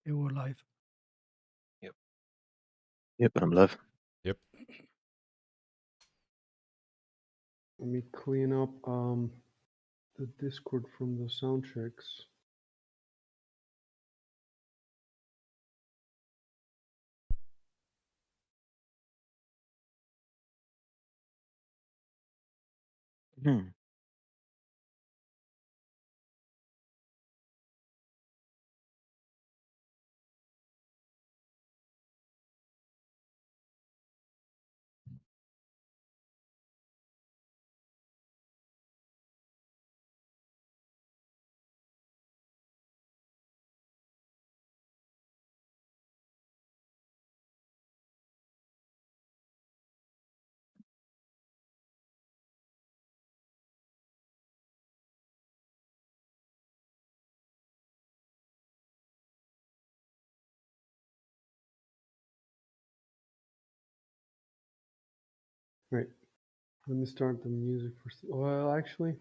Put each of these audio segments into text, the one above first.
You were live. Yep. Yep, I'm live. Yep. Let me clean up the Discord from the sound checks. Hmm. Right. Let me start the music first. Well, actually,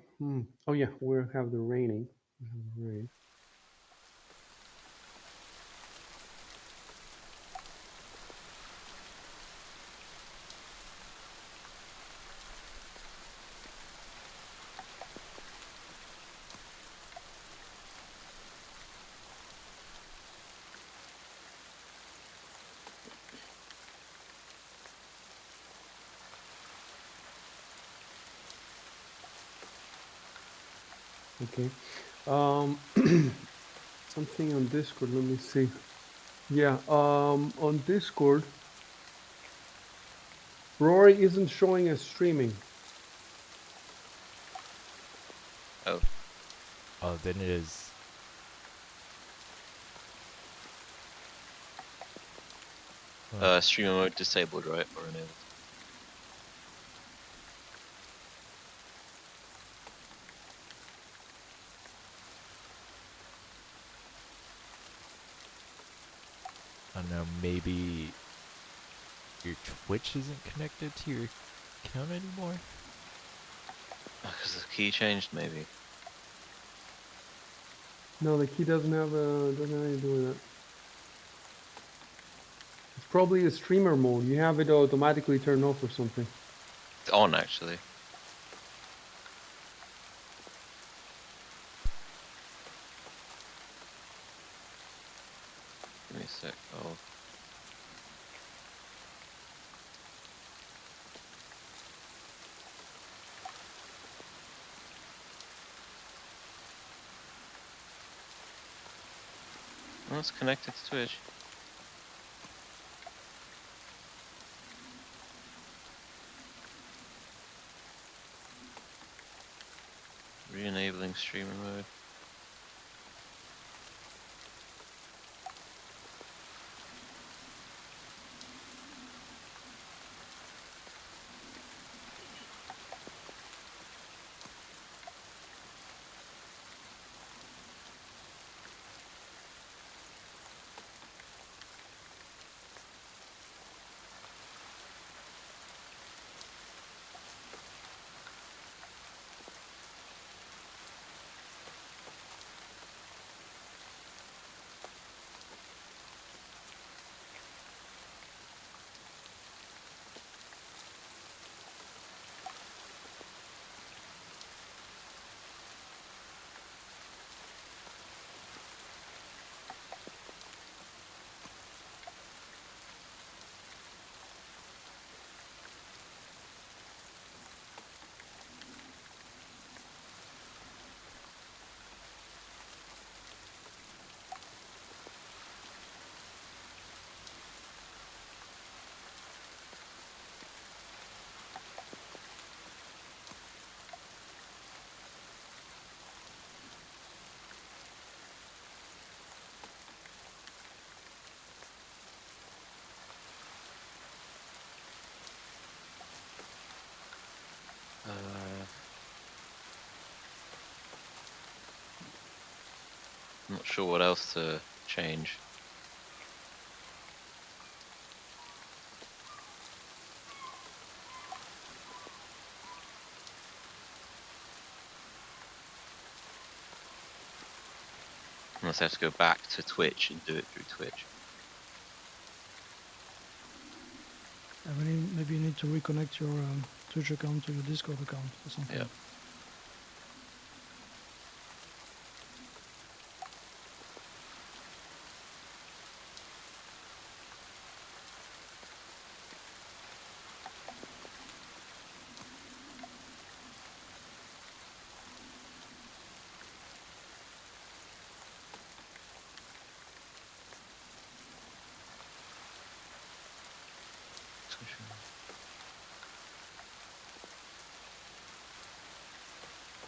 oh yeah, we'll have the raining. We have the rain. Okay. Something on Discord. Let me see. Yeah. On Discord, Rory isn't showing as streaming. Oh, Oh, then it is. streamer mode disabled, right? Or enabled? I don't know, maybe your Twitch isn't connected to your account anymore? Because the key changed, maybe. No, the key doesn't have any doing that. It's probably a streamer mode. You have it automatically turned off or something. It's on, actually. Give me a sec. Oh. Well, it's connected to Twitch. Re-enabling streamer mode. I'm not sure what else to change. Unless I have to go back to Twitch and do it through Twitch. Maybe you need to reconnect your Twitch account to your Discord account or something. Yeah.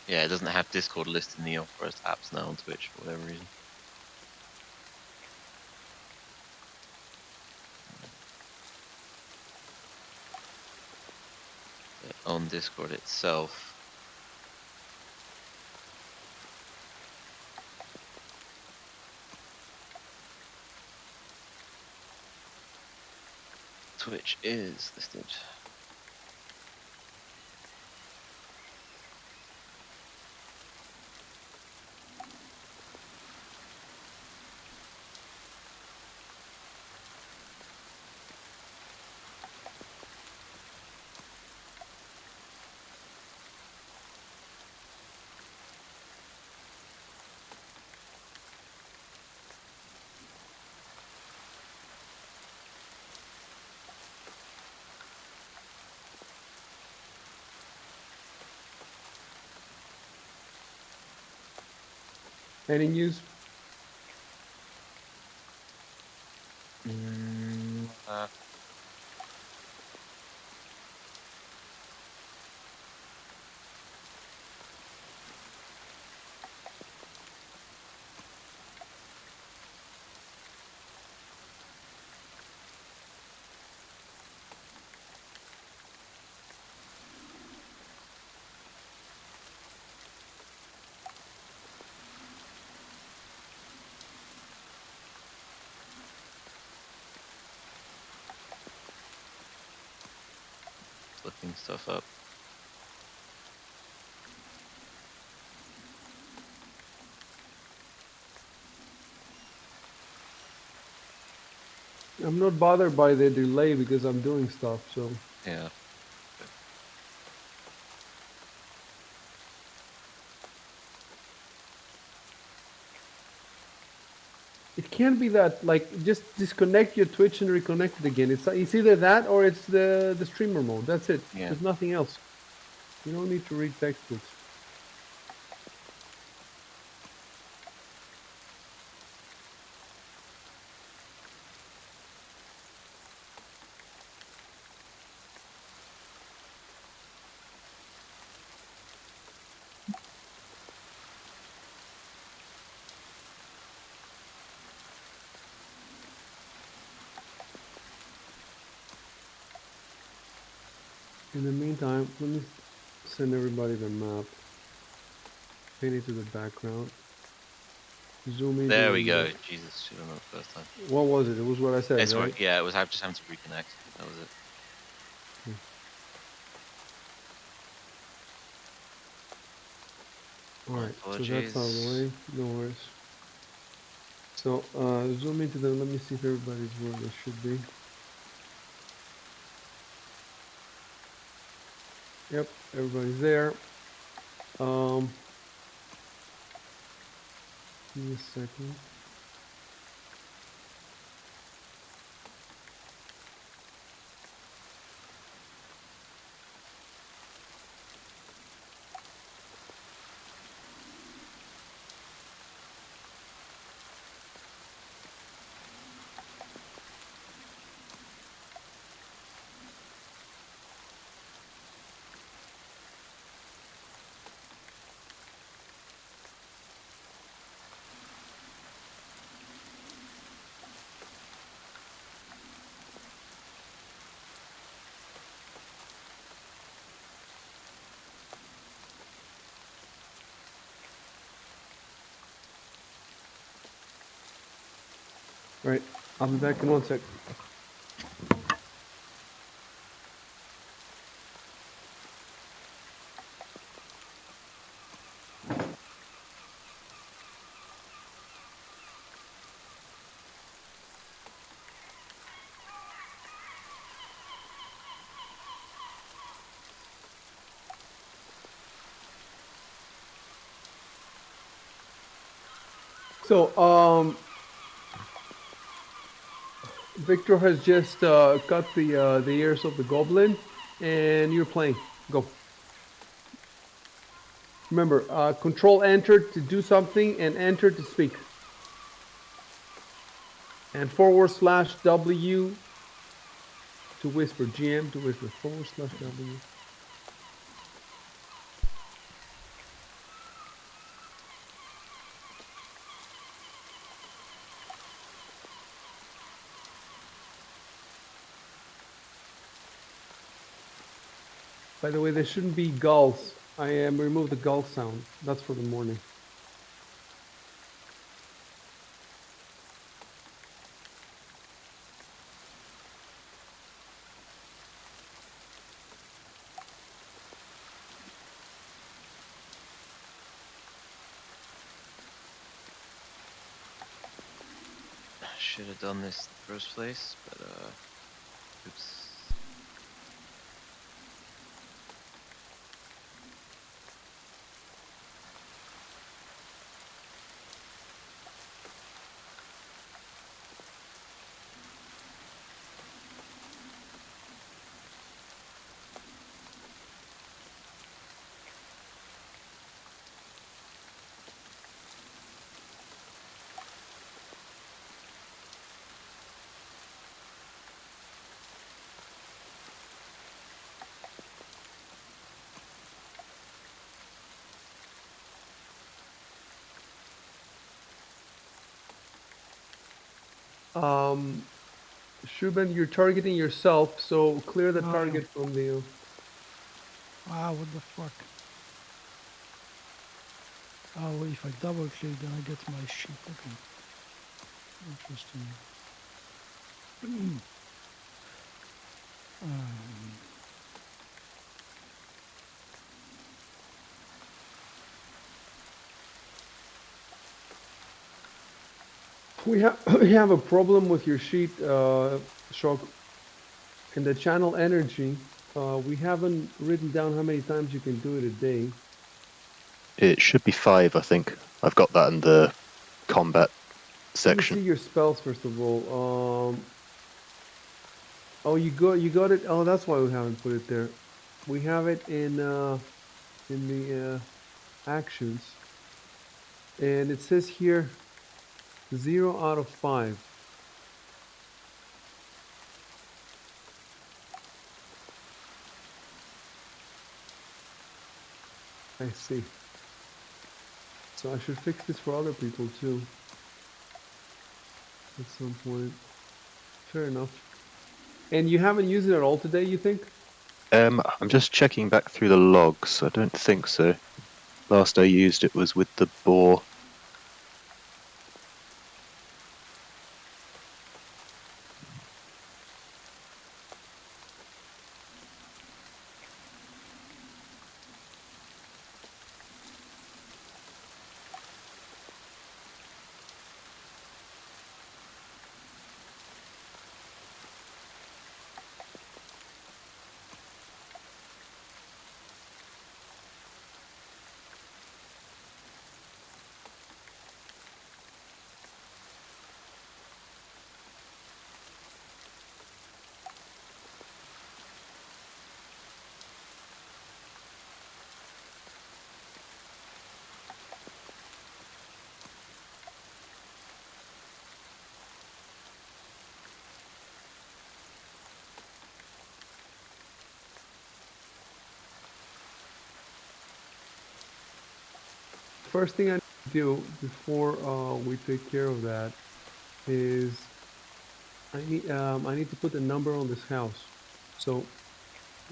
Yeah, it doesn't have Discord listed in the authorized apps now on Twitch for whatever reason. But on Discord itself, Twitch is listed. Any news? Mm, uh, looking stuff up. I'm not bothered by the delay because I'm doing stuff, so. Yeah. It can't be that, like, just disconnect your Twitch and reconnect it again. It's either that or it's the streamer mode. That's it. Yeah. There's nothing else. You don't need to read textbooks. In the meantime, let me send everybody the map. Pin it to the background. Zoom into There the we go. middle. Jesus, should have known the first time. What was it? It was what I said, It's right? yeah, it was just having to reconnect. That was it. All My right, so that's out of the apologies. way. No worries. So zoom into them. Let me see if everybody's where they should be. Yep, everybody's there. Give me a second. All right, I'll be back in 1 sec. So, Victor has just cut the ears of the goblin, and you're playing. Go. Remember, control enter to do something, and enter to speak. And /W to whisper. GM to whisper. /W. By the way, there shouldn't be gulls. I am remove the gull sound. That's for the morning. Should have done this in the first place, but oops. Shuben, you're targeting yourself, so clear the Oh, target from the. Ah, what the fuck? Oh, if I double click, then I get my shit. Okay. Interesting. We have we have a problem with your sheet, Shock. In the channel energy, we haven't written down how many times you can do it a day. It should be 5, I think. I've got that in the combat Let me see section. your spells first of all. Oh, you got it. Oh, that's why we haven't put it there. We have it in the actions, and it says here 0 out of 5. I see. So I should fix this for other people too. At some point. Fair enough. And you haven't used it at all today, you think? I'm just checking back through the logs. I don't think so. Last I used it was with the boar. First thing I need to do before we take care of that is I need to put a number on this house. So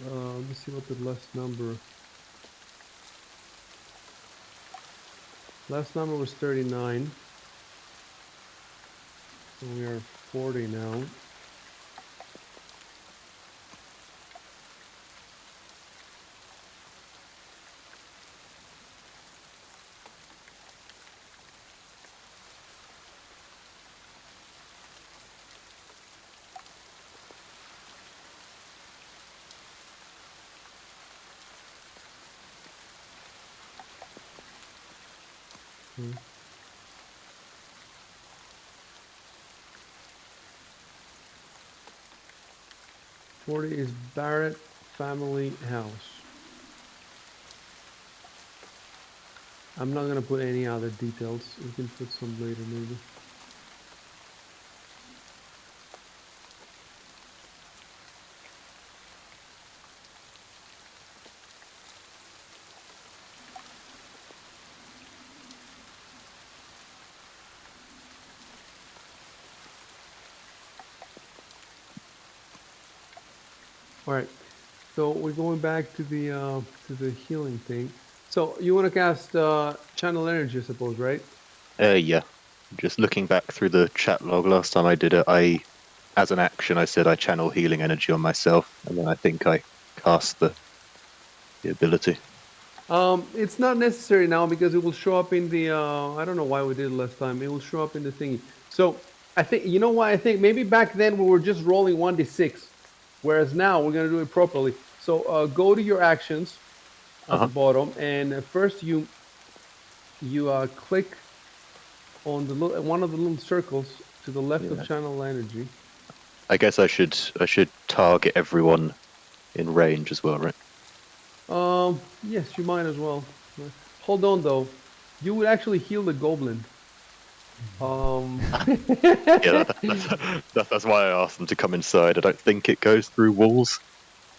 let me see what the last number. Last number was 39. So we are 40 now. 40 is Barrett Family House. I'm not gonna put any other details. We can put some later maybe. All right. So we're going back to the healing thing. So you want to cast channel energy, I suppose, right? Yeah. Just looking back through the chat log, last time I did it, as an action, I said I channel healing energy on myself, and then I think I cast the ability. It's not necessary now because it will show up in the. I don't know why we did it last time. It will show up in the thingy. So I think you know why I think maybe back then we were just rolling 1d6, whereas now we're gonna do it properly. So go to your actions at the Uh-huh. bottom, and first you click on the one of the little circles to the left of Yeah. channel energy. I guess I should target everyone in range as well, right? Yes, you might as well. Hold on though, you would actually heal the goblin. Yeah, that's why I asked them to come inside. I don't think it goes through walls,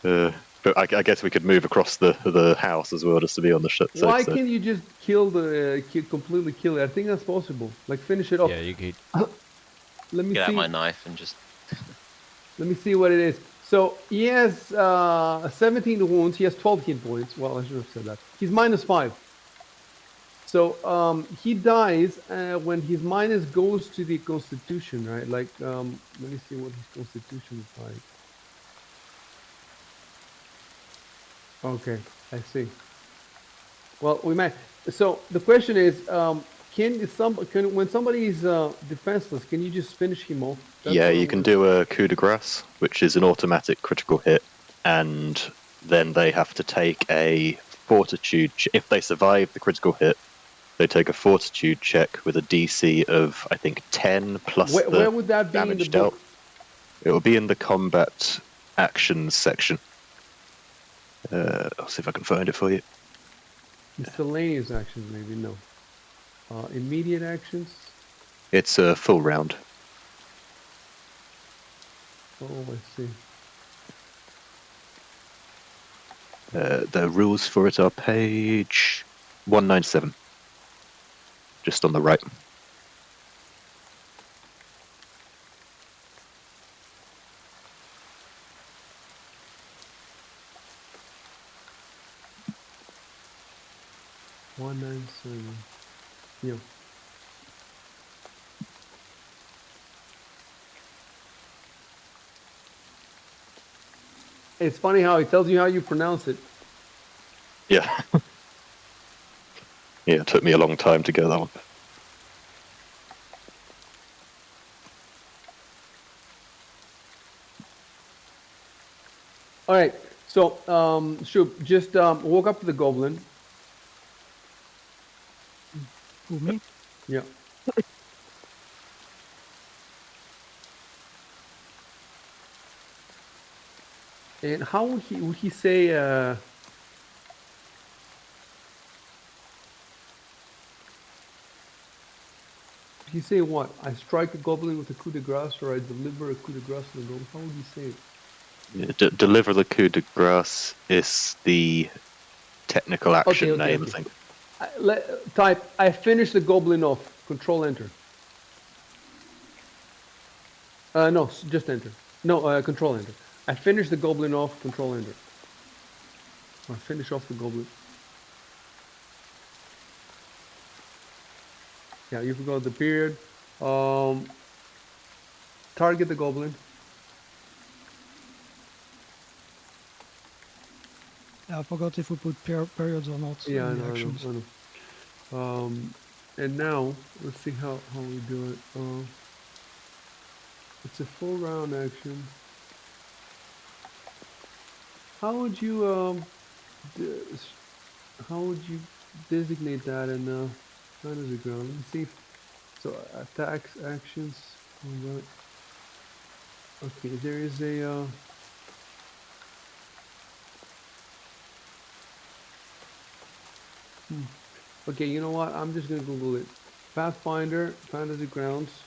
but I guess we could move across the house as well, just to be on the safe Why side. can't you just kill the completely kill it? I think that's possible. Like finish it off. Yeah, you could. Let me Get out see. my knife and just. Let me see what it is. So he has 17 wounds. He has 12 hit points. Well, I should have said that. He's -5. So he dies when his minus goes to the constitution, right? Like, let me see what his constitution is like. Okay, I see. Well, we might. So the question is, can when somebody is defenseless, can you just finish him off? That's Yeah, what I you can want. do a coup de grace, which is an automatic critical hit, and then they have to take a fortitude. If they survive the critical hit, they take a fortitude check with a DC of I think 10 plus Where the would that be in the damage dealt. book? It will be in the combat actions section. I'll see if I can find it for you. Miscellaneous actions, maybe no. Immediate actions. It's a full round. Oh, I see. The rules for it are page 197, just on the right. One nine seven. Yeah. It's funny how it tells you how you pronounce it. Yeah. Yeah, it took me a long time to get that one. All right. So, Shub, just walk up to the goblin. Who, me? Yeah. And how would he say? Would he say what? I strike a goblin with a coup de grace, or I deliver a coup de grace to the goblin. How would he say it? Yeah, deliver the coup de grace is the technical action Okay. name, I think. Type. I finish the goblin off. Control Enter. No, just Enter. No, Control Enter. I finish the goblin off. Control Enter. Or finish off the goblin. Yeah, you forgot the period. Target the goblin. Yeah, I forgot if we put periods or not Yeah, I in the know, actions. I know. And now let's see how we do it. It's a full round action. How would you how would you designate that in fantasy ground? Let me see. So attacks, actions, combat. Okay, there is a Okay, you know what? I'm just gonna Google it. Pathfinder, Fantasy Grounds.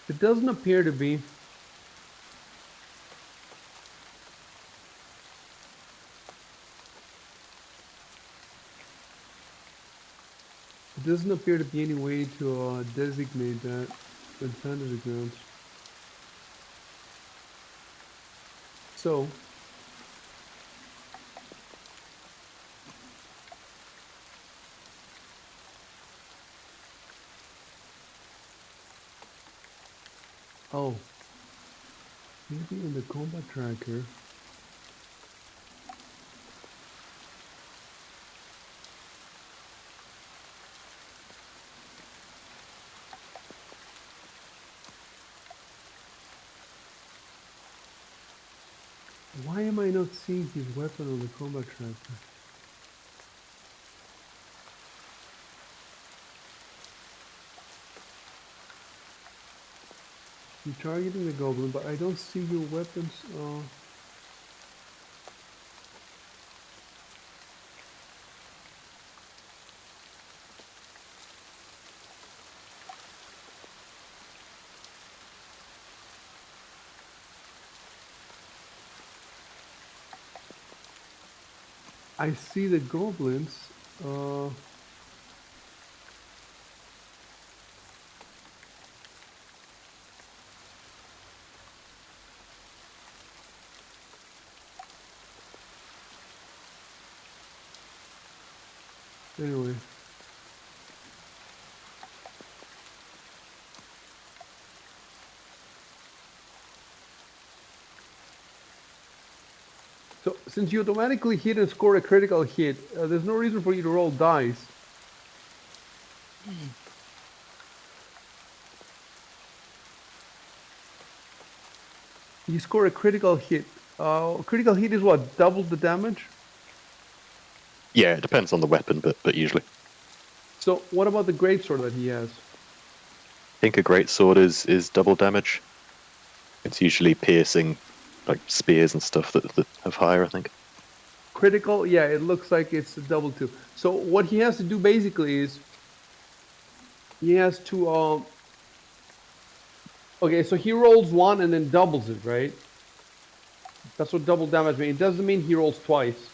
It doesn't appear to be. It doesn't appear to be any way to designate that in Fantasy Grounds. So, oh, maybe in the combat tracker. Why am I not seeing his weapon on the combat tracker? You're targeting the goblin, but I don't see your weapons. I see the goblins. Uh, anyway. So, since you automatically hit and score a critical hit, there's no reason for you to roll dice. You score a critical hit. Critical hit is what? Double the damage? Yeah, it depends on the weapon, but usually. So, what about the greatsword that he has? I think a great sword is double damage. It's usually piercing, like spears and stuff that have higher, I think. Critical, yeah, it looks like it's a double two. So, what he has to do basically is he has to. Okay, so he rolls one and then doubles it, right? That's what double damage means. It doesn't mean he rolls twice.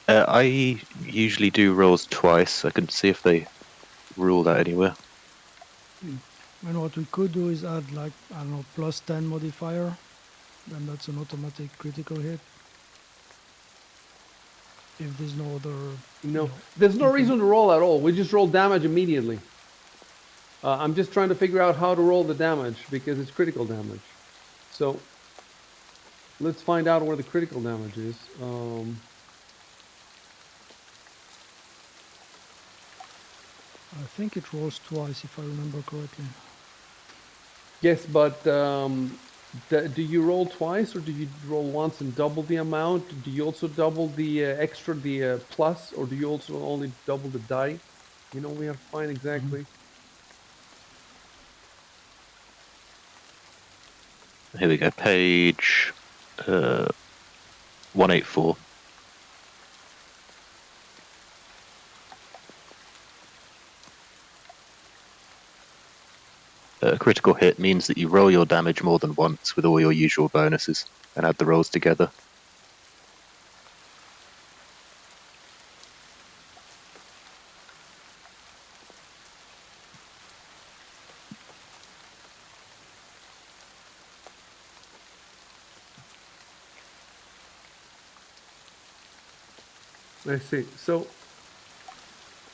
I usually do rolls twice. I can see if they rule that anywhere. And what we could do is add like, I don't know, plus 10 modifier. Then that's an automatic critical hit. If there's no other, No, there's no reason to roll at all. We just roll damage immediately. I'm just trying to figure out how to roll the damage because it's critical damage. So let's find out where the critical damage is. I think it rolls twice if I remember correctly. Yes, but do you roll twice or do you roll once and double the amount? Do you also double the extra, the plus, or do you also only double the die? You know, we have to find exactly. Here we go. Page 184. A critical hit means that you roll your damage more than once with all your usual bonuses and add the rolls together. I see. So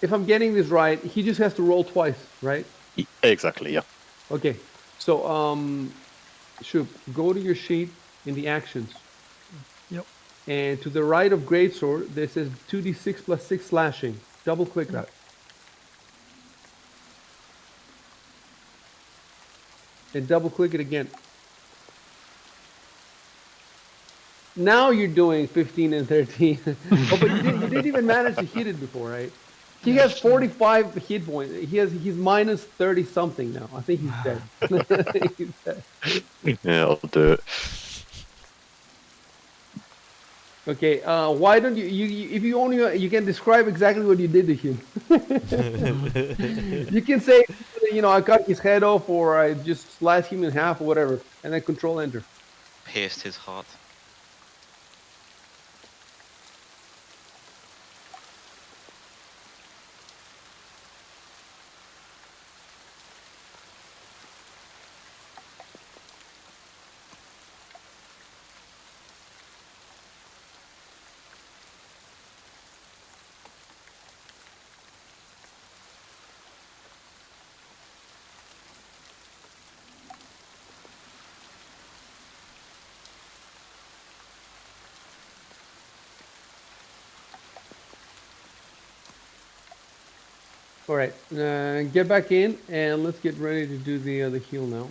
if I'm getting this right, he just has to roll twice, right? Exactly, yeah. Okay. So Shoop, go to your sheet in the actions. Yep. And to the right of Greatsword, there says 2d6 plus 6 slashing. Double click Yep. that. And double click it again. Now you're doing 15 and 13. Oh, but you didn't even manage to hit it before, right? He has Yes. 45 hit points. He's minus 30 something now. I think he's dead. He's dead. Yeah, I'll do it. Okay, why don't if you only you can describe exactly what you did to him. You can say, I cut his head off, or I just sliced him in half, or whatever, and then Control Enter. Pierced his heart. All right, get back in, and let's get ready to do the heal now.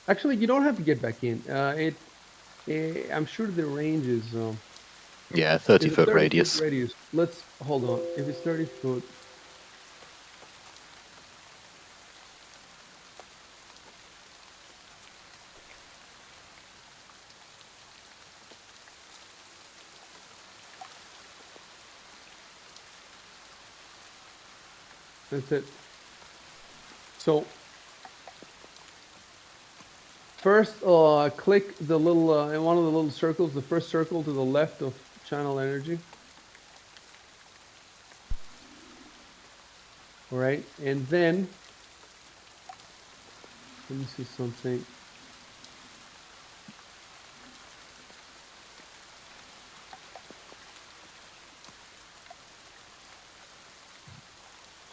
Actually, you don't have to get back in. I'm sure the range is Yeah, 30 a foot 30-foot radius. radius. Let's hold on. If it's 30 foot, that's it. So first, click the little in one of the little circles, the first circle to the left of channel energy. All right, and then let me see something.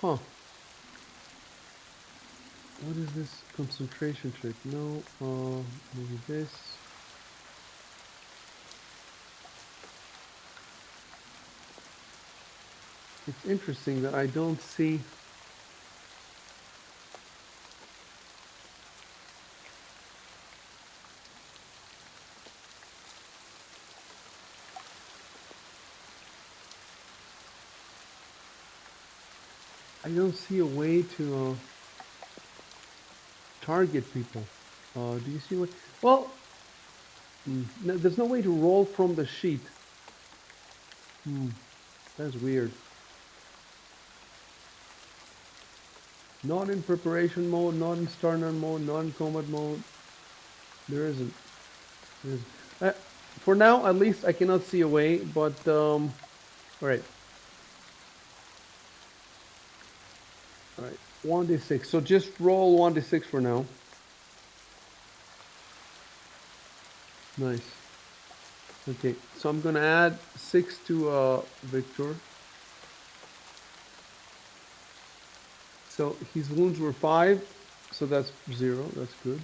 Huh? What is this concentration trick? No, maybe this. It's interesting that I don't see. I don't see a way to target people. Do you see what? Well, no, there's no way to roll from the sheet. That's weird. Not in preparation mode, not in starter mode, not in combat mode. There isn't. There isn't. For now, at least, I cannot see a way. But all right, all right. 1d6. So just roll 1d6 for now. Nice. Okay, so I'm gonna add 6 to Victor. So his wounds were 5, so that's 0. That's good.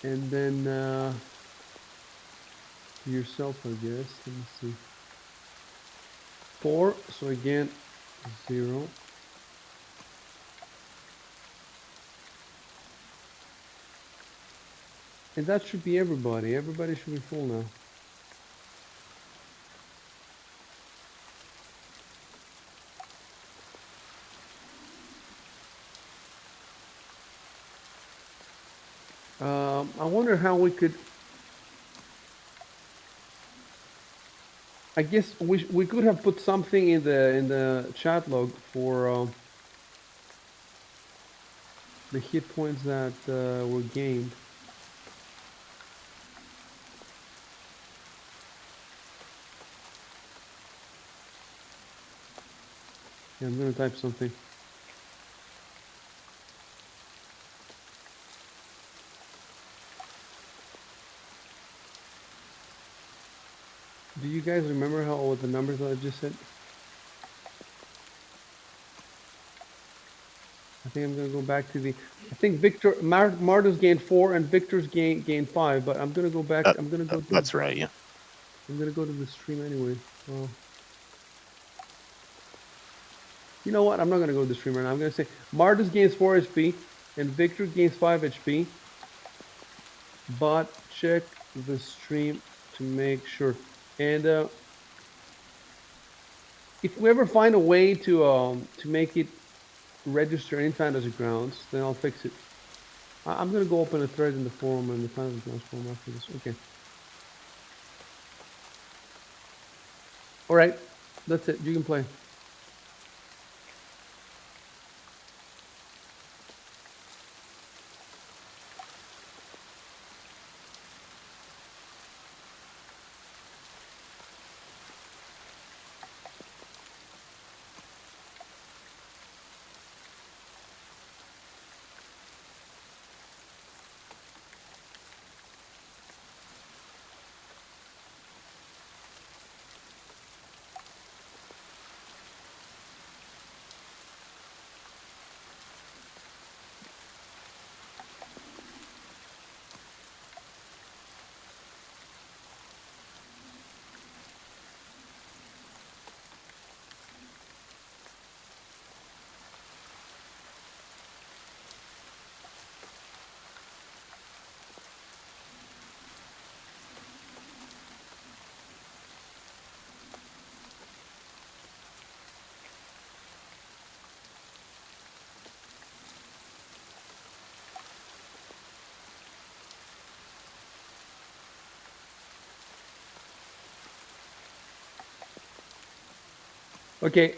And then yourself, I guess. Let me see. 4. So again, 0. And that should be everybody. Everybody should be full now. I wonder how we could. I guess we could have put something in the chat log for the hit points that were gained. Yeah, I'm gonna type something. Do you guys remember how what the numbers that I just said? I think I'm gonna go back to the. I think Mardo's gained 4 and Victor's gained 5, but I'm gonna go back. That, I'm gonna go to. that's right. Yeah. I'm gonna go to the stream anyway. You know what? I'm not gonna go to the stream right now. I'm gonna say Mardo's gains 4 HP and Victor gains 5 HP. But check the stream to make sure. And if we ever find a way to make it register in fantasy grounds, then I'll fix it. I'm gonna go open a thread in the forum and the fantasy grounds forum after this. Okay. All right. That's it. You can play. Okay.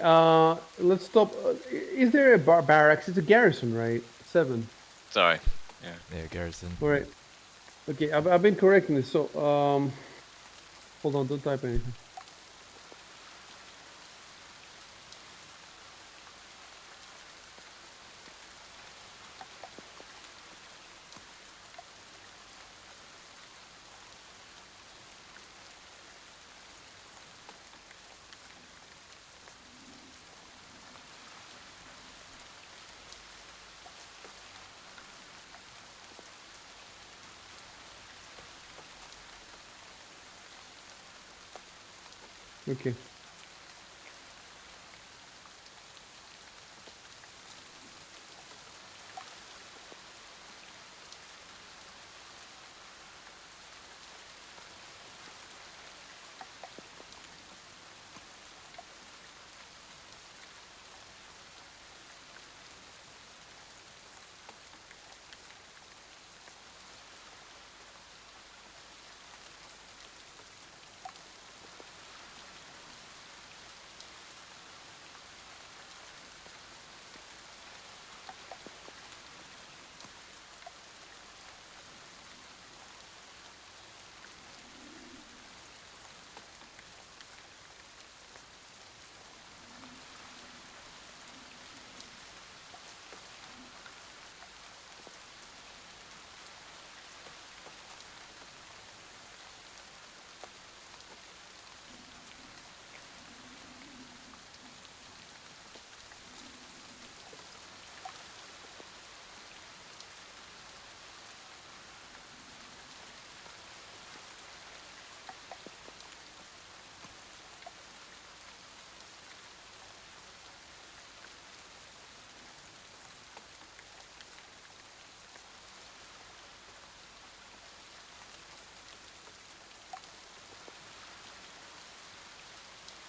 Let's stop. Is there a barracks? It's a garrison, right? 7. Sorry. Yeah. Yeah, Garrison. All right. Okay. I've been correcting this. So hold on. Don't type anything. Okay.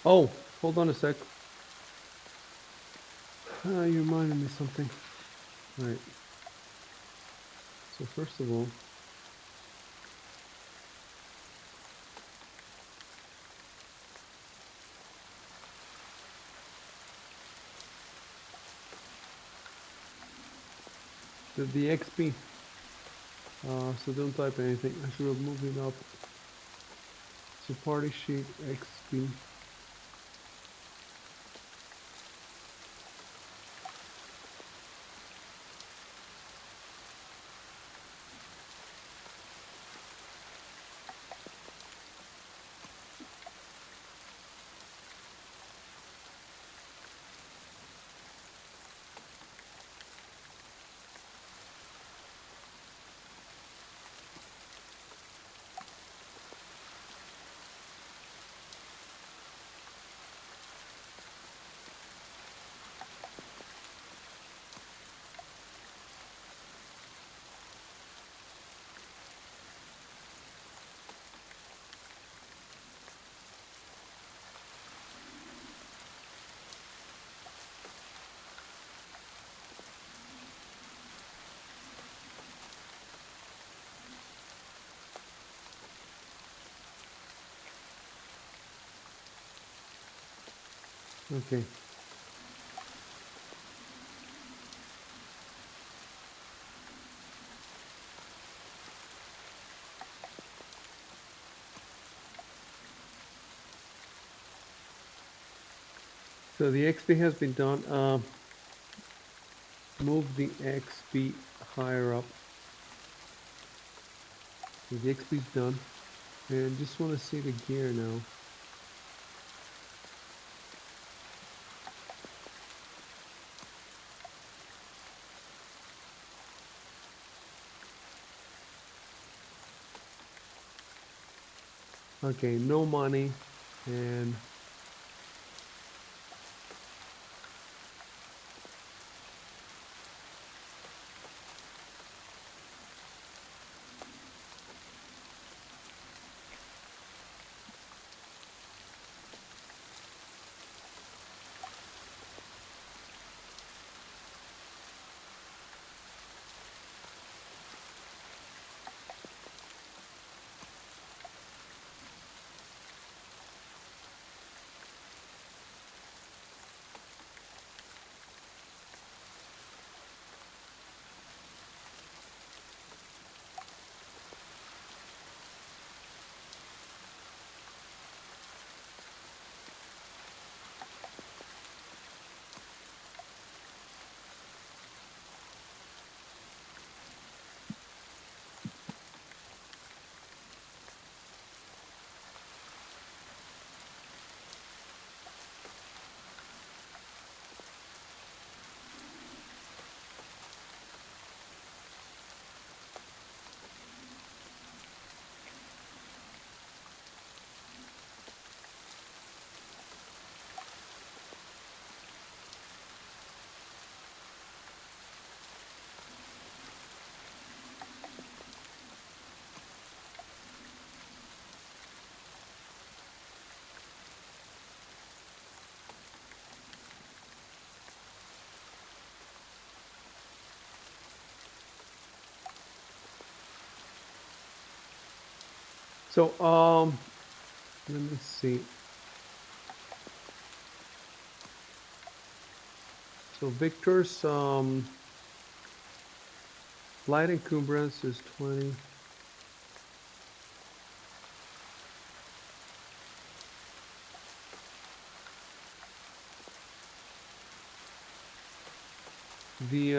Oh, hold on a sec. You reminded me something. All right. So first of all, the XP. So don't type anything. I should have moved it up. So party sheet XP. Okay. So the XP has been done. Move the XP higher up. So the XP is done. And just want to see the gear now. Okay, no money. And so let me see. So Victor's light encumbrance is 20. The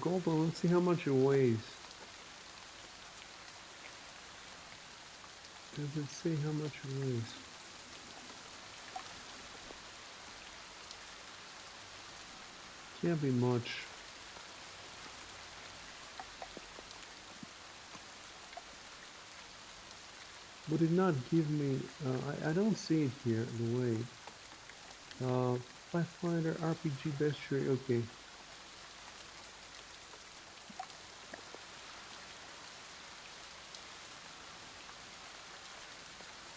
goblin, let's see how much it weighs. Does it say how much it weighs? Can't be much. Would it not give me? I don't see it here. The weight. Pathfinder RPG bestiary. Okay.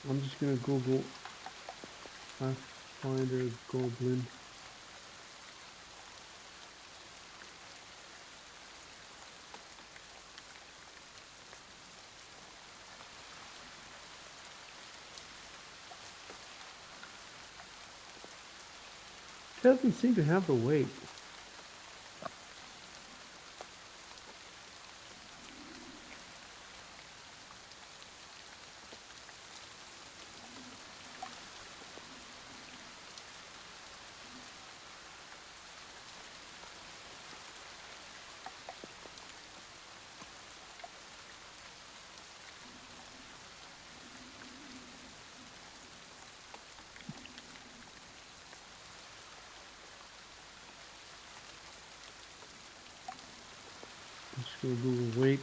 I'm just gonna Google Pathfinder goblin. It doesn't seem to have the weight. I'm just gonna Google weight.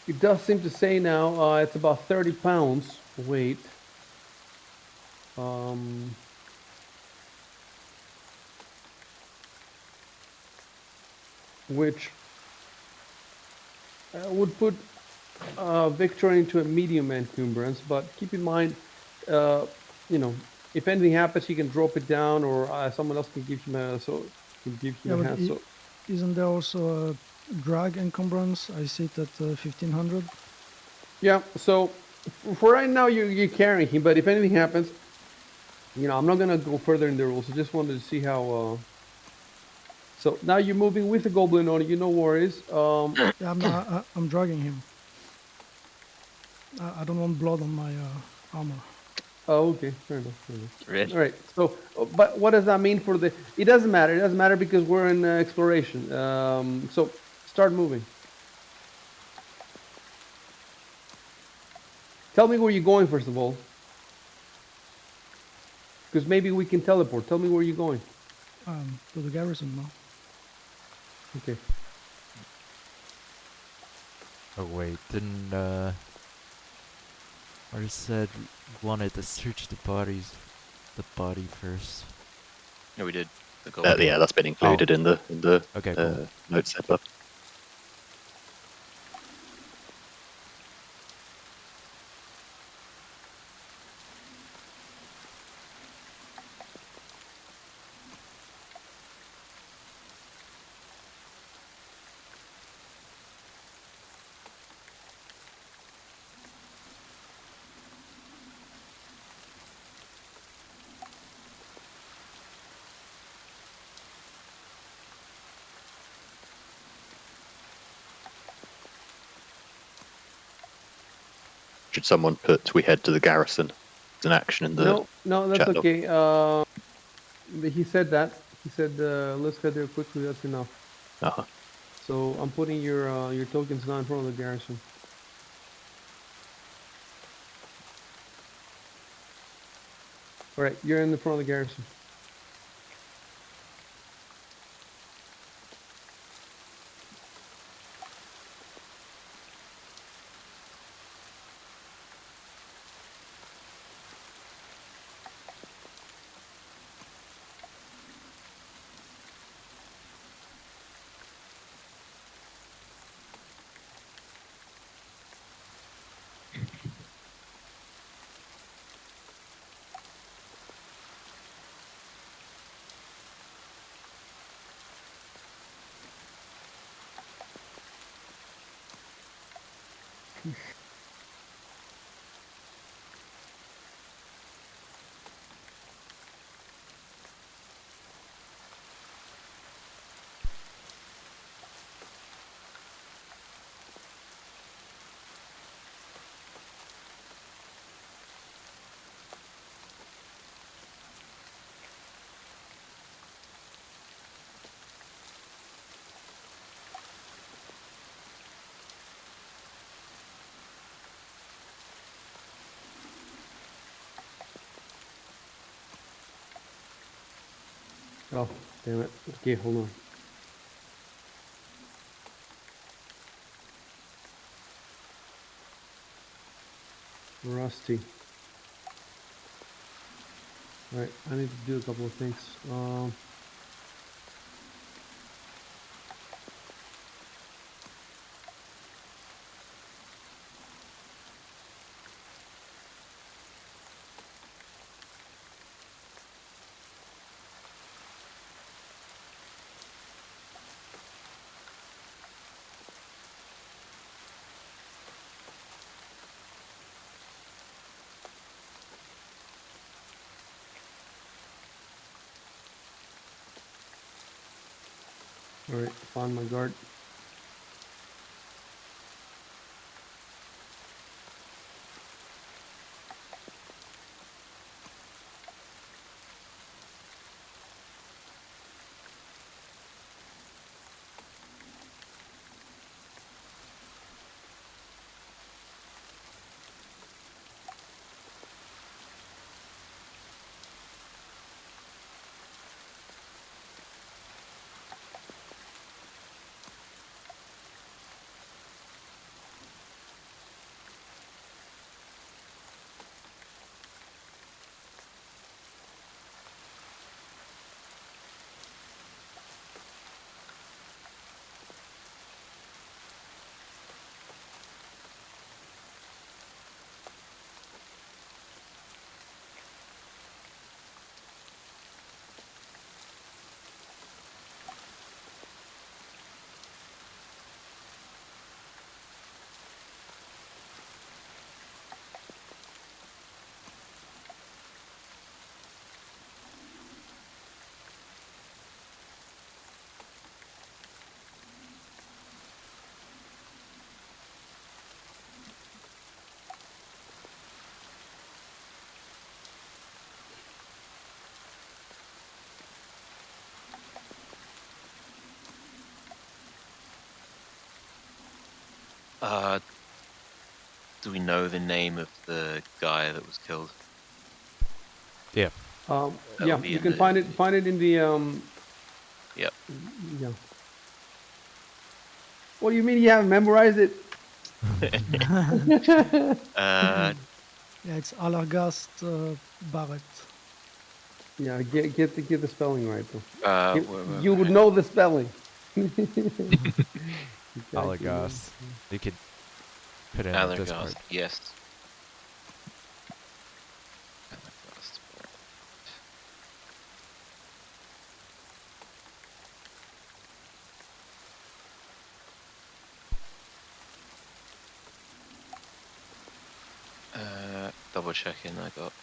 It does seem to say now it's about 30 pounds weight. Which would put Victor into a medium encumbrance, but keep in mind, you know, if anything happens, he can drop it down, or someone else can give him a Yeah, but hand. So isn't there also a drag encumbrance? I see it at 1500. yeah, so For right now, you're carrying him, but if anything happens, I'm not gonna go further in the rules. I just wanted to see how. So now you're moving with the goblin on you. No worries. Yeah, I'm dragging him. I don't want blood on my armor. Oh, okay, fair enough. Fair enough. Really? All right. So, but what does that mean for the? It doesn't matter. It doesn't matter because we're in exploration. So start moving. Tell me where you're going first of all, because maybe we can teleport. Tell me where you're going. To the garrison now. Okay. Oh wait, didn't Artis said we wanted to search the body first. No, we did. The gold. Yeah, that's been included in the Okay, cool. notes there. But should someone put "we head to the garrison" as an action in the No, that's chat log? okay. He said that. He said, "Let's head there quickly." That's enough. Uh-huh. So I'm putting your tokens now in front of the garrison. All right, you're in the front of the garrison. Oh, damn it. Okay, hold on. Rusty. All right, I need to do a couple of things. All right, find my guard. Do we know the name of the guy that was killed? Yeah. That'll Yeah, be you in can find it. Find it in the. Yep. Yeah. What do you mean you haven't memorized it? Uh, Yeah, it's Allergast Barrett. Yeah, get the spelling right though. You would wait. know the spelling. Exactly. Alagos. You could put it in the Discord. Allergast, yes. Allergast. Double checking. I got.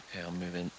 Okay, I'll move in.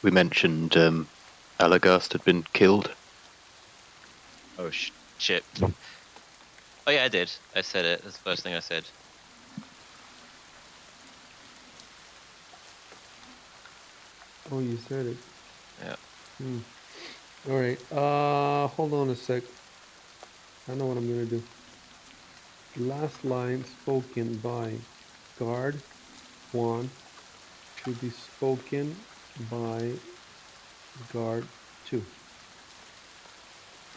We mentioned Alagast had been killed. Oh shit. Oh yeah, I did. I said it. That's the first thing I said. Oh, you said it. Yeah. All right. Hold on a sec. I know what I'm gonna do. Last line spoken by guard 1 should be spoken by guard 2.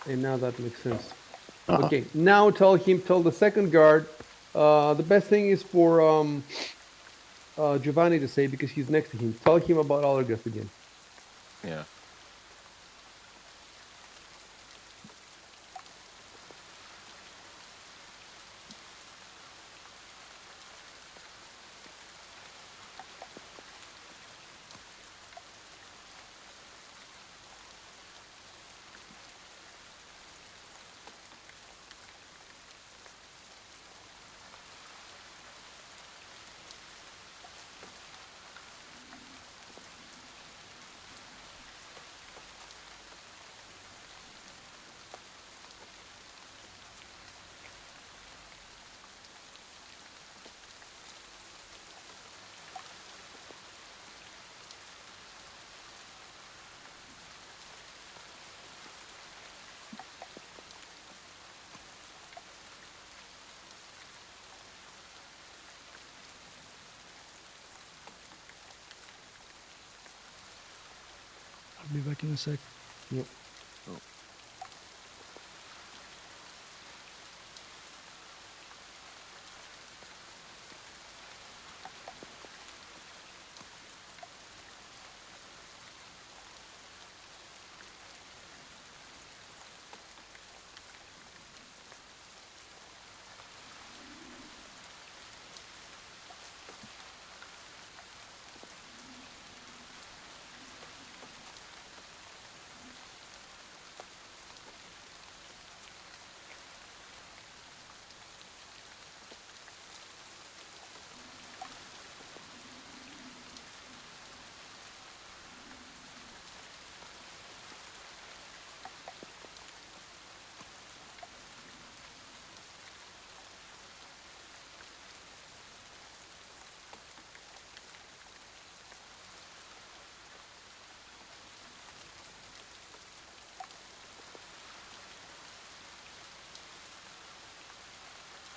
And now that makes sense. Uh-huh. Okay, now tell the second guard. The best thing is for Giovanni to say because he's next to him. Tell him about Allergus again. Yeah. I'll be back in a sec. Yep. Cool.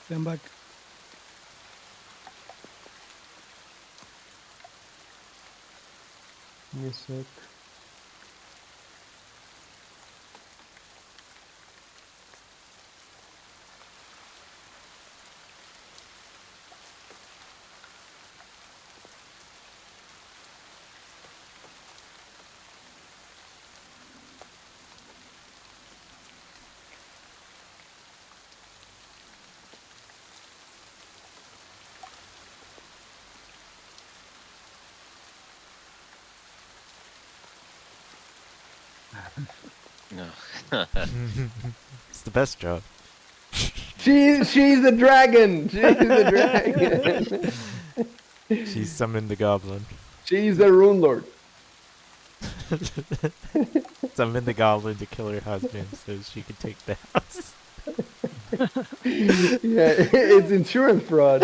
Come back. Give me a sec. No. It's the best job. She's the dragon. She's the dragon. She summoned the goblin. She's the Runelord. Summoned the goblin to kill her husband so she could take the house. Yeah, it's insurance fraud.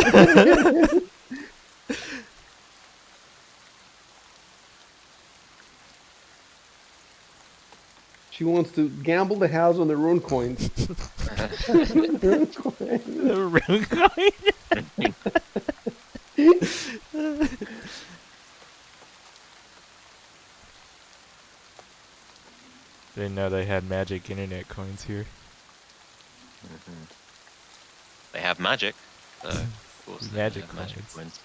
She wants to gamble the house on the rune coins. Rune coins. The rune coin. Didn't know they had magic internet coins here. Mhm. They have magic. So of course they Magic have magic coins. coins.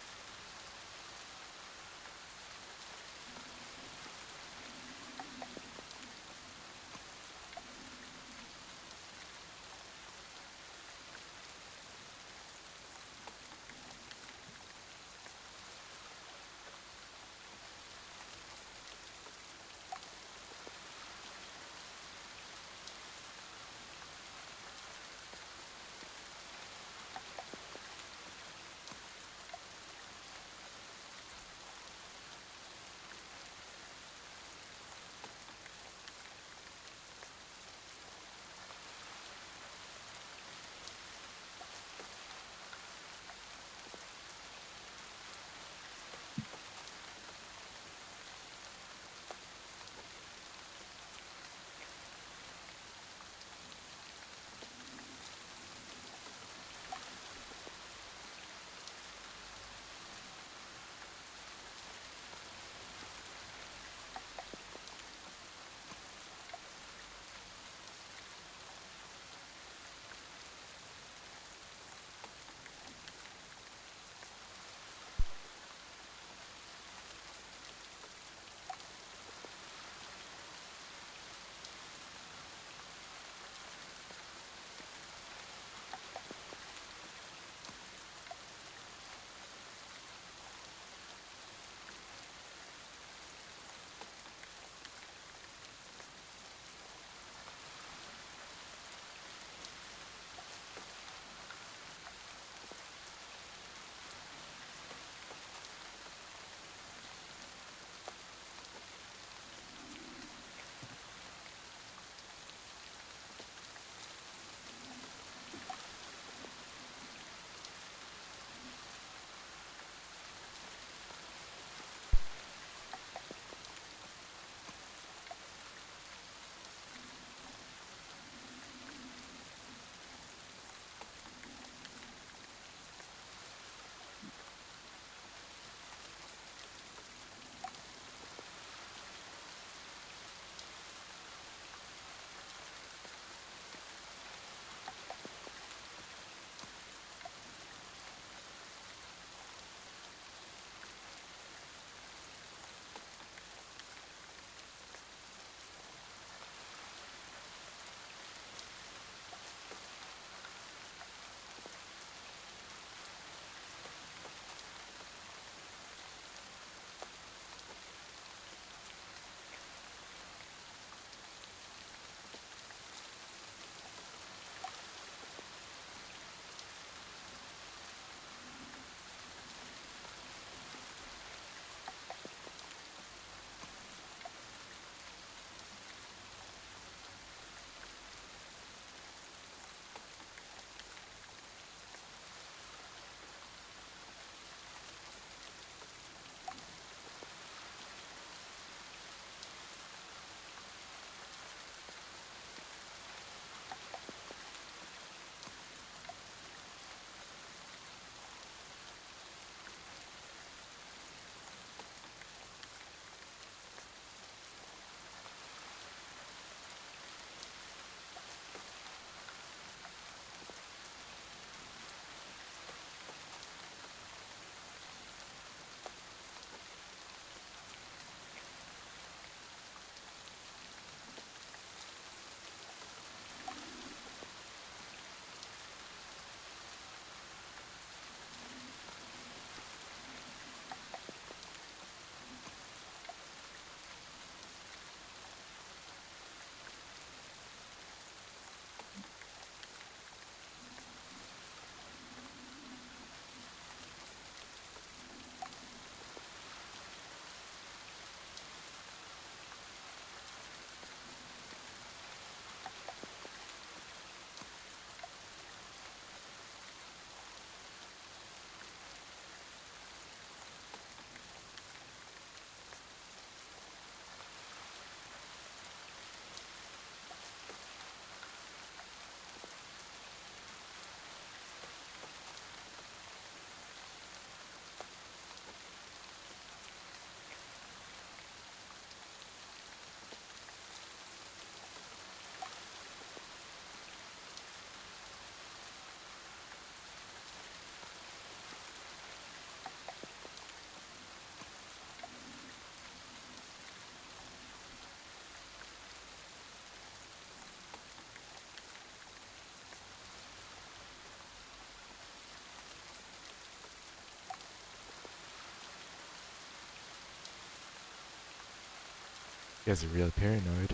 guys are really paranoid.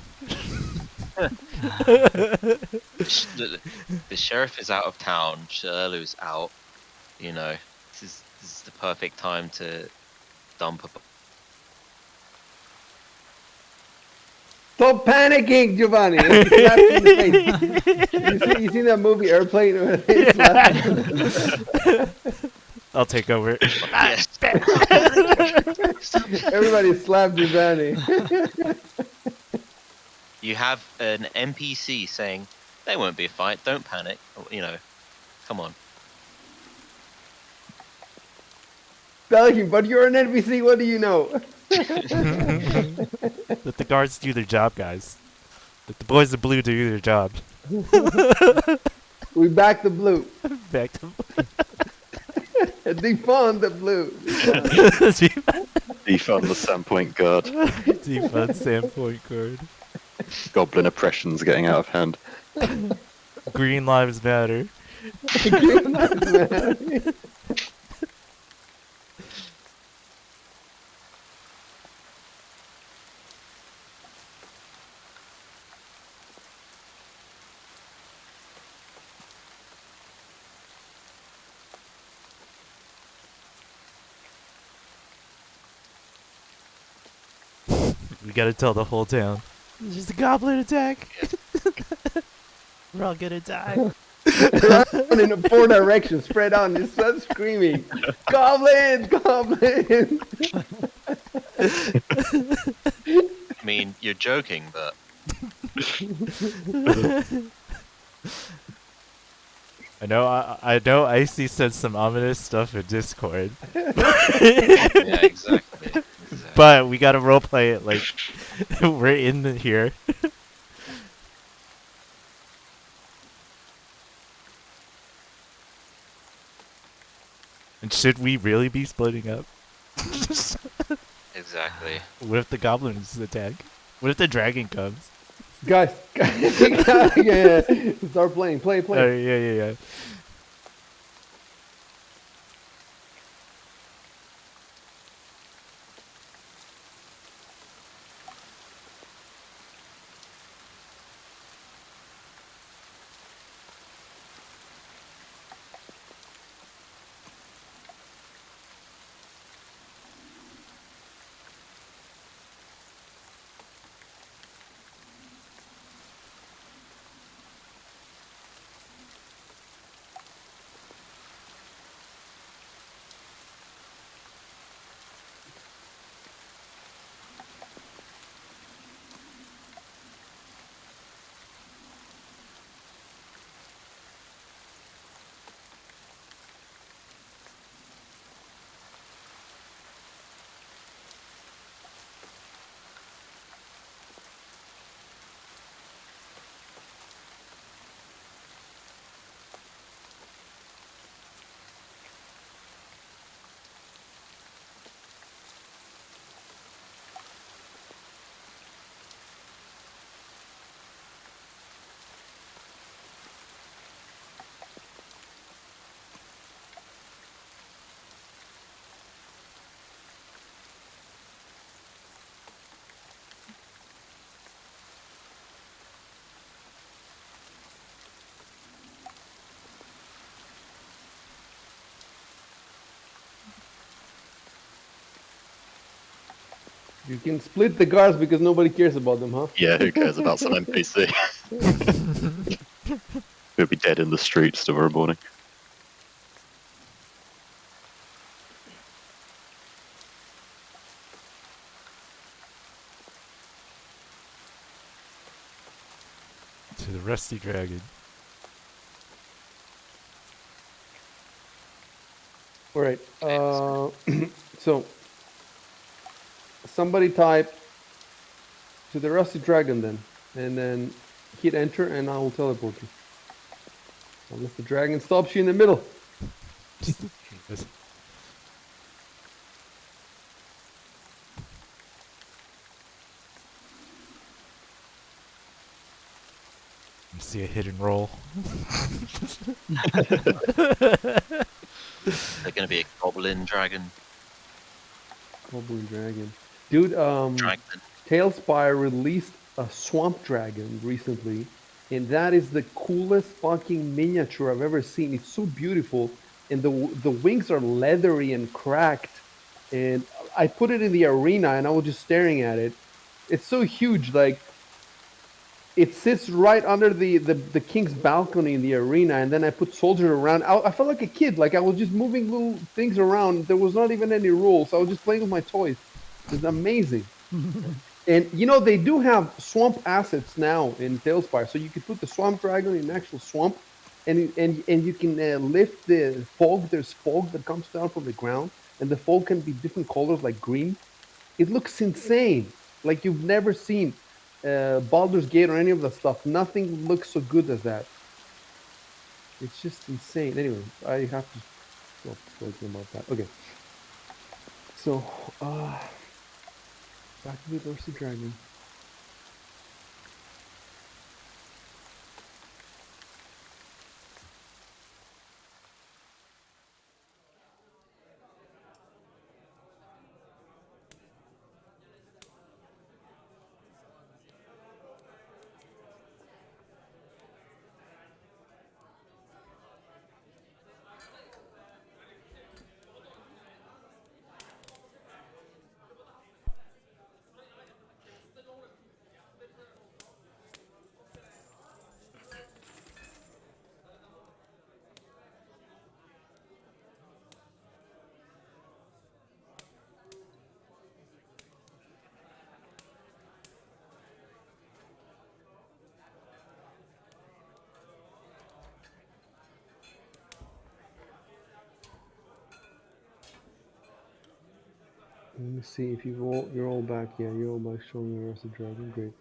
The sheriff is out of town. Sherlu's out. You know, this is the perfect time to dump a. Stop panicking, Giovanni. He slapped you in the face. You seen that movie Airplane where they slap? I'll take over. Yes. Everybody slapped Giovanni. You have an NPC saying, "There won't be a fight. Don't panic." You know, come on. Belgium, but you're an NPC. What do you know? Let the guards do their job, guys. Let the boys in blue do their job. We back the blue. Back to Defund the blue. Defund the Sandpoint Guard. defund standpoint guard. Goblin oppression's getting out of hand. Green lives matter. We gotta tell the whole town. It's just a goblin attack. We're all gonna die. Run in the 4 directions, spread out, and just start screaming, "Goblin! Goblin!" I mean, you're joking, but I know Icy said some ominous stuff in Discord. yeah, exactly. But we gotta roleplay it like we're in here. And should we really be splitting up? Exactly. What if the goblins attack? What if the dragon comes? Guys, yeah, start playing, play. Yeah. You can split the guards because nobody cares about them, huh? Yeah, who cares about some NPC? He'll be dead in the streets tomorrow morning. To the rusty dragon. All right. So somebody type to the rusty dragon then, and then hit enter, and I will teleport you. Unless the dragon stops you in the middle. You see a hidden roll. They're gonna be a goblin dragon. Goblin dragon. Dude, Dragon. Tailspire released a swamp dragon recently, and that is the coolest fucking miniature I've ever seen. It's so beautiful, and the wings are leathery and cracked. And I put it in the arena, and I was just staring at it. It's so huge, like it sits right under the king's balcony in the arena, and then I put soldiers around. I felt like a kid, like I was just moving little things around. There was not even any rules. I was just playing with my toys. It's amazing. And you know they do have swamp assets now in Tailspire, so you could put the swamp dragon in an actual swamp, and you can lift the fog. There's fog that comes down from the ground, and the fog can be different colors, like green. It looks insane, like you've never seen Baldur's Gate or any of that stuff. Nothing looks so good as that. It's just insane. Anyway, I have to stop talking about that. Okay, so back to the Dorsey Dragon. Let me see if you're all back. Yeah, you're all back showing the rest of Dragon. Great.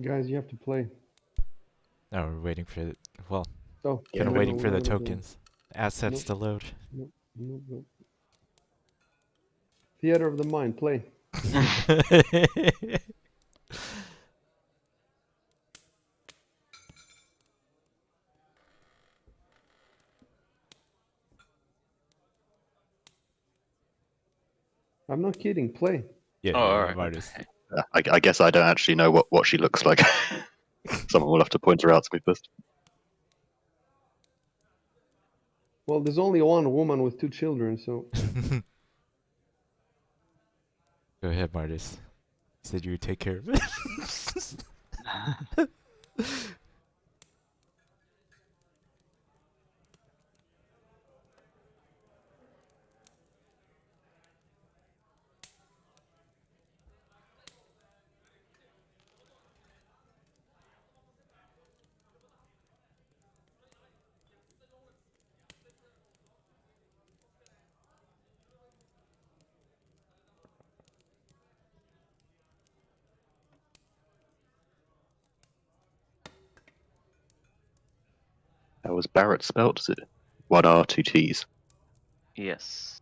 Guys, you have to play. No, we're waiting for the, well, Oh, Yeah, kind of no, waiting we're for not the gonna play. tokens, assets Nope. to load. Nope. Nope. Nope. Theater of the Mind. Play. I'm not kidding. Play. Yeah, Oh, yeah, all yeah, right. Martis. Okay. I guess I don't actually know what she looks like. Someone will have to point her out to me first. Well, there's only one woman with 2 children, so Go ahead, Martis. You said you would take care of it. How was Barrett spelt? Is it 1R, 2 T's? Yes.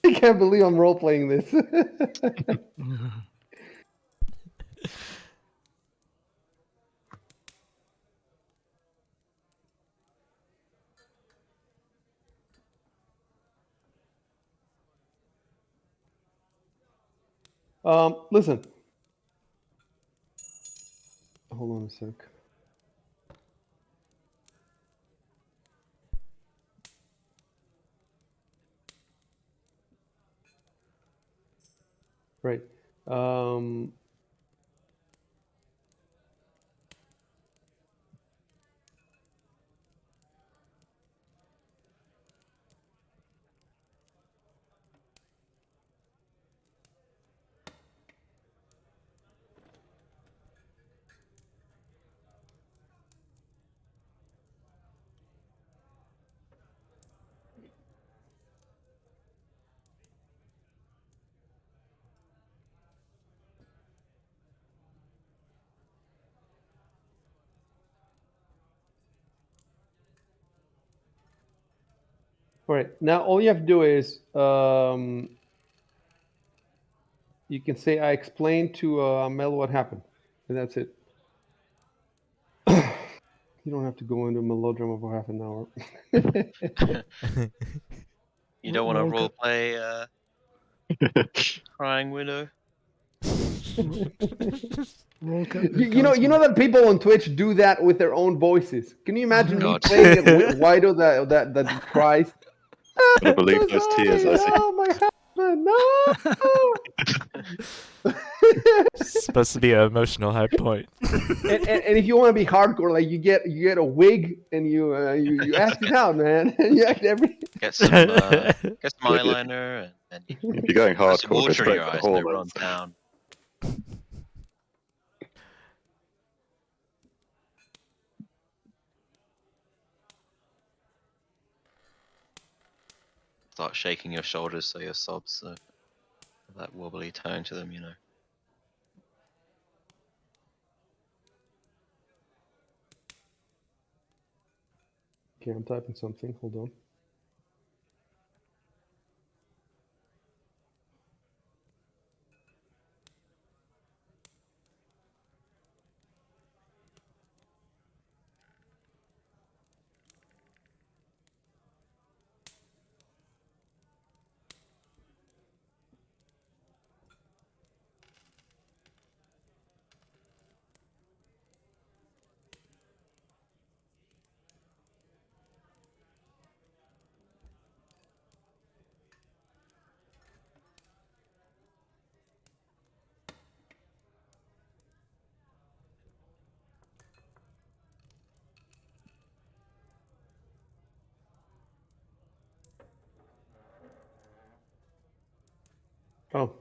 I can't believe I'm role playing this. Listen. Hold on a sec. Right. All right. Now all you have to do is you can say I explained to Mel what happened, and that's it. You don't have to go into a melodrama for half an hour. You don't want to Roll role ca- play crying widow? You know that people on Twitch do that with their own voices. Can you imagine me God. playing it Wido that cries? I I'm believe so those tears, sorry. Isaac. Oh, my husband. No. Supposed to be an emotional high point. And if you want to be hardcore, like you get a wig and you act it out, man. You act every. Get some eyeliner and you If you're going put some hardcore, go water in straight your for the eyes and it runs hormones. down. Start shaking your shoulders so your sobs have that wobbly tone to them, you know. Okay, I'm typing something. Hold on. Oh,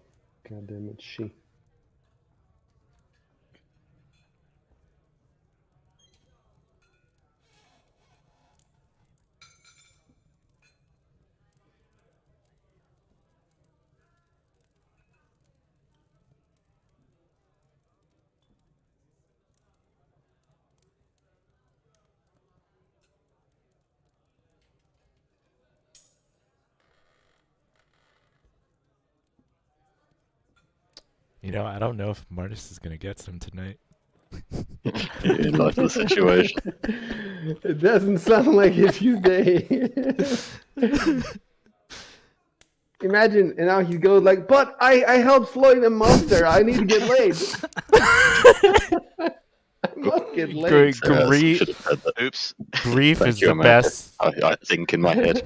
god damn it, she. You know, I don't know if Martis is gonna get some tonight. In light of the situation. It doesn't sound like it's his day. Imagine, and now he goes like, "But I helped Floyd and Monster. I need to get laid. I must get laid." Yes, you should have said that. Oops. Grief Thank is you, the Amanda. best. I think in my head.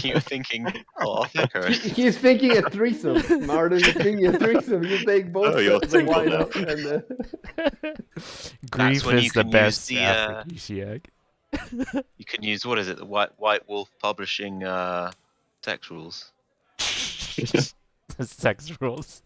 You were thinking, oh, I'll fuck her. He's thinking a threesome. Martin is thinking a threesome. You take both Oh, you're the single wine now. up and Grief when you is the can use best the, aphrodisiac. You can use, what is it, the White Wolf Publishing text rules. Sex rules.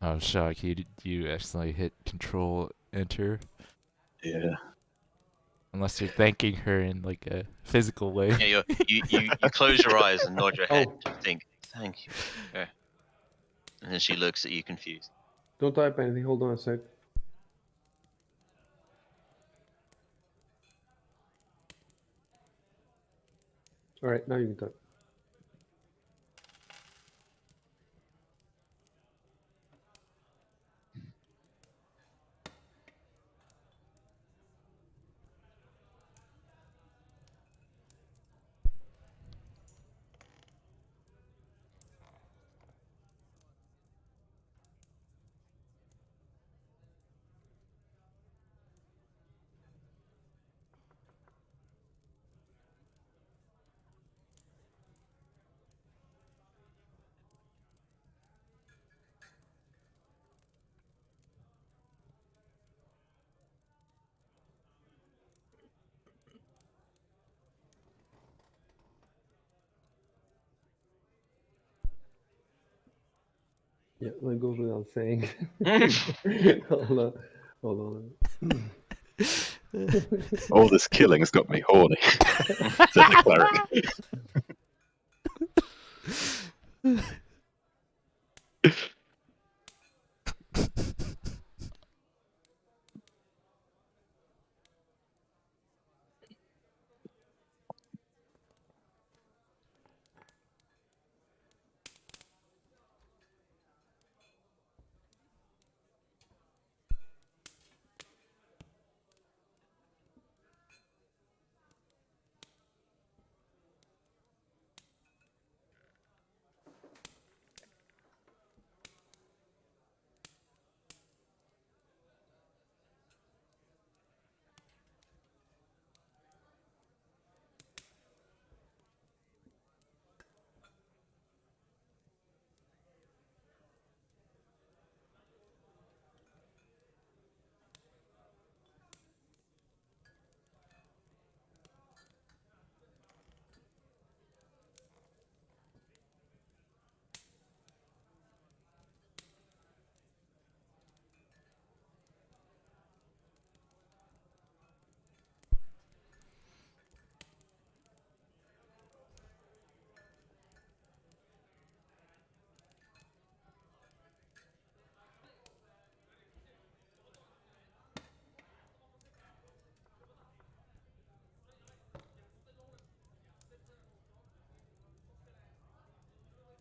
Oh, shock! You accidentally hit Control Enter. Yeah. Unless you're thanking her in like a physical way. Yeah, you close your eyes and nod your head Oh. to think, thank you. Okay. And then she looks at you confused. Don't type anything. Hold on a sec. All right, now you can type. Yeah, that goes without saying. Hold on. Hold on. All this killing has got me horny, said the cleric.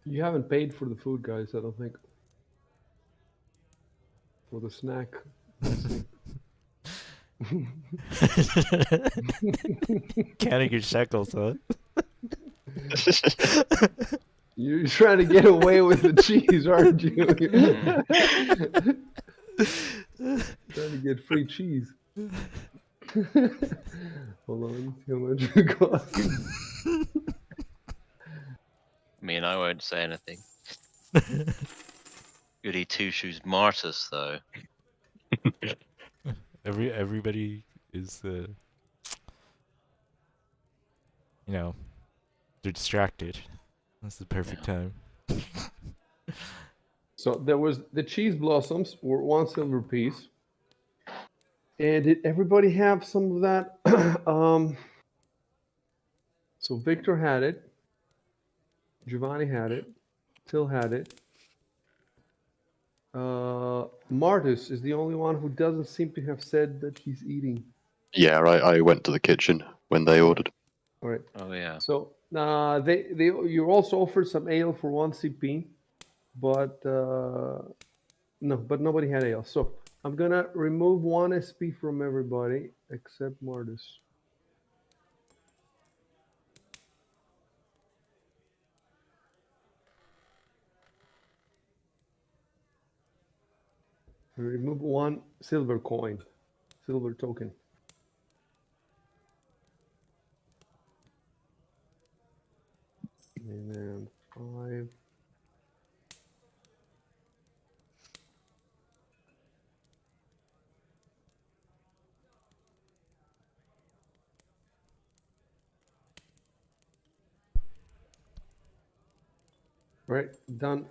You haven't paid for the food, guys, I don't think. For the snack. Counting your shekels, huh? You're trying to get away with the cheese, aren't you? Trying to get free cheese. Hold on, see how much it costs. I mean, I won't say anything. Goody two shoes Martus, though. Everybody is you know, they're distracted. That's the perfect time. So there was the cheese blossoms were 1 silver piece. And did everybody have some of that? So Victor had it. Giovanni had it. Till had it. Martus is the only one who doesn't seem to have said that he's eating. Yeah, I went to the kitchen when they ordered. All right. Oh yeah. So you also offered some ale for 1 CP, but no, but nobody had ale. So I'm gonna remove 1 SP from everybody except Martus. Remove 1 silver coin, silver token. And then 5. Right, done.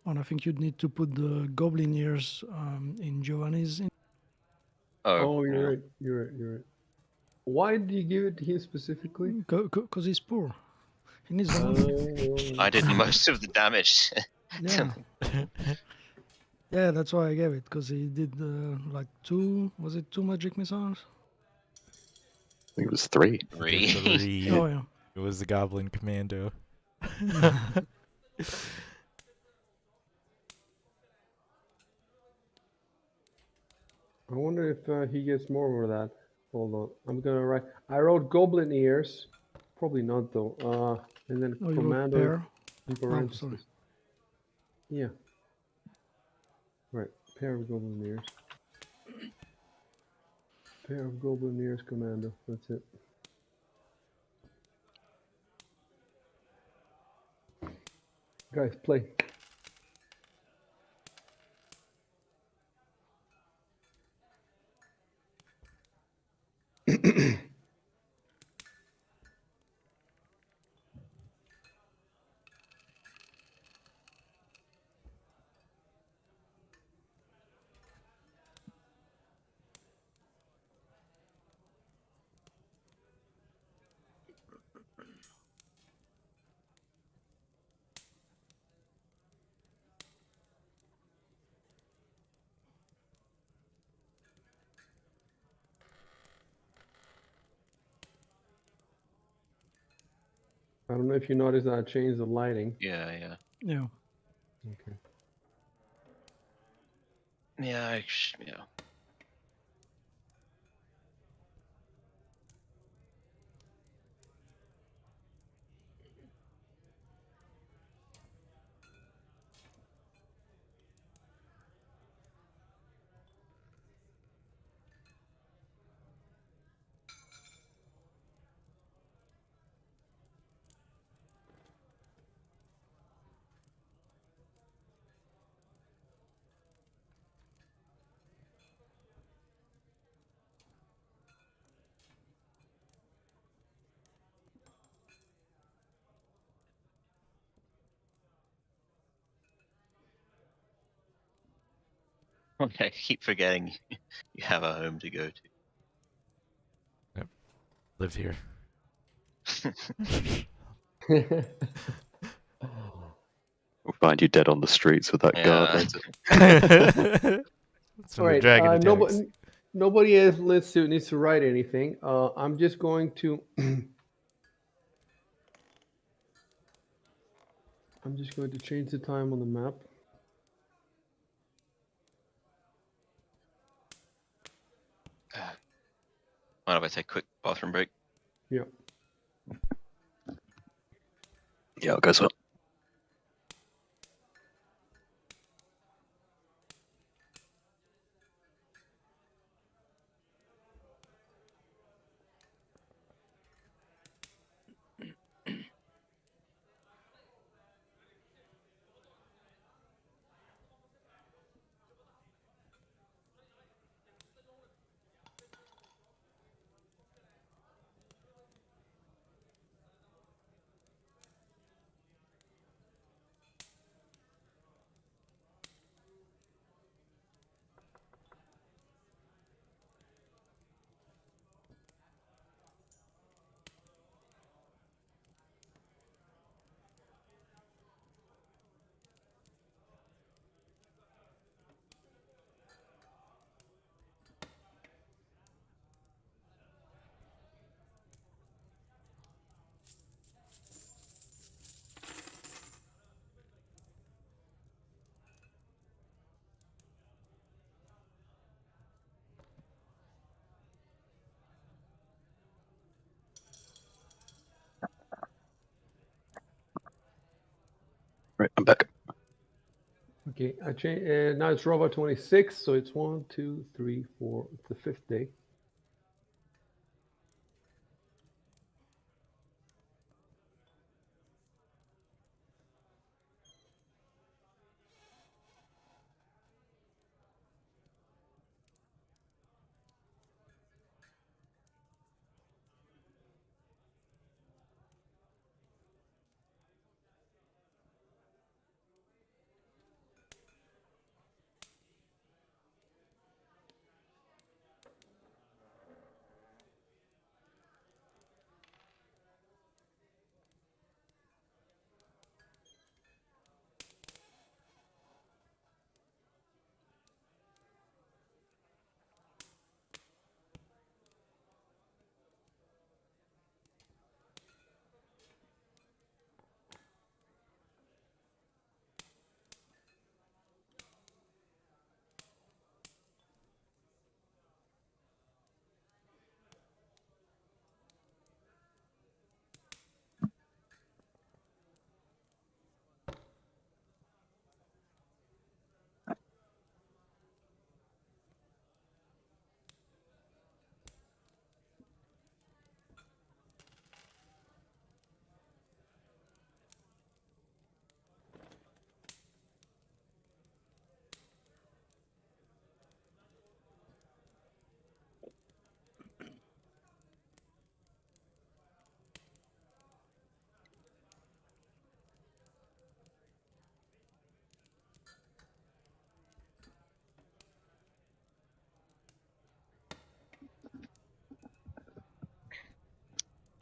And I think you'd need to put the goblin ears in Giovanni's. Oh, yeah. you're right. You're right. You're right. Why did you give it to him specifically? Because he's poor. He needs the money. Oh, I did most of the damage. Yeah. Yeah, that's why I gave it, because he did like was it two magic missiles? I think it was 3. Did 3. 3. Oh, yeah. It was the Goblin Commando. I wonder if he gets more of that. Hold on. I'm gonna write. I wrote goblin ears. Probably not though. And then Oh, you wrote commando pair. in Oh, parentheses. sorry. Yeah. Right. Pair of goblin ears. Pair of goblin ears commando. That's it. Guys, play. I don't know if you noticed that I changed the lighting. Yeah. Yeah. Okay. Yeah, yeah. Okay, keep forgetting you have a home to go Live here. to. We'll find you dead on the streets with that guard Yeah. later. That's All when the right. dragon attacks. Nobody else needs to write anything. I'm just going to. I'm just going to change the time on the map. Mind if I take a quick bathroom break? Yeah. Yeah, I'll go as well. Right, I'm back. Okay. I change. Now it's robot 26, so it's 1, 2, 3, 4. It's the 5th day.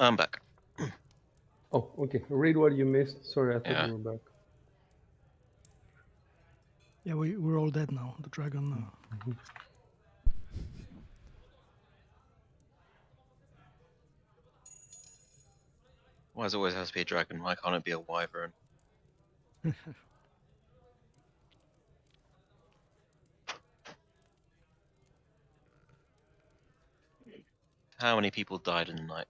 I'm back. Oh, okay. Read what you missed. Sorry, I thought Yeah. you were back. Yeah, we're all dead now. The dragon. Why does it always have to be a dragon? Why can't it be a wyvern? How many people died in the night?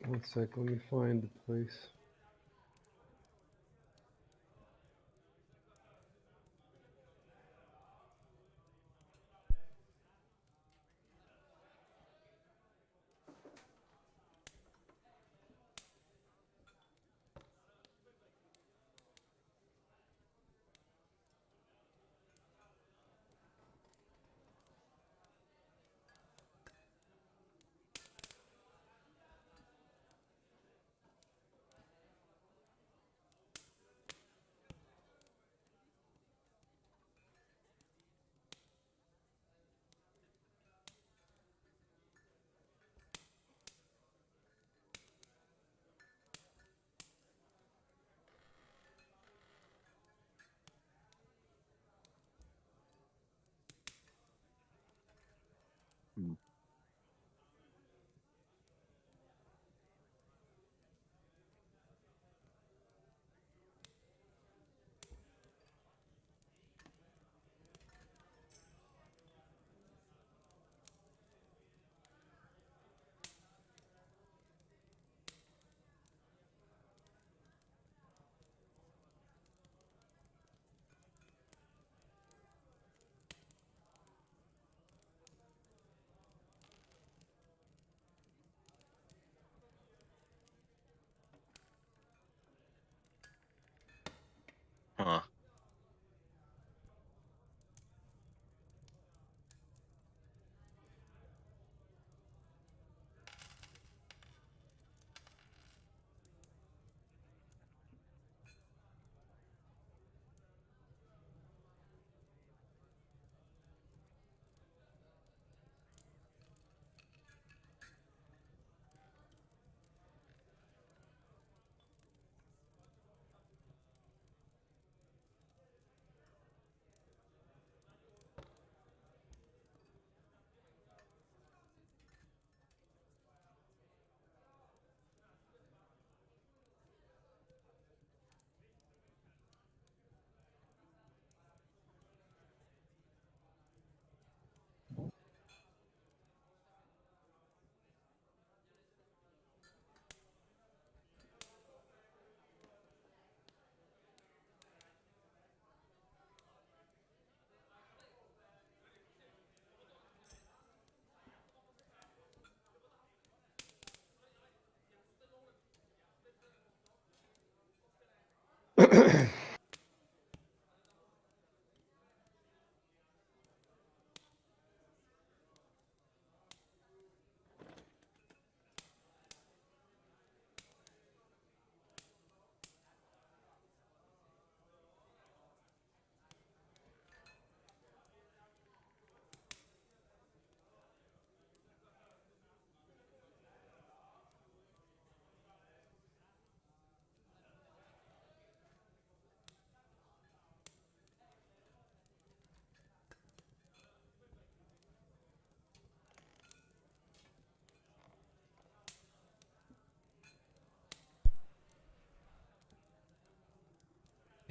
One sec. Let me find the place. Hmm. Huh.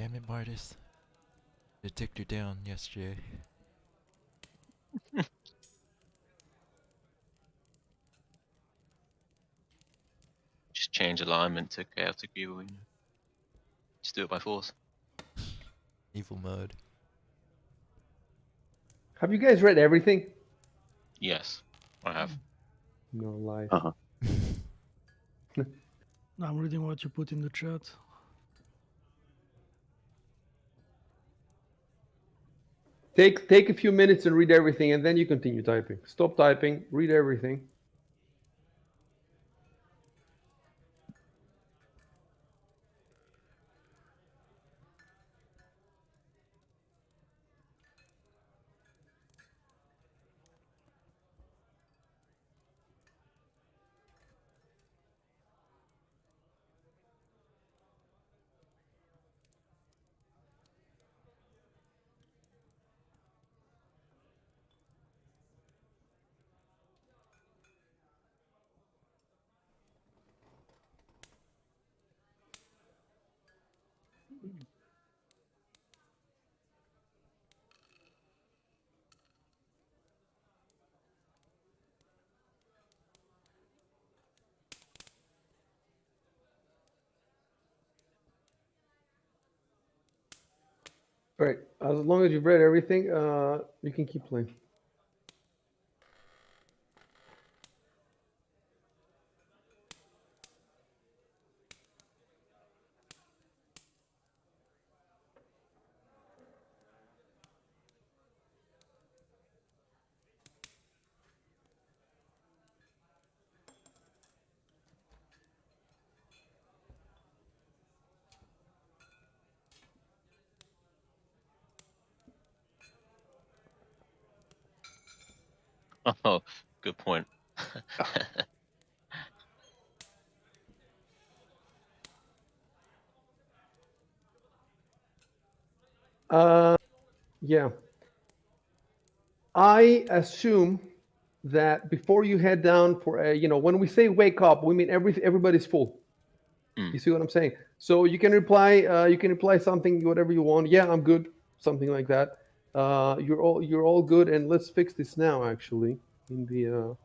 Damn it, Martis. They took her down yesterday. Just change alignment to chaotic view. You know. Just do it by force. Evil mode. Have you guys read everything? Yes, I have. No lies. Uh-huh. Now I'm reading what you put in the chat. Take a few minutes and read everything, and then you continue typing. Stop typing. Read everything. All right. As long as you've read everything, you can keep playing. Oh, good point. Yeah. I assume that before you head down for a, when we say wake up, we mean everybody's full. Mm. You see what I'm saying? So you can reply something, whatever you want. Yeah, I'm good, something like that. You're all good, and let's fix this now. Actually, in the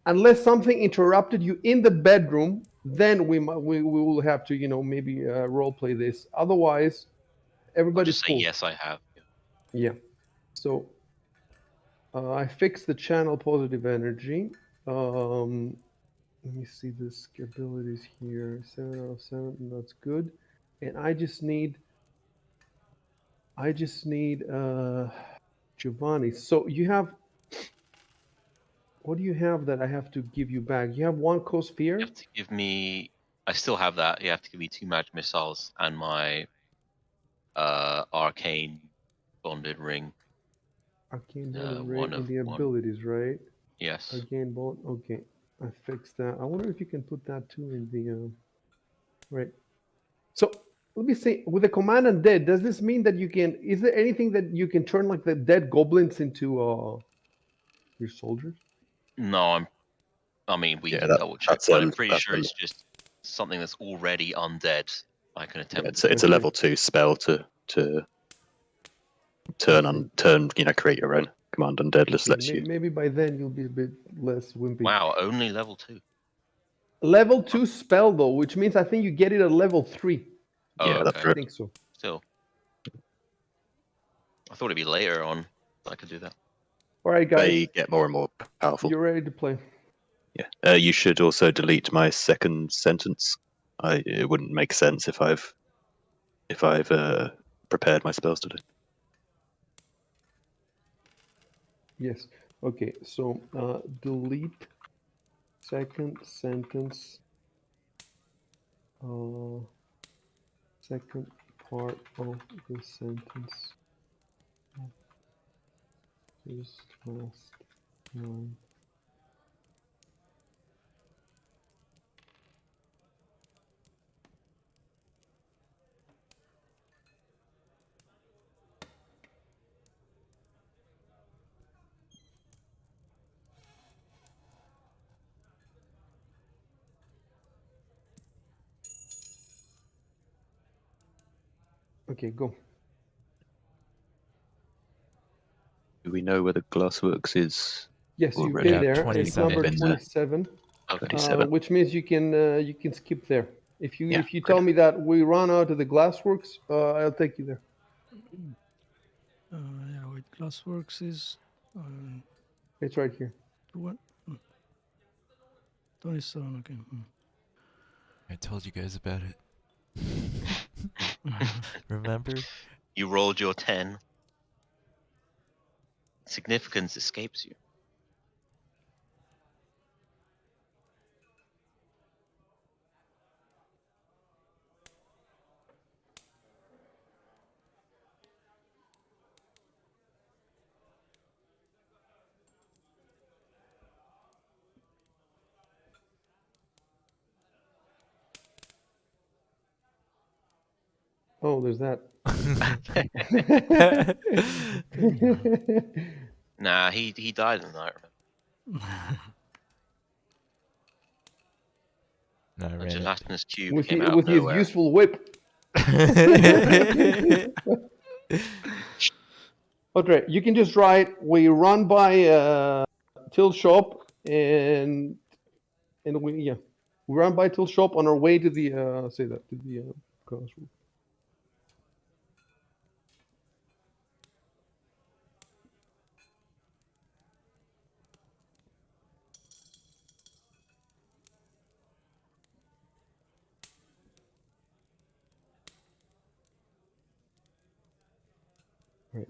unless something interrupted you in the bedroom, then we will have to maybe role play this. Otherwise, I'll everybody's just say full. yes, I have. Yeah. Yeah. So I fixed the channel positive energy. Let me see this abilities here. 7 out of 7. That's good. And I just need Giovanni. So you have, what do you have that I have to give you back? You have one You co-sphere? have to give me. I still have that. You have to give me 2 magic missiles and my arcane bonded ring. Arcane bond One rate of and the one. abilities, right? Yes. Arcane bond. Okay, I fixed that. I wonder if you can put that too in the right. So let me see. With the command undead, does this mean that you can? Is there anything that you can turn like the dead goblins into your soldiers? No, I mean, we Yeah, can double check, that's but I'm pretty that's sure it's just something that's already undead. I can yeah, attempt to it's do. a Okay. level 2 spell to I see. create your own command undead. Just Okay, lets you. maybe by then you'll be a bit less wimpy. Wow, only level 2. Level 2 spell though, which means I think you get it at level 3. Oh, Yeah, that's okay. I right. think so. Still, I thought it'd be later on that I could do that. All right, guys, They get more and more powerful. you're ready to play. Yeah. You should also delete my second sentence. It wouldn't make sense if I've prepared my spells today. Yes. Okay, so delete second sentence, second part of the sentence. This last line. Okay, go. Do we know where the glassworks is Yes, you've already? been Yeah, there. It's 27. number Been there. 27, 27. which means you can skip there. If Yeah, you tell me that we run out of the glassworks, I'll take you there. Yeah, wait, Glassworks is It's right here. 27. Okay. I told you guys about it. Remember? You rolled your 10. Significance escapes you. Oh, there's that. Nah, he died in the night. No, I A ran it. gelatinous cube came out of with his nowhere. useful whip. Okay, you can just write. We run by Till Shop and we run by Till Shop on our way to the say that to the classroom. Right.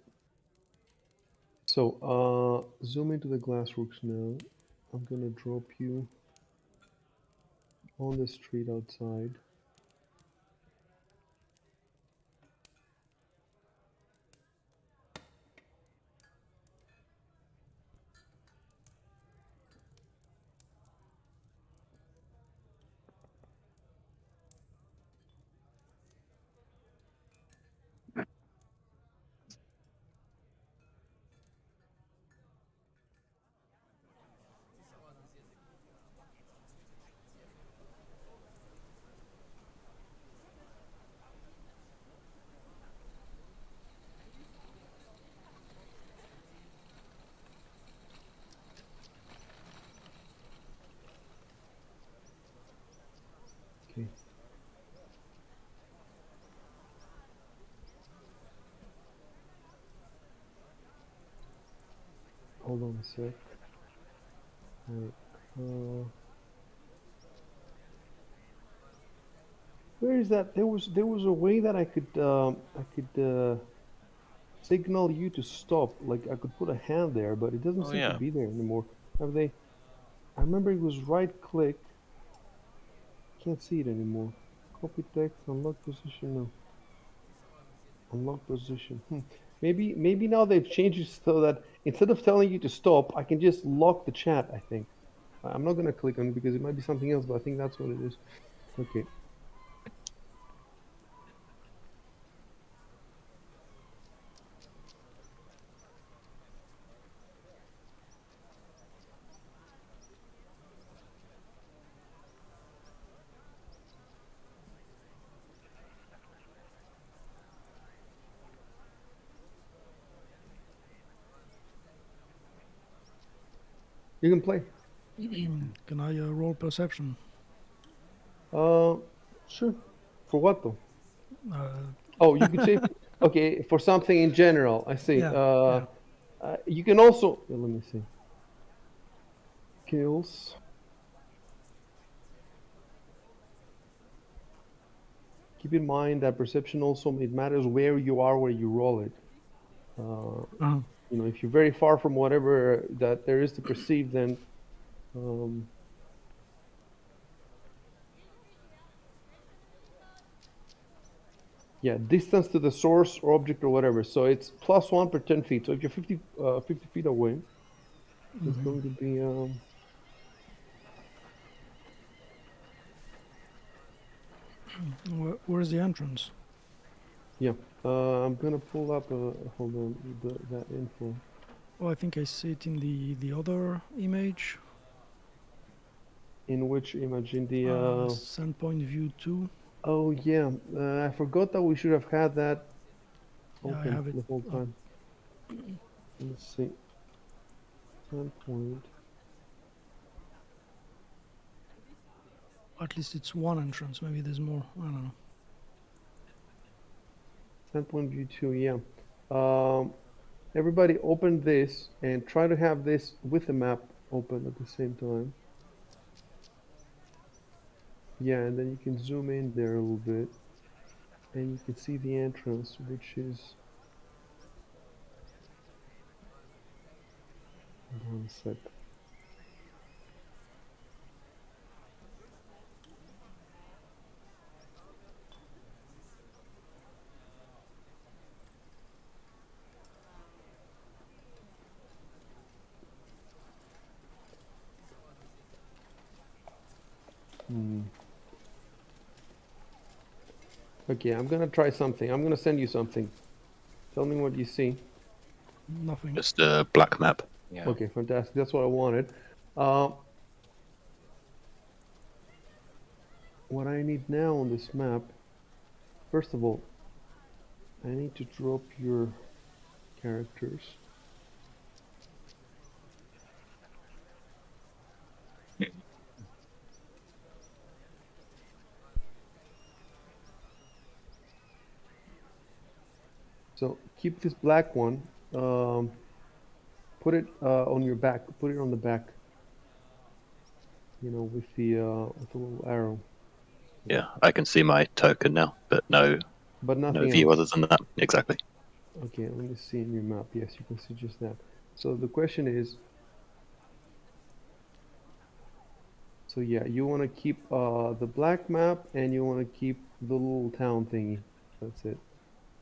So zoom into the glassworks now. I'm gonna drop you on the street outside. Okay. Hold on a sec. Right. Where is that? There was a way that I could signal you to stop. Like I could put a hand there, but it doesn't Oh seem to yeah. be there anymore. Have they? I remember it was right click. Can't see it anymore. Copy text, unlock position. No, unlock position. Maybe now they've changed it so that instead of telling you to stop, I can just lock the chat. I think. I'm not gonna click on it because it might be something else, but I think that's what it is. Okay. You can play. Can I roll perception? Uh, sure. For what though? Uh, Oh, you could say, okay, for something in general. I see. yeah, yeah. You can also, let me see. Skills. Keep in mind that perception also, it matters where you are, where you roll it. Uh-huh. If you're very far from whatever that there is to perceive, then, um, yeah, distance to the source or object or whatever. So it's +1 per 10 feet. So if you're 50 feet away, it's going to be, Where's the entrance? yeah. I'm gonna pull up, hold on, that info. Oh, I think I see it in the other image. In which image? In the, Sandpoint view 2. oh yeah, I forgot that we should have had that Yeah, I open have it the whole up. time. Let's see. Standpoint. At least it's one entrance. Maybe there's more. I don't know. Standpoint view 2, yeah. Everybody open this and try to have this with the map open at the same time. Yeah, and then you can zoom in there a little bit. And you can see the entrance, which is... Hold on a sec. Okay, I'm gonna try something. I'm gonna send you something. Tell me what you see. Nothing. Just a black map. Yeah. Okay, fantastic. That's what I wanted. Uh, what I need now on this map First of all, I need to drop your characters. So keep this black one. Put it on your back. Put it on the back. You know, with the little arrow. Yeah, I can see my token now, but no But no nothing view else. other than that. Exactly. Okay, let me see in your map. Yes, you can see just that. So the question is, so yeah, you want to keep the black map and you want to keep the little town thingy. That's it.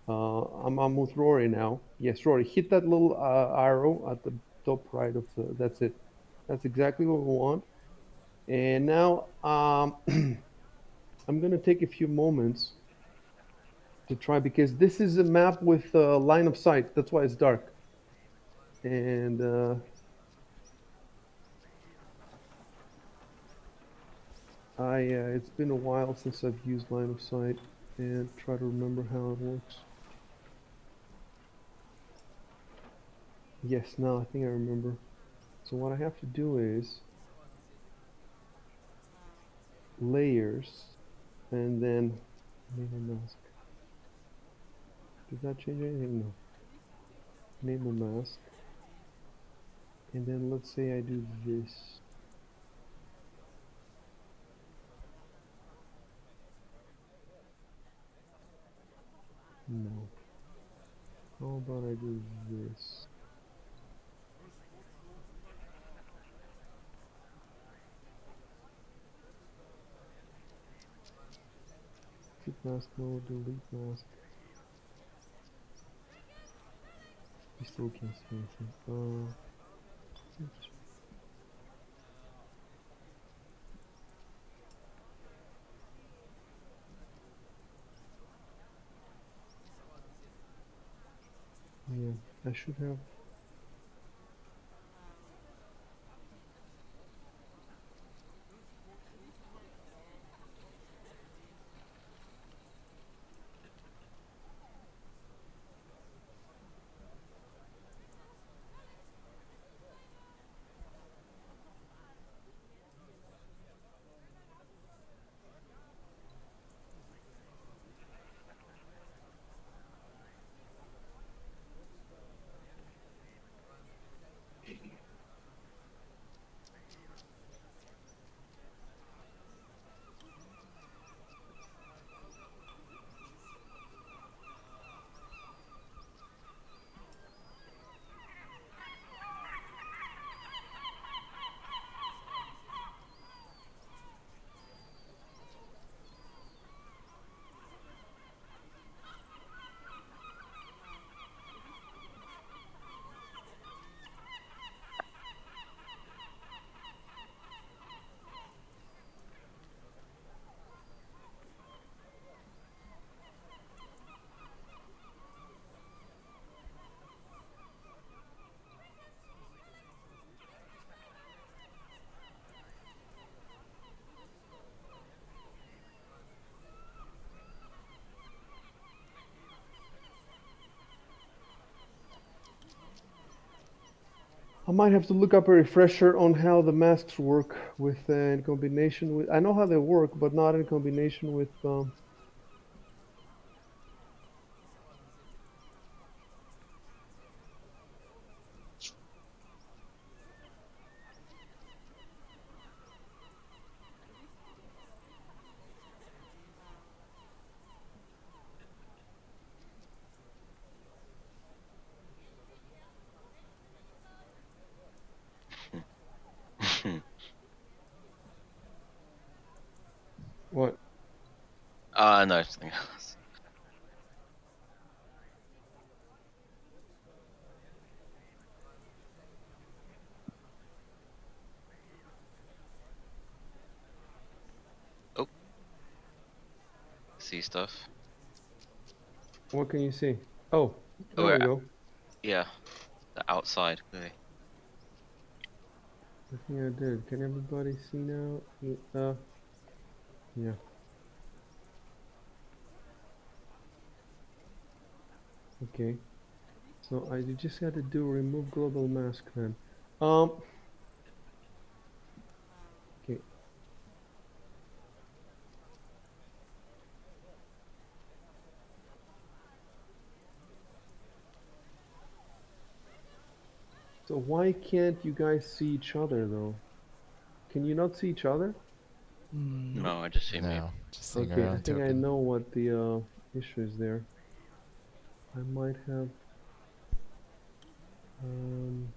I'm with Rory now. Yes, Rory, hit that little arrow at the top right of the. That's it. That's exactly what we want. And now I'm gonna take a few moments to try because this is a map with line of sight. That's why it's dark. And it's been a while since I've used line of sight and try to remember how it works. Yes, now I think I remember. So what I have to do is layers and then enable mask. Does that change anything? No. Enable mask. And then let's say I do this. No. How about I do this? Keep mask mode, delete mask. You still can't see anything. Yeah, I should have. I might have to look up a refresher on how the masks work with in combination with. I know how they work, but not in combination with. What? No, something else. Oh, see stuff. What can you see? Oh, Oh, there we go. yeah, the outside. Clearly. I think I did. Can everybody see now? Yeah. Okay. So I just got to do remove global mask then. Um. Okay. So why can't you guys see each other though? Can you not see each other? Nope. No, I just see me. No, just seeing our Okay, I own think I token. know what the issue is there. I might have um,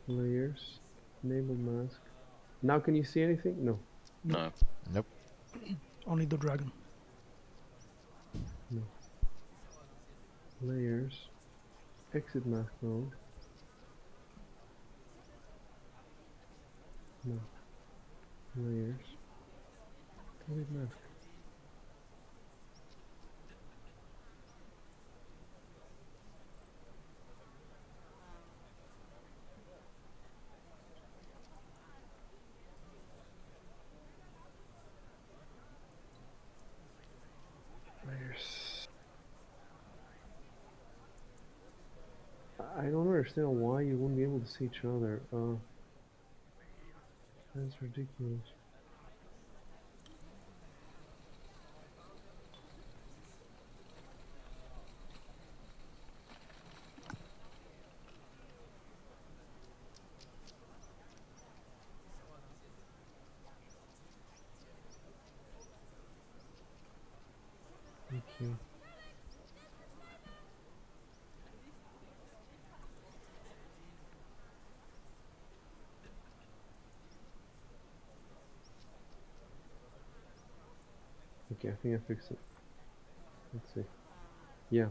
layers, enable mask. Now can you see anything? No, Nope. No. Nope. Only the dragon. no. Layers, exit mask mode. No. Layers, delete mask. Layers. I don't understand why you wouldn't be able to see each other. That's ridiculous. Okay. Okay, I think I fixed it. Let's see. Yeah.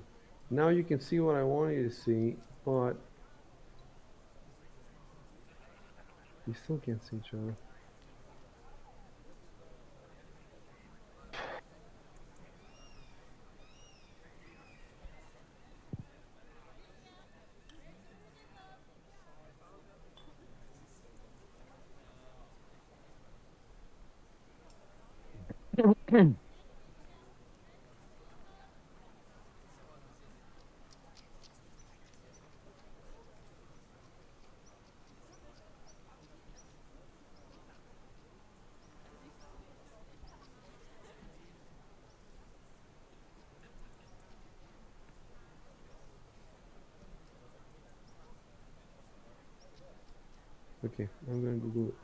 Now you can see what I want you to see, but you still can't see each other. Okay, I'm gonna Google it.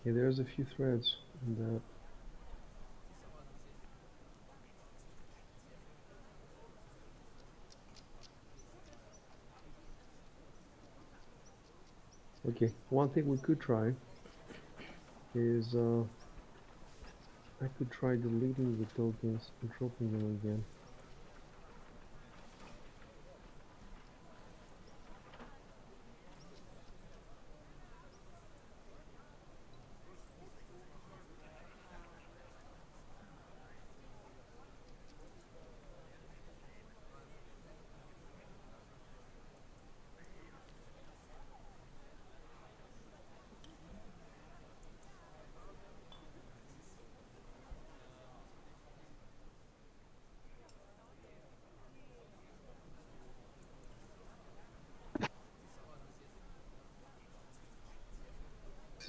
Okay, there's a few threads in that. Okay, one thing we could try is I could try deleting the tokens and dropping them again.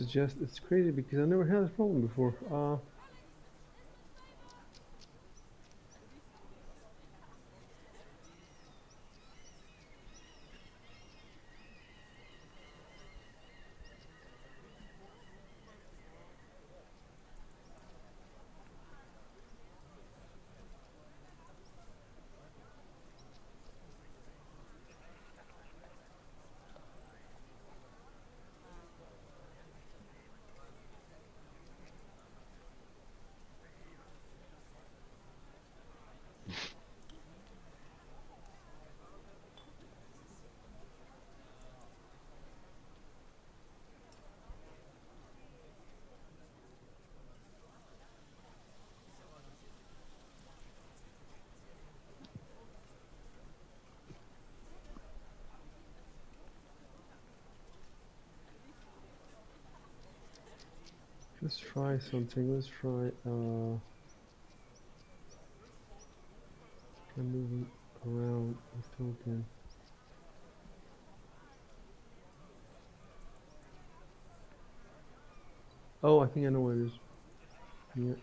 It's crazy because I never had this problem before. Let's try something. Let's try moving around the token. Oh, I think I know what it is. Yeah.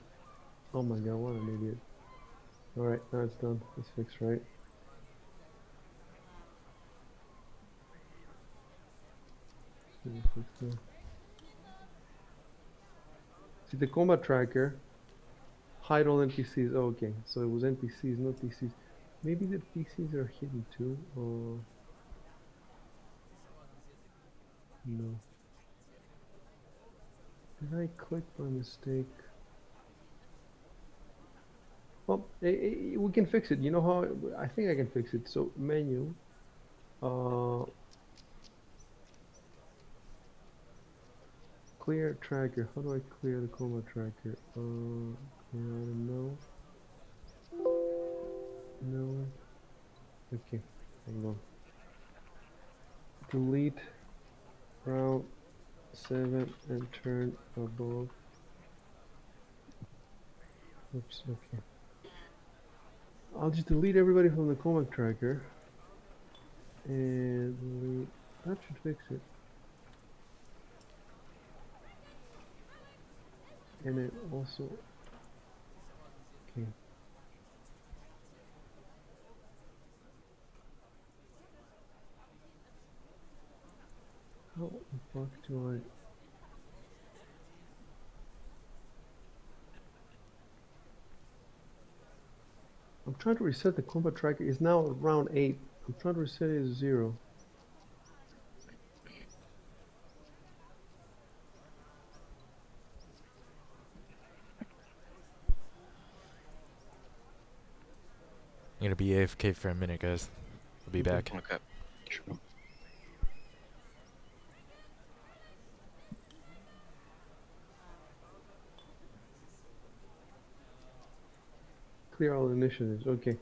Oh my god, what an idiot. Alright, now it's done. It's fixed, right? See the combat tracker, hide all NPCs. Oh, okay, so it was NPCs, not PCs. Maybe the PCs are hidden too, or no? Did I click by mistake? Well, we can fix it. You know how? I think I can fix it. So menu, clear tracker. How do I clear the combat tracker? Clear item, no. No. Okay, hang on. Delete round 7 and turn above. Oops, okay. I'll just delete everybody from the combat tracker and delete. That should fix it. And then also, okay. How the fuck do I? I'm trying to reset the combat tracker. It's now round 8. I'm trying to reset it to 0. I'm gonna be AFK for a minute, guys. I'll be Okay. back. Okay. Sure. Clear all initiatives. Okay.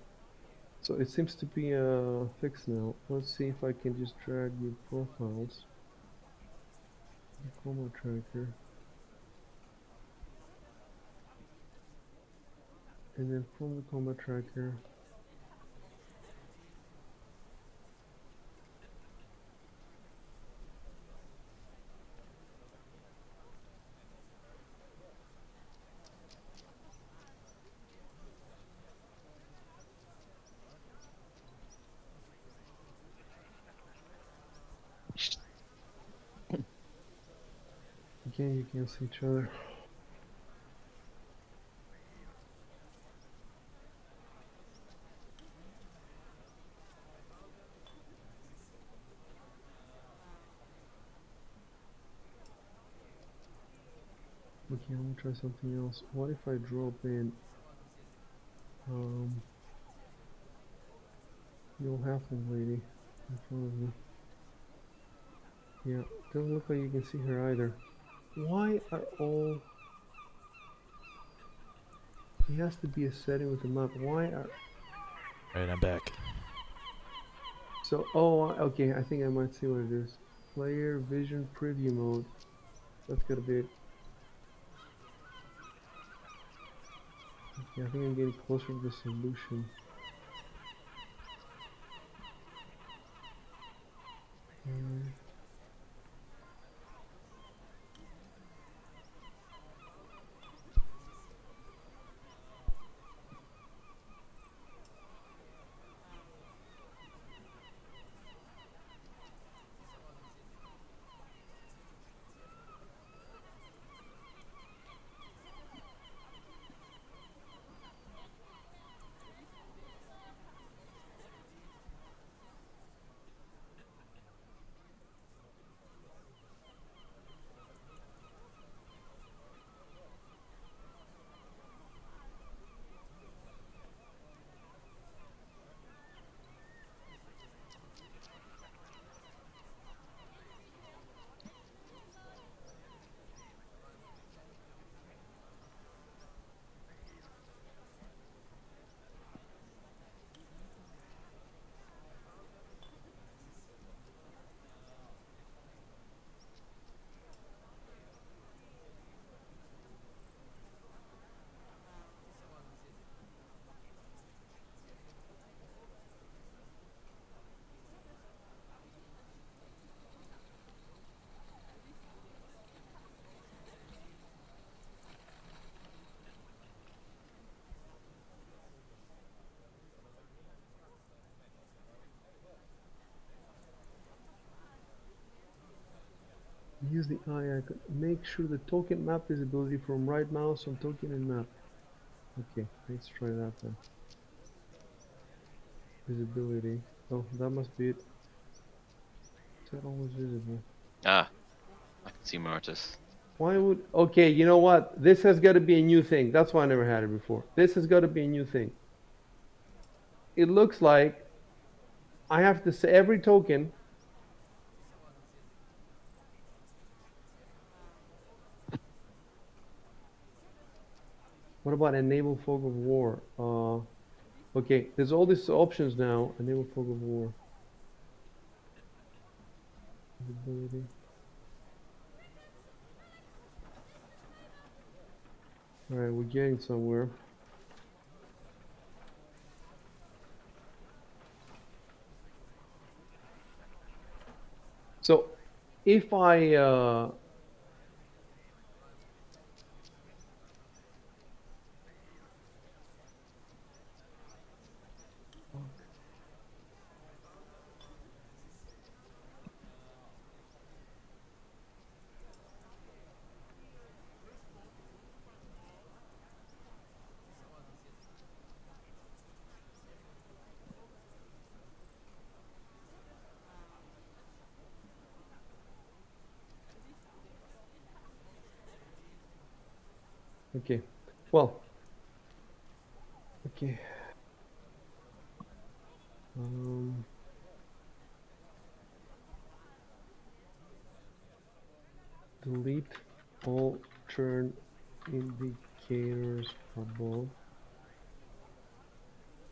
So it seems to be fixed now. Let's see if I can just drag your profiles. The combat tracker. And then from the combat tracker. Again, you can see each other. Okay, I'm gonna try something else. What if I drop in the old halfling lady in front of me? Yeah, doesn't look like you can see her either. Why are all... It has to be a setting with the map. Why are... Alright, I'm back. So, oh, okay, I think I might see what it is. Player vision preview mode. That's gotta be it. Okay, I think I'm getting closer to the solution. Use the eye icon. Make sure the token map visibility from right mouse on token and map. Okay, let's try that then. Visibility. Oh, that must be it. Is that always visible? Ah, I can see Martis. Why would... Okay, you know what? This has got to be a new thing. That's why I never had it before. This has got to be a new thing. It looks like I have to say every token. What about enable fog of war? Okay, there's all these options now. Enable fog of war. Visibility. All right, we're getting somewhere. So if I okay, well, okay. Delete all turn indicators above.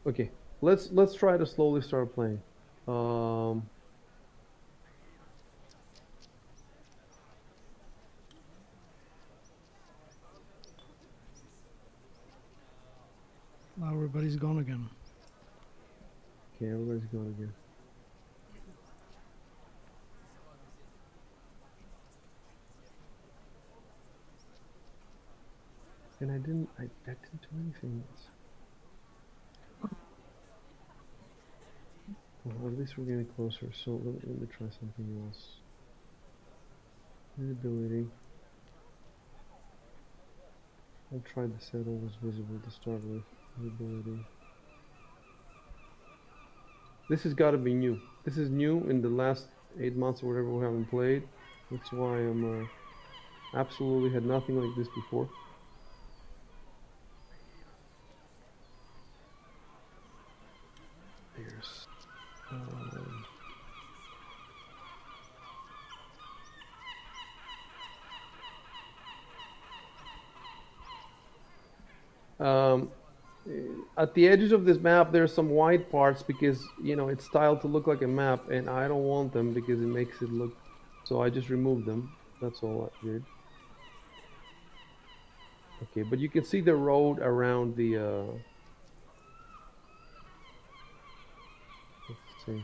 Okay, let's try to slowly start playing. Um, Now everybody's gone again. okay, everybody's going again. And I didn't do anything else. Well, at least we're getting closer. So let me try something else. Visibility. I'll try to set always visible to start with. Visibility. This has got to be new. This is new in the last 8 months or whatever we haven't played. That's why I'm absolutely had nothing like this before. There's um, at the edges of this map there's some white parts because you know it's styled to look like a map and I don't want them because it makes it look, so I just removed them. That's all I did. Okay, but you can see the road around the let's see.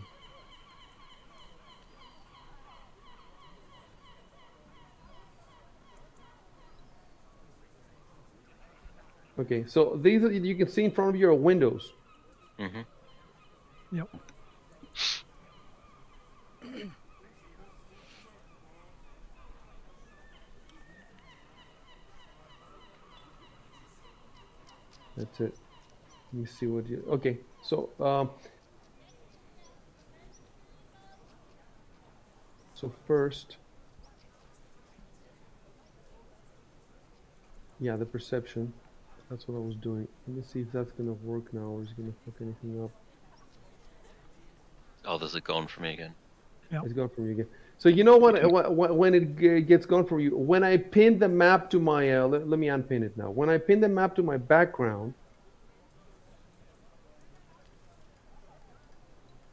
Okay, so these are, you can see in front of your windows. Mm-hmm. Yep. That's it. Let me see what you... Okay, so so first, yeah, the perception. That's what I was doing. Let me see if that's gonna work now or is it gonna fuck anything up. Oh, there's a gone for me again. Yep. It's gone from you again. So you know what? When it gets gone from you, when I pin the map to my, let me unpin it now. When I pin the map to my background,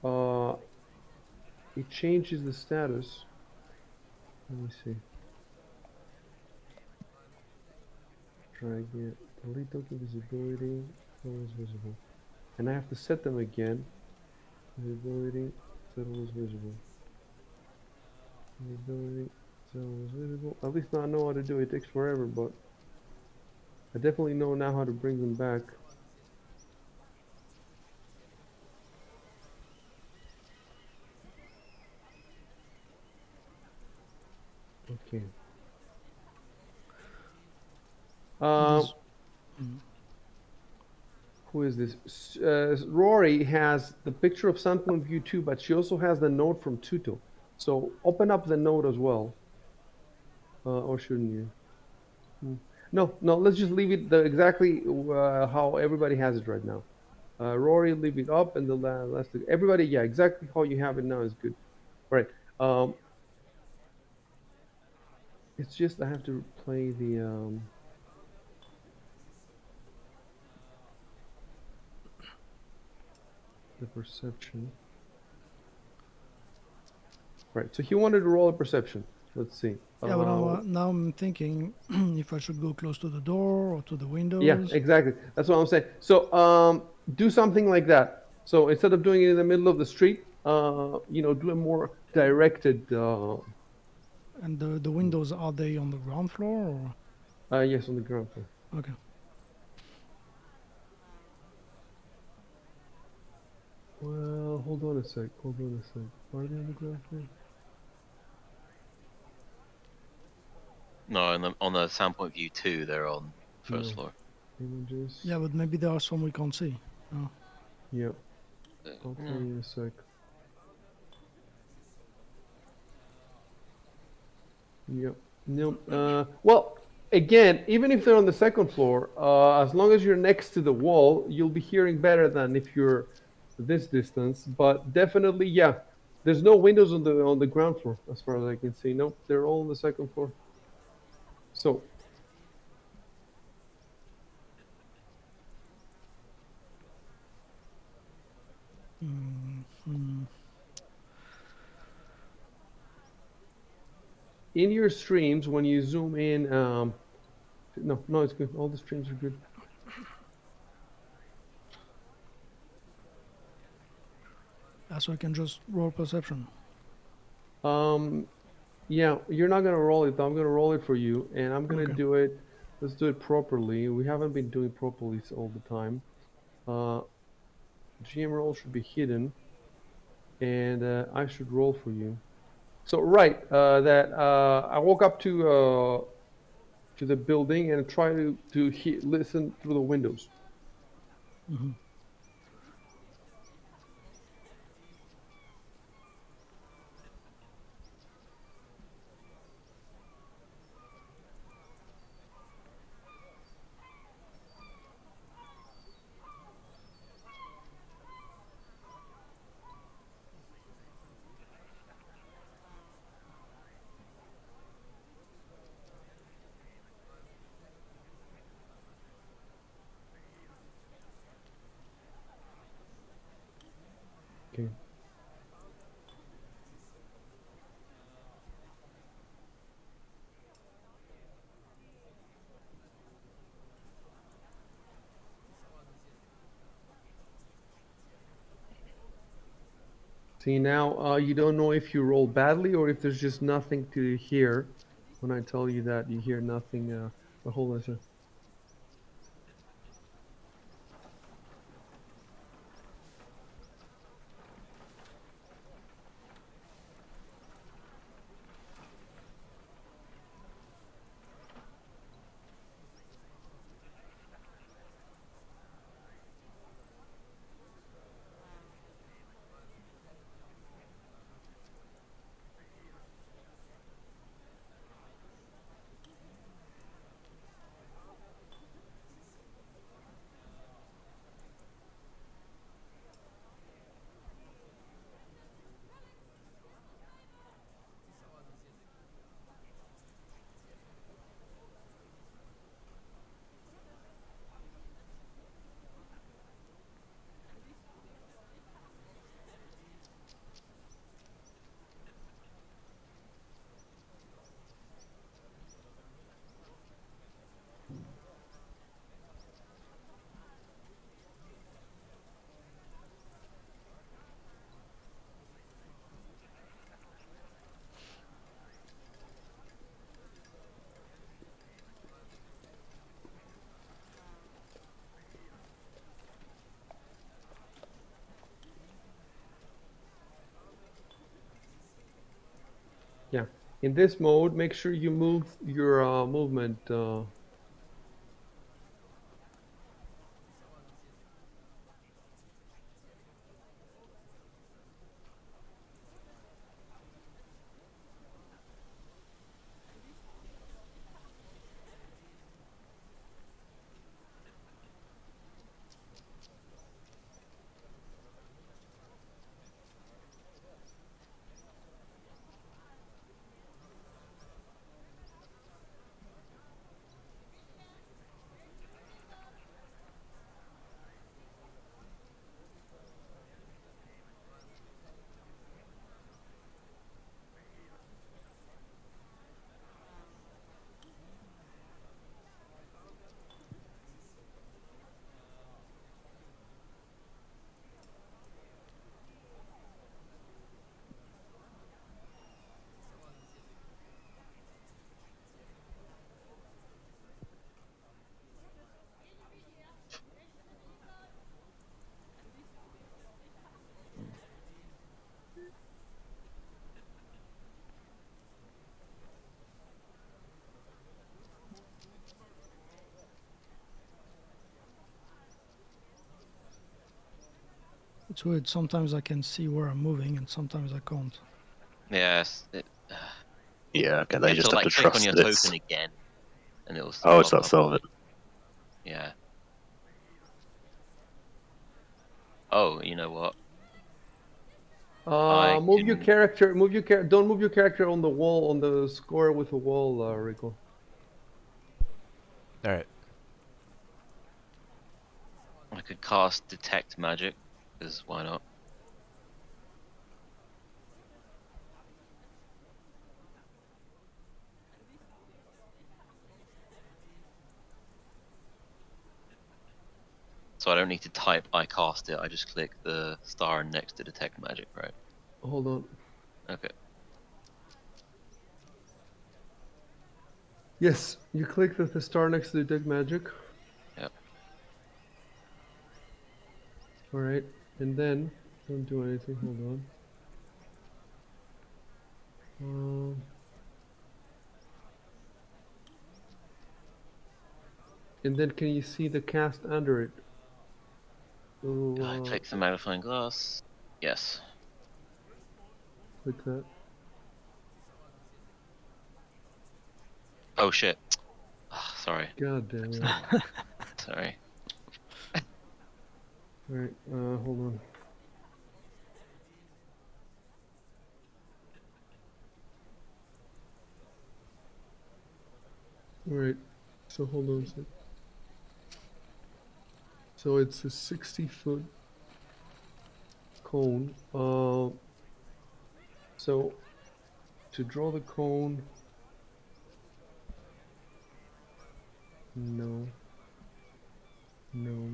uh, it changes the status. Let me see. Try again. Delete token visibility. Always visible. And I have to set them again. Visibility. Set always visible. Visibility. Set always visible. At least now I know how to do it. It takes forever, but I definitely know now how to bring them back. Okay. Okay. Um, There's mm, who is this? Rory has the picture of Sample View 2, but she also has the note from Tuto. So open up the note as well. Or shouldn't you? No, no, let's just leave it exactly how everybody has it right now. Rory, leave it up, and the last, everybody, yeah, exactly how you have it now is good. All right. It's just I have to play the perception. Right. So he wanted to roll a perception. Let's see. yeah, but now I'm thinking if I should go close to the door or to the Yeah, windows. exactly. That's what I'm saying. So do something like that. So instead of doing it in the middle of the street, do a more directed. And the windows, are they on the ground floor or Yes, on the ground floor. okay? Well, hold on a sec. Hold on a sec. Are they on the ground floor? No, on the sound point view 2, they're on first No. floor. Images. Yeah, but maybe there are some we can't see. Oh. Yep. Uh, I'll tell yeah. you in a sec. Yep. No. Well, again, even if they're on the second floor, as long as you're next to the wall, you'll be hearing better than if you're this distance. But definitely, yeah. There's no windows on the ground floor, as far as I can see. Nope, they're all on the second floor. So Mm, in your streams, when you zoom in, no, it's good. All the streams are good. so I can just roll perception. Um, yeah, you're not gonna roll it. I'm gonna roll it for you, and I'm gonna Okay. do it. Let's do it properly. We haven't been doing properly all the time. Uh, GM roll should be hidden, and I should roll for you. So right, that I walk up to the building and try to listen through the windows. Hmm. Okay. See now, you don't know if you roll badly or if there's just nothing to hear. When I tell you that you hear nothing, but hold on a second. In this mode, make sure you move your movement. It's weird. Sometimes I can see where I'm moving, and sometimes I can't. Yes. Yeah, okay, You they have just to have to like click on trust your that it's. token again, and it'll Oh, it's pop that up. solve it. Yeah. Oh, you know what? I Move your can. character. Move your Don't move your character on the wall, on the square with the wall, Rico. All right. I could cast detect magic, because why not? So I don't need to type I cast it. I just click the star next to detect magic, right? Hold on. Okay. Yes, you click the star next to detect magic. Yep. All right, and then don't do anything. Hold on. And then can you see the cast under it? So Click the magnifying glass. Yes. click that. Oh shit. Ah, sorry. God damn it. Sorry. All right, hold on. All right, so hold on a sec. So it's a 60-foot cone. So to draw the cone, no, no,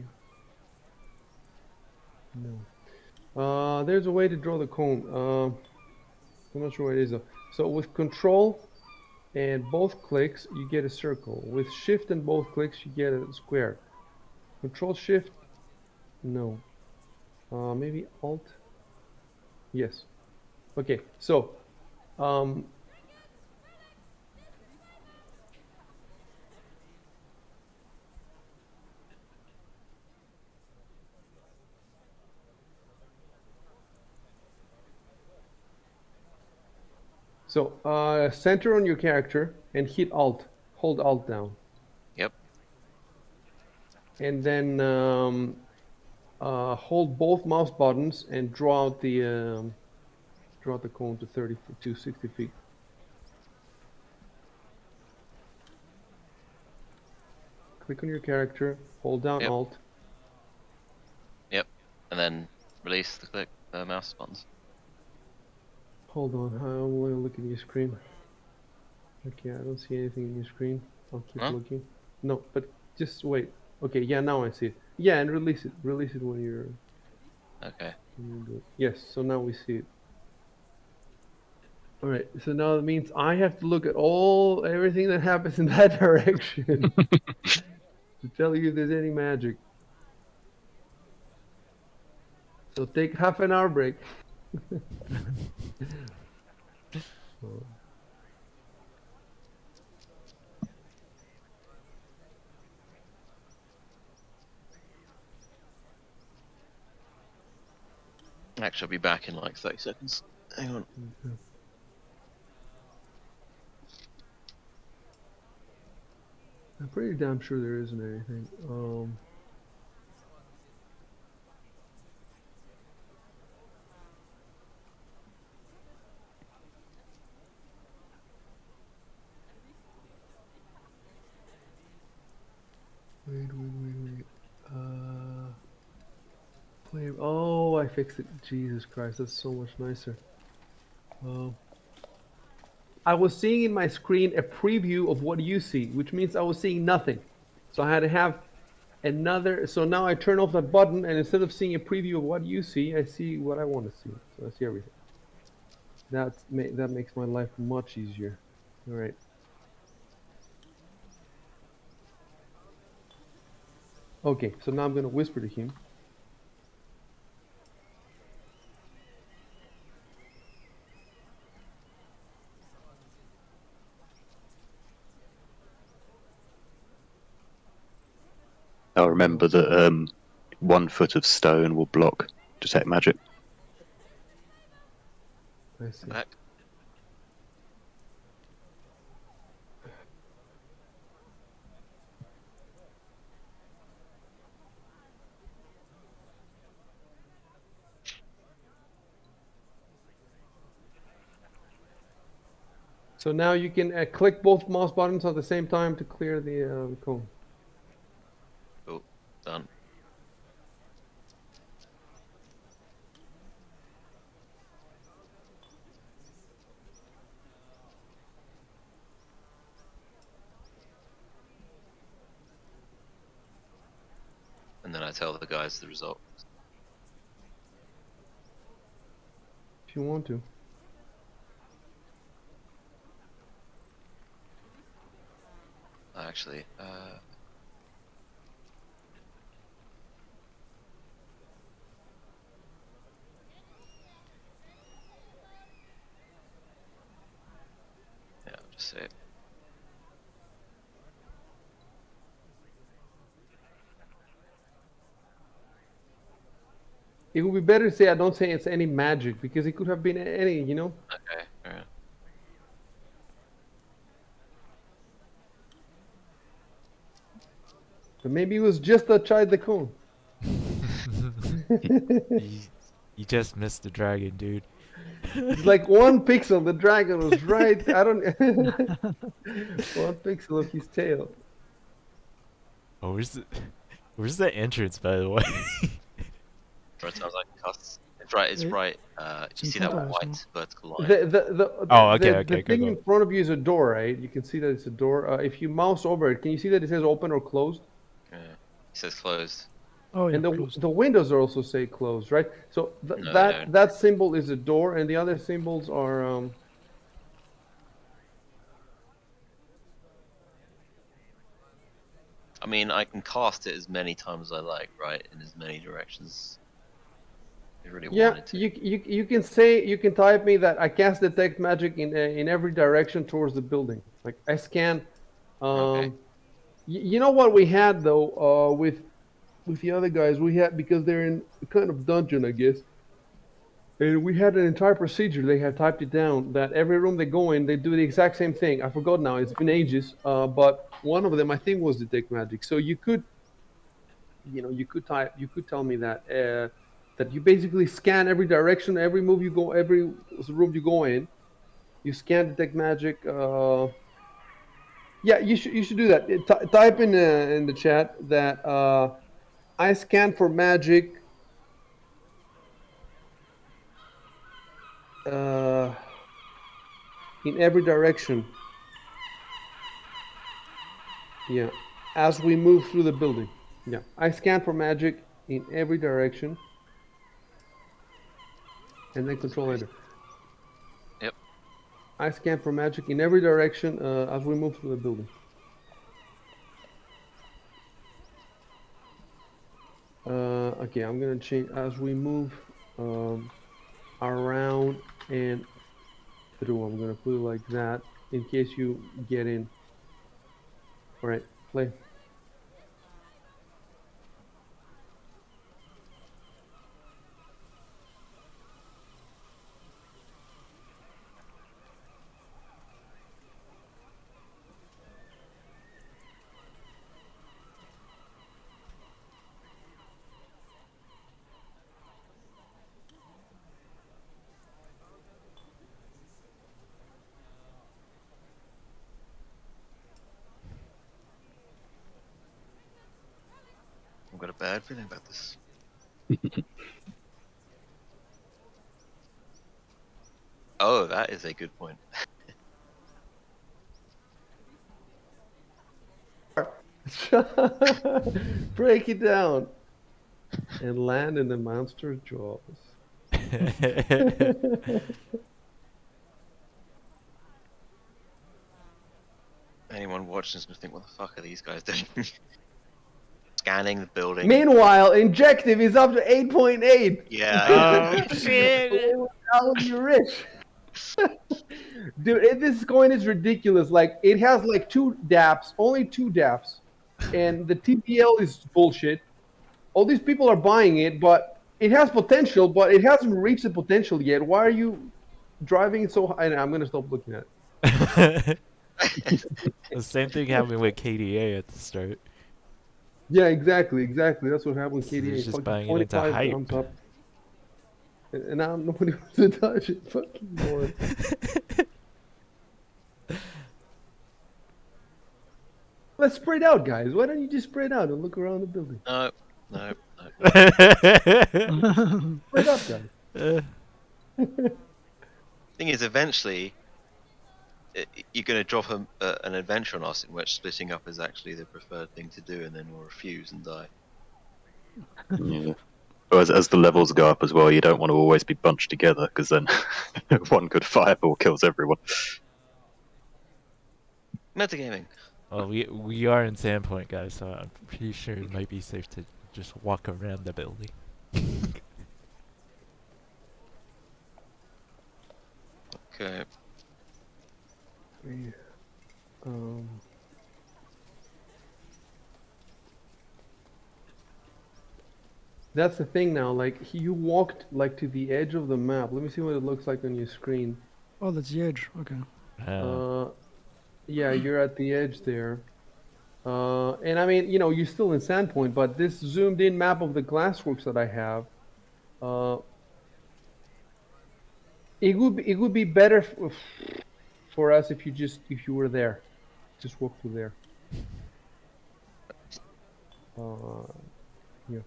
no. There's a way to draw the cone. I'm not sure what it is though. So with control and both clicks, you get a circle. With shift and both clicks, you get a square. Control shift, no. Maybe alt, yes. Okay, so um, center on your character and hit alt. Hold alt down, Yep. and then hold both mouse buttons and draw out the cone to 30 to 60 feet. Click on your character, hold down Yep. alt. Yep. And then release the click mouse buttons. Hold on, I'm going to look at your screen. Okay, I don't see anything in your screen. I'll keep Huh? looking. No, but just wait. Okay, yeah, now I see it. Yeah, and release it. Release it when you're Okay. good. Yes, so now we see it. All right, so now that means I have to look at everything that happens in that direction to tell you if there's any magic. So take half an hour break. Actually, I'll be back in like 30 seconds. Hang on. Okay. I'm pretty damn sure there isn't anything. Wait. Play. Oh, I fixed it. Jesus Christ, that's so much nicer. I was seeing in my screen a preview of what you see, which means I was seeing nothing. So I had to have another. So now I turn off that button, and instead of seeing a preview of what you see, I see what I want to see. So I see everything. That makes my life much easier. All right. Okay, so now I'm gonna whisper to him. Now remember that 1 foot of stone will block detect magic. I see. Back. So now you can click both mouse buttons at the same time to clear the cone. Cool. Done. And then I tell the guys the result. If you want to. Actually, yeah, I'll just say it. It would be better to say I don't say it's any magic because it could have been any, you know. Okay. All right. But maybe it was just outside the cone. you, you just missed the dragon, dude. It's like 1 pixel. The dragon was right. I don't. 1 pixel of his tail. Oh, where's the entrance, by the way? Right, sounds like cuss. It's right. It's It- right. It's You in see front that of us, no? white vertical line? Oh, okay, The go, thing go. in front of you is a door, right? You can see that it's a door. If you mouse over it, can you see that it says open or closed? Yeah. It says closed. Oh yeah, And the closed. the windows are also say closed, right? So No, they don't. that symbol is a door, and the other symbols are I mean, I can cast it as many times as I like, right? In as many directions. If I really yeah. wanted to. You can say you can type me that I cast detect magic in every direction towards the building. Like I scan. Okay. You know what we had though with the other guys we had because they're in a kind of dungeon, I guess. And we had an entire procedure. They had typed it down that every room they go in, they do the exact same thing. I forgot now. It's been ages. But one of them, I think, was detect magic. So you could, you could tell me that you basically scan every direction, every move you go, every room you go in. You scan detect magic. Yeah, you should do that. Type in the chat that I scan for magic. Uh, in every direction. Yeah, as we move through the building. Yeah, I scan for magic in every direction, and then Control Enter. Yep. I scan for magic in every direction as we move through the building. Okay, I'm gonna change as we move around and through. I'm gonna put it like that in case you get in. All right, play. got a bad feeling about this. Oh, that is a good point. Break it down and land in the monster's jaws. Anyone watching is gonna think, what the fuck are these guys doing? Scanning the building. Meanwhile, Injective is up to 8.8. Yeah, Oh yeah. shit! How are you rich? Dude, this coin is ridiculous. Like, it has like 2 dApps, only 2 dApps. And the TPL is bullshit. All these people are buying it, but it has potential, but it hasn't reached the potential yet. Why are you driving it so high? I'm going to stop looking at it. The same thing happened with KDA at the start. Yeah, exactly. That's what happened with So they're KDA. just Fucking buying it into 25 hype. thumbs up. And now nobody wants to touch it. Fucking morons. Let's spread out, guys. Why don't you just spread out and look around the building? No, no, no. Spread up, guys. Thing is, eventually, you're going to drop an adventure on us in which splitting up is actually the preferred thing to do, and then we'll refuse and die. Yeah. Or as the levels go up as well, you don't want to always be bunched together because then one good fireball kills everyone. Metagaming. Well, we are in Sandpoint, guys, so I'm pretty sure it might be safe to just walk around the building. Okay. Um, that's the thing now. Like, you walked like to the edge of the map. Let me see what it looks like on your screen. Oh, that's the edge. Okay. Yeah, you're at the edge there. And I mean, you're still in Sandpoint, but this zoomed in map of the glassworks that I have, it would be better for us if you were there, just walk through there. Yeah,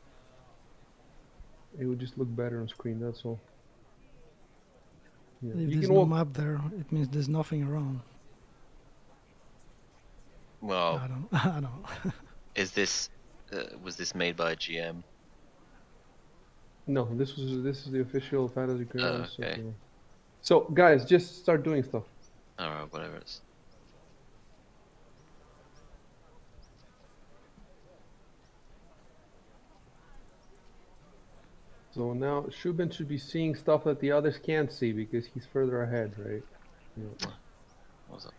it would just look better on screen. That's all. Yeah. If You there's can no walk. map there, it means there's nothing around. Well, I don't. I don't. is this was this made by a GM? No, this is the official Fantasy Grounds. Okay. So guys, just start doing stuff. Alright, whatever it's. So now Shubin should be seeing stuff that the others can't see because he's further ahead, right? Yeah. What's up?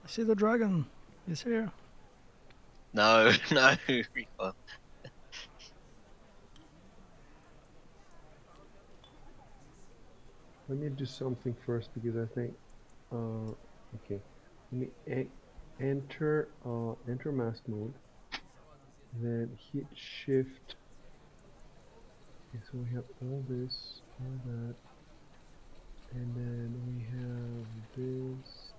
I see the dragon. He's here. No, no, recoil. Let me do something first because I think, okay. Let me enter mask mode. Then hit shift. Okay, so we have all this, all that, and then we have this.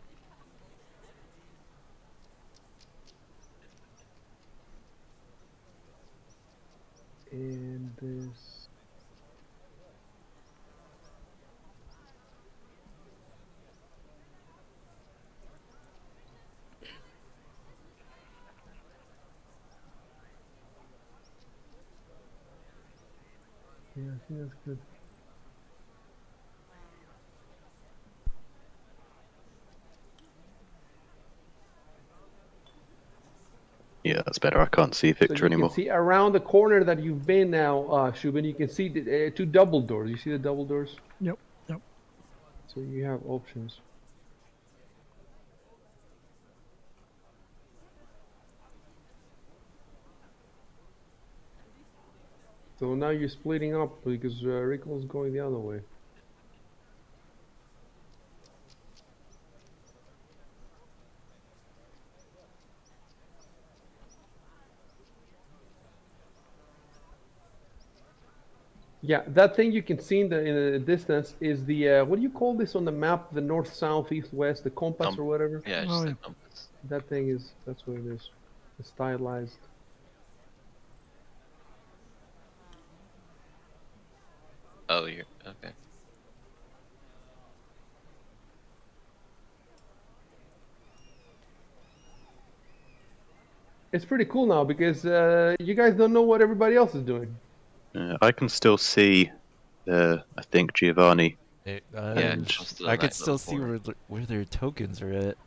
And this. Yeah, I think that's good. Yeah, that's better. I can't see So Victor you anymore. can see around the corner that you've been now, Shubin, you can see the 2 double doors. You see the double doors? Yep. Yep. So you have options. So now you're splitting up because Rickle's going the other way. Yeah, that thing you can see in the distance is the what do you call this on the map? The north, south, east, west, the compass or whatever. Yeah, Oh, just yeah. a compass. That's what it is. stylized. Oh, you're okay. It's pretty cool now because you guys don't know what everybody else is doing. I can still see, I think, Giovanni. It, Yeah, And I'm still I in could that little still see corner. where their tokens are at.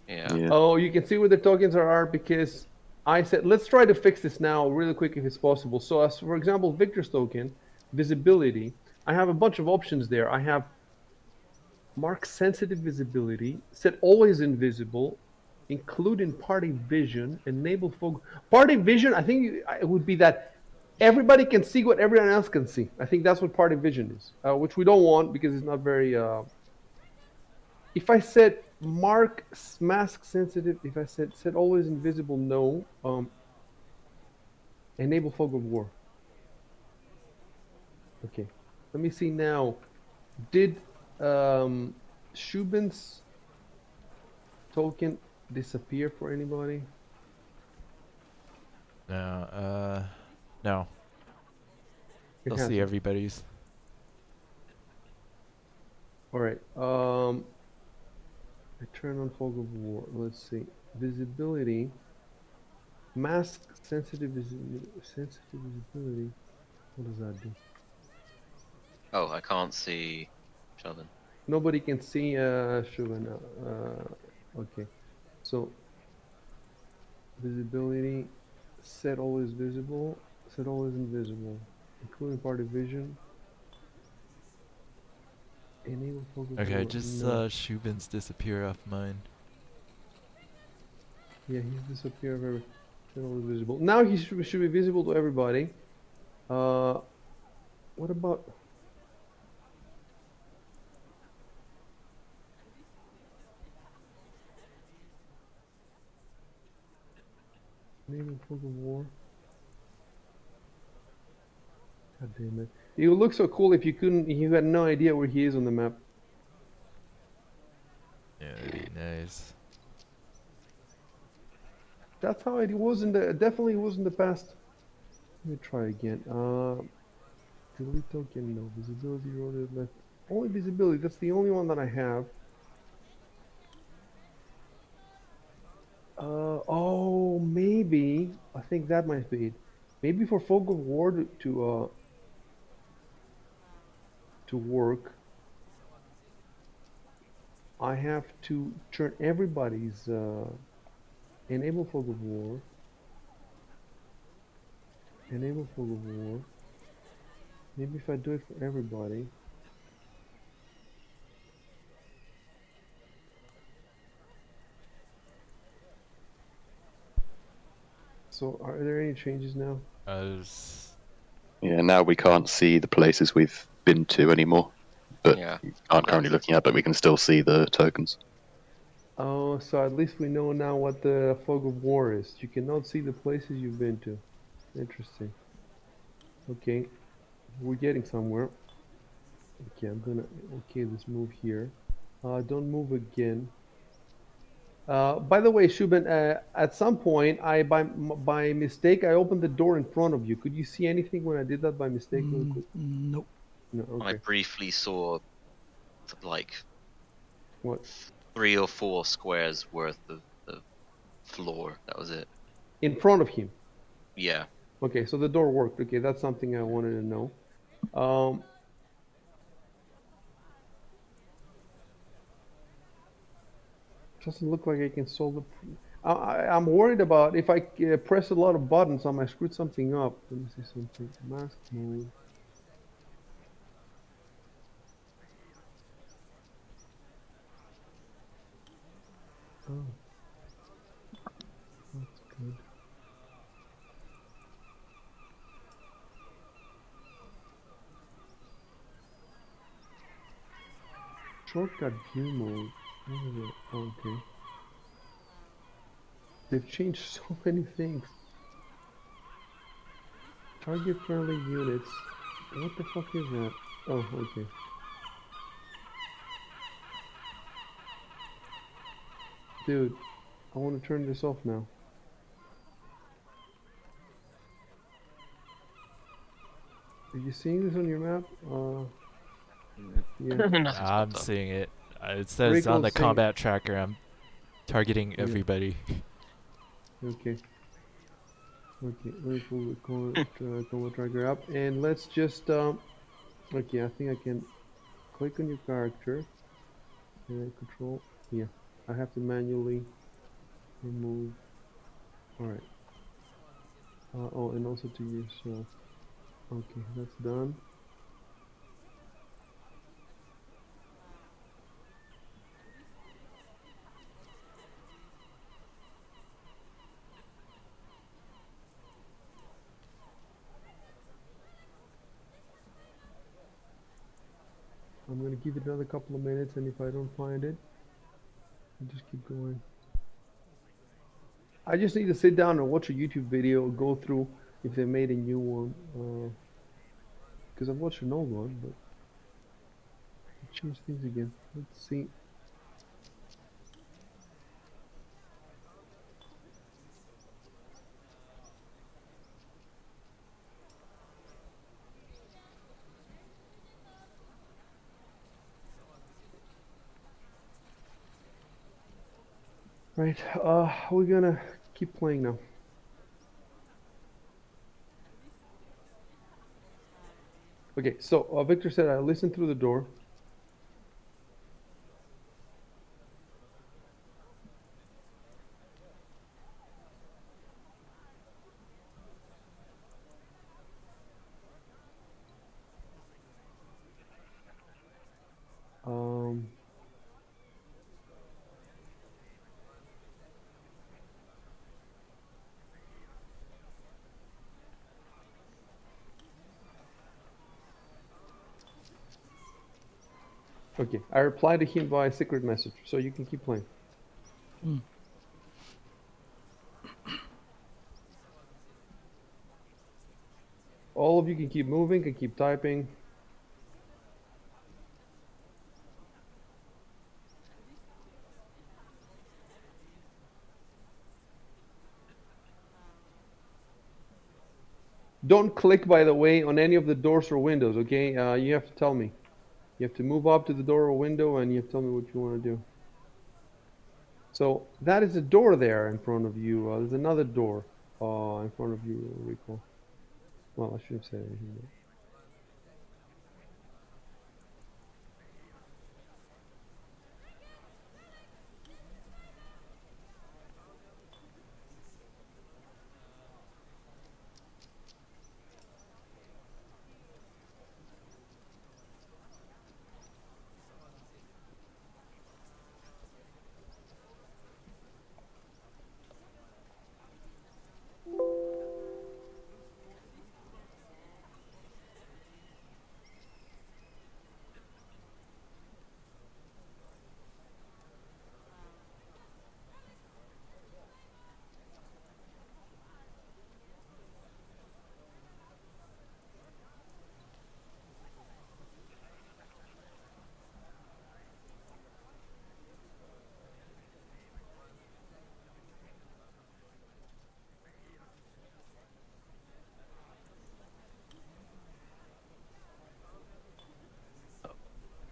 Yeah. yeah. Oh, you can see where the tokens are because I said, let's try to fix this now really quick if it's possible. So as for example, Victor's token, visibility, I have a bunch of options there. I have mark sensitive visibility, set always invisible, include in party vision, enable fog. Party vision, I think it would be that everybody can see what everyone else can see. I think that's what party vision is, which we don't want because it's not very. If I said mark mask sensitive, if I said set always invisible, no. Enable fog of war. Okay. Let me see now. Did Shubin's token disappear for anybody? No, no. It They'll see hasn't. everybody's. All right. I turn on fog of war. Let's see. Visibility. Mask sensitive visibility. What does that do? Oh, I can't see Sheldon. Nobody can see Shubin. Okay. So visibility. Set always visible. Set always invisible, including party vision. Enable fog of Okay, I war. just No. saw Shubin's disappear off mine. Yeah, he's disappeared. Set always visible. Now he should be visible to everybody. What about? Enable fog of war. God damn it! It would look so cool if you couldn't. You had no idea where he is on the map. Yeah, that'd be nice. That's how it was in the. Definitely was in the past. Let me try again. Delete token. No visibility. Rotated left. Only visibility. That's the only one that I have. Oh, maybe. I think that might be it. Maybe for fog of war to work, I have to turn everybody's enable fog of war. Enable fog of war. Maybe if I do it for everybody. So are there any changes now? S- Yeah, now we can't see the places we've been to anymore, but Yeah. aren't currently looking at, but we can still see the tokens. Oh, so at least we know now what the fog of war is. You cannot see the places you've been to. Interesting. Okay, we're getting somewhere. Okay, I'm gonna. Okay, let's move here. Don't move again. By the way, Shubin, at some point, I by mistake, I opened the door in front of you. Could you see anything when I did that by mistake, really quick? Nope. No. I Okay. briefly saw like What? 3 or 4 squares worth of floor. That was it. In front of him. Yeah. Okay, so the door worked. Okay, that's something I wanted to know. Um, doesn't look like I can solve the. I'm worried about if I press a lot of buttons, I might screw something up. Let me see something. Mask mode. Oh, that's good. Shortcut view mode. What is it? Oh, okay. They've changed so many things. Target friendly units. What the fuck is that? Oh, okay. Dude, I want to turn this off now. Are you seeing this on your map? Yeah. Nothing's I'm popped up. seeing it. It says on Recoil's the saying, combat tracker I'm targeting yeah. everybody. Okay. Okay. Let me pull the combat tracker up, and let's just okay. I think I can click on your character and then control. Yeah. I have to manually remove. All right. Oh, and also to yourself. Okay, that's done. I'm gonna give it another couple of minutes, and if I don't find it, I'll just keep going. I just need to sit down and watch a YouTube video, go through if they made a new one. Because I've watched an old one, but they changed things again. Let's see. Right, we're gonna keep playing now. Okay, so Victor said I listened through the door. Um, okay, I replied to him by secret message, so you can keep playing. Hmm. All of you can keep moving, can keep typing. Don't click, by the way, on any of the doors or windows, okay? You have to tell me. You have to move up to the door or window, and you have to tell me what you want to do. So that is a door there in front of you. There's another door in front of you, Rico. Well, I shouldn't say anything.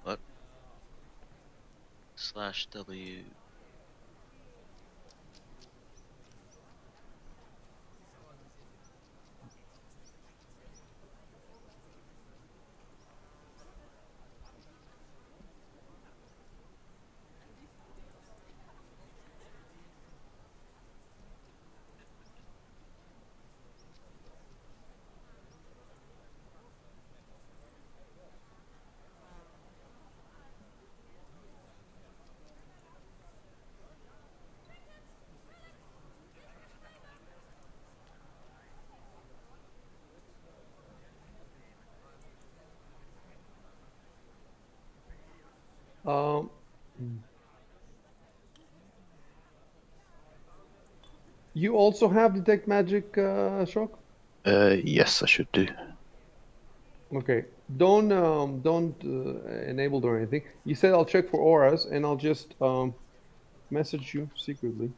What? /W. Um, you also have detect magic, Shock? Yes, I should do. Okay. Don't enable or anything. You said I'll check for auras, and I'll just message you secretly.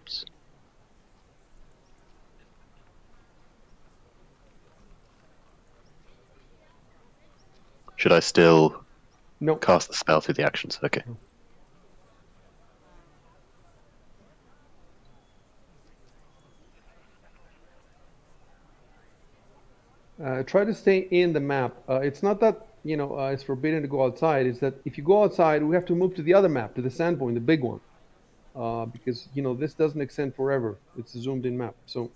maps. Should I still No. cast the spell through the actions? Okay. Try to stay in the map. It's not that it's forbidden to go outside. It's that if you go outside, we have to move to the other map, to the sand point, the big one, because this doesn't extend forever. It's a zoomed in map. So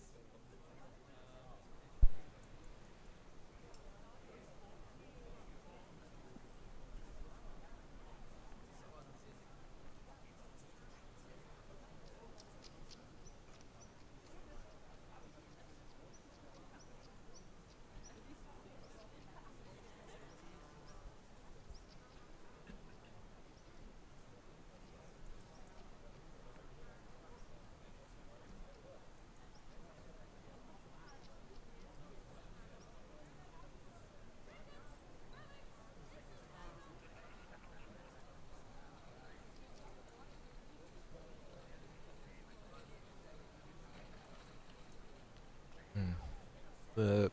The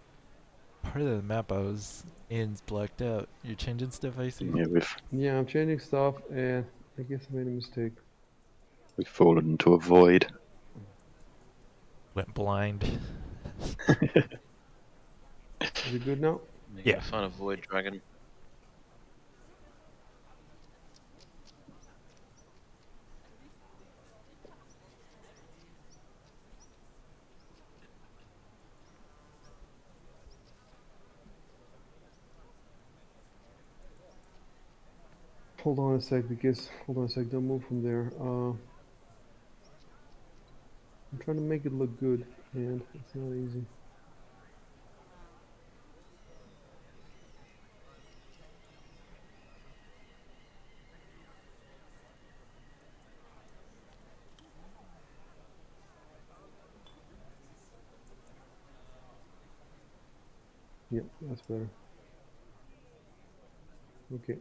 part of the map I was in's blacked out. You're changing stuff, I see. Yeah, yeah, I'm changing stuff, and I guess I made a mistake. we've fallen into a void. Went blind. Is it good now? You Yeah. gotta find a void dragon. Hold on a sec, don't move from there. I'm trying to make it look good, and it's not easy. Yep, that's better. Okay.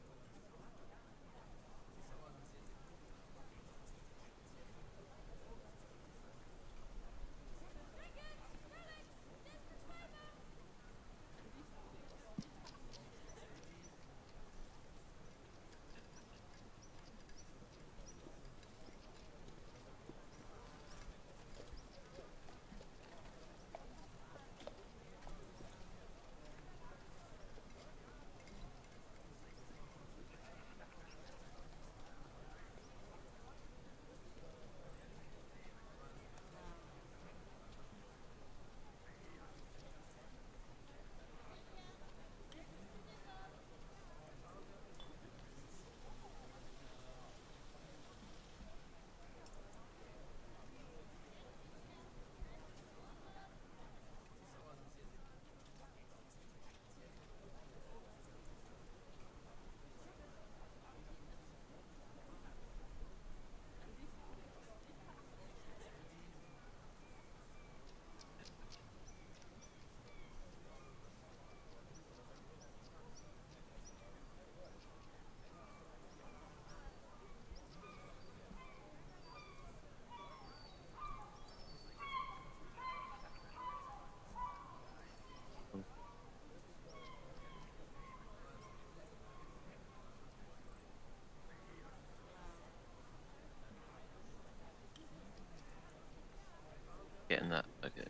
Getting that. Okay.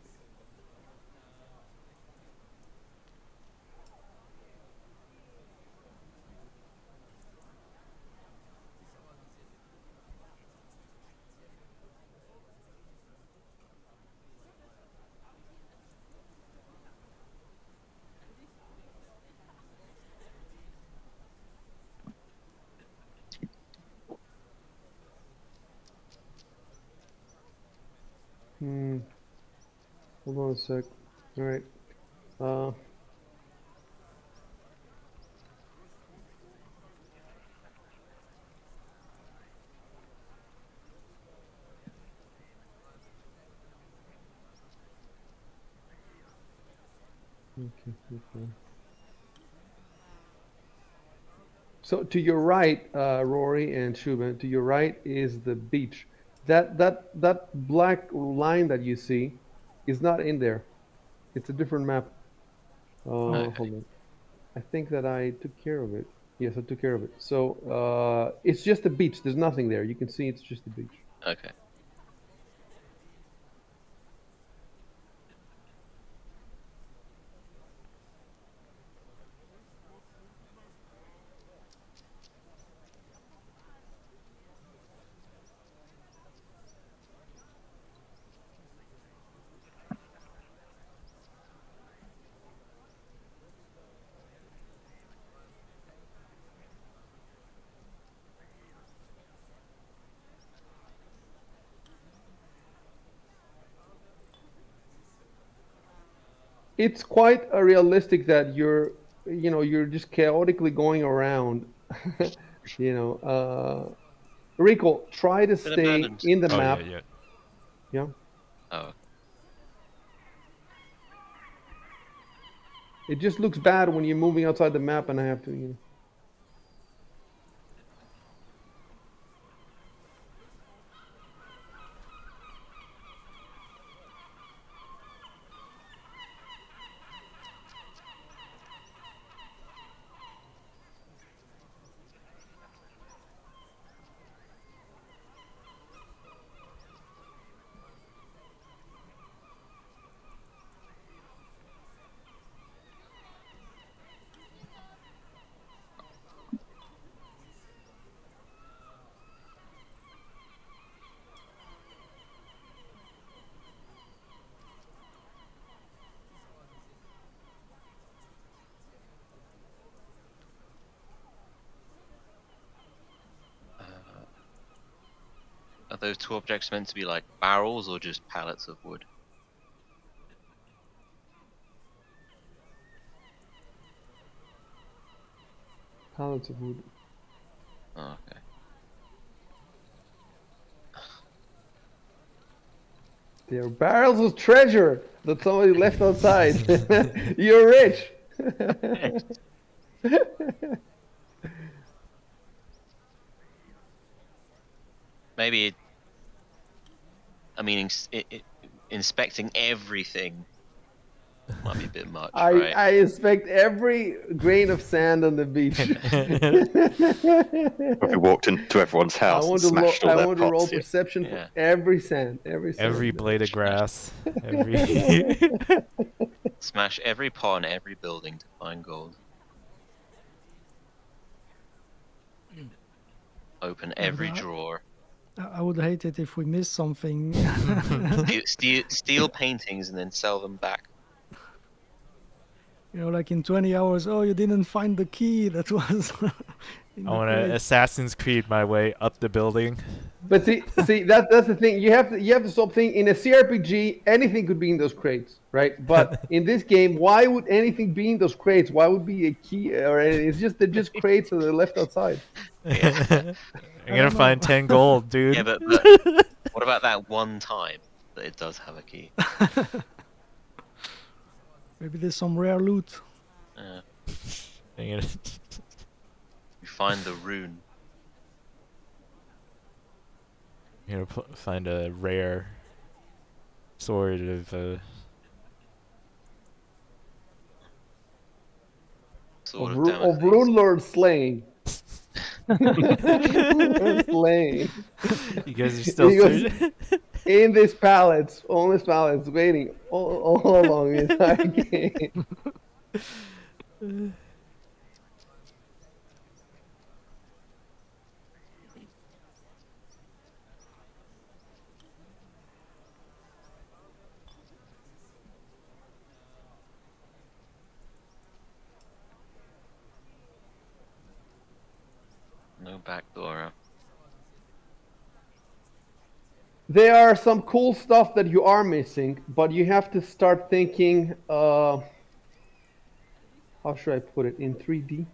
Hold on a sec. All right. Uh, okay. So to your right, Rory and Shuban, to your right is the beach. That black line that you see is not in there. It's a different map. Okay. Hold on. I think that I took care of it. Yes, I took care of it. So it's just a beach. There's nothing there. You can see it's just a beach. Okay. It's quite a realistic that you're just chaotically going around. you know, Rico, try to Been stay abandoned. in the Oh yeah, map. yeah. Yeah, Oh. it just looks bad when you're moving outside the map, and I have to. Are those two objects meant to be like barrels or just pallets of wood? Pallets of wood. Oh, okay. They're barrels of treasure that somebody left outside. You're rich. Maybe. I mean, inspecting everything might be a bit much, right? I inspect every grain of sand on the beach. If we walked into everyone's house and smashed all I their want to roll pots, yeah. perception for Yeah. every sand, Every blade of grass, every Smash every pot in every building to find gold. Open Yeah, but every drawer. I would hate it if we miss something. Steal paintings and then sell them back. Like in 20 hours, oh, you didn't find the key that was in I the want to crate. Assassin's Creed my way up the building. But see that's the thing. You have to stop thinking. In a CRPG, anything could be in those crates, right? But in this game, why would anything be in those crates? Why would be a key or anything? They're just crates that are left outside. Yeah. I'm I gonna don't know. find 10 gold, dude. Yeah, but what about that one time that it does have a key? Maybe there's some rare loot. Uh, I'm gonna- you find the rune. I'm gonna find a rare sword of Sword of Of Damocles. Runelords slaying. Slaying. You guys are still He goes searching. in these pallets, on these pallets, waiting all along the entire game. No back door. There are some cool stuff that you are missing, but you have to start thinking. How should I put it in 3D?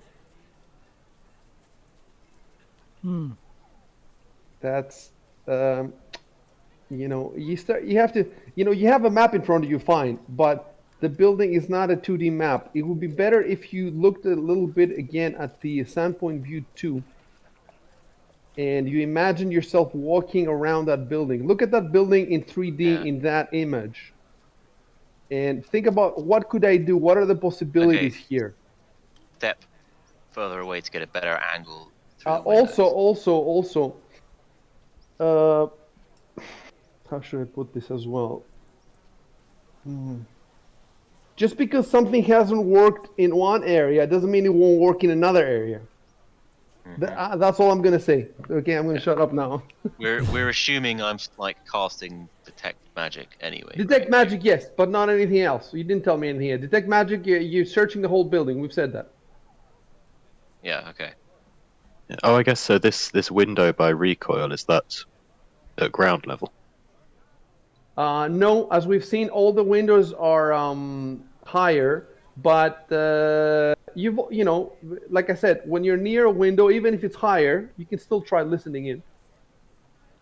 Hmm. That's you have to you have a map in front of you, fine, but the building is not a 2D map. It would be better if you looked a little bit again at the Sandpoint View 2. and you imagine yourself walking around that building. Look at that building in 3D Yeah. in that image, and think about what could I do? What are the possibilities here? Step further away to get a better angle through the Also, windows. also, uh, how should I put this as well? Just because something hasn't worked in one area doesn't mean it won't work in another area. That's all I'm gonna say. Okay, I'm gonna shut up now. We're assuming I'm like casting detect magic anyway, Detect right? magic, yes, but not anything else. You didn't tell me anything here. Detect magic, you're searching the whole building. We've said that. Yeah. Okay. Oh, I guess so. This window by recoil, is that at ground level? No, as we've seen, all the windows are higher, but you know, like I said, when you're near a window, even if it's higher, you can still try listening in.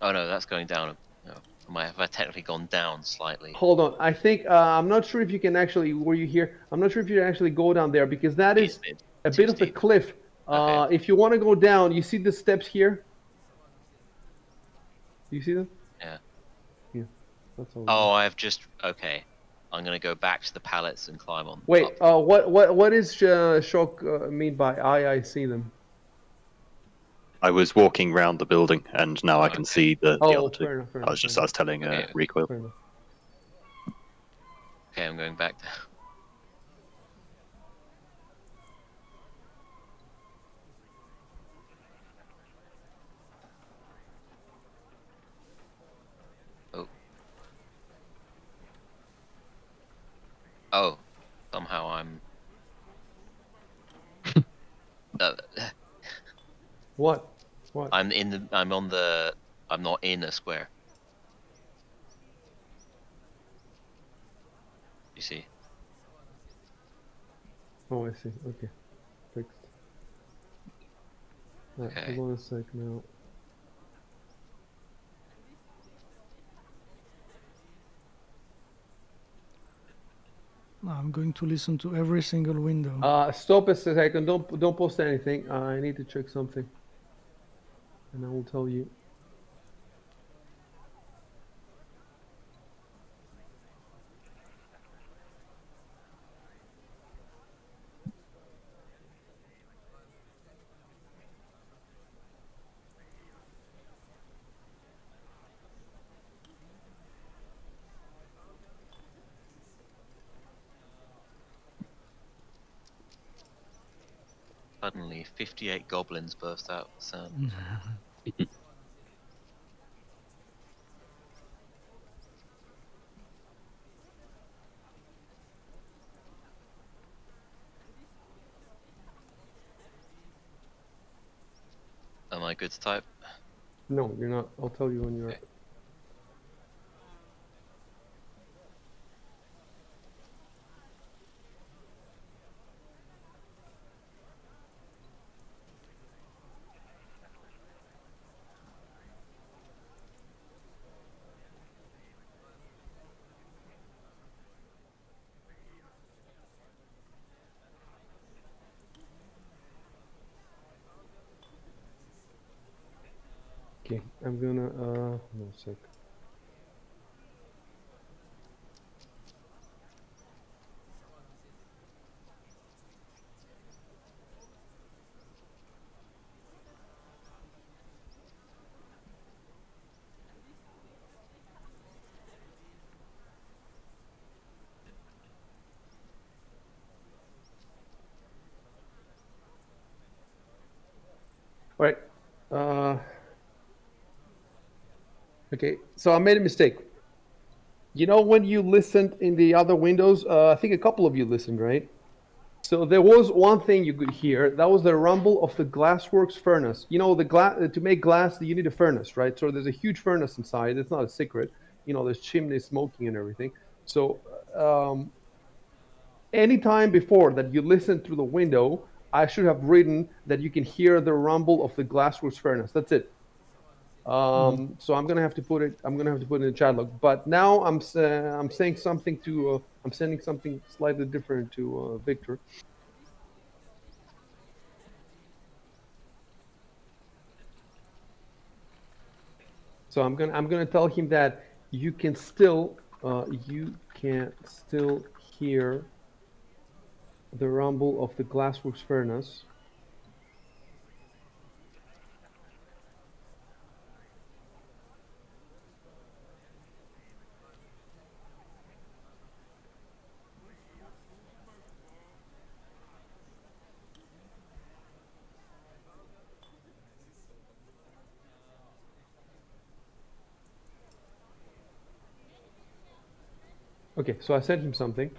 Oh no, that's going down. No. Have I technically gone down slightly? Hold on, I think I'm not sure if you can actually. Were you here? I'm not sure if you can actually go down there because that is It's a too bit of a steep. cliff. Okay. If you want to go down, you see the steps here. Do you see them? Yeah. Yeah, that's all. Oh, I've just okay. I'm gonna go back to the pallets and climb on Wait, up. what is shock mean by I see them? I was walking round the building, and now I can Okay. see the other Oh, two. fair enough, fair I enough, was fair just I enough, was telling Okay. recoil. fair enough. Okay, I'm going back down. Oh. Oh. Somehow I'm. Uh, What? What? I'm in the. I'm on the. I'm not in a square. You see. Oh, I see. Okay, fixed. All right, Okay. hold on a sec now. Now I'm going to listen to every single window. Stop a second. Don't post anything. I need to check something, and I will tell you. Suddenly, 58 goblins burst out of the sand. Am I good to type? No, you're not. I'll tell you when you're. Okay. Okay, I'm gonna. Hold on a sec. All right. Uh, okay, so I made a mistake. You know when you listened in the other windows, I think a couple of you listened, right? So there was one thing you could hear. That was the rumble of the glassworks furnace. You know, the glass to make glass, you need a furnace, right? So there's a huge furnace inside. It's not a secret. You know, there's chimneys smoking and everything. So anytime before that you listen through the window, I should have written that you can hear the rumble of the glassworks furnace. That's it. So I'm gonna have to put it. I'm gonna have to put it in the chat log. But now I'm saying something to. I'm sending something slightly different to Victor. So I'm gonna tell him that you can still hear the rumble of the glassworks furnace. Okay, so I sent him something.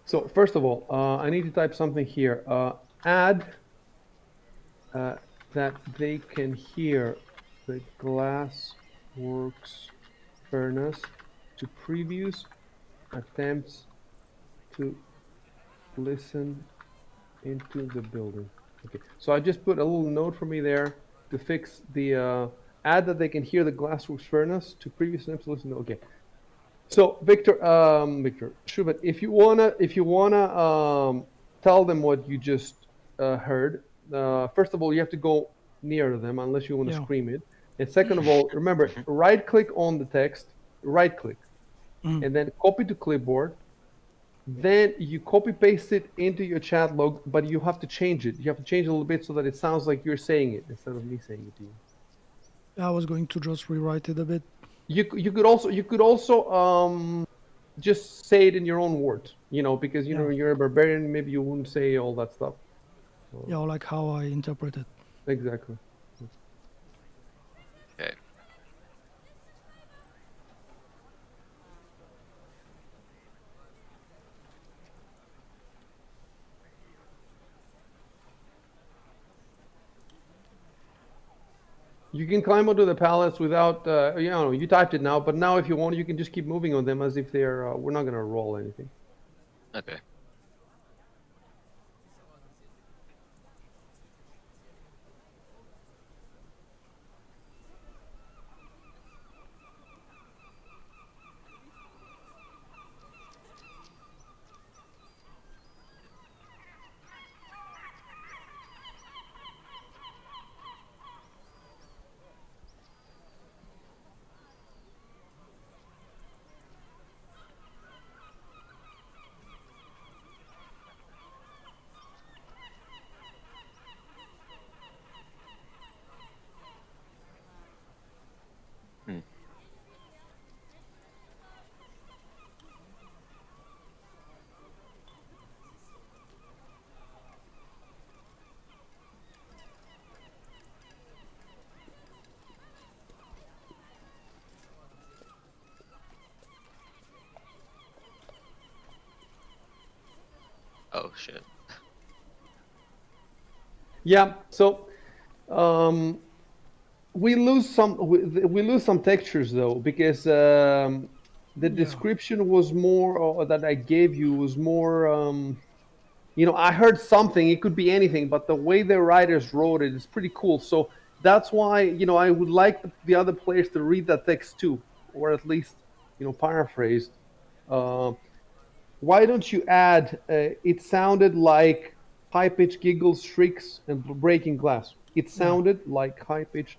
So first of all, I need to type something here. Add that they can hear the glassworks furnace to previous attempts to listen into the building. Okay, so I just put a little note for me there to fix the add that they can hear the glassworks furnace to previous attempts to listen. Okay, so Victor Schubert, if you wanna tell them what you just heard, first of all, you have to go near them unless you want to Yeah. scream it. And second of all, remember, right click on the text, right click, Mm. and then copy to clipboard. Then you copy paste it into your chat log, but you have to change it. You have to change it a little bit so that it sounds like you're saying it instead of me saying it to you. I was going to just rewrite it a bit. You could also just say it in your own words, because Yeah. you're a barbarian, maybe you wouldn't say all that stuff. Yeah, like how I interpret it. Exactly. Okay. You can climb onto the pallets without, you typed it now, but now if you want, you can just keep moving on them as if they're, we're not going to roll anything. Okay. Hmm. Oh shit. Yeah, so we lose some textures though, because the Yeah. description was more, or that I gave you was more, I heard something, it could be anything, but the way the writers wrote it is pretty cool. So that's why, I would like the other players to read that text too, or at least, paraphrased. Uh, why don't you add, it sounded like high pitched giggles, shrieks, and breaking glass. It Yeah. sounded like high pitched.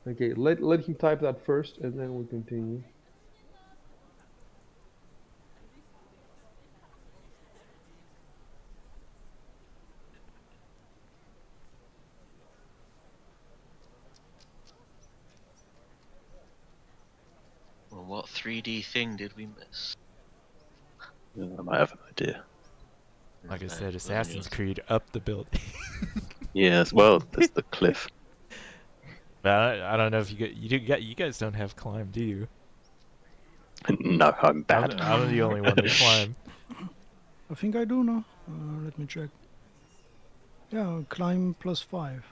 Okay, let him type that first, and then we'll continue. Well, what 3D thing did we miss? I might have an idea. Like I Okay, said, well, then Assassin's yes. Creed up the building. Yes, well, there's the cliff. But I don't know if you guys don't have climb, do you? No, I'm bad. I'm the only one to climb. I think I do now. Let me check. Yeah, climb +5.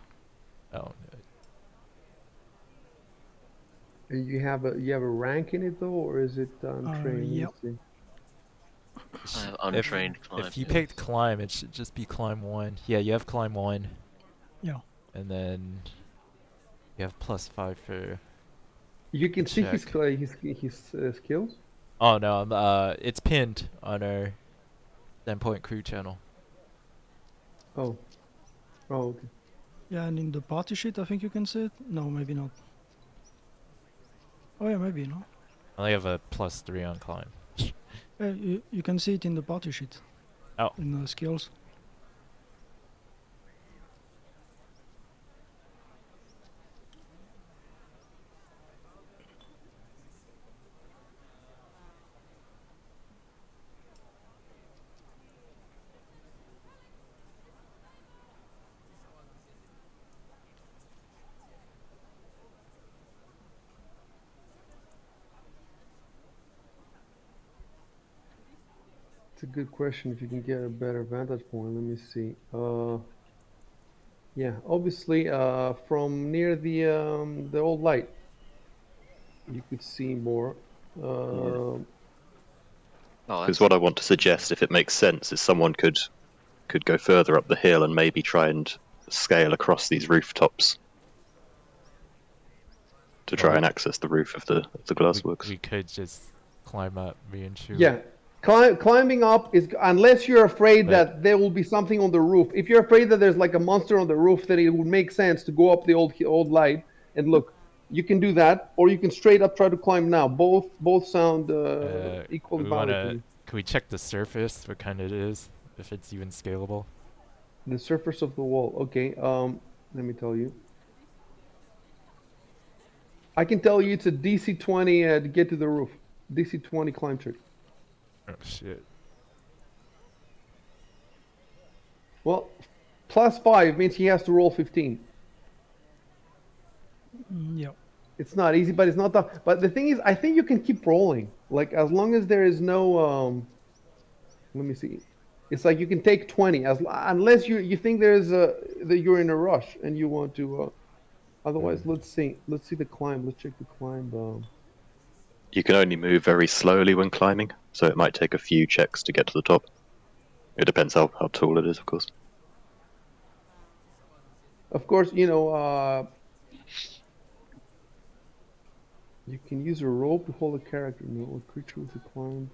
Oh, no. And you have a rank in it though, or is it train? Let me Yep. see. I have If untrained climb. if you Yeah. picked climb, it should just be climb 1. Yeah, you have climb 1, Yeah. and then you have +5 for You can see his check. skills. Oh no, it's pinned on our 10-point crew channel. Oh, oh, okay. Yeah, and in the party sheet, I think you can see it. No, maybe not. Oh yeah, maybe no. I only have a +3 on climb. Yeah, you can see it in the party sheet. Oh. In the skills. It's a good question. If you can get a better vantage point, let me see. Yeah, obviously, from near the old light, you could see more. Um, Oh, Because that's what I want to suggest, if it makes sense, is someone could go further up the hill and maybe try and scale across these rooftops to try Well, and access the roof of the we glassworks. we could just climb up, me and Shu. yeah, climbing up is unless you're afraid But that there will be something on the roof. If you're afraid that there's like a monster on the roof, then it would make sense to go up the old light and look. You can do that, or you can straight up try to climb now. Both sound equally we valid to wanna. me. Can we check the surface? What kind it is? If it's even scalable? The surface of the wall. Okay. Let me tell you. I can tell you it's a DC 20 to get to the roof. DC 20 climb trick. Oh shit. Well, +5 means he has to roll 15. Yeah. It's not easy, but it's not tough. But the thing is, I think you can keep rolling. Like as long as there is no let me see. It's like you can take 20 unless you think there's a that you're in a rush and you want to otherwise let's see. Let's see the climb. Let's check the climb. You can only move very slowly when climbing, so it might take a few checks to get to the top. It depends how tall it is, of course. Of course, you can use a rope to hold a character. No, a creature with a climb.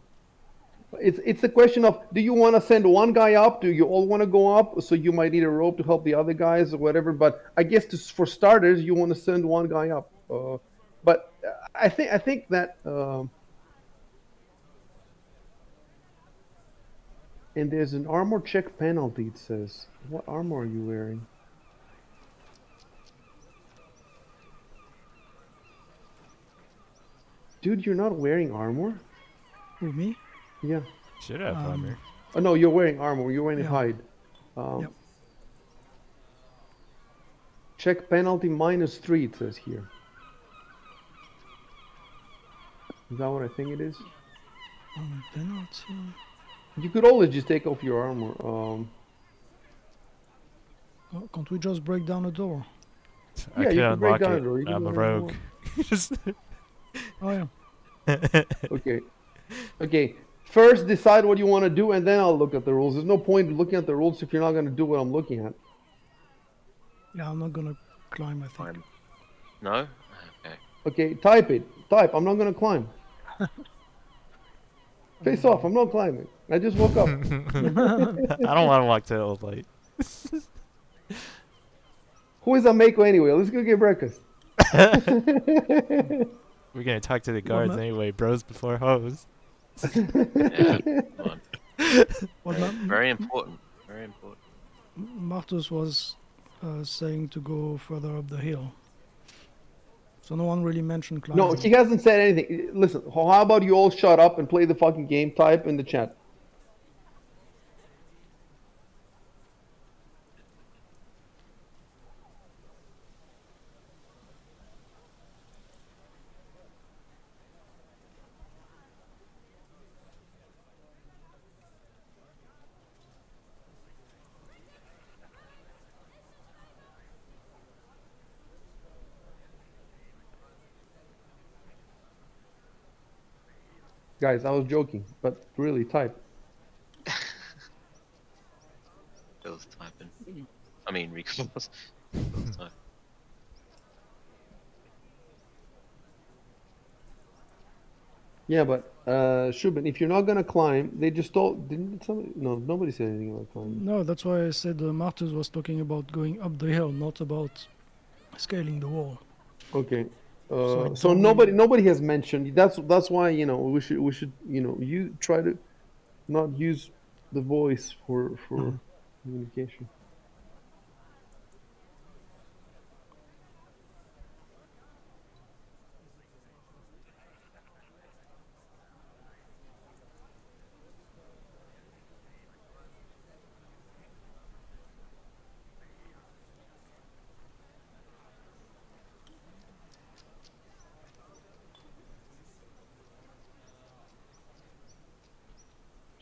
It's a question of do you want to send one guy up? Do you all want to go up? So you might need a rope to help the other guys or whatever. But I guess for starters, you want to send one guy up. But I think that and there's an armor check penalty. It says, what armor are you wearing? Dude, you're not wearing armor? Who, me? Yeah. Should have armor. Oh no, you're wearing armor. You're wearing Yeah. hide. Yep. Check penalty -3. It says here. Is that what I think it is? Penalty. You could always just take off your armor. Oh, can't we just break down a door? I Yeah, can you can break unlock down it. a door. You can I'm do a whatever you rogue. Oh yeah. Okay. Okay. First, decide what you want to do, and then I'll look at the rules. There's no point in looking at the rules if you're not going to do what I'm looking at. Yeah, I'm not gonna climb, I think. climb. No? Okay. Okay, type it. Type. I'm not going to climb. Face off. I'm not climbing. I just woke up. I don't want to walk to the old light. Who is Ameko anyway? Let's go get breakfast. We're gonna talk to the What guards ma- anyway. Bros before hoes. Yeah. Come on. What Very important. Very important. Martus was saying to go further up the hill. So no one really mentioned climbing. No, he hasn't said anything. Listen, how about you all shut up and play the fucking game? Type in the chat. Guys, I was joking, but really type. I mean, recoils. Recoils time. Yeah, but Shubin, if you're not gonna climb, they just told. Didn't somebody? No, nobody said anything about climbing. No, that's why I said Martus was talking about going up the hill, not about scaling the wall. Okay. So it So don't nobody has mentioned. That's why we should you try to not use the voice for communication.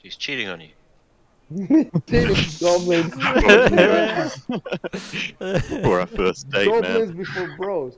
She's cheating on you. Dating goblins. For our first date, man. Goblins before bros.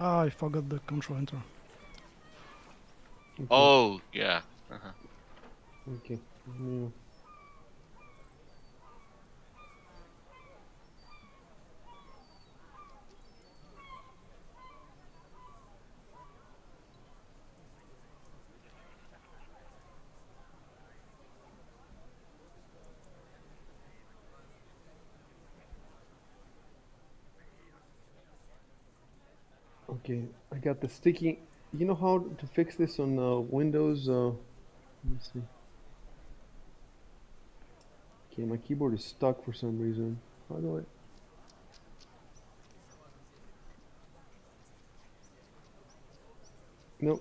I forgot the control enter. Okay. Oh yeah. Uh-huh. Okay. Yeah. Okay. I got the sticky. You know how to fix this on Windows? Let me see. Okay, my keyboard is stuck for some reason. How do I? No,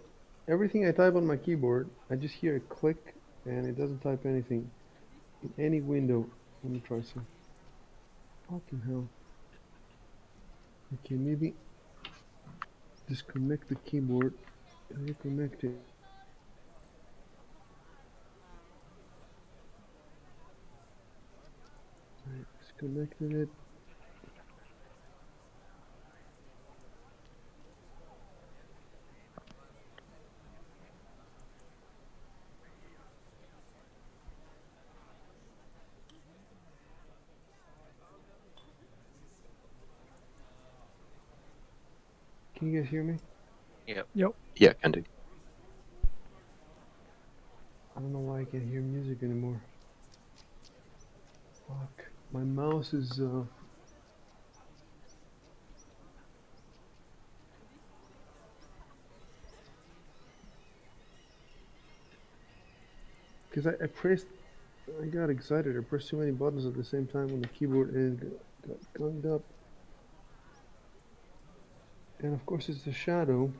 everything I type on my keyboard, I just hear a click and it doesn't type anything in any window. Let me try some. Fucking hell. Okay, maybe disconnect the keyboard and reconnect it. Right, disconnected it. Can you guys hear me? Yep. Yep. Yeah, can do. I don't know why I can't hear music anymore. Fuck. My mouse is because I pressed I got excited. I pressed too many buttons at the same time on the keyboard and it got gunged up. And of course it's the shadow.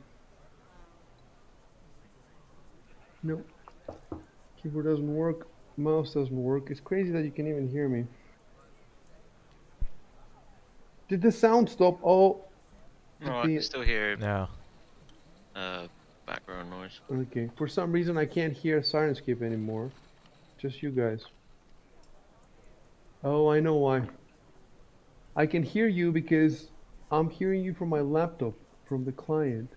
Nope. Keyboard doesn't work. Mouse doesn't work. It's crazy that you can even hear me. Did the sound stop? Oh, No, I can still hear No. background noise. Okay. For some reason, I can't hear Sirenscape anymore. Just you guys. Oh, I know why. I can hear you because I'm hearing you from my laptop, from the client.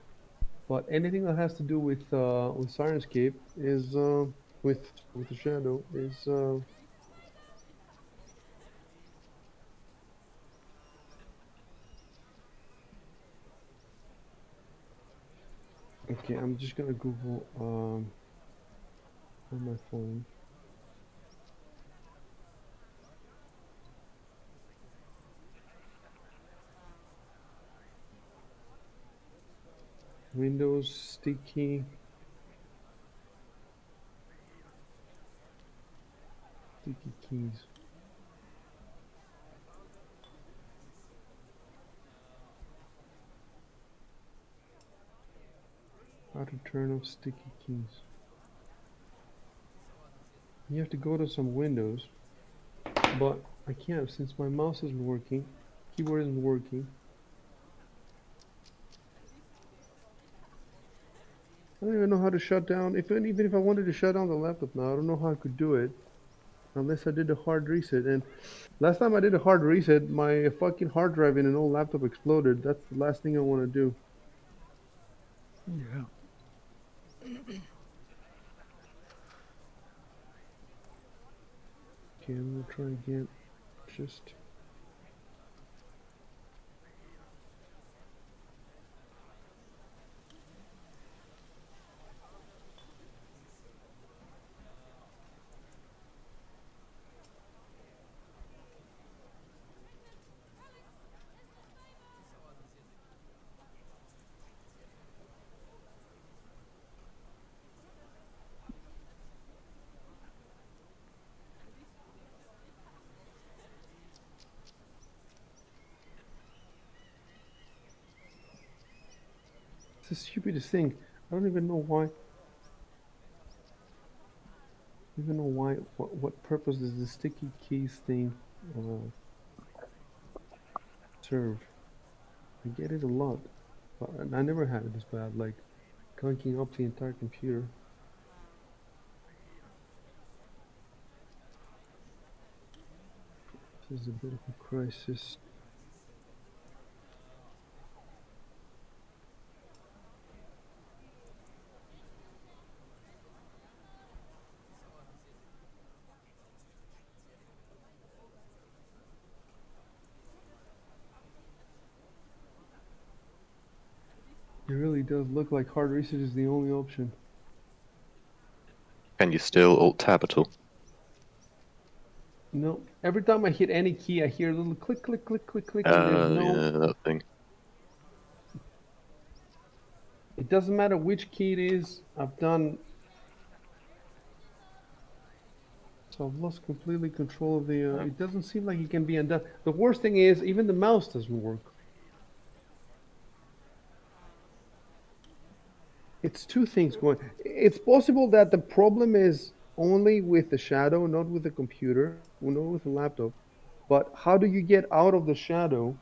But anything that has to do with Sirenscape is with the shadow is okay. I'm just gonna Google on my phone. Windows sticky keys. How to turn off sticky keys. You have to go to some windows, but I can't since my mouse isn't working, keyboard isn't working. I don't even know how to shut down. Even if I wanted to shut down the laptop now, I don't know how I could do it unless I did a hard reset. And last time I did a hard reset, my fucking hard drive in an old laptop exploded. That's the last thing I want to do. Yeah. Okay, I'm gonna try again. Just it's the stupidest thing. I don't even know why. Even know why. What purpose does the sticky keys thing uh, serve? I get it a lot, but I never had it this bad. Like gunking up the entire computer. This is a bit of a crisis. It really does look like hard reset is the only option. Can you still alt tab at all? No, every time I hit any key, I hear a little click, click, click, click, click, and there's no. Yeah, that thing. It doesn't matter which key it is. I've done. So I've lost completely control of the. It doesn't seem like it can be undone. The worst thing is even the mouse doesn't work. It's two things going. It's possible that the problem is only with the shadow, not with the computer, or not with the laptop. But how do you get out of the shadow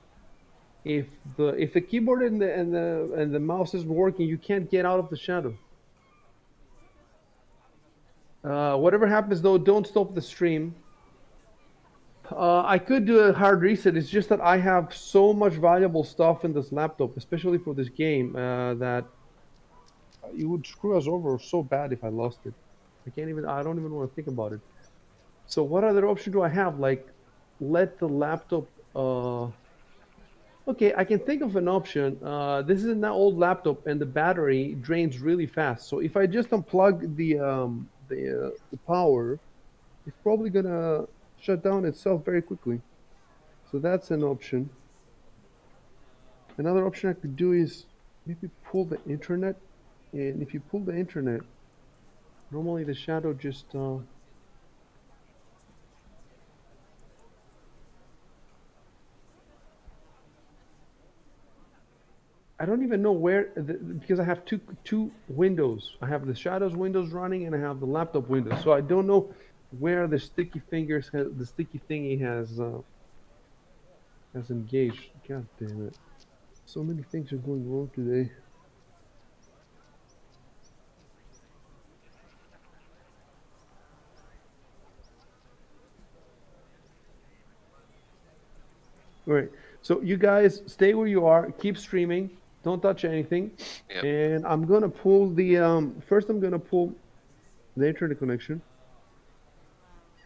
if the keyboard and the mouse isn't working? You can't get out of the shadow. Whatever happens though, don't stop the stream. I could do a hard reset. It's just that I have so much valuable stuff in this laptop, especially for this game, that it would screw us over so bad if I lost it. I don't even want to think about it. So what other option do I have? Like, let the laptop. Okay, I can think of an option. This is an old laptop, and the battery drains really fast. So if I just unplug the power, it's probably gonna shut down itself very quickly. So that's an option. Another option I could do is maybe pull the internet. And if you pull the internet, normally the shadow just I don't even know where because I have two windows. I have the shadows windows running and I have the laptop windows. So I don't know where the sticky fingers the sticky thingy has engaged. God damn it! So many things are going wrong today. All right. So you guys stay where you are. Keep streaming. Don't touch anything. Yep. And I'm gonna pull the first. I'm gonna pull the internet connection,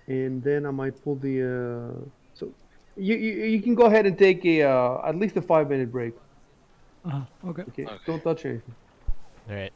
and then I might pull the so you can go ahead and take a at least a 5 minute break. Okay. Okay. Okay. Don't touch anything. All right.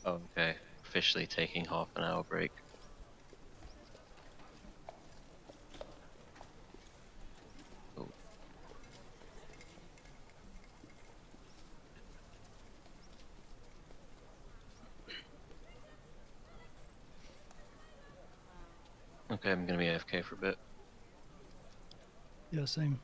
Okay, officially taking half an hour break. Cool. Okay, I'm gonna be AFK for a bit. Yeah, same.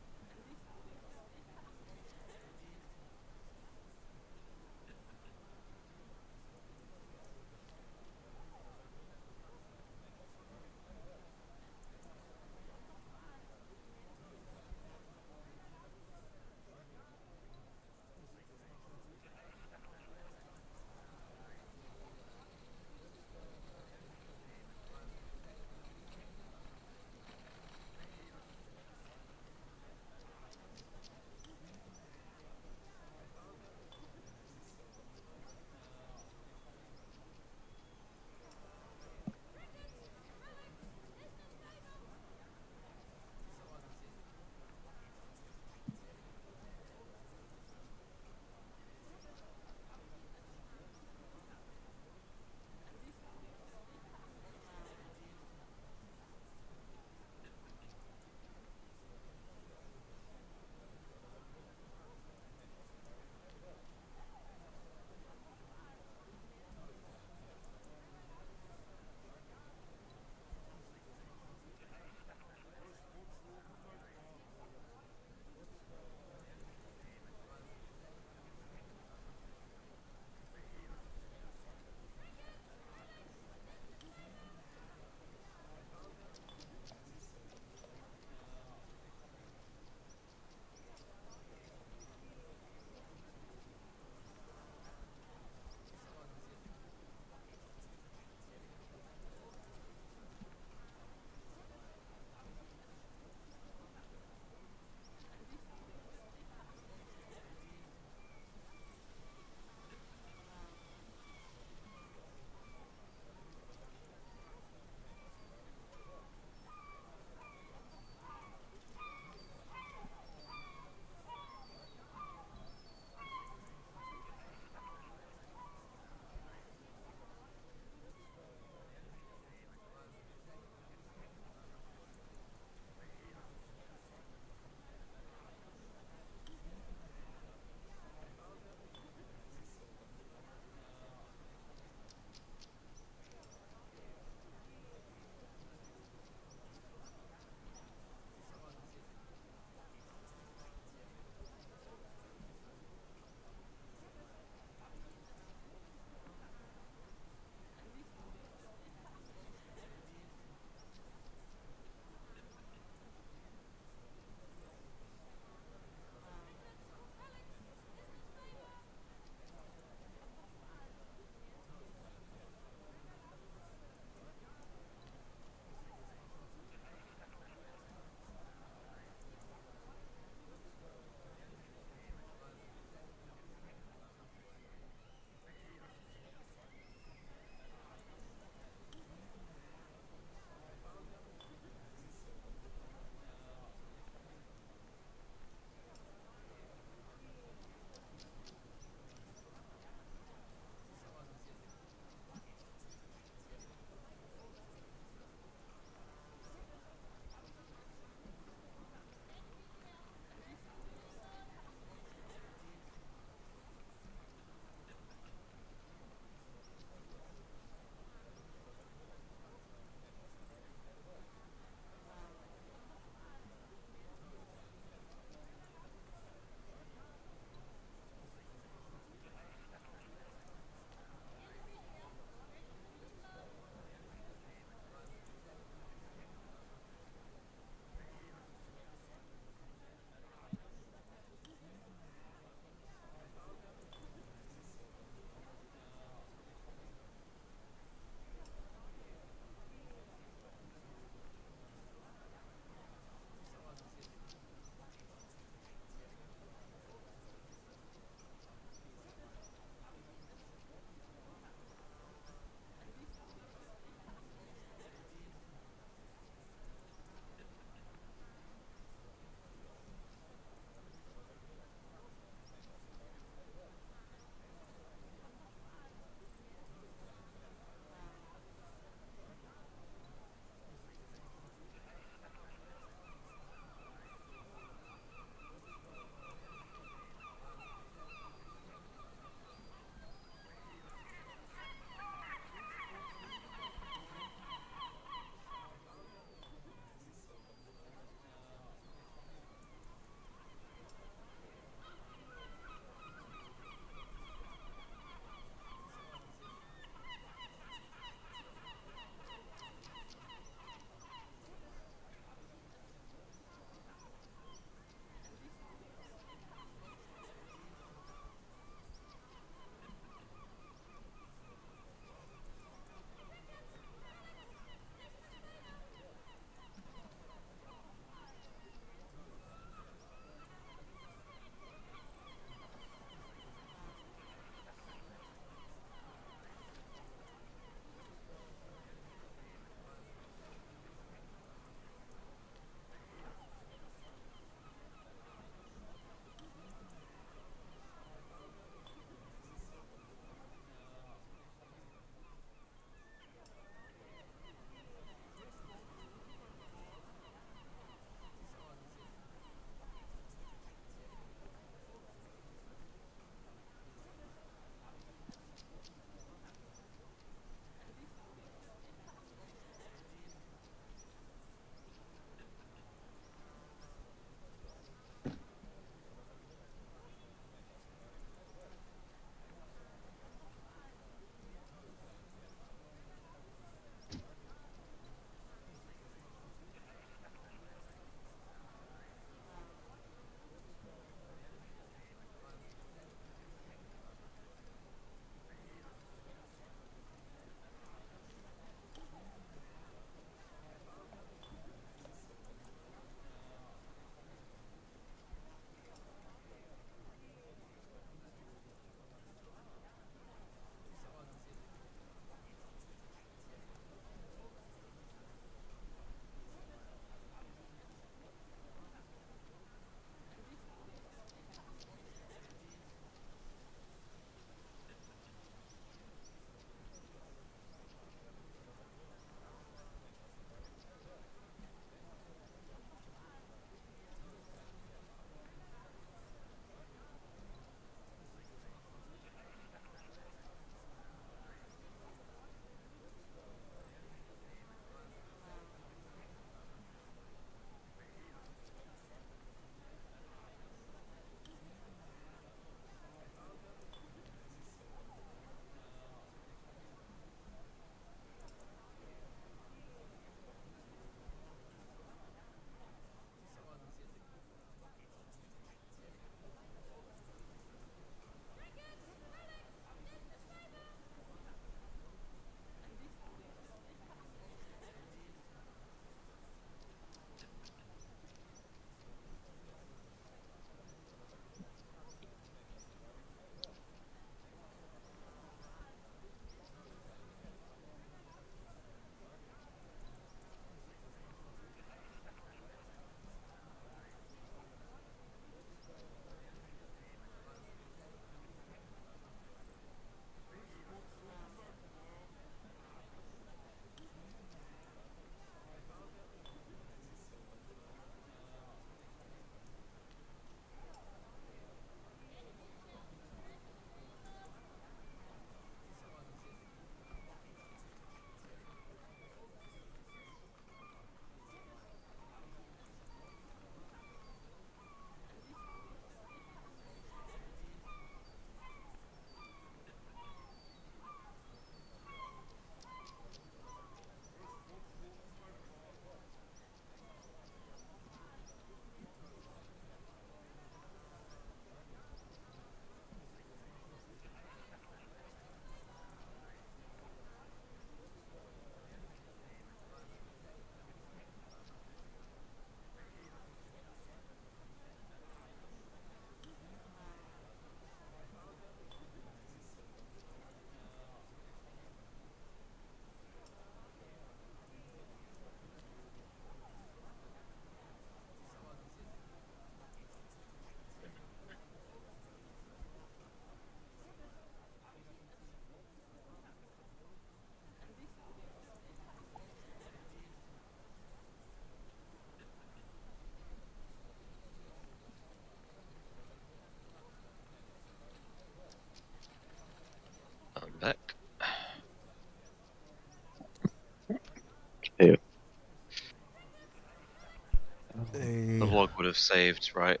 The log would have saved, right?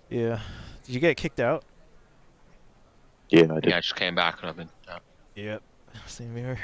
Yeah. Did you get kicked out? Yeah, I did. Yeah, I just came back and I've been. Yep. Same here.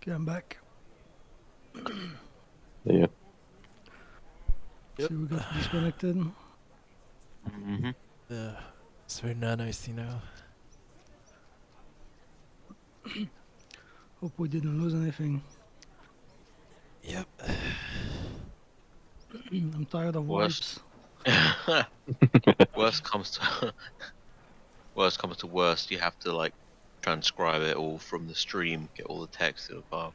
Okay, I'm back. Yeah. Yep. See, we got disconnected. Mm-hmm. It's very nice, you know. Hope we didn't lose anything. Yep. I'm tired of Worst. wipes. worst comes to worst comes to worst. You have to like transcribe it all from the stream, get all the text in a file.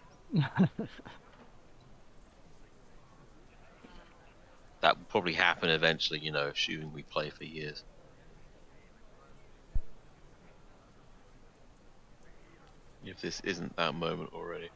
That will probably happen eventually, you know, assuming we play for years. If this isn't that moment already.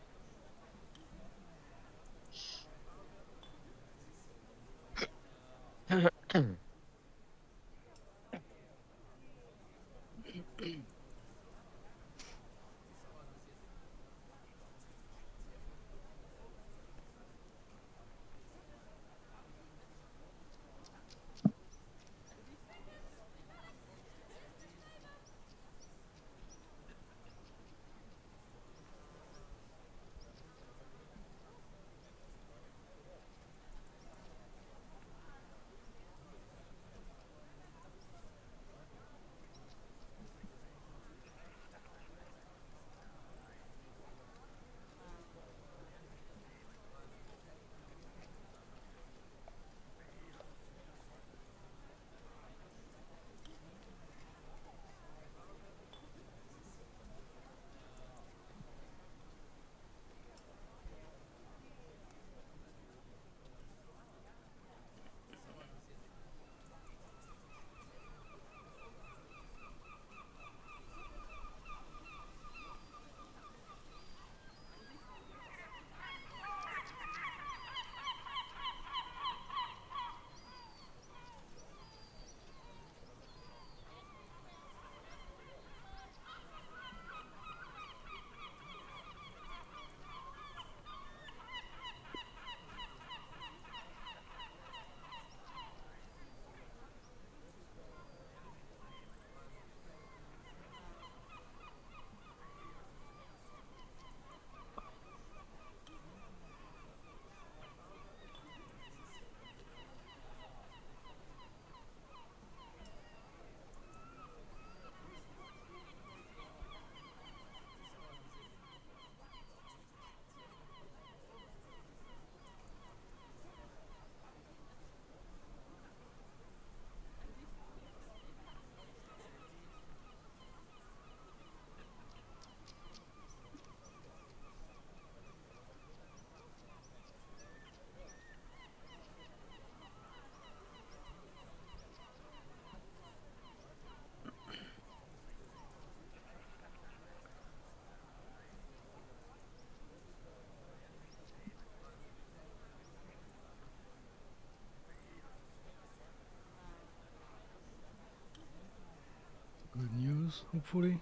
Good news, hopefully.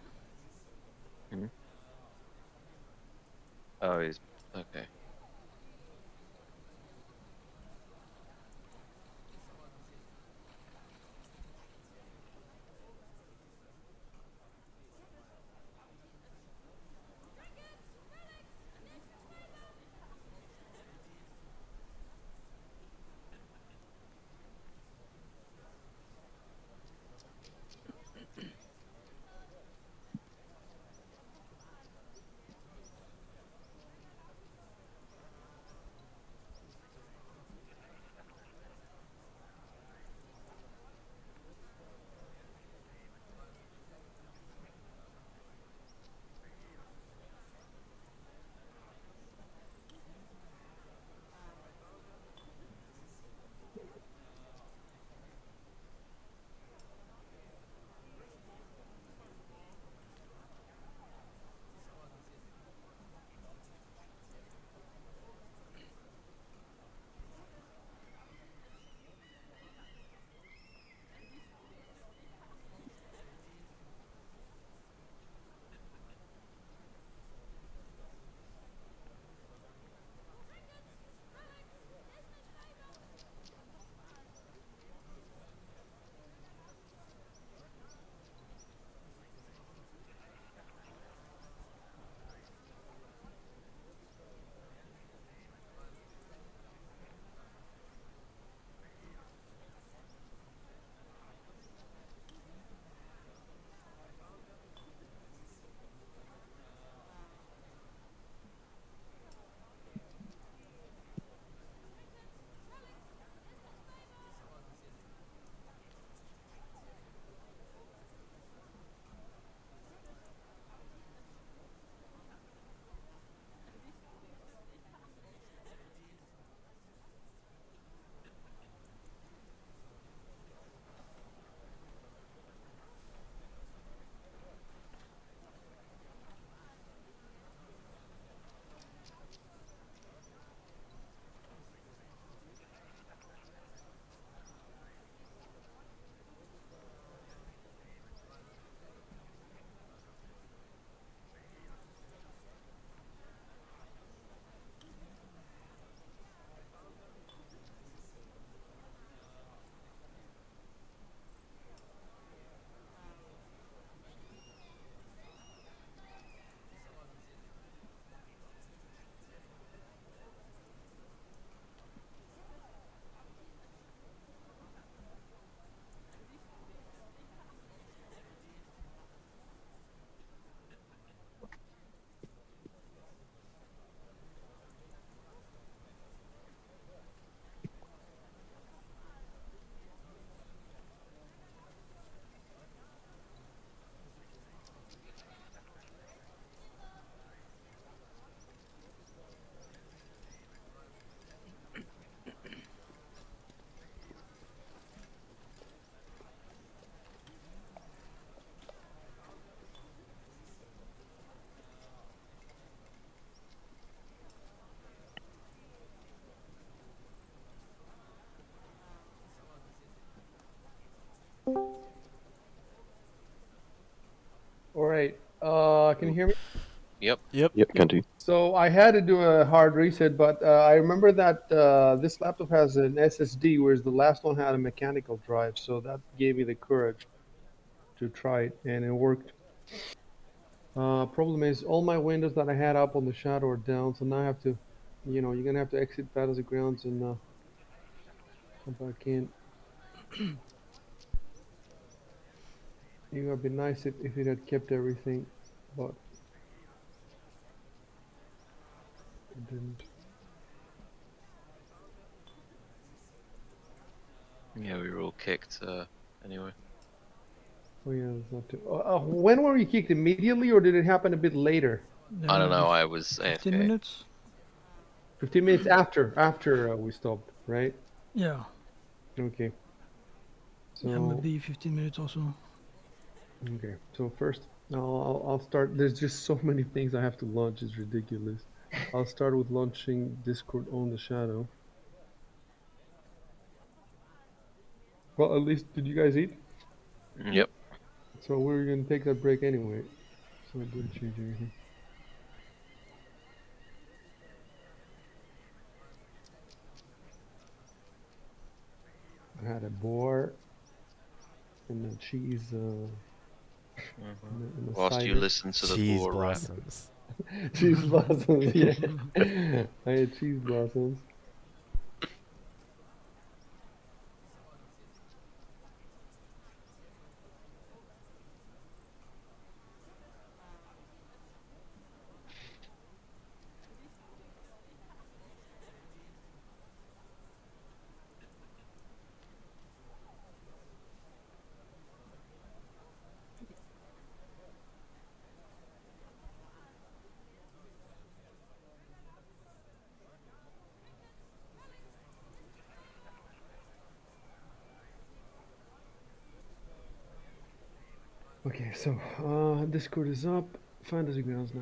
Oh, he's okay. Can you hear me? Yep. Yep. Yep, can do. So I had to do a hard reset, but I remember that this laptop has an SSD, whereas the last one had a mechanical drive. So that gave me the courage to try it, and it worked. Problem is, all my windows that I had up on the shadow are down, so now I have to, you're gonna have to exit Battlegrounds and come back in. It would have been nice if it had kept everything, but it didn't. Yeah, we were all kicked anyway. Oh yeah, that's not too. When were you kicked? Immediately, or did it happen a bit later? I don't maybe know. I was 15 AFK. minutes. 15 minutes after we stopped, right? Yeah, Okay. yeah, So maybe 15 minutes also. okay. So first, I'll start. There's just so many things I have to launch. It's ridiculous. I'll start with launching Discord on the Shadow. Well, at least did you guys eat? Yep. So we're gonna take that break anyway. So it didn't change anything. I had a boar and a cheese and a Whilst you cider. listen to the Cheese boar rap. blossoms. Cheese blossoms, yeah. I had cheese blossoms. Okay, so Discord is up. Fantasy Grounds now.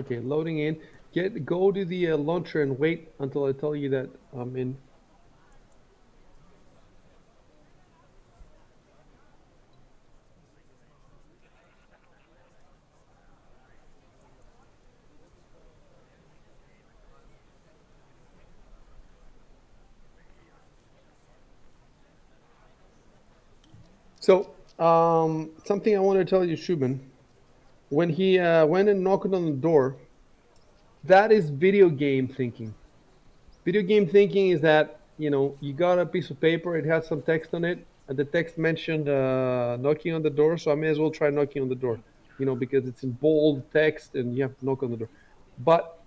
Okay, loading in. Go to the launcher and wait until I tell you that I'm in. So, something I want to tell you, Shubin. When he went and knocked on the door, that is video game thinking. Video game thinking is that you got a piece of paper, it has some text on it, and the text mentioned knocking on the door, so I may as well try knocking on the door, because it's in bold text and you have to knock on the door. But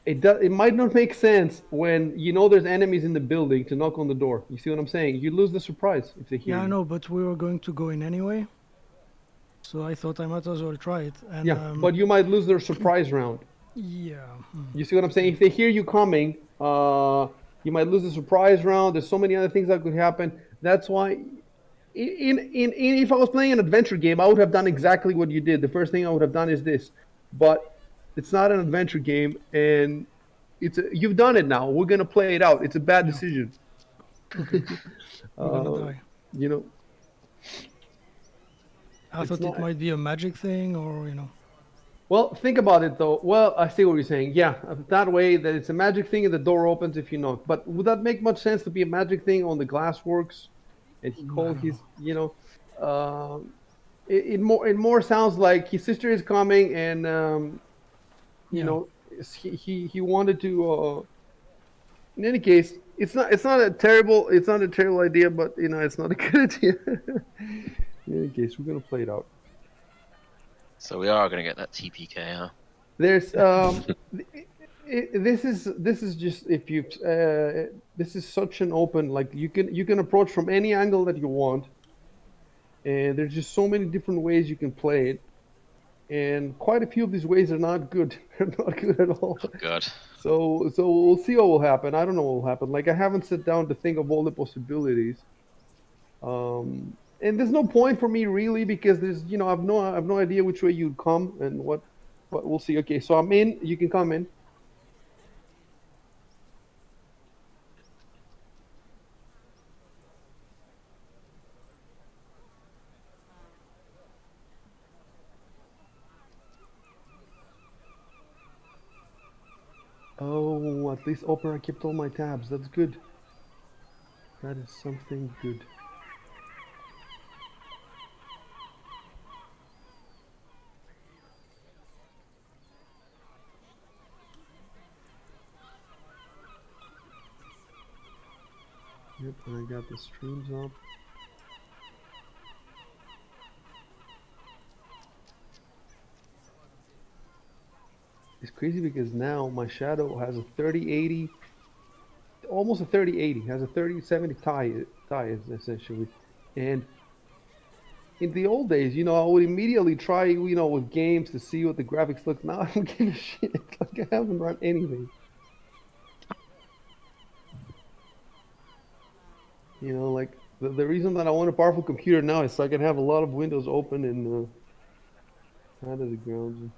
it might not make sense when there's enemies in the building to knock on the door. You see what I'm saying? You lose the surprise if they hear Yeah, I you. know, but we were going to go in anyway, so I thought I might as well try it. And Yeah, but you might lose their surprise round. yeah, You see what I'm saying? If they hear you coming, you might lose the surprise round. There's so many other things that could happen. That's why, if I was playing an adventure game, I would have done exactly what you did. The first thing I would have done is this, but it's not an adventure game, and you've done it now. We're gonna play it out. It's a bad Yeah. decision. okay, we're gonna Uh, die. you know, I it's thought it not. might be a magic thing, or Well, think about it though. Well, I see what you're saying. Yeah, that way that it's a magic thing and the door opens if you knock. But would that make much sense to be a magic thing on the glass works? And he I called don't know. his, it more sounds like his sister is coming and you Yeah, know he wanted to. In any case, it's not a terrible idea, but it's not a good idea. In any case, we're gonna play it out. So we are going to get that TPK, huh? There's this is just if you this is such an open, like you can approach from any angle that you want, and there's just so many different ways you can play it. and quite a few of these ways are not good. They're not good at all. Oh god. So we'll see what will happen. I don't know what will happen. Like I haven't sat down to think of all the possibilities. And there's no point for me really because there's I've no idea which way you'd come and what, but we'll see. Okay, so I'm in. You can come in. Oh, at least Opera kept all my tabs. That's good. That is something good. Yep, and I got the streams up. It's crazy because now my shadow has a 3080, almost a 3080, has a 3070 tie essentially. And in the old days, I would immediately try, with games to see what the graphics look. Now I don't give a shit. Like I haven't run anything. Like the reason that I want a powerful computer now is so I can have a lot of windows open and out of the ground.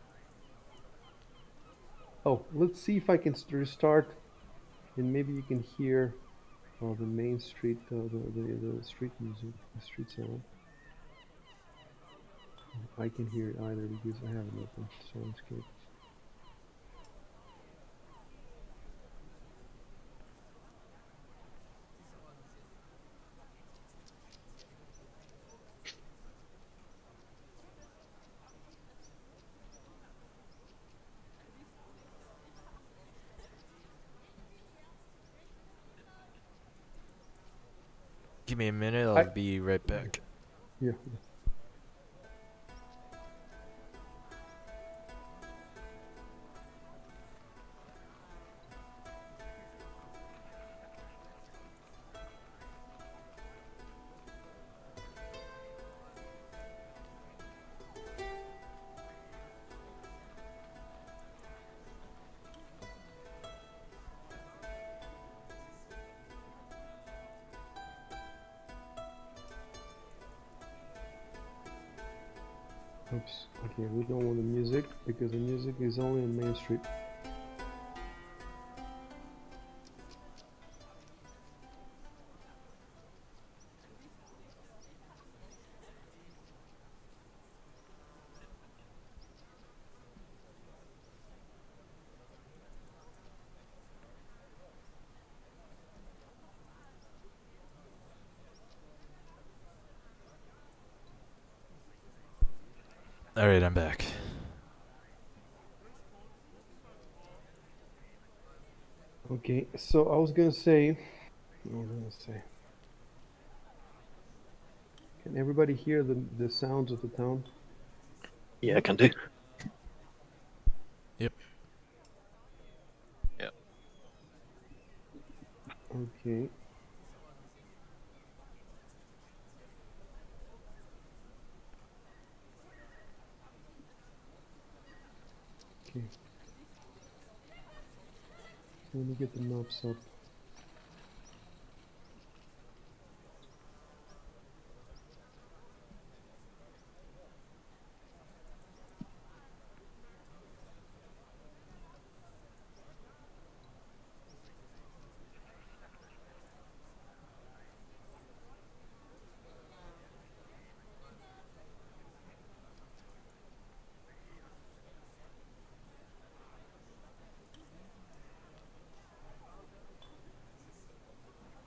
Oh, let's see if I can restart, and maybe you can hear the main street, the street music, the street sound. I can hear it either because I haven't opened Soundscape. Give me a minute, I'll be right back. Yeah. Oops. Okay, we don't want the music because the music is only on Main Street. Alright, I'm back. Okay, so I was gonna say, can everybody hear the sounds of the town? Yeah, I can do. Yep. Yeah. Okay. Okay. So let me get the maps up.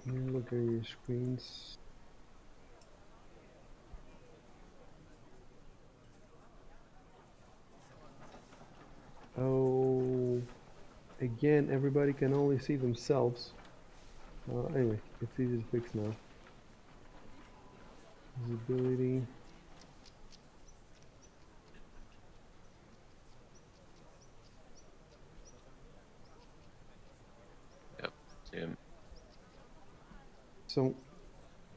Let me look at your screens. Oh, again, everybody can only see themselves. Anyway, it's easy to fix now. Visibility. Yep. See him. So,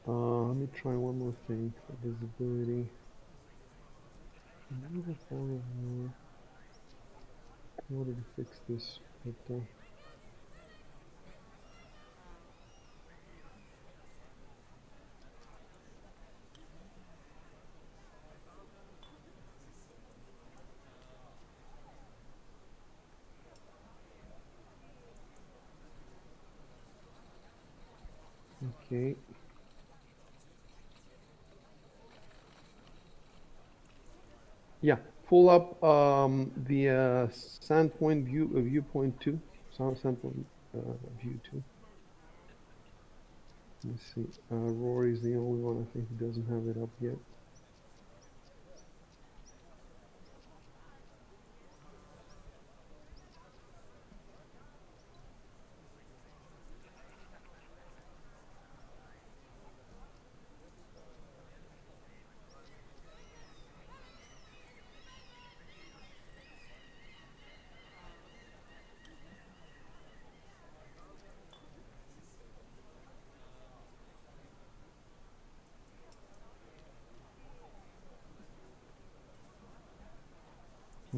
let me try one more thing. Visibility. Maybe the fog of war. In order to fix this, but okay. Yeah, pull up the Sandpoint viewpoint 2. Sandpoint view 2. Let's see. Rory's the only one I think who doesn't have it up yet.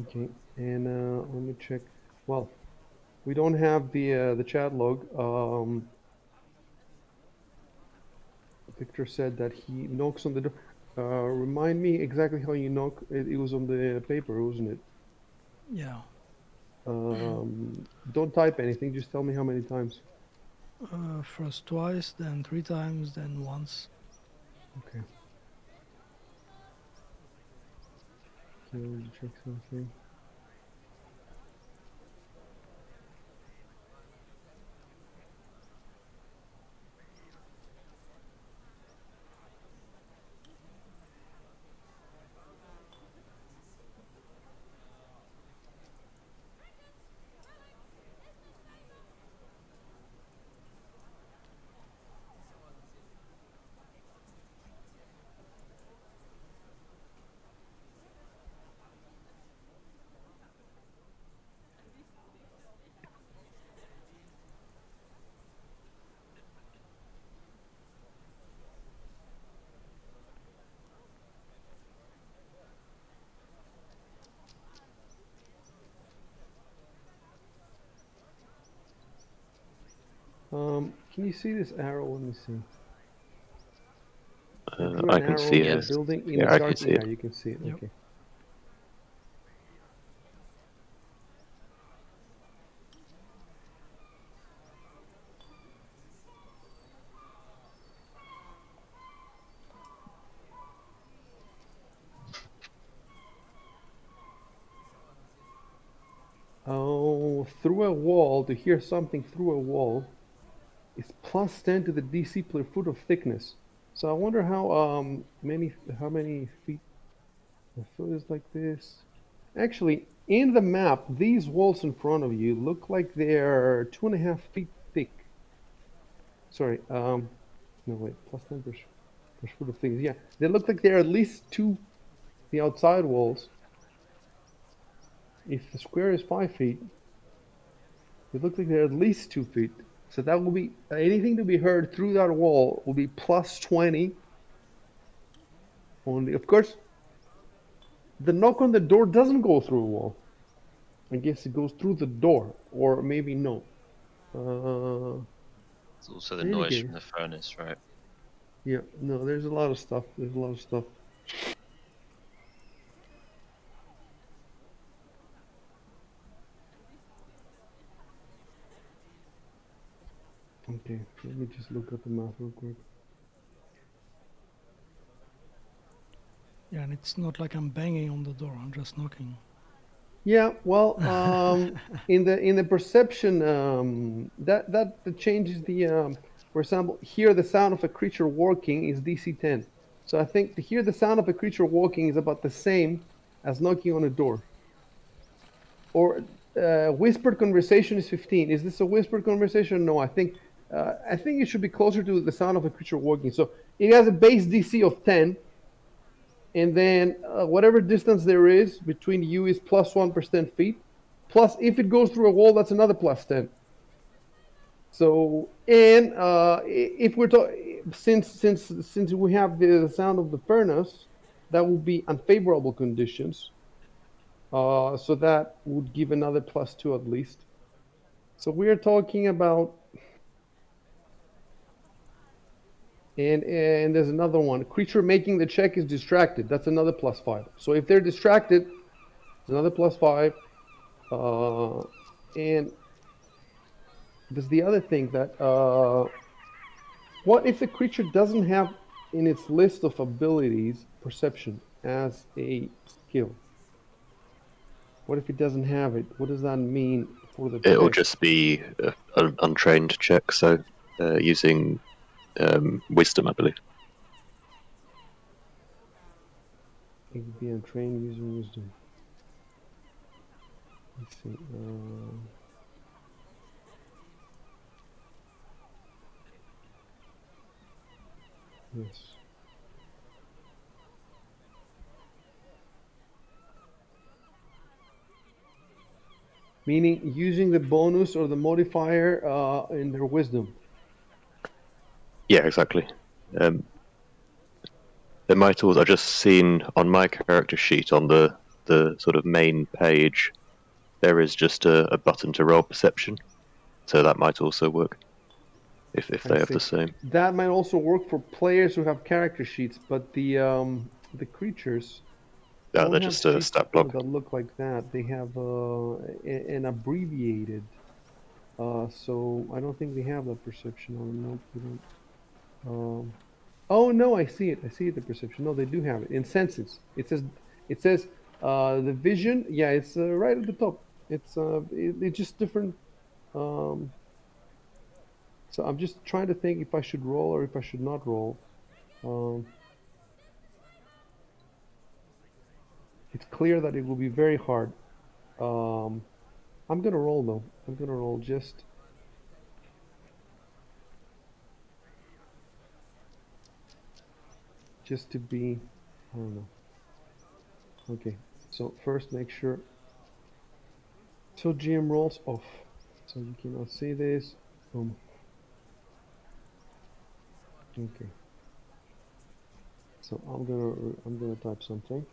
Okay, and let me check. Well, we don't have the chat log. Victor said that he knocks on the door. Remind me exactly how you knock. It was on the paper, wasn't it? Yeah. Don't type anything. Just tell me how many times. First twice, then 3 times, then once. Okay. Okay, let me check something. Can you see this arrow? Let me see. I drew I an can arrow see in the it. building in Yeah, the I can dark. see Yeah, it. you can see it. Yep. Okay. Oh, through a wall, to hear something through a wall is plus 10 to the DC per foot of thickness. So I wonder how many feet the foot is like this. Actually, in the map, these walls in front of you look like they're 2.5 feet thick. Sorry, no wait, plus 10 per foot of thickness. Yeah, they look like they're at least the outside walls. If the square is 5 feet, it looks like they're at least 2 feet. So that will be anything to be heard through that wall will be plus 20 only. Of course, the knock on the door doesn't go through a wall. I guess it goes through the door, or maybe no. It's also the In any noise case, from the furnace, right? yeah, no, there's a lot of stuff. There's a lot of stuff. Okay, let me just look at the map real quick. Yeah, and it's not like I'm banging on the door, I'm just knocking. Yeah, well, in the perception, that changes the. For example, hear the sound of a creature walking is DC 10. So I think to hear the sound of a creature walking is about the same as knocking on a door. Or whispered conversation is 15. Is this a whispered conversation? No, I think it should be closer to the sound of a creature walking. So it has a base DC of 10, and then whatever distance there is between you is plus 1% feet. Plus, if it goes through a wall, that's another plus 10. So, and if we're talking, since we have the sound of the furnace, that would be unfavorable conditions. So that would give another +2 at least. So we are talking about, and there's another one. Creature making the check is distracted. That's another +5. So if they're distracted, it's another +5. And there's the other thing that what if the creature doesn't have in its list of abilities perception as a skill? What if it doesn't have it? What does that mean for the It'll check? just be an untrained check, so using wisdom, I believe. It would be untrained using wisdom. Let's see. Yes. Meaning using the bonus or the modifier in their wisdom. Yeah, exactly. There might also, I just seen on my character sheet on the sort of main page, there is just a button to roll perception, so that might also work if I they have see. the same. That might also work for players who have character sheets, but the creatures Yeah, don't they're have just a sheets stat block. that look like that. They have an abbreviated. So I don't think they have that perception on them. Nope, they don't. Oh no, I see it. I see it. The perception. No, they do have it in senses. It says the vision. Yeah, it's right at the top. It's just different. Um, so I'm just trying to think if I should roll or if I should not roll. Um, it's clear that it will be very hard. Um, I'm gonna roll though. I'm gonna roll just to be. I don't know. Okay. So first, make sure. So GM rolls off. So you cannot see this. Okay. So I'm gonna type something.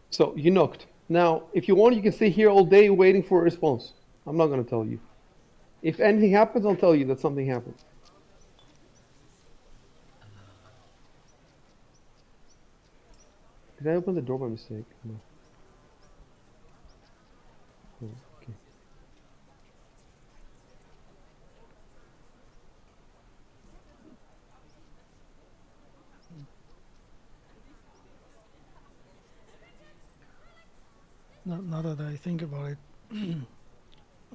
So you knocked. Now, if you want, you can stay here all day waiting for a response. I'm not gonna tell you. If anything happens, I'll tell you that something happened. Did I open the door by mistake? No. Oh, okay. Now that I think about it,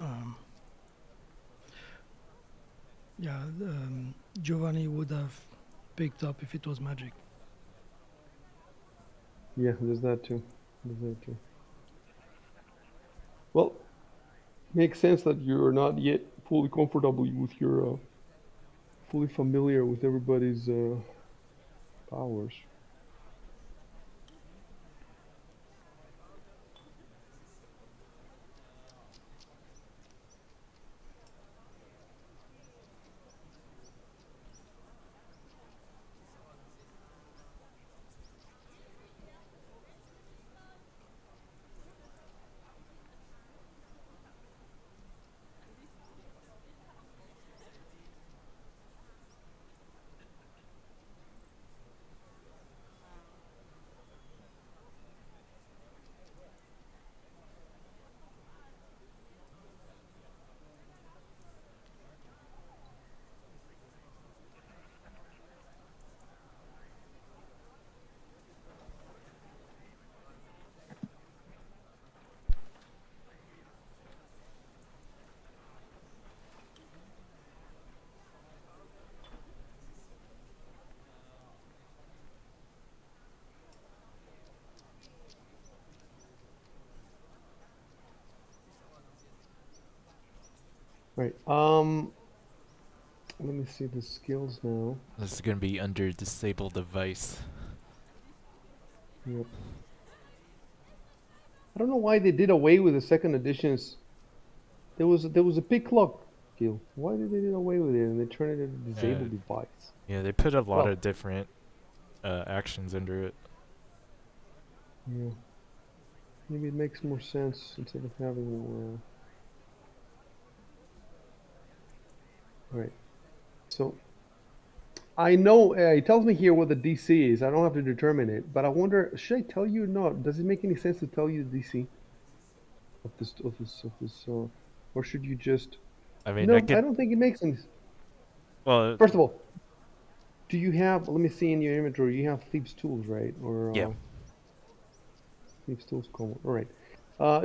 um, yeah, Giovanni would have picked up if it was magic. Yeah, there's that too. There's that too. Well, makes sense that you're not yet fully comfortable with your, fully familiar with everybody's powers. Right. Let me see the skills now. This is gonna be under disable device. Yep. I don't know why they did away with the second editions. There was a pick lock skill. Why did they do away with it and they turned it into disable device? Yeah, they put a lot Well, of different actions under it. yeah. Maybe it makes more sense instead of having. Right. So I know it tells me here what the DC is. I don't have to determine it, but I wonder, should I tell you or not? Does it make any sense to tell you the DC of this, or should you just? I mean, I No, I could. don't think it makes any. Well, First of all, do you have? Let me see in your inventory. You have Thieves' Tools, right? yeah. Or Thieves' Tools common. All right.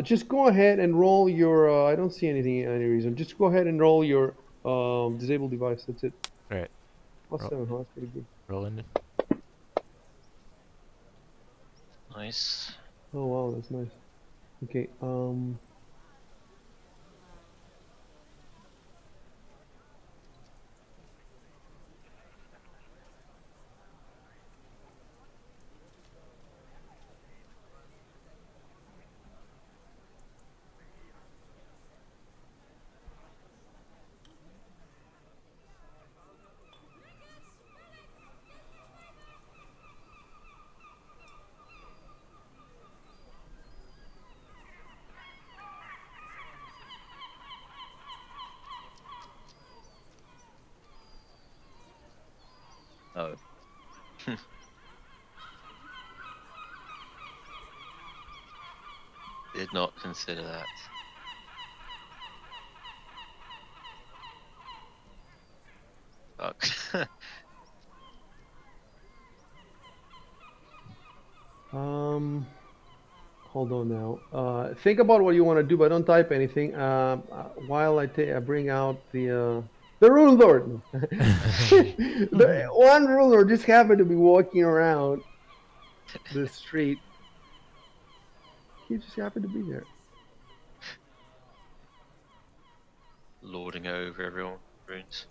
Just go ahead and roll your. I don't see anything any reason. Just go ahead and roll your disable device. That's it. All right. Plus Roll, 7. Huh? That's pretty good. rolling. Nice. Oh wow, that's nice. Okay. Oh. Did not consider that. Fuck. Hold on now. Think about what you want to do, but don't type anything. While I bring out the Runelord. The one ruler just happened to be walking around the street. He just happened to be there. Lording over everyone. Runes.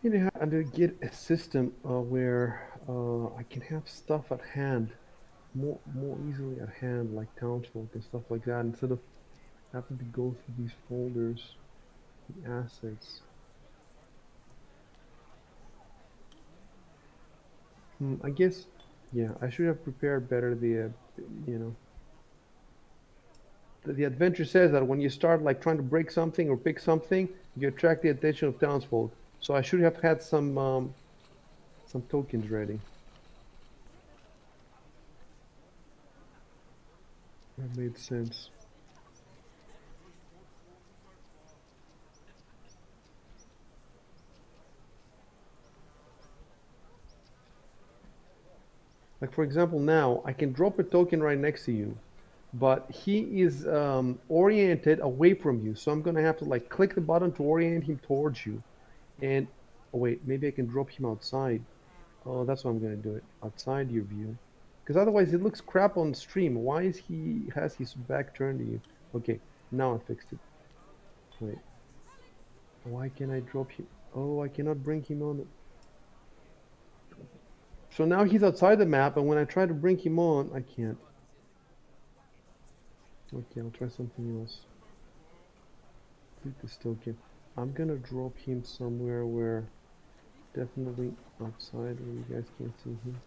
You know, and to get a system where I can have stuff at hand, more easily at hand, like townsfolk and stuff like that, instead of having to go through these folders, the assets. I guess, yeah, I should have prepared better you know, the adventure says that when you start like trying to break something or pick something, you attract the attention of townsfolk. So I should have had some tokens ready. That made sense. Like for example, now I can drop a token right next to you, but he is oriented away from you. So I'm gonna have to like click the button to orient him towards you. And oh wait, maybe I can drop him outside. Oh, that's what I'm gonna do it outside your view, because otherwise it looks crap on stream. Why is he has his back turned to you? Okay, now I fixed it. Wait, why can I drop him? Oh, I cannot bring him on. So now he's outside the map, and when I try to bring him on, I can't. Okay, I'll try something else. Delete this token. I'm gonna drop him somewhere where definitely outside where you guys can't see him.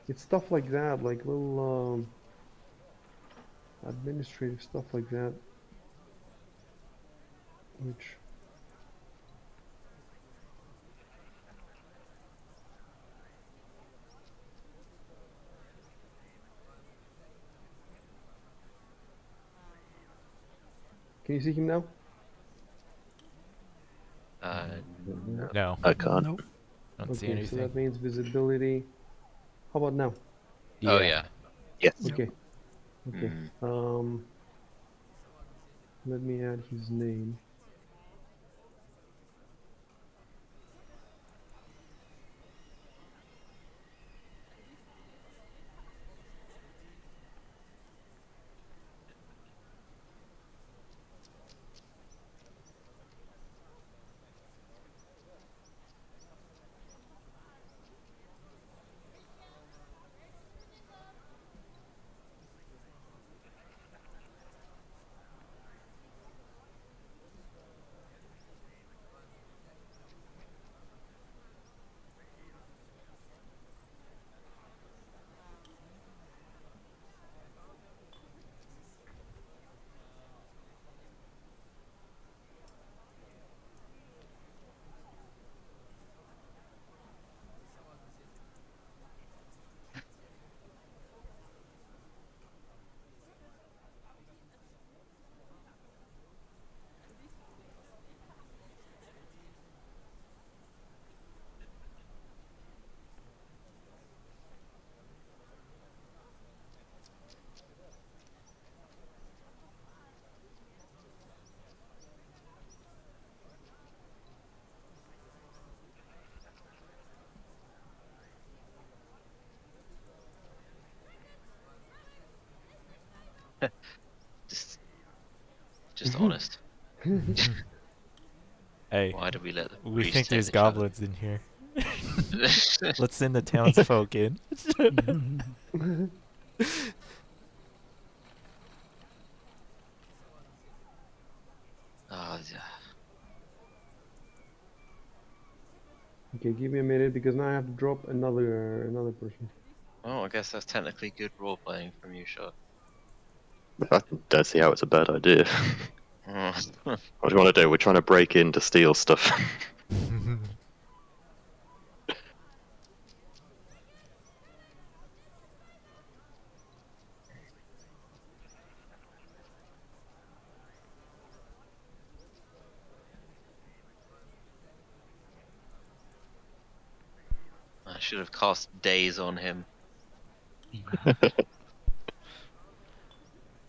It's stuff like that, like little administrative stuff like that, which can you see him now? No, I can't. Nope. don't see Okay, so anything. that means visibility. How about now? Oh Yeah. yeah. Yes. Yep. Okay. Okay. Mm. Let me add his name. Just honest. Hey, Why do we let the we think priest take there's the challenge? goblins in here. Let's send the townsfolk in. Oh, yeah. Okay, give me a minute because now I have to drop another person. Well, I guess that's technically good role playing from you, Shot. I don't see how it's a bad idea. Mm. What do you want to do? We're trying to break in to steal stuff. I should have cast days on him.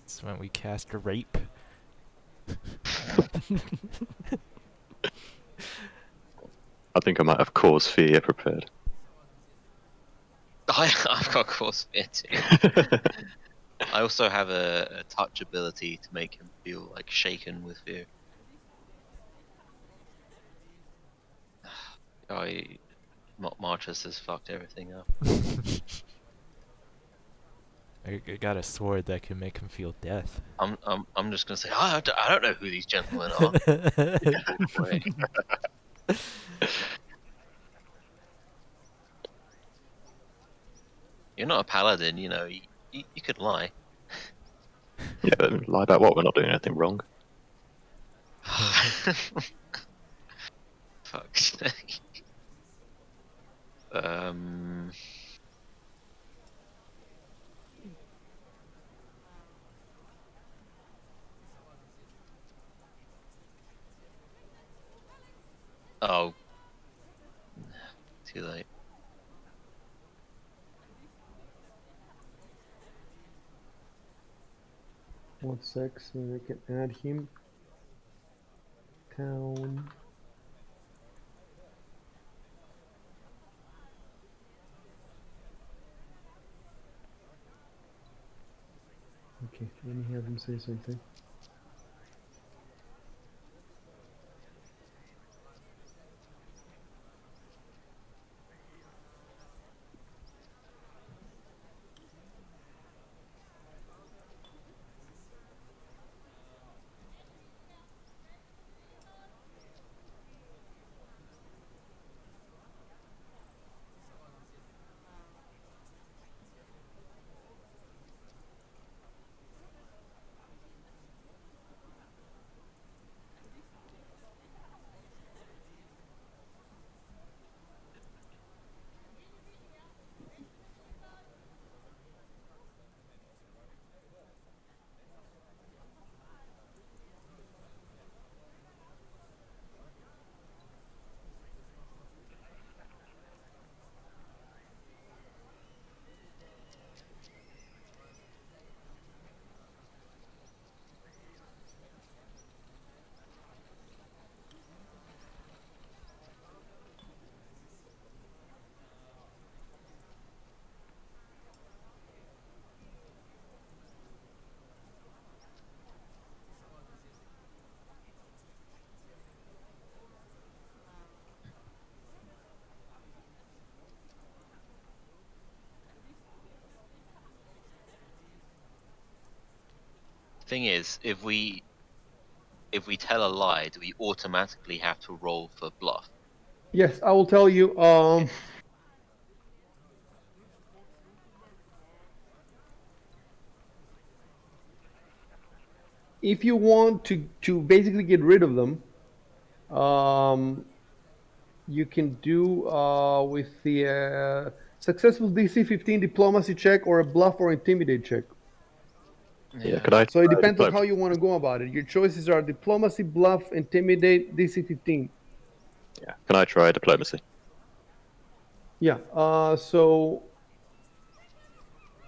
That's when we cast a rape. I think I might have cause fear prepared. I've got cause fear too. I also have a touch ability to make him feel like shaken with fear. Marchus has fucked everything up. I got a sword that can make him feel death. I'm just gonna say I don't know who these gentlemen are. Walk away. You're not a paladin, you know. You could lie. Yeah, but lie about what? We're not doing anything wrong. Fuck's sake. Um. Oh, too late. 1 sec, so I can add him. Town. Okay, let me have him say something. thing is, if we tell a lie, do we automatically have to roll for bluff? Yes, I will tell you. If you want to basically get rid of them, you can do with the successful DC 15 diplomacy check or a bluff or intimidate check. Yeah, could I? So it try depends on diplomacy? how you want to go about it. Your choices are diplomacy, bluff, intimidate, DC 15. Yeah, can I try diplomacy? Yeah. So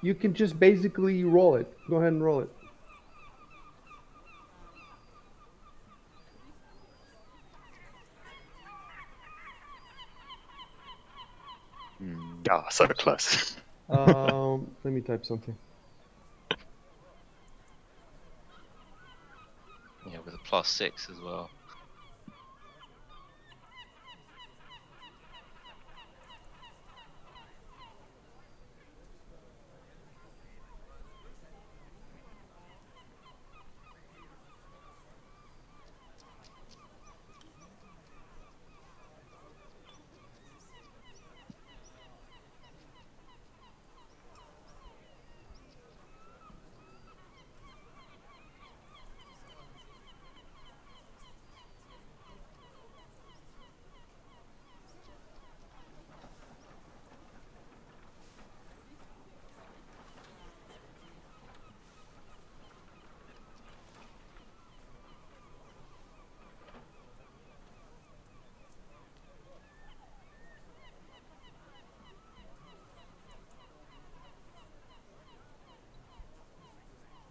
you can just basically roll it. Go ahead and roll it. Ah, so close. Let me type something. Yeah, with a +6 as well.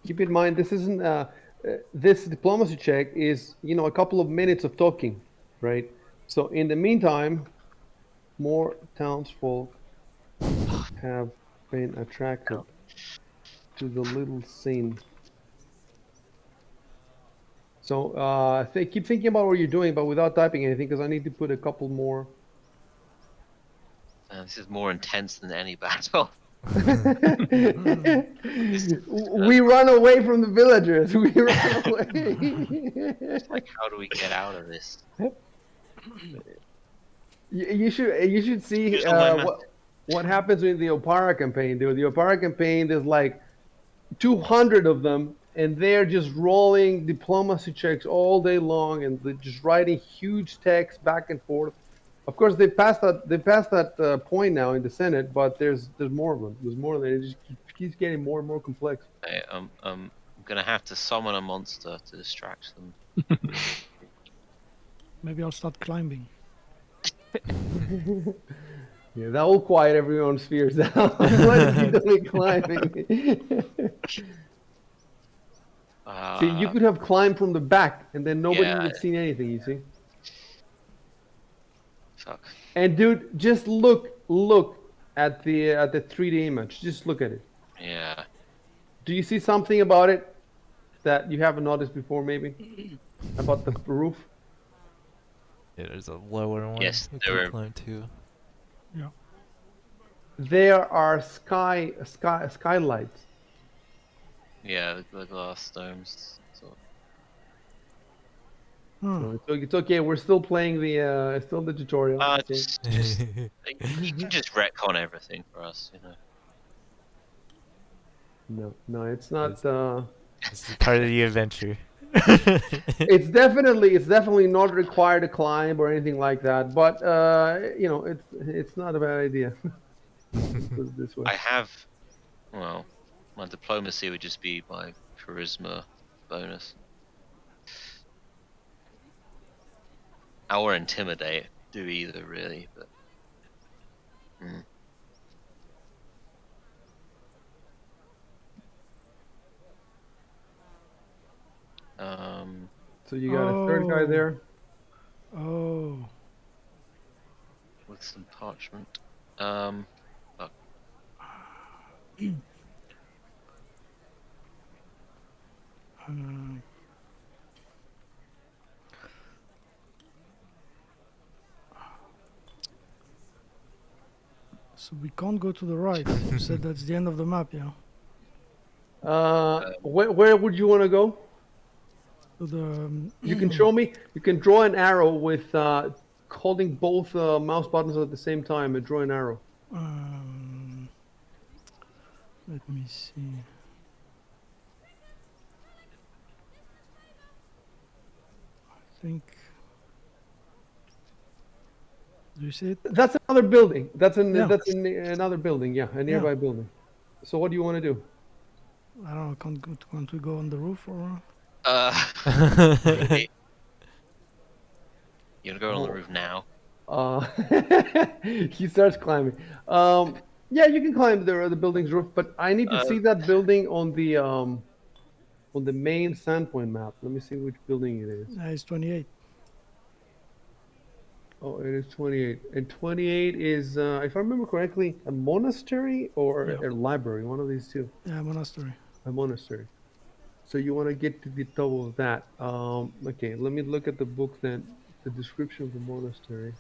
Keep in mind, this isn't this diplomacy check is a couple of minutes of talking, right? So in the meantime, more townsfolk have been attracted to the little scene. So keep thinking about what you're doing, but without typing anything, because I need to put a couple more. This is more intense than any battle. We run away from the villagers. We run away. Like, how do we get out of this? You should see Use all my math. what happens in the Opara campaign, dude. The Opara campaign, there's like 200 of them, and they're just rolling diplomacy checks all day long, and they're just writing huge text back and forth. Of course, they passed that. They passed that point now in the Senate, but there's more of them. There's more of them. It just keeps getting more and more complex. Okay, I'm gonna have to summon a monster to distract them. Maybe I'll start climbing. Yeah, that will quiet everyone's fears down. What is he doing climbing? See, you could have climbed from the back, and then nobody Yeah. would have seen anything. You see. Fuck. And dude, just look at the 3D image. Just look at it. Yeah. Do you see something about it that you haven't noticed before? Maybe about the roof. Yeah, there's a lower one Yes, we there could were- climb to. Yeah. There are skylights. Yeah, the glass domes. So, Hmm. So it's okay. We're still playing still the tutorial. See? just you can just retcon everything for us, you know. No, it's not. This is part of the adventure. It's definitely not required to climb or anything like that. But it's not a bad idea. Let's put it this way. I have, well, my diplomacy would just be my charisma bonus. Or intimidate, do either really, but. So you got a third guy there. Oh. With some parchment. Fuck. So we can't go to the right. You said that's the end of the map, yeah? Where would you want to go? To the You can show me. You can draw an arrow with holding both mouse buttons at the same time and draw an arrow. um, let me see. I think. Do you see it? That's another building. That's Yeah. another building. Yeah, a nearby building. So what do you want to do? I don't know. Can't we go on the roof or? Really? You wanna go on the Oh, roof now? he starts climbing. Yeah, you can climb the building's roof, but I need to Uh, see that building on the main Sandpoint map. Let me see which building it is. It's 28. Oh, it is 28. And 28 is, if I remember correctly, a monastery or Yeah. a library, one of these two. Yeah, monastery. A monastery. So you want to get to the top of that. Okay, let me look at the book then. The description of the monastery.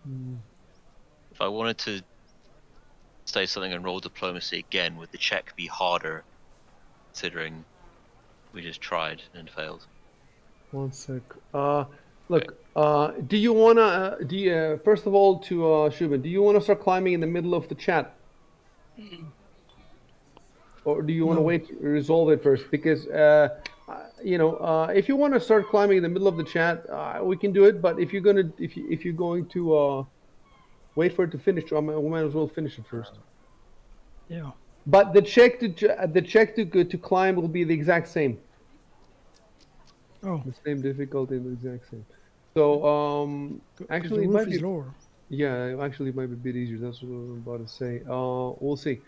hmm. If I wanted to say something and roll diplomacy again, would the check be harder, considering we just tried and failed? One sec. Look, do you wanna first of all to Shubin, do you wanna start climbing in the middle of the chat, or do you wanna No. wait to resolve it first? Because if you wanna start climbing in the middle of the chat, we can do it. But if you're going to wait for it to finish, we might as well finish it first. Yeah. But the check to climb will be the exact same, Oh, the same difficulty, the exact same. So because the actually, it roof might is be. lower. Yeah, actually, it might be a bit easier. That's what I'm about to say. We'll see.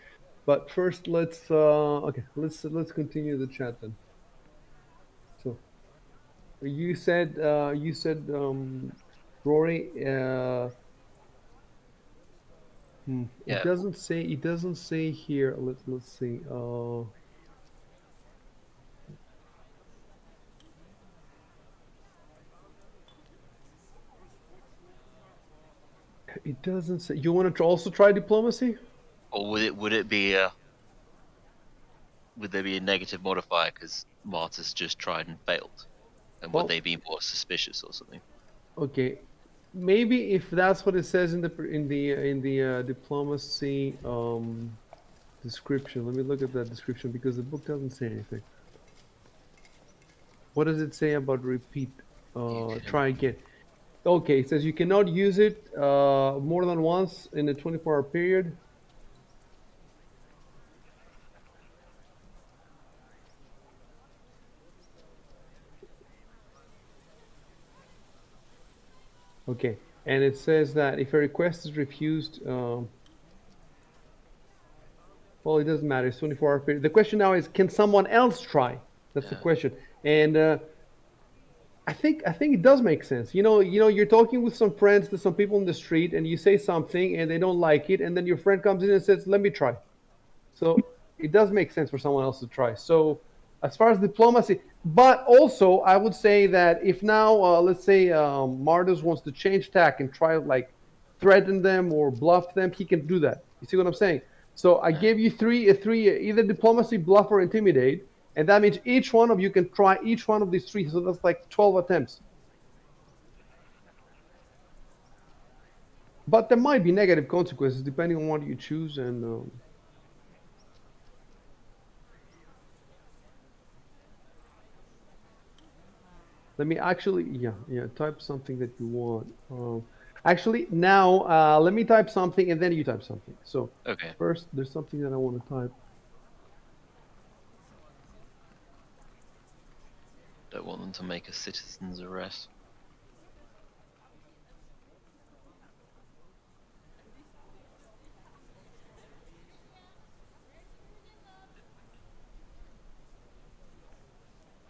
But first, let's continue the chat then. So you said Rory. It Yeah. doesn't say here. Let's see. It doesn't say. You want to also try diplomacy? Or would it be would there be a negative modifier because Martus just tried and failed, and would Well, they be more suspicious or something? okay. Maybe if that's what it says in the diplomacy description. Let me look at that description because the book doesn't say anything. What does it say about repeat? You can. Try again. Okay, it says you cannot use it more than once in a 24-hour period. Okay, and it says that if a request is refused, well, it doesn't matter. It's 24-hour period. The question now is, can someone else try? That's the Yeah. question. And I think it does make sense. You're talking with some friends, to some people in the street, and you say something, and they don't like it, and then your friend comes in and says, "Let me try." So it does make sense for someone else to try. So as far as diplomacy, but also I would say that if now, let's say Mardus wants to change tack and try like threaten them or bluff them, he can do that. You see what I'm saying? So I Yeah. gave you three, either diplomacy, bluff, or intimidate, and that means each one of you can try each one of these three. So that's like 12 attempts. But there might be negative consequences depending on what you choose. And let me actually, yeah, type something that you want. Actually, now let me type something and then you type something. So Okay. first, there's something that I want to type. Don't want them to make a citizen's arrest.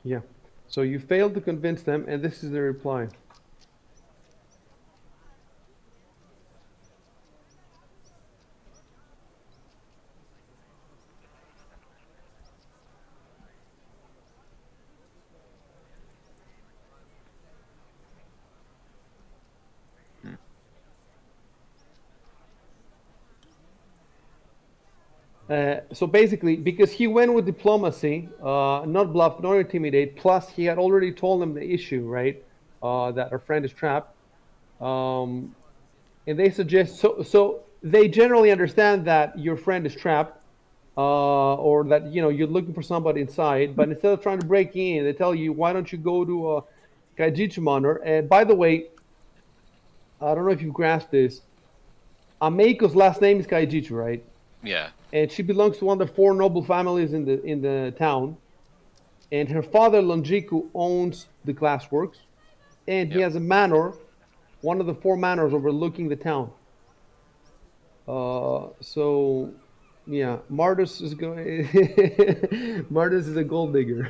Yeah. So you failed to convince them, and this is the reply. Hmm. So basically, because he went with diplomacy, not bluff, not intimidate, plus he had already told them the issue, right? That our friend is trapped. Um, and they suggest, so they generally understand that your friend is trapped, or that, you're looking for somebody inside, but instead of trying to break in, they tell you, why don't you go to a Kaijitsu monitor? And by the way, I don't know if you've grasped this. Ameiko's last name is Kaijitsu, right? Yeah. And she belongs to one of the four noble families in the town. And her father Longiku owns the glassworks, and he Yep. has a manor, one of the four manors overlooking the town. So yeah, Martus is going. Martus is a gold digger.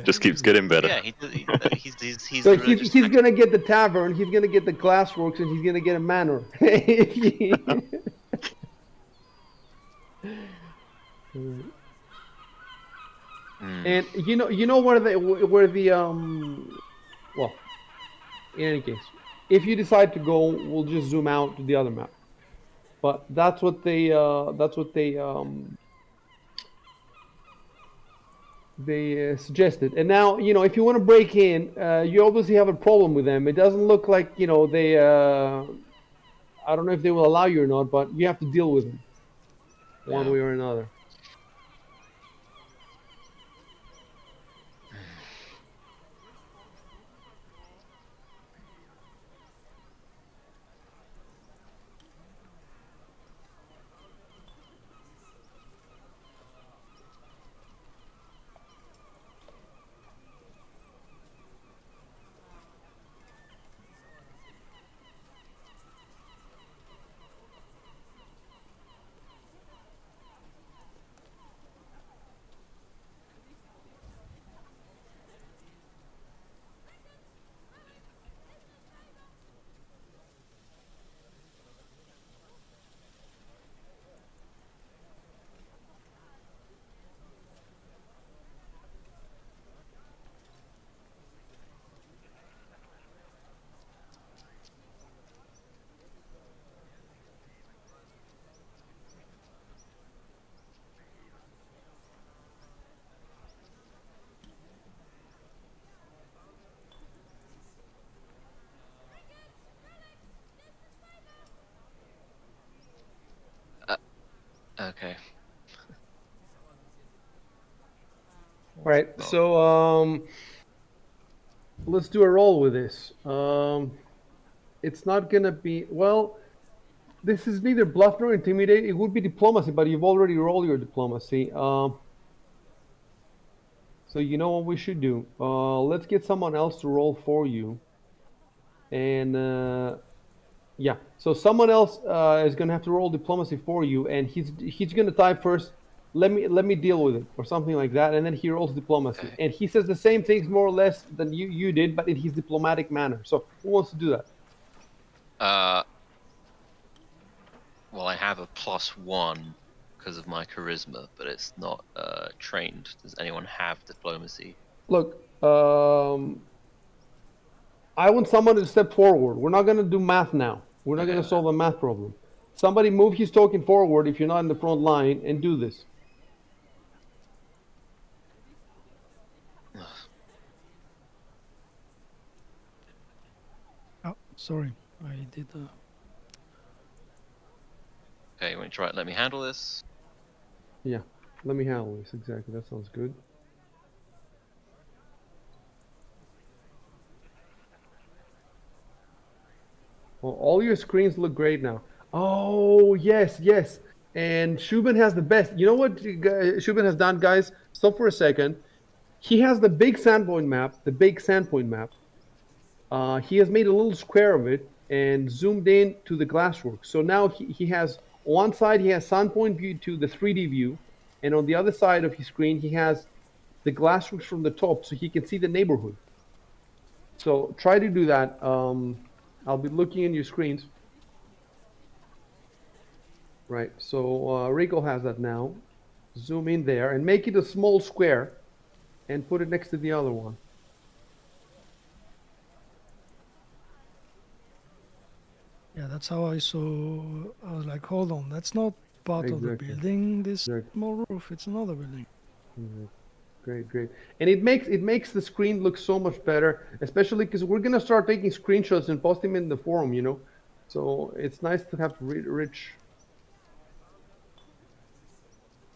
Just keeps getting better. Yeah. He's So the religious he's expert. gonna get the tavern, he's gonna get the glassworks, and he's gonna get a manor. Hmm. And you know where the well, in any case, if you decide to go, we'll just zoom out to the other map. But that's what they suggested. And now, if you want to break in, you obviously have a problem with them. It doesn't look like they. I don't know if they will allow you or not, but you have to deal with them one Yeah. way or another. Okay. All right, Well, so let's do a roll with this. It's not gonna be well. This is neither bluff nor intimidate. It would be diplomacy, but you've already rolled your diplomacy. So you know what we should do? Let's get someone else to roll for you, and yeah. So someone else is gonna have to roll diplomacy for you, and he's gonna type first. Let me deal with it, or something like that, and then he rolls diplomacy, okay. and he says the same things more or less than you did, but in his diplomatic manner. So who wants to do that? Uh. Well, I have a +1 because of my charisma, but it's not trained. Does anyone have diplomacy? Look, I want someone to step forward. We're not gonna do math now. We're not gonna Okay. solve a math problem. Somebody move his token forward if you're not in the front line and do this. Oh, sorry. I did. Okay, wait, right, let me handle this. Yeah, let me handle this. Exactly, that sounds good. Well, all your screens look great now. Oh, yes, yes. And Shubin has the best. You know what Shubin has done, guys? Stop for a second. He has the big sandpoint map, the big sandpoint map. He has made a little square of it and zoomed in to the glasswork. So now he has, on one side, he has sandpoint view to the 3D view. And on the other side of his screen, he has the glassworks from the top so he can see the neighborhood. So try to do that. I'll be looking in your screens. Right, so Rico has that now. Zoom in there and make it a small square and put it next to the other one. Yeah, that's how I saw. I was like, hold on, that's not part of the Exactly. building. This Exactly. small roof, it's another building. Great, great. And it makes the screen look so much better, especially because we're gonna start taking screenshots and post them in the forum, you know. So it's nice to have rich.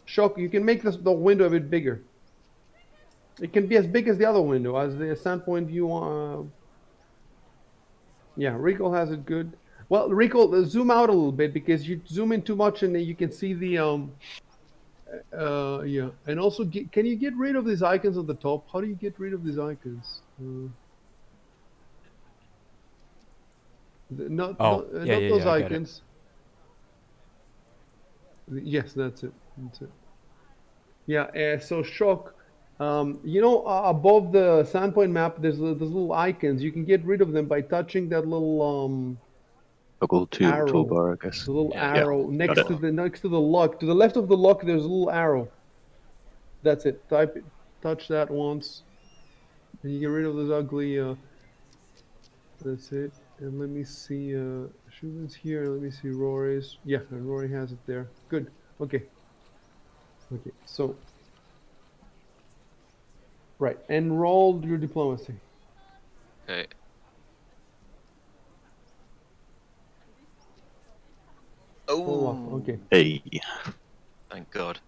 Shock, you can make the window a bit bigger. It can be as big as the other window, as the standpoint view. Yeah, Rico has it good. Well, Rico, zoom out a little bit because you zoom in too much and you can see the yeah. And also, can you get rid of these icons on the top? How do you get rid of these icons? Oh, yeah, Not yeah, those yeah. I got it. icons. Yes, that's it. That's it. Yeah. So shock. You know, above the sandpoint map, there's little icons. You can get rid of them by touching that little Toggle arrow. toolbar, I guess. The little Yeah, Yeah, arrow got next it. to the lock. To the left of the lock, there's a little arrow. That's it. Type it. Touch that once, and you get rid of those ugly. That's it. And let me see. Schubin's here. Let me see Rory's. Yeah, and Rory has it there. Good. Okay. Okay. So right. Enroll your diplomacy. okay. Oh wow. Oh, Okay. Hey, thank God.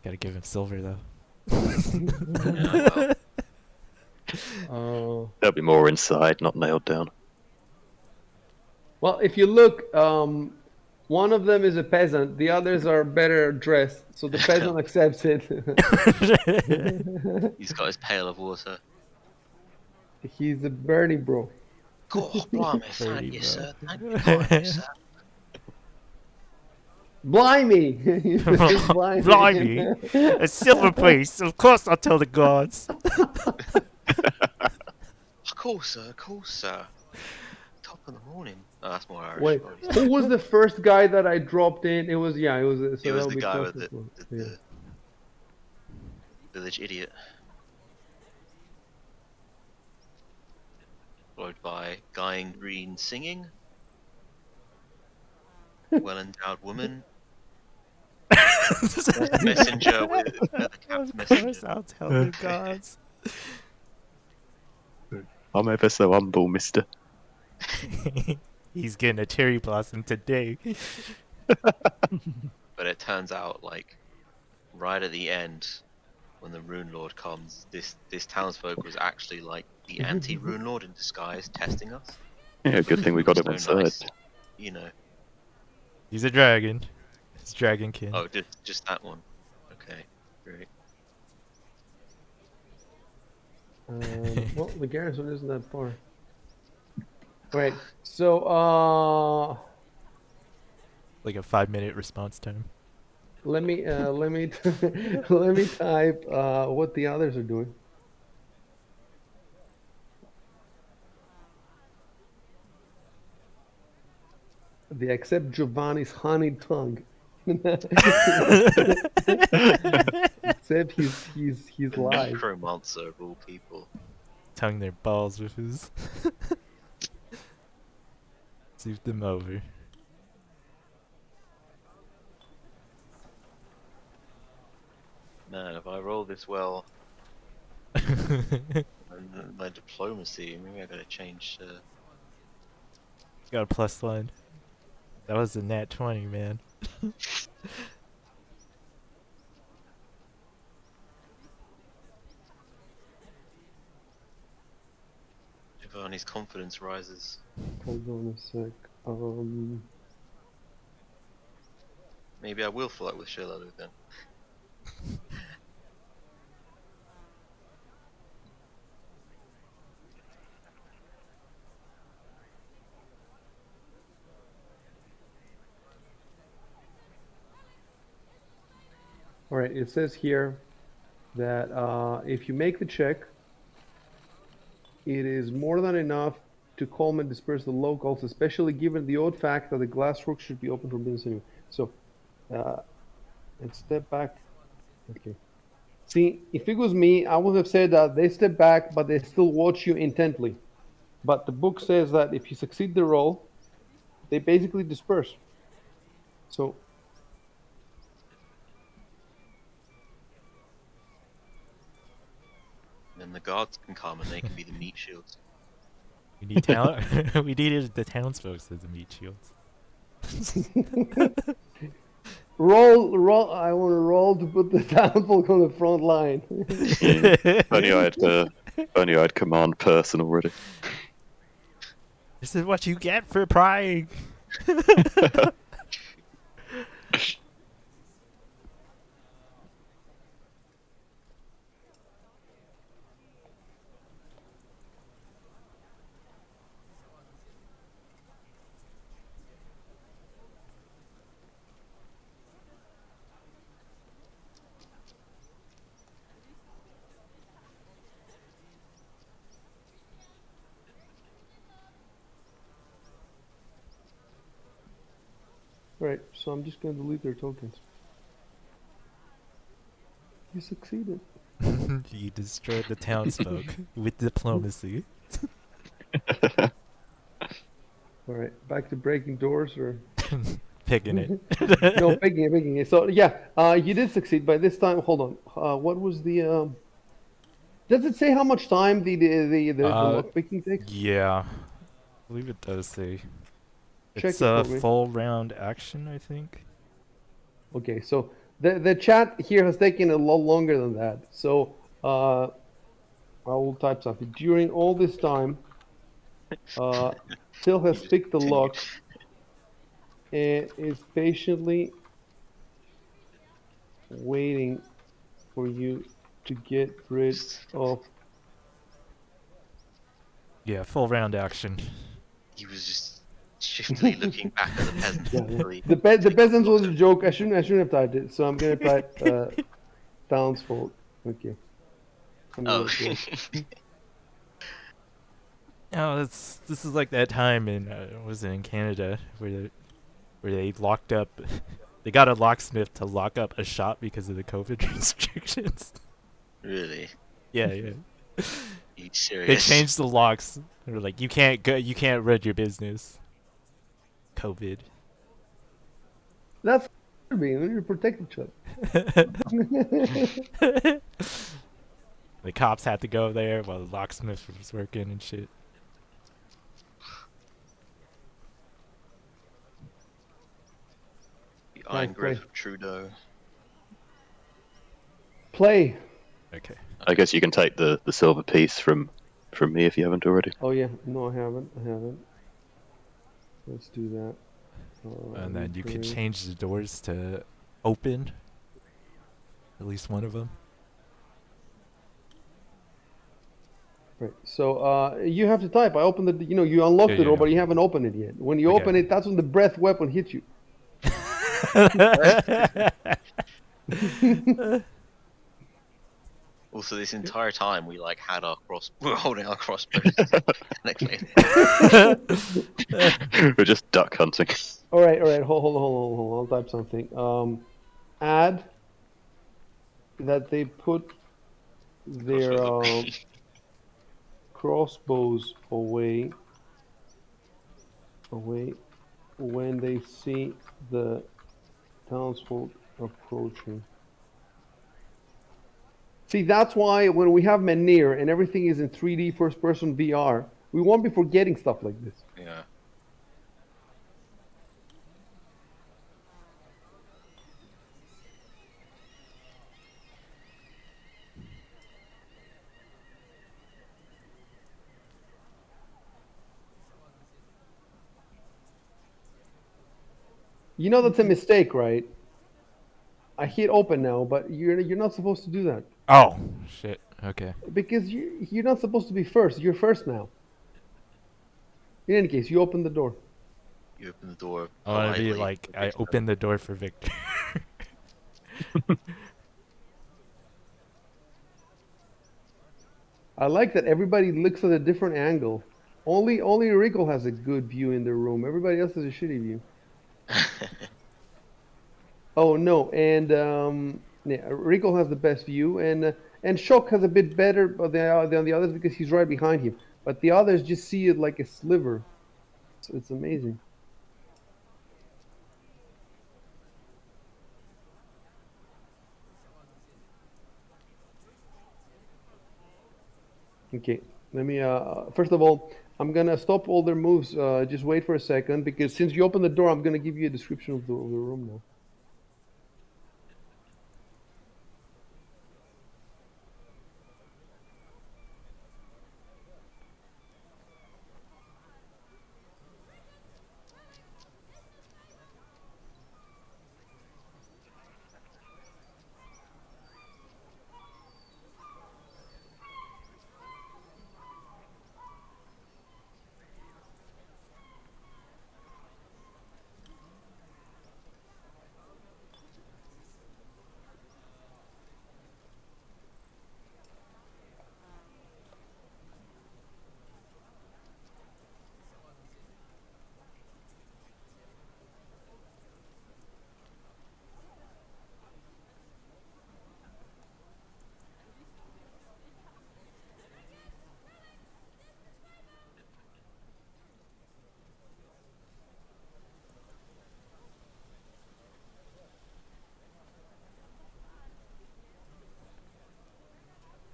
Gotta give him silver though. Yeah, well, Uh, there'll be more inside, not nailed down. well, if you look, one of them is a peasant. The others are better dressed, so the peasant accepts it. he's got his pail of water. He's a Bernie bro. Oh, blimey, Birdie, thank you, bro. sir. Thank you kindly, sir. Blimey! He says Blimey! A silver piece! Of course I'll tell the gods! Of course, sir. Of course, sir. Top of the morning. Oh, that's more Irish. Wait, Sorry. who was the first guy that I dropped in? It was, yeah, it was, He so that was would the be guy plus with this the, one. the, Yeah. the village idiot. Followed by guy in green singing. Well endowed woman. Messenger with the cat's Of messenger. course I'll tell the gods. I'm ever so humble, mister. He's getting a cherry blossom today. But it turns out, like, right at the end, when the Rune Lord comes, this townsfolk was actually like the anti-Rune Lord in disguise, testing us. Yeah, good thing we got him So on side. nice, you know. He's a dragon. It's Dragonkin. Oh, just that one. Okay, great. Well, the garrison isn't that far. Right. So, Like a 5-minute response time. let me let me let me type what the others are doing. They accept Giovanni's honey tongue. Except he's lies. Necromancer of all people. Tongue their balls with his. Sweep them over. Man, if I roll this well, and my diplomacy, maybe I gotta change. Got a +1. That was a nat 20, man. Giovanni's confidence rises. Hold on a sec. Maybe I will fly with Shellalo then. All right, it says here that if you make the check, it is more than enough to calm and disperse the locals, especially given the odd fact that the glass rook should be open from business anyway. So, let's step back. Okay. See, if it was me, I would have said that they step back, but they still watch you intently. But the book says that if you succeed the roll, they basically disperse. So, Then the guards can come and they can be the meat shields. We need town. We needed the townsfolk as the meat shields. roll. I want to roll to put the townsfolk on the front line. Only I had command person already. This is what you get for prying. Right, so I'm just going to delete their tokens. You succeeded. You destroyed the townsfolk with diplomacy. All right, back to breaking doors or Picking it. no, picking it. So yeah, you did succeed. By this time, hold on. What was the? Does it say how much time the lock picking takes? Yeah, I believe it does say. Check It's it a for me. full round action, I think. Okay, so the chat here has taken a lot longer than that. So I will type something. During all this time, Till has picked the lock and is patiently waiting for you to get rid of. Yeah, full round action. He was just shiftily looking back at the peasants. The peasants was a joke. I shouldn't have typed it. So I'm gonna type townsfolk. Okay. Oh. Oh, this is like that time in was it in Canada where they locked up. They got a locksmith to lock up a shop because of the COVID restrictions. Really? Yeah. Are you serious? They changed the locks. They were like, you can't run your business. COVID. That's we need to protect each other. The cops had to go there while the locksmith was working and shit. The Iron Grip of Trudeau. Play. Okay. I guess you can take the silver piece from me if you haven't already. Oh yeah, no, I haven't. Let's do that. And then you can change the doors to open. At least one of them. Right. So you have to type. I opened the. You unlocked the door, but you haven't opened it yet. When you open it, that's when the breath weapon hits you. Also, this entire time we had our we were holding our crossbows. We're just duck hunting. All right. Hold on. I'll type something. Add that they put their crossbows away when they see the townsfolk approaching. See, that's why when we have Menhir and everything is in 3D first-person VR, we won't be forgetting stuff like this. Yeah. You know that's a mistake, right? I hit open now, but you're not supposed to do that Oh shit. Okay. because you're not supposed to be first. You're first now. In any case, you open the door. You open the door I want to be politely. like, I opened the door for Victor. I like that everybody looks at a different angle. Only Rico has a good view in the room. Everybody else has a shitty view. Oh no, and yeah, Rico has the best view, and Shock has a bit better than the others because he's right behind him. But the others just see it like a sliver. So it's amazing. Okay, let me. First of all, I'm gonna stop all their moves. Just wait for a second because since you opened the door, I'm gonna give you a description of the room now.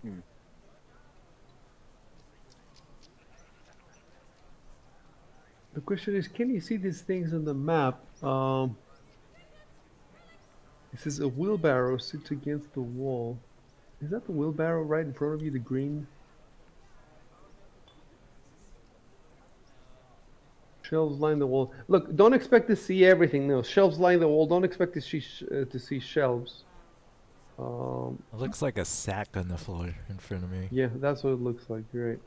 Hmm. The question is, can you see these things on the map? It says a wheelbarrow sits against the wall. Is that the wheelbarrow right in front of you, the green? Shelves line the wall. Look, don't expect to see everything. No, shelves line the wall. Don't expect to see shelves. It looks like a sack on the floor in front of me. Yeah, that's what it looks like. You're right.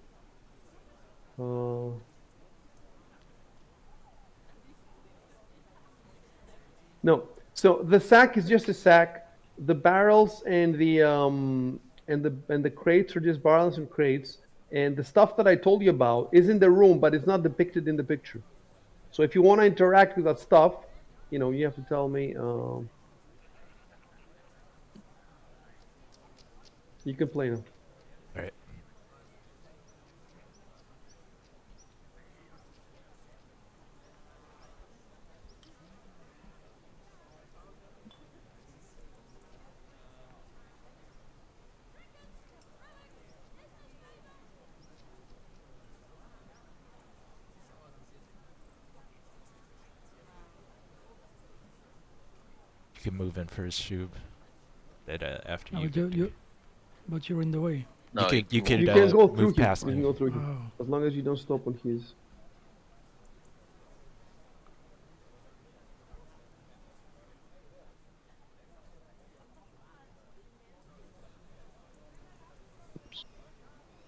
No, so the sack is just a sack. The barrels and the crates are just barrels and crates. And the stuff that I told you about is in the room, but it's not depicted in the picture. So if you want to interact with that stuff, you have to tell me. You can play now. All right. You can move in first, Shub. That after No, you, but you, Victor. you, but you're in the way. No, You you could You can can walk go past. through move him. past You can me. go through him Oh, as long as you don't stop on his.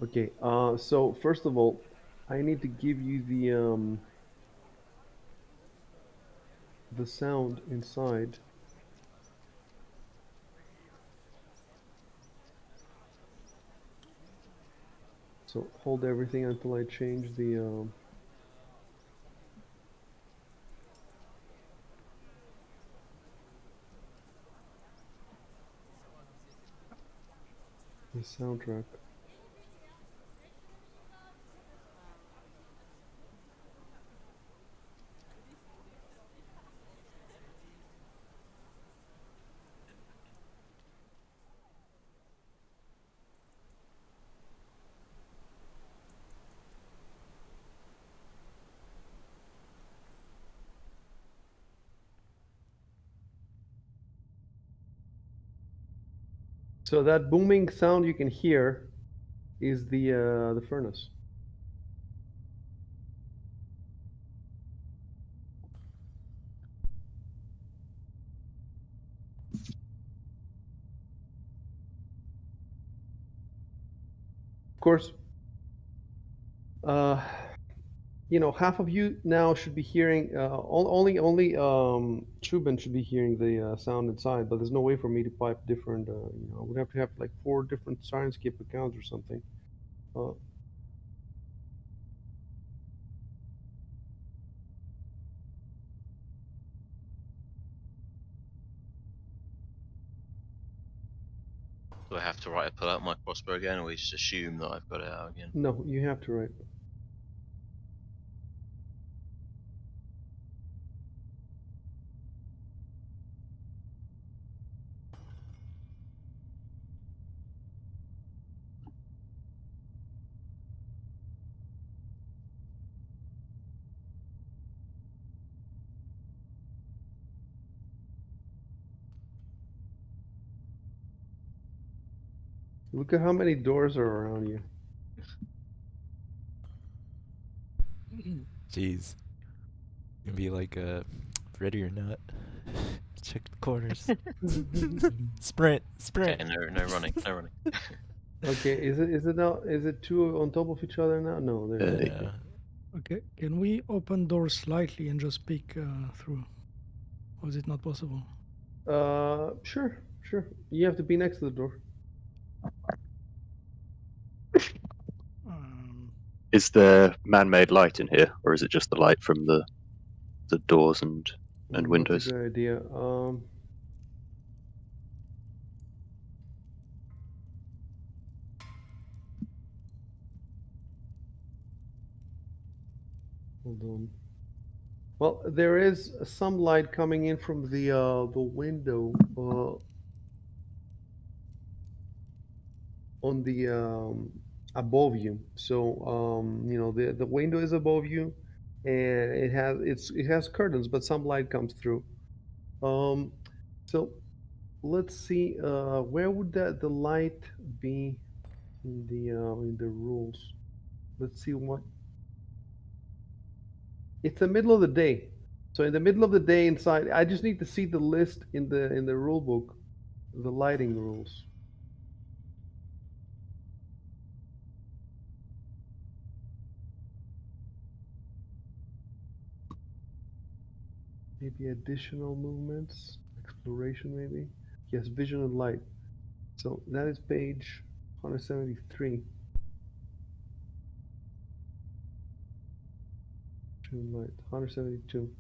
Okay. So first of all, I need to give you the sound inside. So hold everything until I change the soundtrack. So that booming sound you can hear is the furnace. course, uh, half of you now should be hearing. Only Chuban should be hearing the sound inside, but there's no way for me to pipe different. I would have to have like 4 different Sirenscape accounts or something. Uh, Do I have to pull out my crossbow again, or we just assume that I've got it out again? no, you have to write. Look at how many doors are around you. Jeez. Gonna be like ready or not. Check the corners. Sprint. Okay, no running, no running. Okay, is it now? Is it 2 on top of each other now? No, there's Yeah. Okay, can we open doors slightly and just peek through? Or is it not possible? Sure. You have to be next to the door. Is there man-made light in here, or is it just the light from the doors and That's a windows? good idea. Hold on. Well, there is some light coming in from the window on the above you. So the window is above you, and it has curtains, but some light comes through. So let's see. Where would the light be in the rules? Let's see what. It's the middle of the day. So in the middle of the day inside, I just need to see the list in the rule book, the lighting rules. Maybe additional movements, exploration maybe. Yes, vision and light. So that is page 173. Vision and light, 172.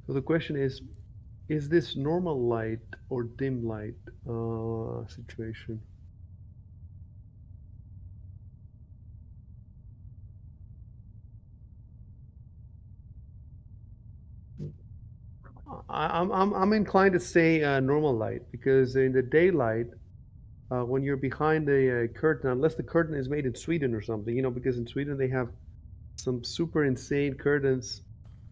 So the question is this normal light or dim light situation? I'm inclined to say normal light because in the daylight, when you're behind a curtain, unless the curtain is made in Sweden or something, because in Sweden they have some super insane curtains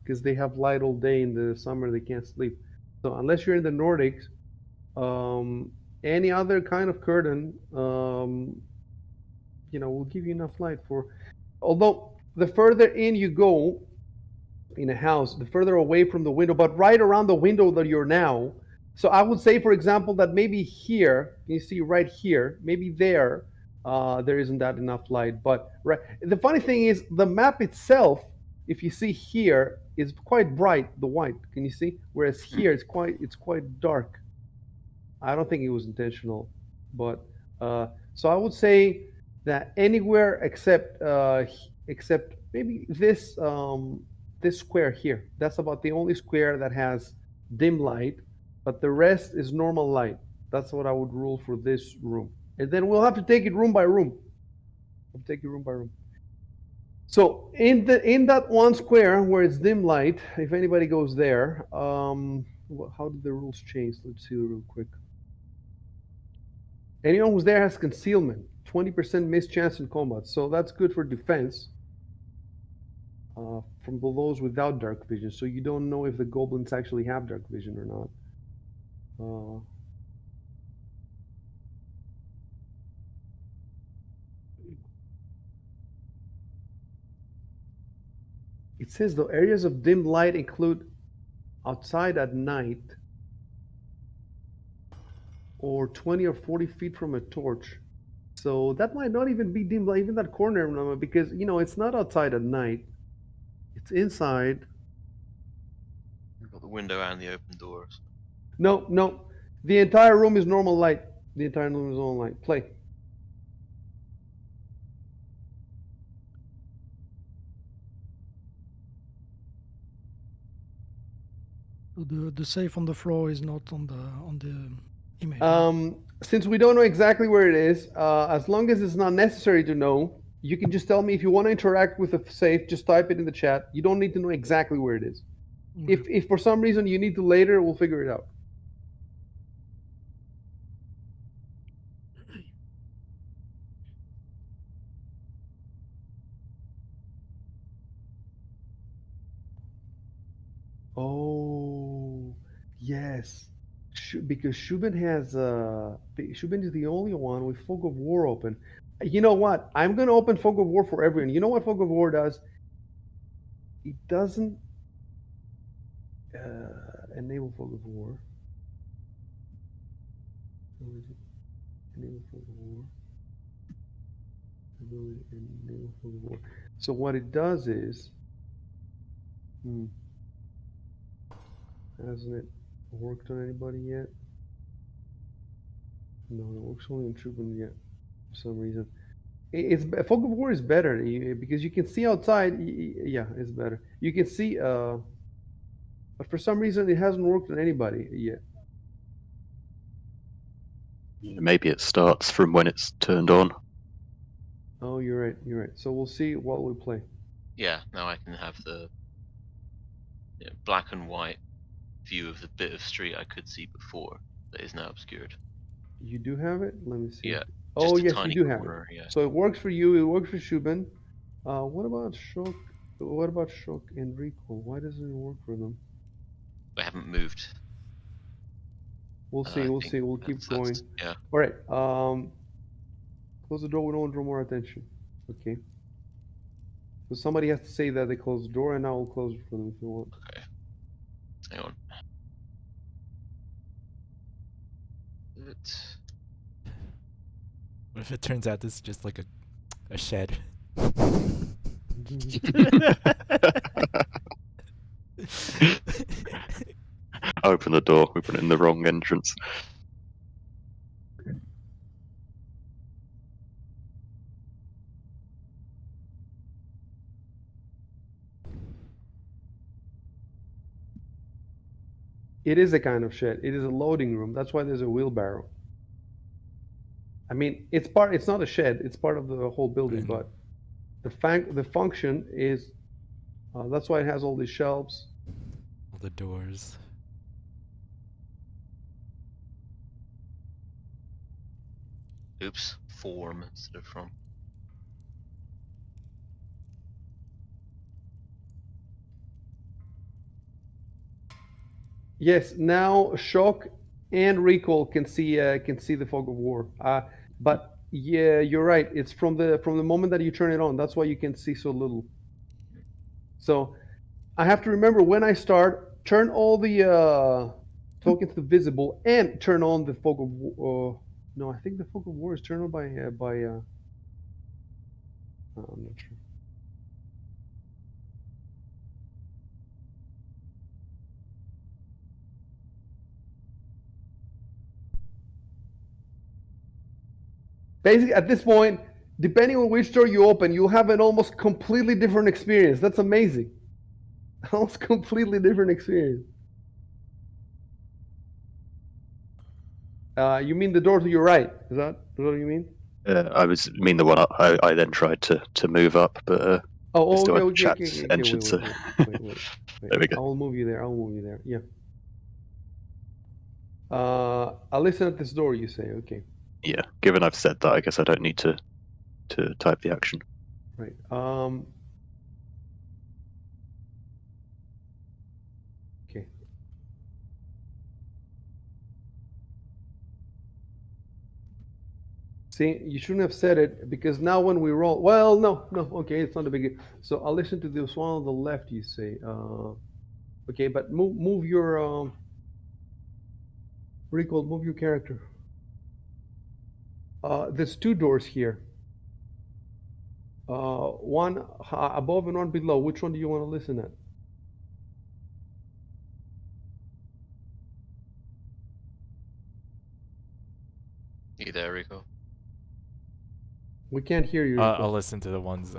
because they have light all day in the summer, they can't sleep. So unless you're in the Nordics, any other kind of curtain, will give you enough light for. Although the further in you go, in a house, the further away from the window, but right around the window that you're now. So I would say, for example, that maybe here, you see right here, maybe there isn't that enough light. But right, the funny thing is, the map itself, if you see here, is quite bright, the white. Can you see? Whereas here, it's quite dark. I don't think it was intentional, but so I would say that anywhere except maybe this square here. That's about the only square that has dim light, but the rest is normal light. That's what I would rule for this room, and then we'll have to take it room by room. I'm taking room by room. So in that one square where it's dim light, if anybody goes there, how did the rules change? Let's see real quick. Anyone who's there has concealment, 20% miss chance in combat, so that's good for defense. From those without dark vision, so you don't know if the goblins actually have dark vision or not. It says though areas of dim light include outside at night or 20 or 40 feet from a torch. So that might not even be dim light, even that corner, because it's not outside at night. It's inside. We've got the window and the open doors. No. The entire room is normal light. The entire room is normal light. Play. So the safe on the floor is not on the image. Right? Since we don't know exactly where it is, as long as it's not necessary to know, you can just tell me if you want to interact with the safe. Just type it in the chat. You don't need to know exactly where it is. Okay. If for some reason you need to later, we'll figure it out. Oh, yes. Because Shubin is the only one with Fog of War open. You know what? I'm going to open Fog of War for everyone. You know what Fog of War does? It doesn't enable Fog of War. Enable Fog of War. Enable Fog of War. So what it does is, hasn't it worked on anybody yet? No, it works only on Shubin yet for some reason. It's Fog of War is better because you can see outside. Yeah, it's better. You can see, but for some reason it hasn't worked on anybody yet. Maybe it starts from when it's turned on. Oh, you're right. You're right. So we'll see while we play. Yeah, now I can have the black and white view of the bit of street I could see before that is now obscured. You do have it. Let me see. Yeah, Oh just a yes, you tiny do have it. corner. Yeah, So it works for you. It works for Shubin. What about Shock? What about Shock and Recall? Why doesn't it work for them? I haven't moved. We'll see. I We'll think see. We'll keep going. Yeah. All right. Close the door. We don't want to draw more attention. Okay. So somebody has to say that they close the door, and I will close it for them if you want. Okay. Hang on. What if it turns out this is just like a shed? Open the door. We put it in the wrong entrance. It is a kind of shed. It is a loading room. That's why there's a wheelbarrow. I mean, it's not a shed. It's part of the whole building, but the function is. That's why it has all these shelves. All the doors. Oops, form instead of from. Yes, now Shock and Recall can see the Fog of War. But yeah, you're right. It's from the moment that you turn it on. That's why you can see so little. So I have to remember when I start, turn all the tokens to visible and turn on the Fog of War. No, I think the Fog of War is turned on by I'm not sure. Basically, at this point, depending on which door you open, you'll have an almost completely different experience. That's amazing. Almost completely different experience. You mean the door to your right? Is that what you mean? I mean the one I then tried to move up, but Oh, we still okay, had okay, chat okay, okay. entered. Wait, So wait. there we go. I will move you there. I will move you there. Yeah. I'll listen at this door. You say, okay, Yeah, given I've said that, I guess I don't need to type the action. right. Okay. See, you shouldn't have said it because now when we roll, well, no, okay, it's not a big deal. So I'll listen to this one on the left. You say, okay, but move your recall, move your character. There's two doors here. One above and one below. Which one do you want to listen at? You there, Rico? We can't hear you. I'll listen to the ones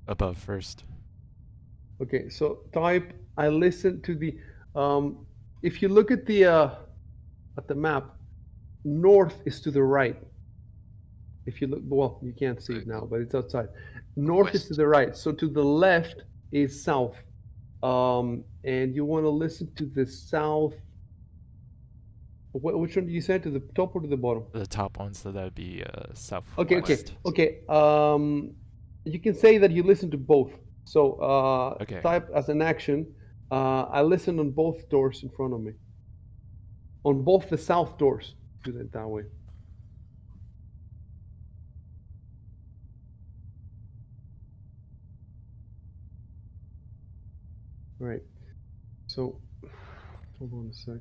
above first. Okay, so type. I listen to the. If you look at the map, north is to the right. If you look, well, you can't see it now, but it's outside. North is to West. the right. So to the left is south. And you want to listen to the south. Which one do you say, to the top or to the bottom? The top one, so that would be Okay, southwest. okay. You can say that you listen to both. So Okay. type as an action. I listen on both doors in front of me. On both the south doors. Do that that way. Right. So hold on a sec.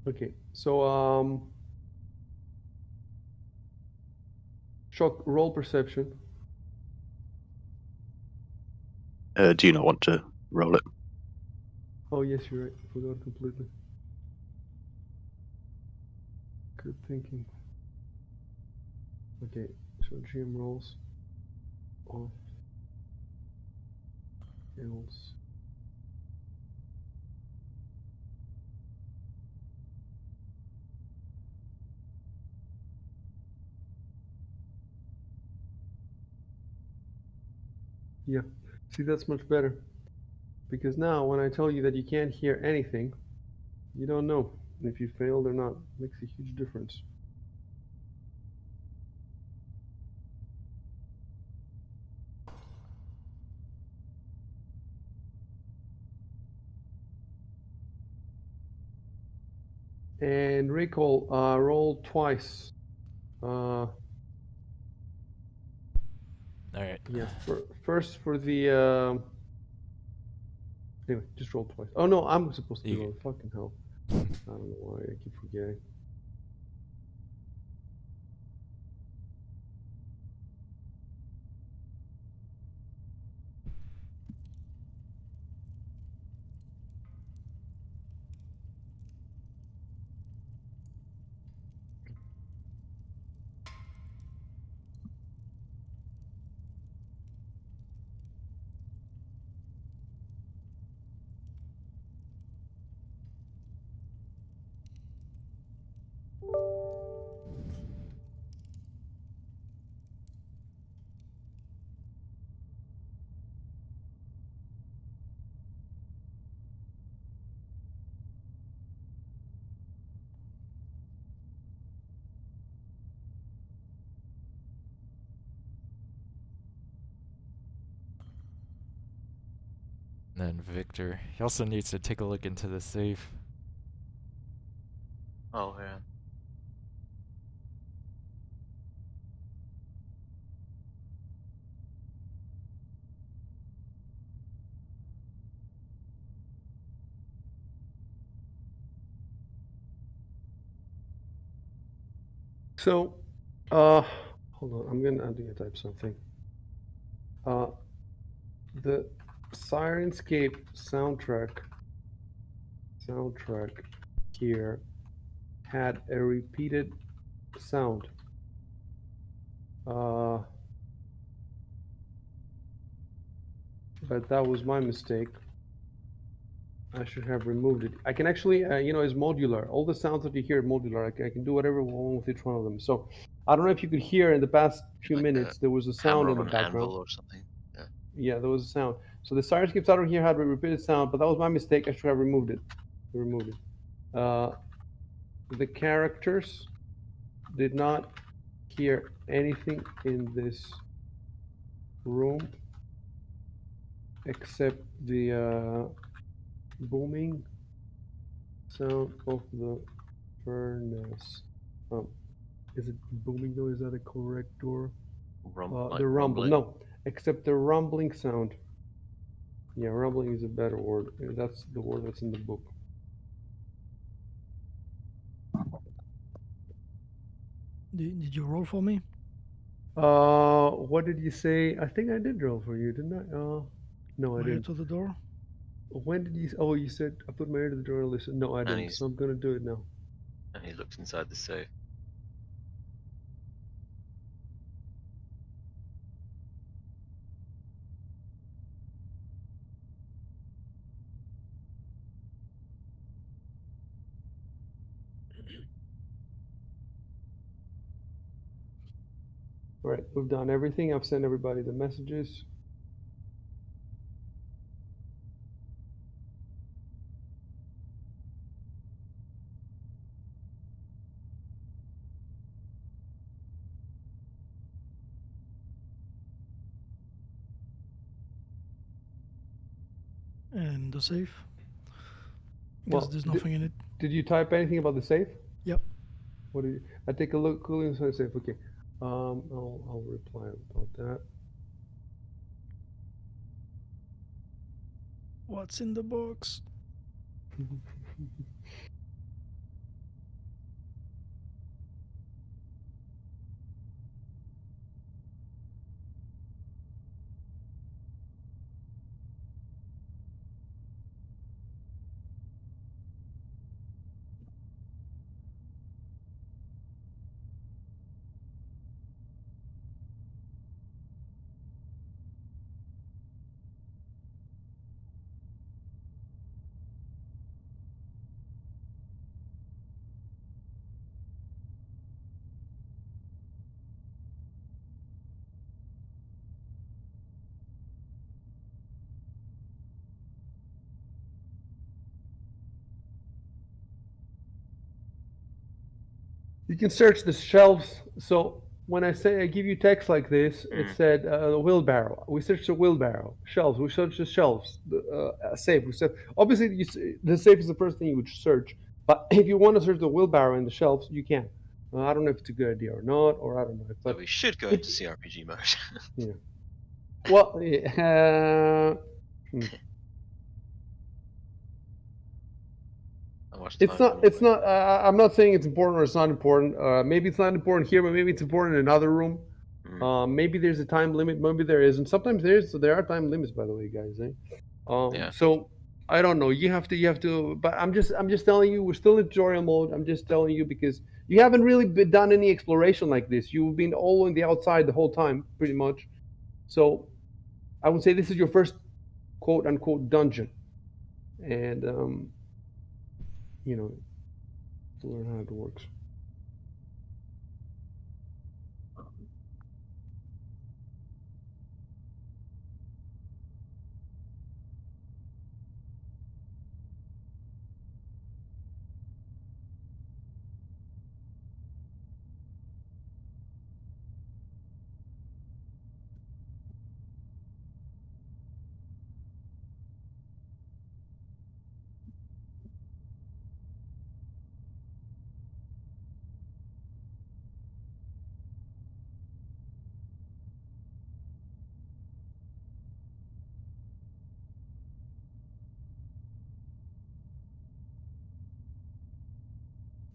Okay. So shock, roll perception. Do you not want to roll it? Oh yes, you're right. I forgot completely. Good thinking. Okay, so GM rolls off else. Yeah, see, that's much better. Because now when I tell you that you can't hear anything, you don't know if you failed or not. It makes a huge difference. And recall, roll twice. All right. Yeah, first for the. Anyway, just roll twice. Oh no, I'm supposed to You- roll. Fucking hell. I don't know why I keep forgetting. Then Victor. He also needs to take a look into the safe. Oh yeah. So, hold on. I'm gonna type something. The Sirenscape soundtrack here had a repeated sound. But that was my mistake. I should have removed it. I can actually, it's modular. All the sounds that you hear are modular. I can do whatever I want with each one of them. So I don't know if you could hear in the past few Like minutes, there was a sound hammer in on the an background. anvil or something. Yeah. Yeah, there was a sound. So the siren skips out of here had a repeated sound, but that was my mistake. I should have removed it. Removed it. The characters did not hear anything in this room except the booming sound of the furnace. Is it booming though? Is that a correct door? Like The rumble. rumbling. No, except the rumbling sound. Yeah, rumbling is a better word. That's the word that's in the book. Did you roll for me? What did you say? I think I did roll for you, didn't I? No, I My ear didn't. to the door? When did you? Oh, you said I put my ear to the door and listen. No, I And didn't. So I'm gonna do it now. he looks inside the safe. All right, we've done everything. I've sent everybody the messages. And the safe? Well, Guess there's nothing in it. Did you type anything about the safe? Yep. What did you? I take a look. Cool inside the safe. Okay. I'll reply about that. What's in the box? You can search the shelves. So when I say I give you text like this, it Mm. said wheelbarrow. We searched the wheelbarrow. Shelves. We searched the shelves. The safe. We said obviously the safe is the first thing you would search. But if you want to search the wheelbarrow and the shelves, you can. I don't know if it's a good idea or not, or I don't know. So But we should go if, into CRPG mode. yeah. Well, How much it's time do not. we It's wait? not. I'm not saying it's important or it's not important. Maybe it's not important here, but maybe it's important in another room. Maybe there's a time limit. Maybe there isn't. Sometimes there is. So there are time limits, by the way, guys. Yeah. So I don't know. You have to. You have to. But I'm just telling you. We're still in tutorial mode. I'm just telling you because you haven't really done any exploration like this. You've been all on the outside the whole time, pretty much. So I would say this is your first quote unquote dungeon, and you know, to learn how it works.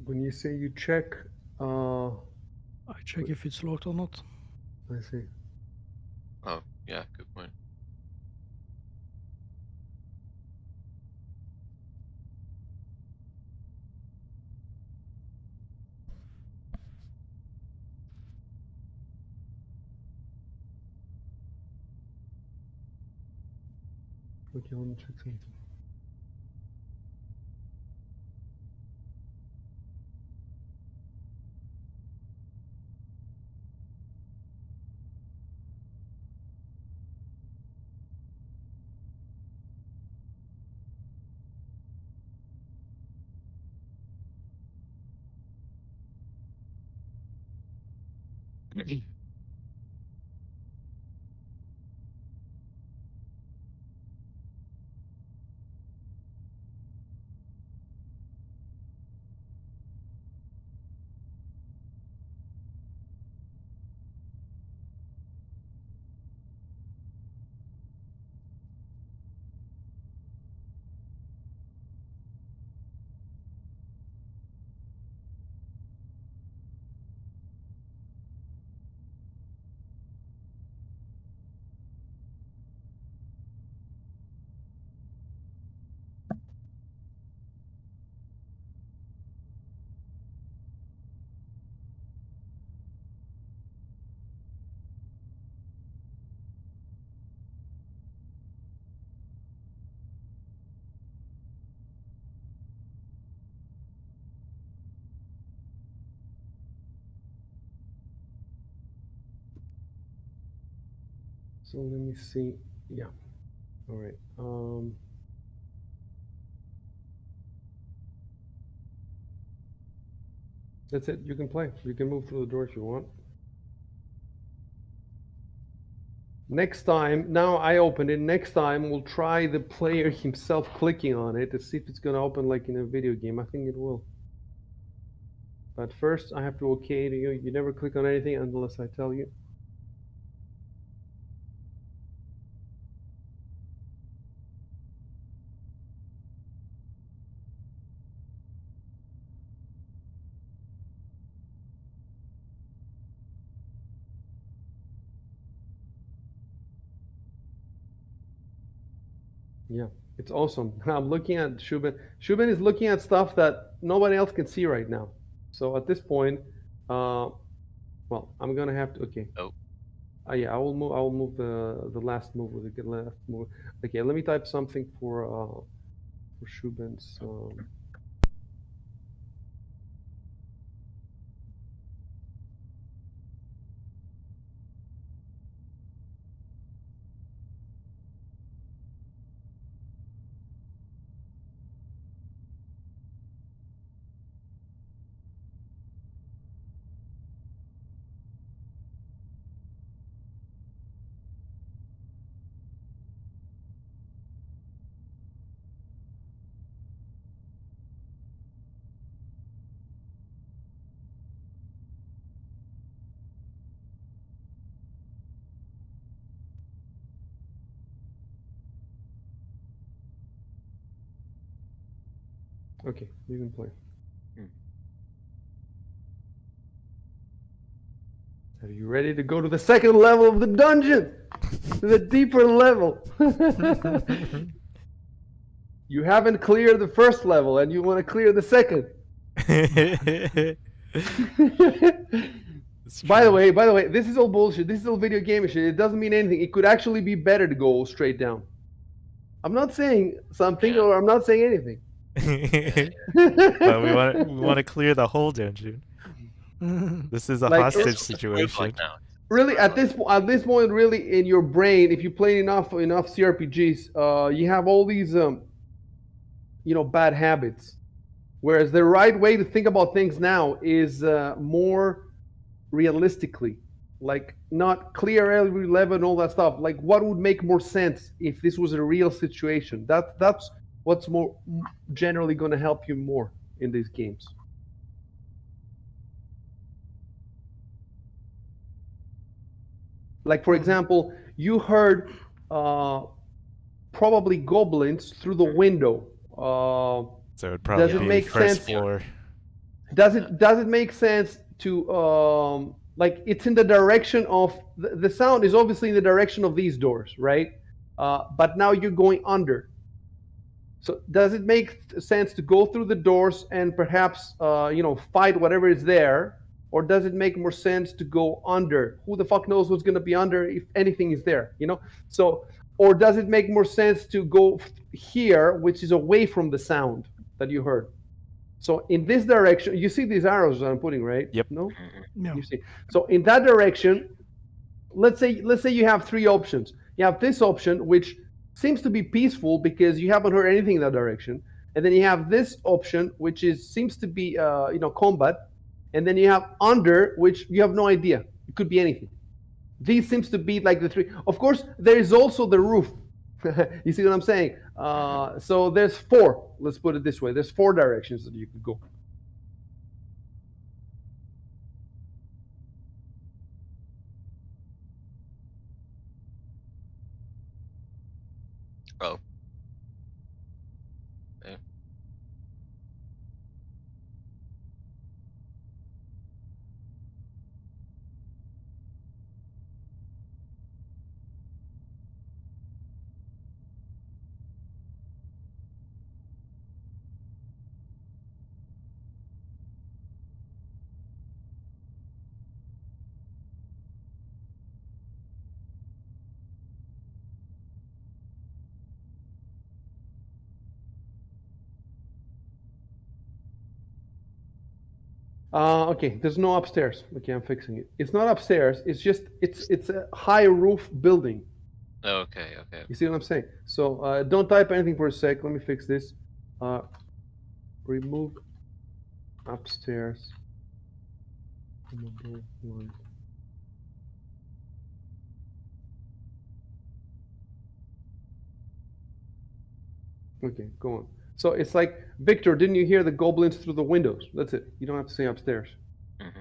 When you say you check, I check if it's locked or not. I see. Oh, yeah. Good point. Okay, let me check something. So let me see. Yeah. All right. That's it. You can play. You can move through the door if you want. Next time, now I opened it. Next time, we'll try the player himself clicking on it to see if it's going to open like in a video game. I think it will. But first, I have to okay to you. You never click on anything unless I tell you. Yeah, it's awesome. I'm looking at Shubin. Shubin is looking at stuff that nobody else can see right now. So at this point, well, I'm gonna have to. Okay. Oh. Yeah, I will move. I will move the last move with the last move. Okay, let me type something for Shubin's. Okay, you can play. Are you ready to go to the second level of the dungeon? To the deeper level. You haven't cleared the first level and you want to clear the second. By the way, this is all bullshit. This is all video game shit. It doesn't mean anything. It could actually be better to go straight down. I'm not saying something or I'm not saying anything. But we want to clear the whole dungeon. This is a Like, hostage It's a roguelike situation. now. Really, at this point, really in your brain, if you play enough CRPGs, you have all these bad habits. Whereas the right way to think about things now is more realistically, like not clear every level and all that stuff. Like, what would make more sense if this was a real situation? That's what's more generally going to help you more in these games. Like, for example, you heard probably goblins through the window. So it'd Does probably it be make first sense? floor. Does it make sense to like it's in the direction of the sound is obviously in the direction of these doors, right? But now you're going under. So does it make sense to go through the doors and perhaps fight whatever is there, or does it make more sense to go under? Who the fuck knows what's going to be under if anything is there, So, or does it make more sense to go here, which is away from the sound that you heard? So in this direction, you see these arrows that I'm putting, right? Yep. No? Yeah. You see. So in that direction, let's say you have three options. You have this option, which seems to be peaceful because you haven't heard anything in that direction, and then you have this option, which seems to be combat, and then you have under, which you have no idea. could be anything. These seems to be like the three. Of course, there is also the roof. You see what I'm saying? So there's four. Let's put it this way. There's four directions that you could go. Oh. Okay. Okay, there's no upstairs. Okay, I'm fixing it. It's not upstairs. It's just it's a high roof building. Okay. Okay. You see what I'm saying? So don't type anything for a sec. Let me fix this. Remove upstairs. Okay, go on. So it's like, Victor, didn't you hear the goblins through the windows? That's it. You don't have to say upstairs. Mm-hmm.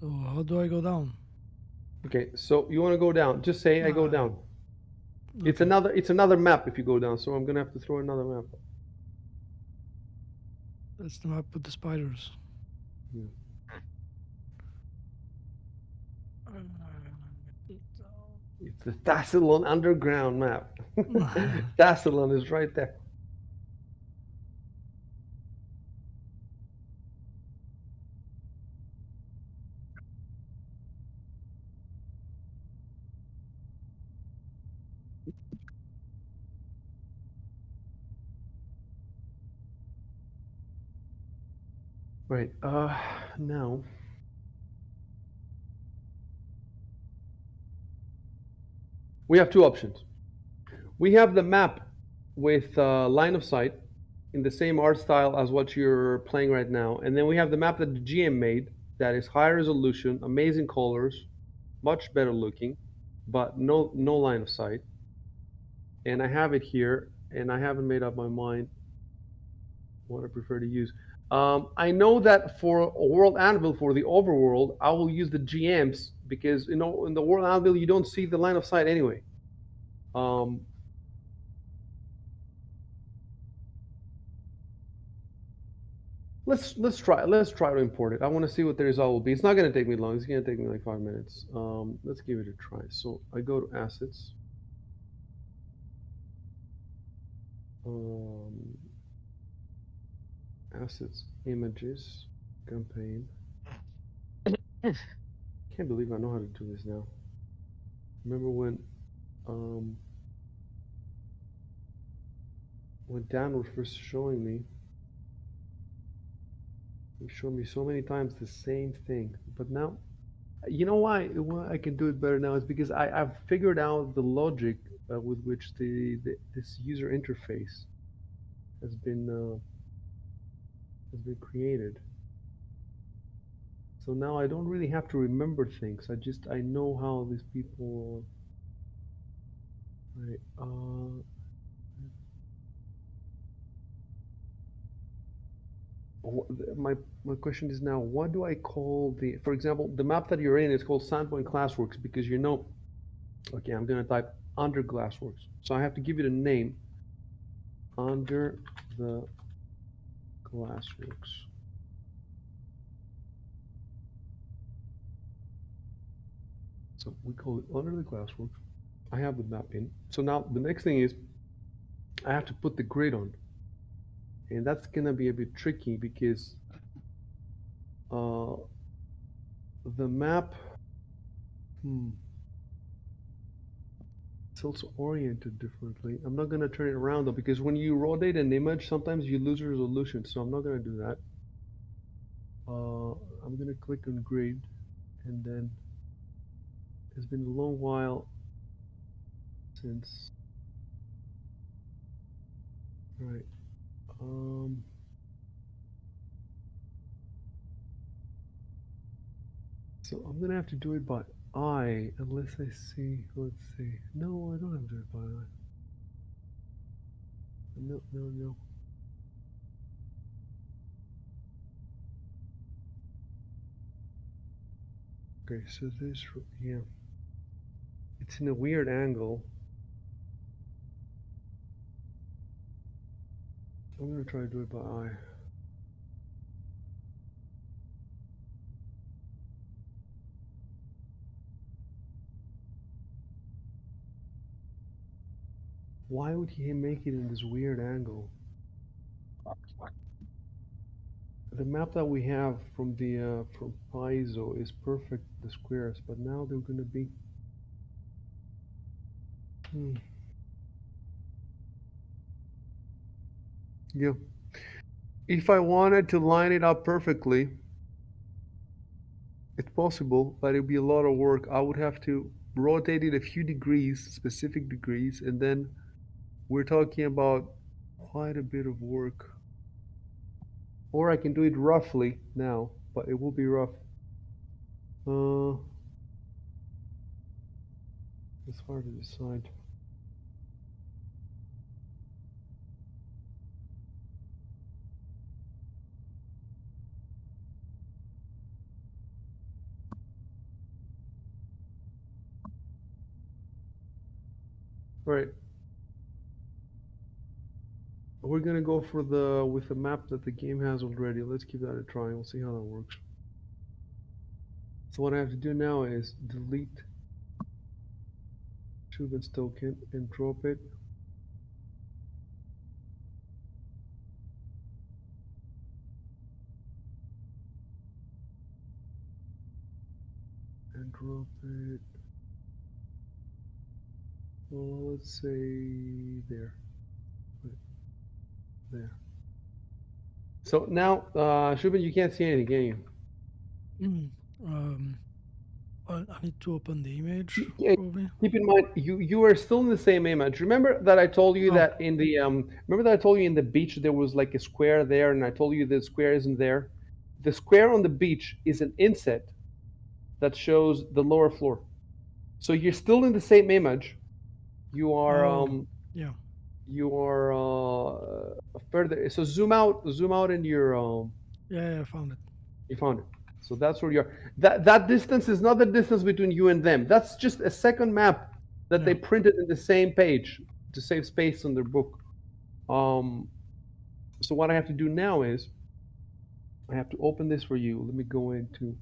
So how do I go down? Okay, so you want to go down? Just say I go down. It's Okay. another map if you go down. So I'm gonna have to throw another map. That's the map with the spiders. Yeah. It's the Thassilon underground map. Thassilon is right there. Right. Now we have two options. We have the map with line of sight in the same art style as what you're playing right now, and then we have the map that the GM made that is high resolution, amazing colors, much better looking, but no line of sight. And I have it here, and I haven't made up my mind what I prefer to use. I know that for a World Anvil, for the overworld, I will use the GMs because in the World Anvil you don't see the line of sight anyway. Um, let's try to import it. I want to see what the result will be. It's not going to take me long. It's going to take me like 5 minutes. Let's give it a try. So I go to assets. Um, assets, images, campaign. Can't believe I know how to do this now. Remember um, when Dan was first showing me, he showed me so many times the same thing. But now You know why I can do it better now is because I've figured out the logic with which this user interface has been uh, has been created. So now I don't really have to remember things. I know how these people. Right. My question is now, what do I call the? For example, the map that you're in is called Sandpoint Glassworks because you know. Okay, I'm gonna type under Glassworks. So I have to give it a name. Under the Glassworks. So we call it under the Glassworks. I have the map in. So now the next thing is I have to put the grid on. And that's gonna be a bit tricky because uh, the map, it's also oriented differently. I'm not gonna turn it around though because when you rotate an image, sometimes you lose resolution. So I'm not gonna do that. I'm gonna click on grid, and then it's been a long while since. Right. So I'm gonna have to do it by eye unless I see. Let's see. No, I don't have to do it by eye. No, no, no. Okay, so this, yeah, it's in a weird angle. I'm gonna try to do it by eye. Why would he make it in this weird angle? The map that we have from the from Paizo is perfect, the squares, but now they're gonna be. Yeah. If I wanted to line it up perfectly, it's possible, but it'd be a lot of work. I would have to rotate it a few degrees, specific degrees, and then we're talking about quite a bit of work. Or I can do it roughly now, but it will be rough. It's hard to decide. All right. We're gonna go for with the map that the game has already. Let's give that a try. We'll see how that works. So what I have to do now is delete Shubin's token and drop it. And drop it. Well, let's say there. Right there. So now, Shubin, you can't see anything, can you? Well, I need to open the image, Yeah, probably. keep in mind, you are still in the same image. Remember that I told you Oh, that in the remember that I told you in the beach there was like a square there, and I told you the square isn't there. The square on the beach is an inset that shows the lower floor. So you're still in the same image. You are oh, yeah, further. So zoom out in your yeah, I found it. you found it. So that's where you are. That distance is not the distance between you and them. That's just a second map that they Yeah, printed in the same page to save space on their book. Um, so what I have to do now is I have to open this for you. Let me go into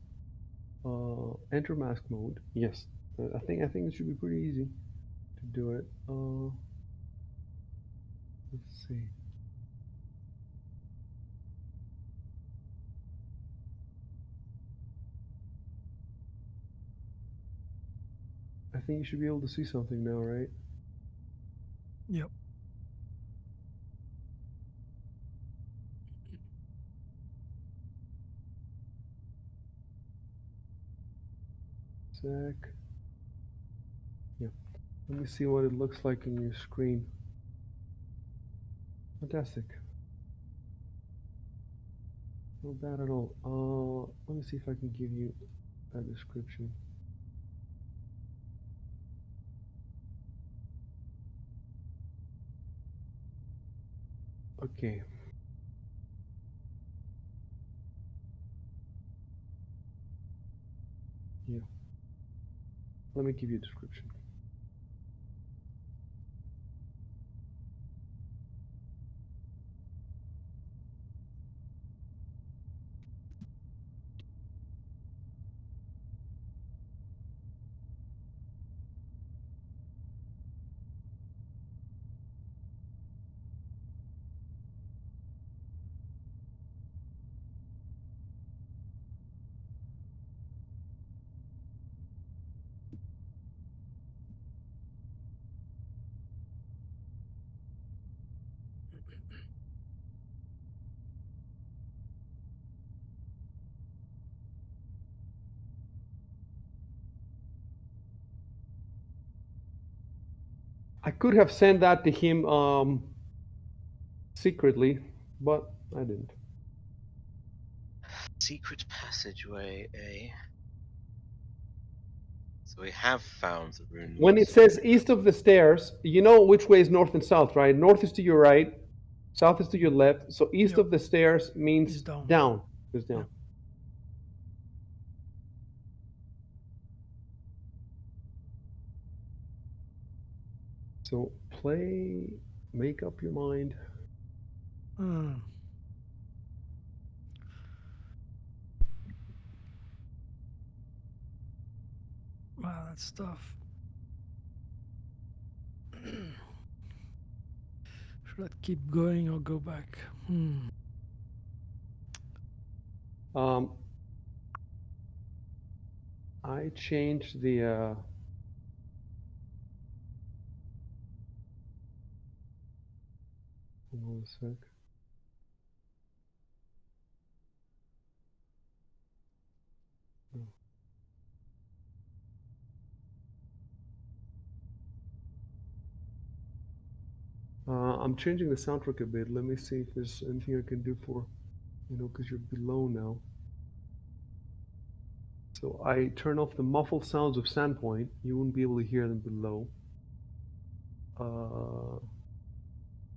enter mask mode. Yes, I think it should be pretty easy to do it. Let's see. I think you should be able to see something now, right? yep. sec. Yeah. Let me see what it looks like on your screen. Fantastic. Not bad at all. Let me see if I can give you a description. Okay. Yeah. Let me give you a description. I could have sent that to him secretly, but I didn't. Secret passageway, eh? So we have found the rune When it lords. says east of the stairs, you know which way is north and south, right? North is to your right, south is to your left. So east Yep. of the stairs means Is down. down. Is down. Yep. So make up your mind. Hmm. Wow, that's tough. Should I keep going or go back? I changed the. Hold on a sec. I'm changing the soundtrack a bit. Let me see if there's anything I can do for, because you're below now. So I turn off the muffled sounds of Sandpoint. You won't be able to hear them below.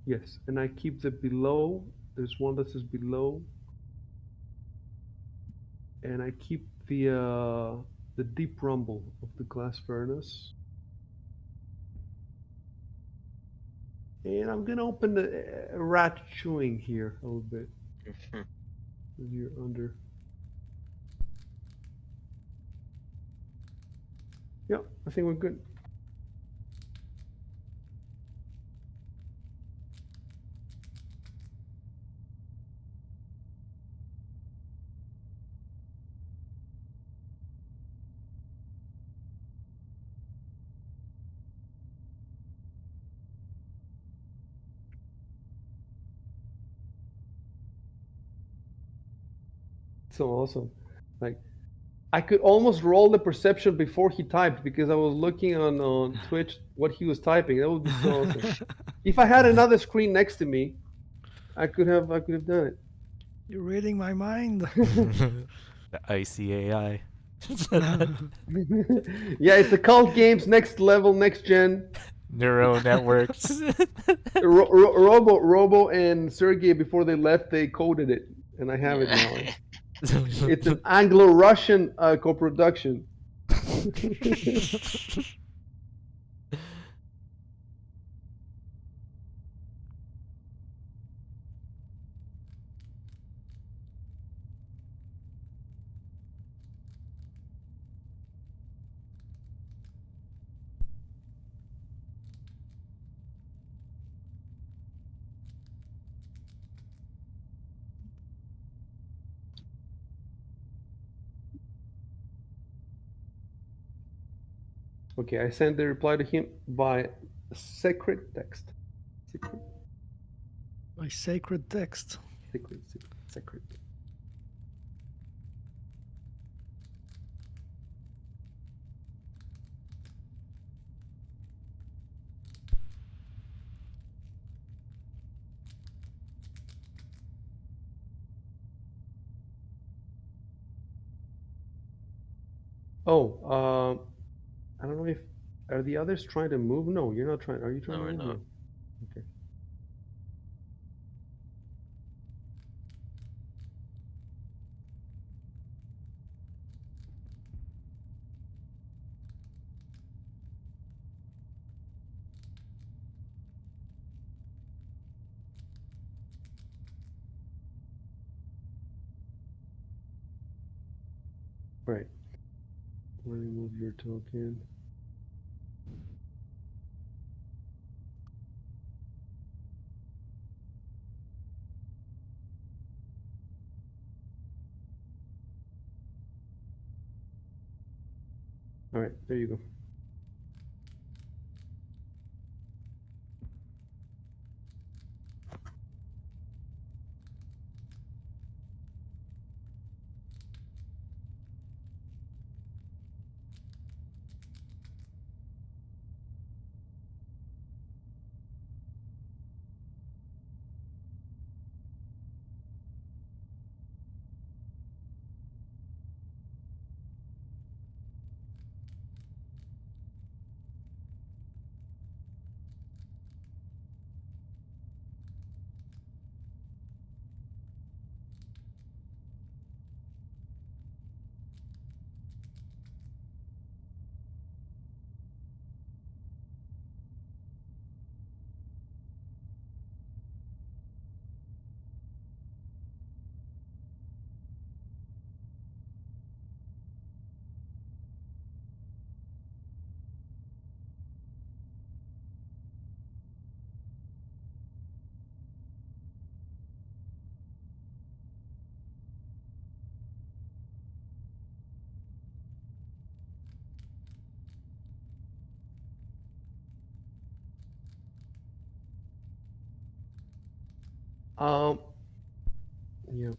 Yes, and I keep the below. There's one that says below, and I keep the deep rumble of the glass furnace. And I'm gonna open the rat chewing here a little bit. As you're under. Yeah, I think we're good. So awesome. Like, I could almost roll the perception before he typed because I was looking on Twitch what he was typing. That would be so awesome. If I had another screen next to me, I could have done it. You're reading my mind. The icy AI. Yeah, it's the cult games next level, next gen. Neural networks. Robo and Sergey before they left, they coded it, and I have it now. It's an Anglo-Russian co-production. Okay, I sent the reply to him by sacred text. Secret. My sacred text. Secret. Secret. Oh, I don't know if are the others trying to move. No, you're not trying. Are you trying No, to we're move? not. No. Okay. Right. Let me move your token. All right, there you go. Um, yeah.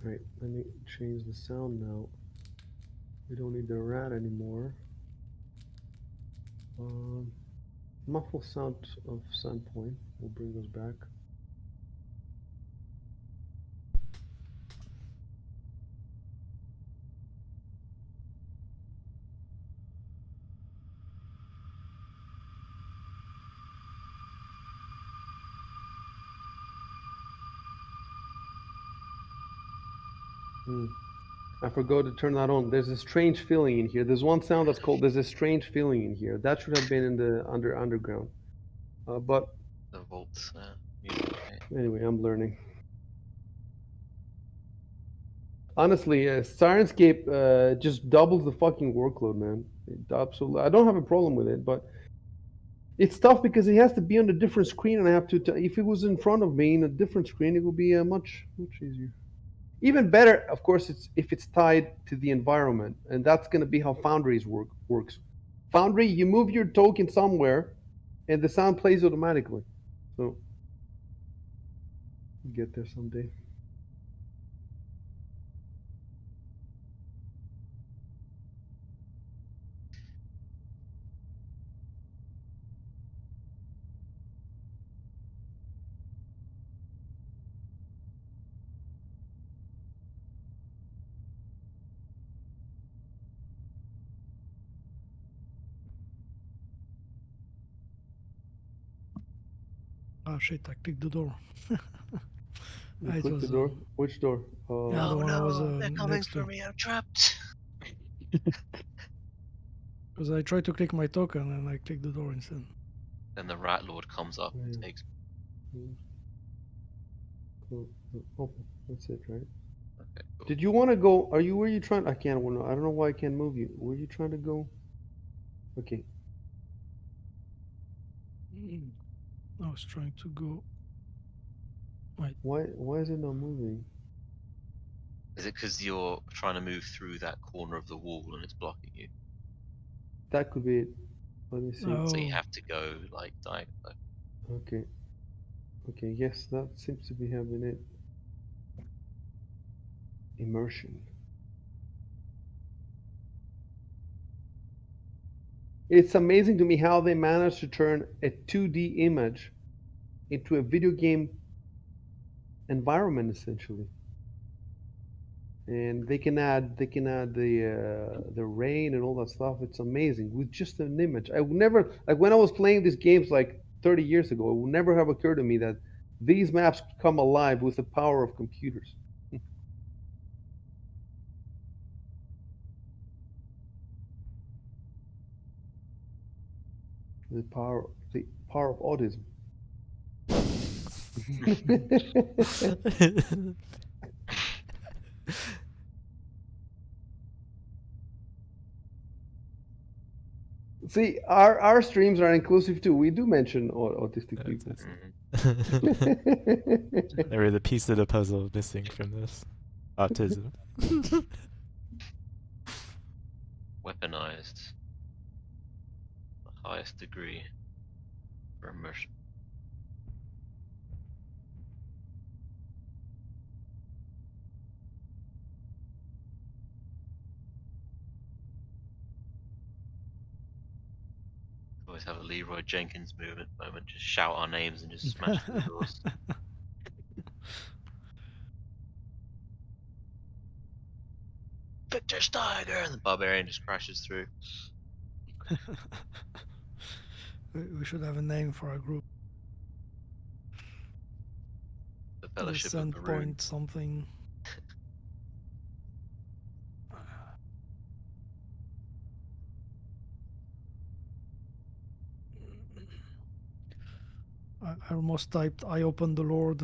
Right. Let me change the sound now. We don't need the rat anymore. Muffle sound of Sandpoint will bring us back. I forgot to turn that on. There's a strange feeling in here. There's one sound that's called "There's a strange feeling in here." That should have been in the underground. But The vault's music. Okay. anyway, I'm learning. Honestly, Sirenscape just doubles the fucking workload, man. Absolutely, I don't have a problem with it, but it's tough because it has to be on a different screen, and I have to. If it was in front of me in a different screen, it would be much easier. Even better, of course, it's if it's tied to the environment, and that's going to be how Foundry's works. Foundry, you move your token somewhere, and the sound plays automatically. So, we'll get there someday. Oh shit! I clicked the door. You It click the was door. Which door? yeah, the Oh one I was no, they're coming next for to. me. I'm trapped. Because I tried to click my token and I clicked the door instead. Then the rat lord comes up and Yeah. takes. Cool. Oh, that's it, right? Okay, cool. Did you want to go? Are you where you trying? I can't. I don't know why I can't move you. Were you trying to go? Okay. I was trying to go Why is it not moving? Is it because you're trying to move through that corner of the wall and it's blocking you? That could be it. Let me see. So you Oh, have to go like diagonal. Okay. Okay, yes, that seems to be having it. Immersion. It's amazing to me how they managed to turn a 2D image into a video game environment essentially. And they can add the rain and all that stuff. It's amazing with just an image. I would never, like when I was playing these games like 30 years ago, it would never have occurred to me that these maps come alive with the power of computers. The power of autism. See, our streams are inclusive too. We do mention autistic people. They were the piece of the puzzle missing from this. Autism. Weaponized. The highest degree for immersion. Always have a Leroy Jenkins moment. Just shout our names and just smash through the doors. Victor Steiger! And the barbarian just crashes through. we should have a name for our group. The The Fellowship of send the Rune. point something. I almost typed I opened the Lord.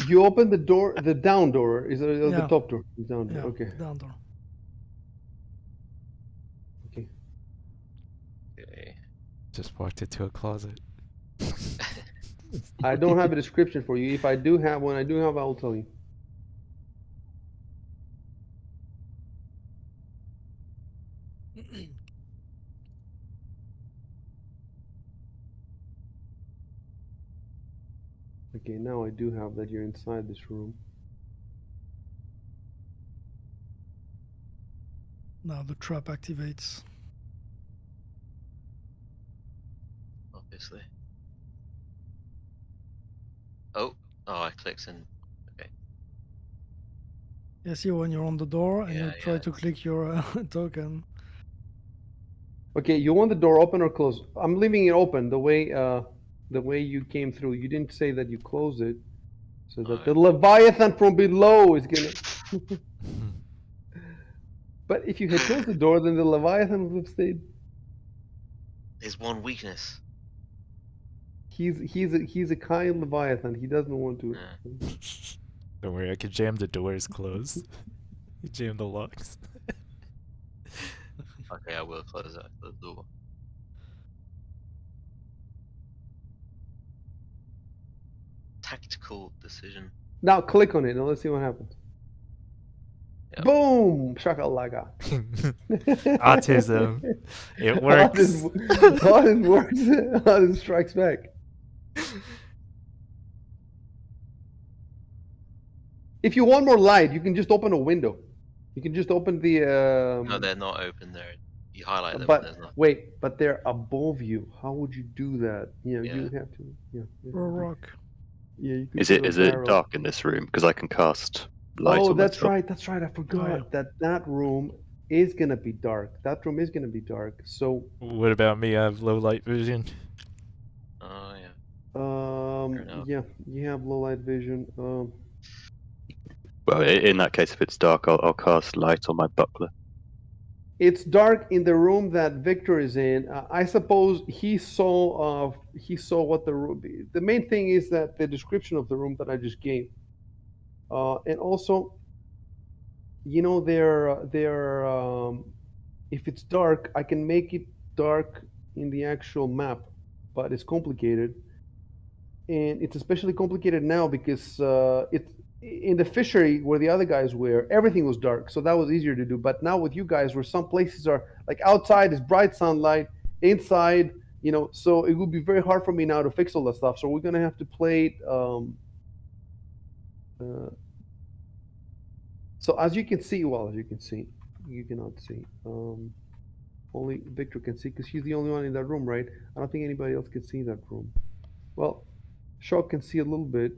You open the door, the down door is the Yeah. top door. The down door. Yeah, Okay. down door. Okay. Okay. Just walked into a closet. I don't have a description for you. If I do have one, I will tell you. Okay, now I do have that you're inside this room. Now the trap activates. Obviously. Oh, I clicked and okay. You see when you're on the door and Yeah, you try to click your token. Okay, you want the door open or closed? I'm leaving it open the way you came through. You didn't say that you closed it, so that the Leviathan from below is gonna. But if you had closed the door, then the Leviathan would have stayed. There's one weakness. He's a kind Leviathan. He doesn't want to. Yeah. Don't worry, I can jam the doors closed. Jam the locks. Okay, I will close that the door. Tactical decision. Now click on it and let's see what happens. Yep. Boom! Shakalaka. Autism. It works. Autism works. Autism strikes back. If you want more light, you can just open a window. You can just open the. No, they're not open there. You highlight them But and there's nothing. wait, but they're above you. How would you do that? You know, Yeah. you would have to. Yeah. Throw a rock. Yeah. You could Is put it a is it barrel. dark in this room? Because I can cast light Oh, on that's myself. right. That's right. I forgot yeah. that room is gonna be dark. That room is gonna be dark. So. What about me? I have low light vision. Oh yeah. enough. Yeah, you have low light vision. Well, in that case, if it's dark, I'll cast light on my buckler. It's dark in the room that Victor is in. I suppose he saw what the room. The main thing is that the description of the room that I just gave, and also, you know, if it's dark, I can make it dark in the actual map, but it's complicated. and it's especially complicated now because it's in the fishery where the other guys were, everything was dark, so that was easier to do. But now with you guys, where some places are like outside is bright sunlight, inside, so it would be very hard for me now to fix all that stuff. So we're gonna have to play it. Uh, so as you can see, well, as you can see, you cannot see. Only Victor can see because he's the only one in that room, right? I don't think anybody else can see that room. Well, Shock can see a little bit.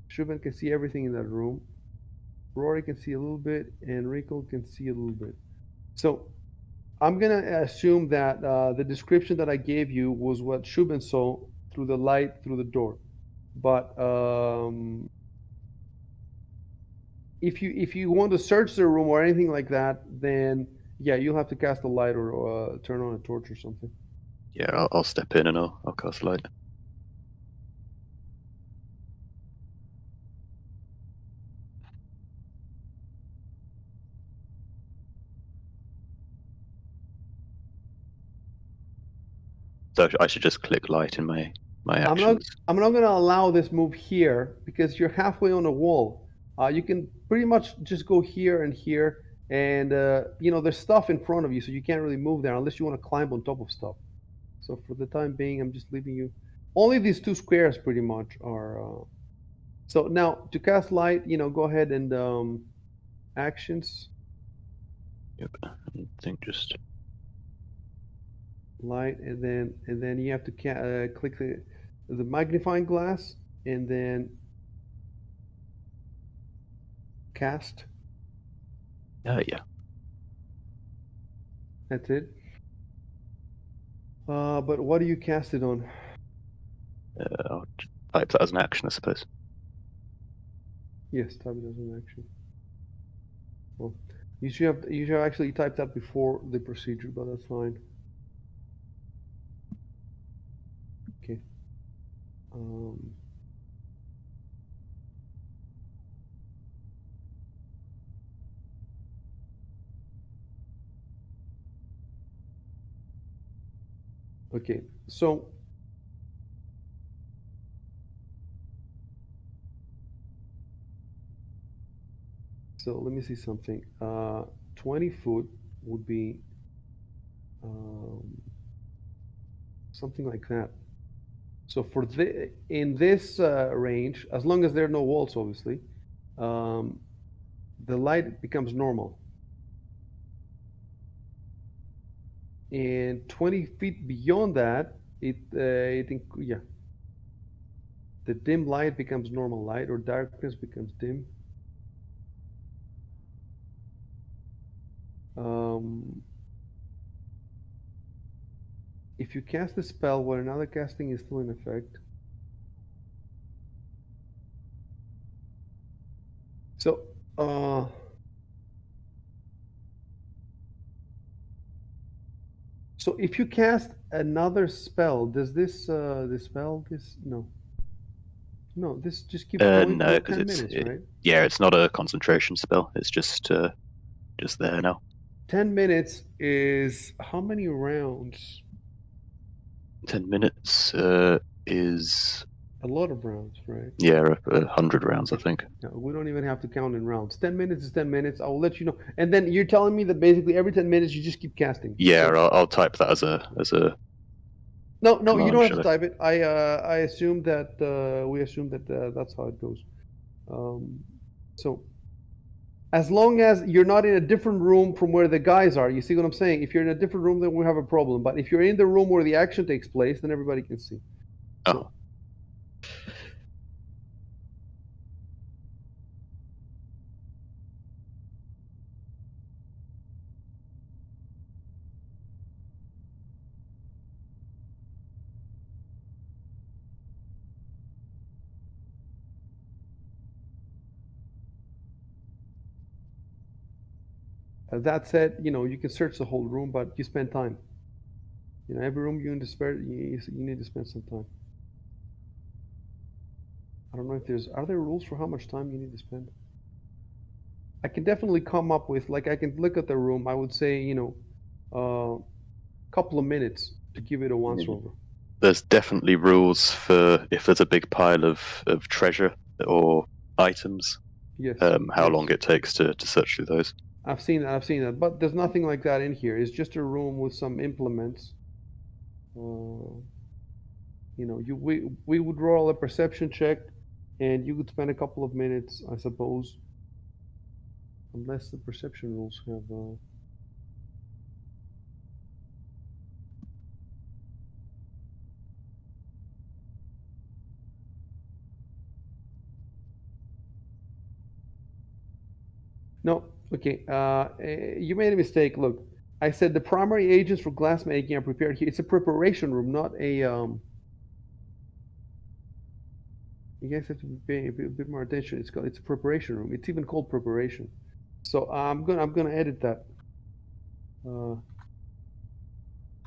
Shuben can see everything in that room. Rory can see a little bit, and Rico can see a little bit. So I'm gonna assume that the description that I gave you was what Shuben saw through the light through the door. But if you want to search the room or anything like that, then yeah, you'll have to cast a light or turn on a torch or something. Yeah, I'll step in and I'll cast light. So I should just click light in my I'm not. actions. I'm not going to allow this move here because you're halfway on a wall. You can pretty much just go here and here, and there's stuff in front of you, so you can't really move there unless you want to climb on top of stuff. So for the time being, I'm just leaving you. Only these two squares pretty much are. So now to cast light, go ahead and actions Yep. I think just light, and then you have to click the magnifying glass, and then cast. yeah. That's it. But what do you cast it on? I'll type that as an action, I suppose. Yes, type it as an action. Well, you should actually type that before the procedure, but that's fine. Okay. Okay. So let me see something. 20 foot would be something like that. So in this range, as long as there are no walls, obviously, the light becomes normal. And 20 feet beyond that, yeah, the dim light becomes normal light, or darkness becomes dim. If you cast a spell while another casting is still in effect. So, so if you cast another spell, does this dispel this? No. No, this just keeps going No, for because 10 minutes, right? yeah, it's not a concentration spell. It's just there now. 10 minutes is how many rounds? 10 minutes is A lot of rounds, right? 100 rounds, I think. No, we don't even have to count in rounds. 10 minutes is 10 minutes. I will let you know. And then you're telling me that basically every 10 minutes you just keep casting. Yeah, So, I'll type that as a no, you command, don't have shall to I? type it. I assume that we assume that that's how it goes. So as long as you're not in a different room from where the guys are, you see what I'm saying? If you're in a different room, then we have a problem. But if you're in the room where the action takes place, then everybody can see. So, that said, you can search the whole room, but you spend time. Every room you need to spend some time. I don't know if are there rules for how much time you need to spend? I can definitely come up with, like, I can look at the room. I would say, a couple of minutes to give it a once over. There's definitely rules for if there's a big pile of treasure or items, Yes. how Yes. long it takes to search through those. I've seen that. I've seen that. But there's nothing like that in here. It's just a room with some implements. We would roll a perception check, and you would spend a couple of minutes, I suppose, unless the perception rules have. No, okay. You made a mistake. Look, I said the primary agents for glass making are prepared here. It's a preparation room, not a. You guys have to be paying a bit more attention. It's a preparation room. It's even called preparation. So I'm gonna edit that.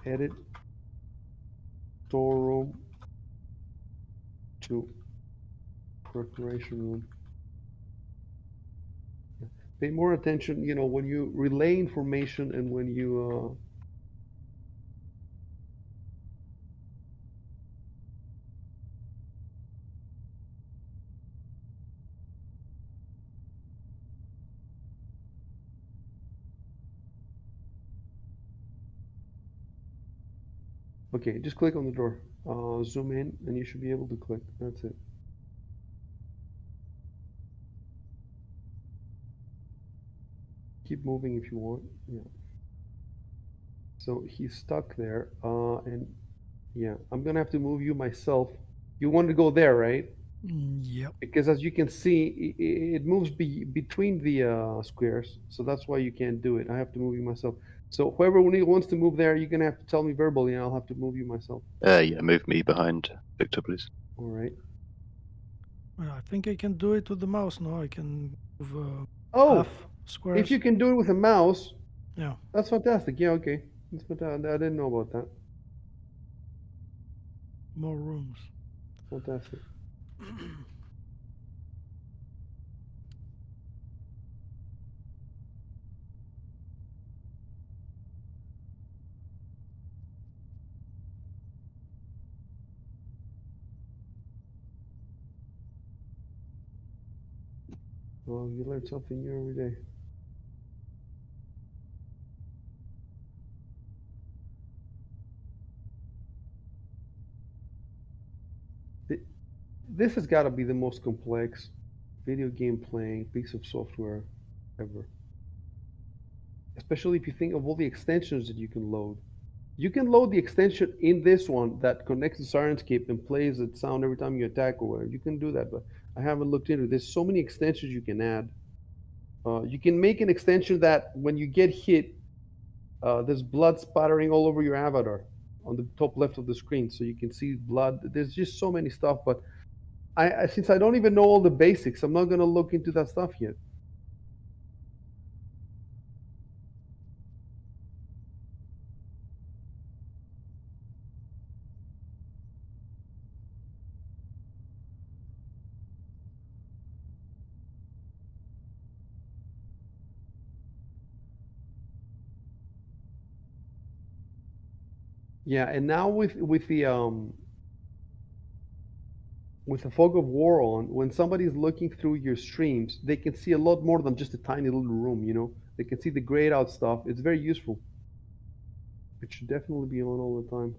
Edit storeroom to preparation room. Pay more attention, when you relay information and when you. Okay, just click on the door. Zoom in, and you should be able to click. That's it. Keep moving if you want. Yeah. So he's stuck there, and yeah, I'm gonna have to move you myself. You want to go there, right? Yep. Because as you can see, it moves between the squares, so that's why you can't do it. I have to move you myself. So whoever wants to move there, you're gonna have to tell me verbally, and I'll have to move you myself. Yeah, move me behind Victor, please. All right. Well, I think I can do it with the mouse now. I can move Oh, half if you squares. can do it with a mouse, Yeah. that's fantastic. Yeah, okay. That's fantastic. I didn't know about that. More rooms. Fantastic. Well, you learn something new every day. This has got to be the most complex video game playing piece of software ever. Especially if you think of all the extensions that you can load. You can load the extension in this one that connects to Sirenscape and plays that sound every time you attack or whatever. You can do that, but I haven't looked into it. There's so many extensions you can add. You can make an extension that when you get hit, there's blood spattering all over your avatar on the top left of the screen, so you can see blood. There's just so many stuff, but since I don't even know all the basics, I'm not gonna look into that stuff yet. Yeah, and now with the fog of war on, when somebody's looking through your streams, they can see a lot more than just a tiny little room. They can see the grayed out stuff. It's very useful. It should definitely be on all the time.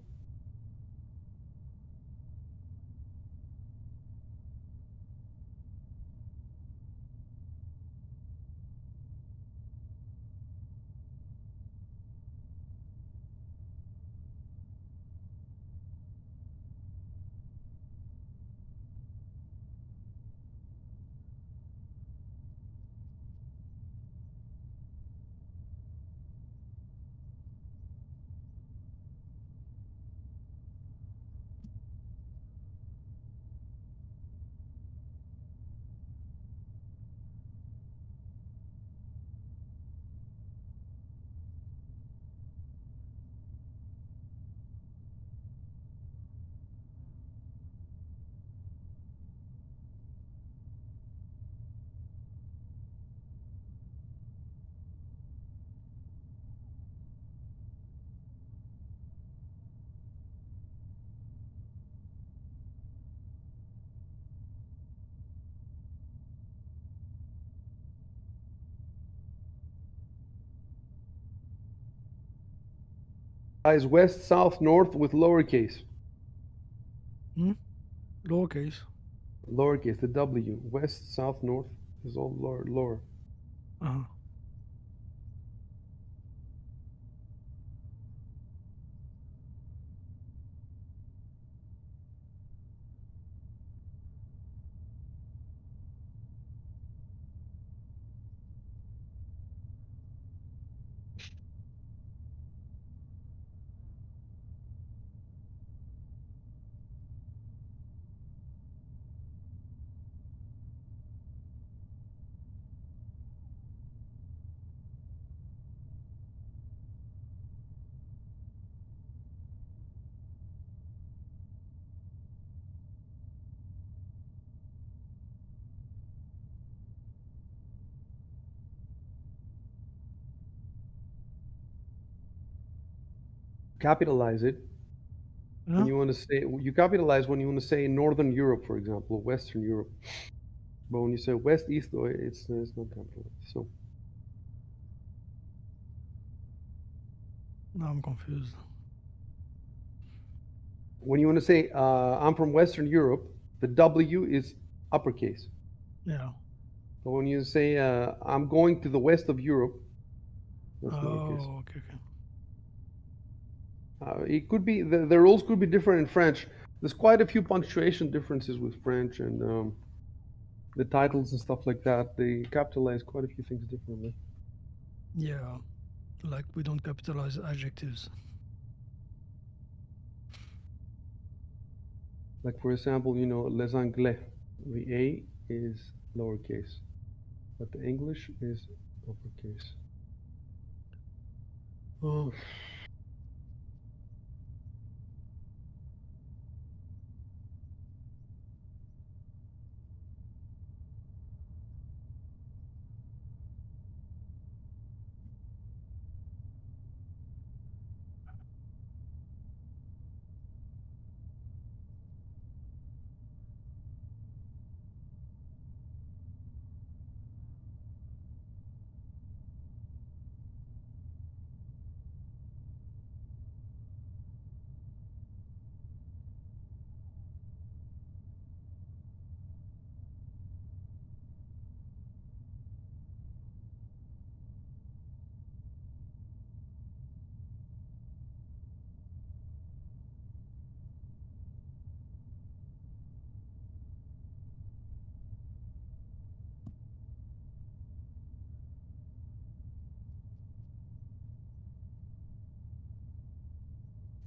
Is west, south, north with lowercase. Lowercase. Lowercase, the W. West, south, north is all lower. Uh-huh. Capitalize it Yeah. when you want to say, you capitalize when you want to say Northern Europe, for example, Western Europe. But when you say West, East, it's not capitalized. So Now I'm confused. when you want to say I'm from Western Europe, the W is uppercase. Yeah. But when you say I'm going to the west of Europe, that's lowercase. Oh, okay. It could be the rules could be different in French. There's quite a few punctuation differences with French and the titles and stuff like that. They capitalize quite a few things differently. Yeah. Like we don't capitalize adjectives. Like for example, les Anglais, the A is lowercase, but the English is uppercase. Oh.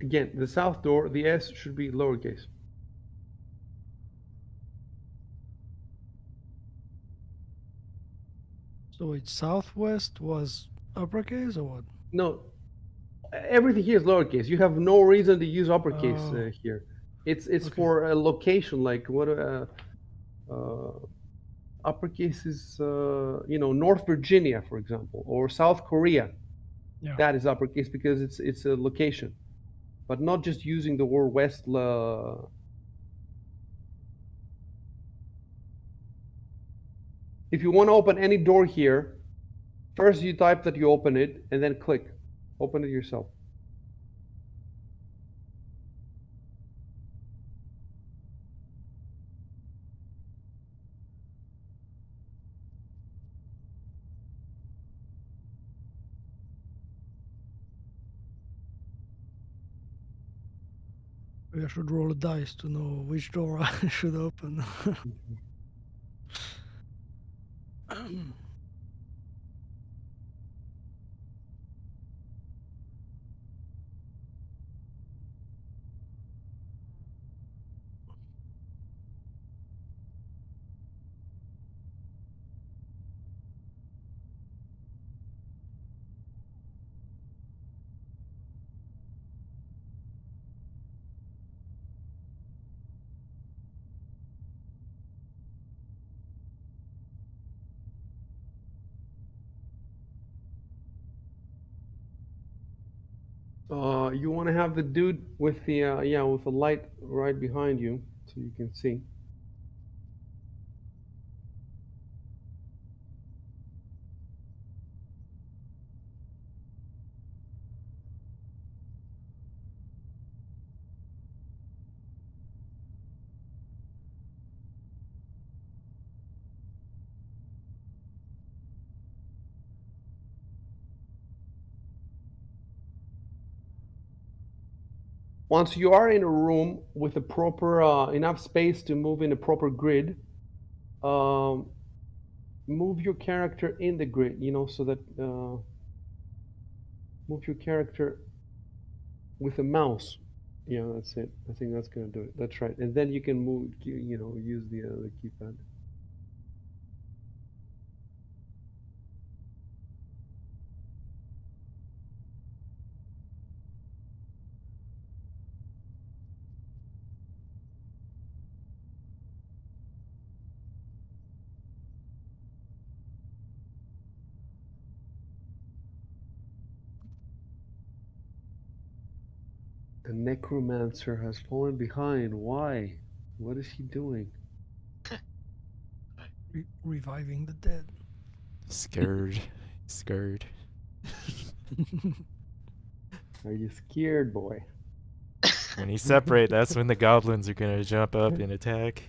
Again, the south door, the S should be lowercase. So it's southwest was uppercase or what? No, everything here is lowercase. You have no reason to use uppercase Oh, here. It's okay. for a location, like what uppercase is, North Virginia, for example, or South Korea. Yeah. That is uppercase because it's a location, but not just using the word west. If you want to open any door here, first you type that you open it, and then click, open it yourself. Maybe I should roll a dice to know which door I should open. You want to have the dude with the with the light right behind you, so you can see. once you are in a room with a proper enough space to move in a proper grid, um, move your character in the grid, so that move your character with a mouse. Yeah, that's it. I think that's gonna do it. That's right. And then you can move, use the keypad. The necromancer has fallen behind. Why? What is he doing? Reviving the dead. Scared. Scared. Are you scared, boy? When you separate, that's when the goblins are gonna jump up and attack.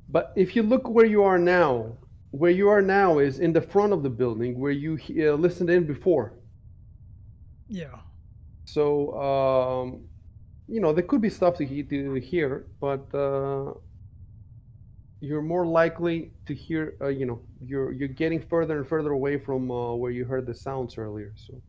But if you look where you are now is in the front of the building where you listened in before. Yeah. So there could be stuff to hear, but you're more likely to hear. You're getting further and further away from where you heard the sounds earlier. So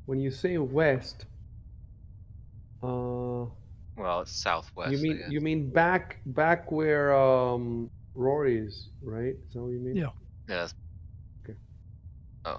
when you say west, Well, it's southwest, you I mean guess. you mean back where Rory is, right? Is that what you mean? Yeah. Yeah. Okay. Oh.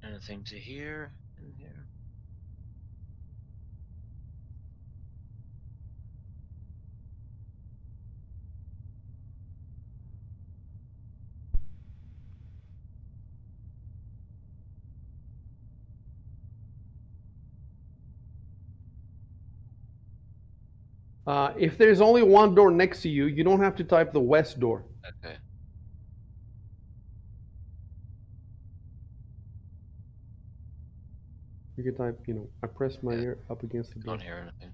Anything to hear in here? If there's only one door next to you, you don't have to type the west door. Okay. You can type, I press my Yeah. ear up against the door. Can't hear anything.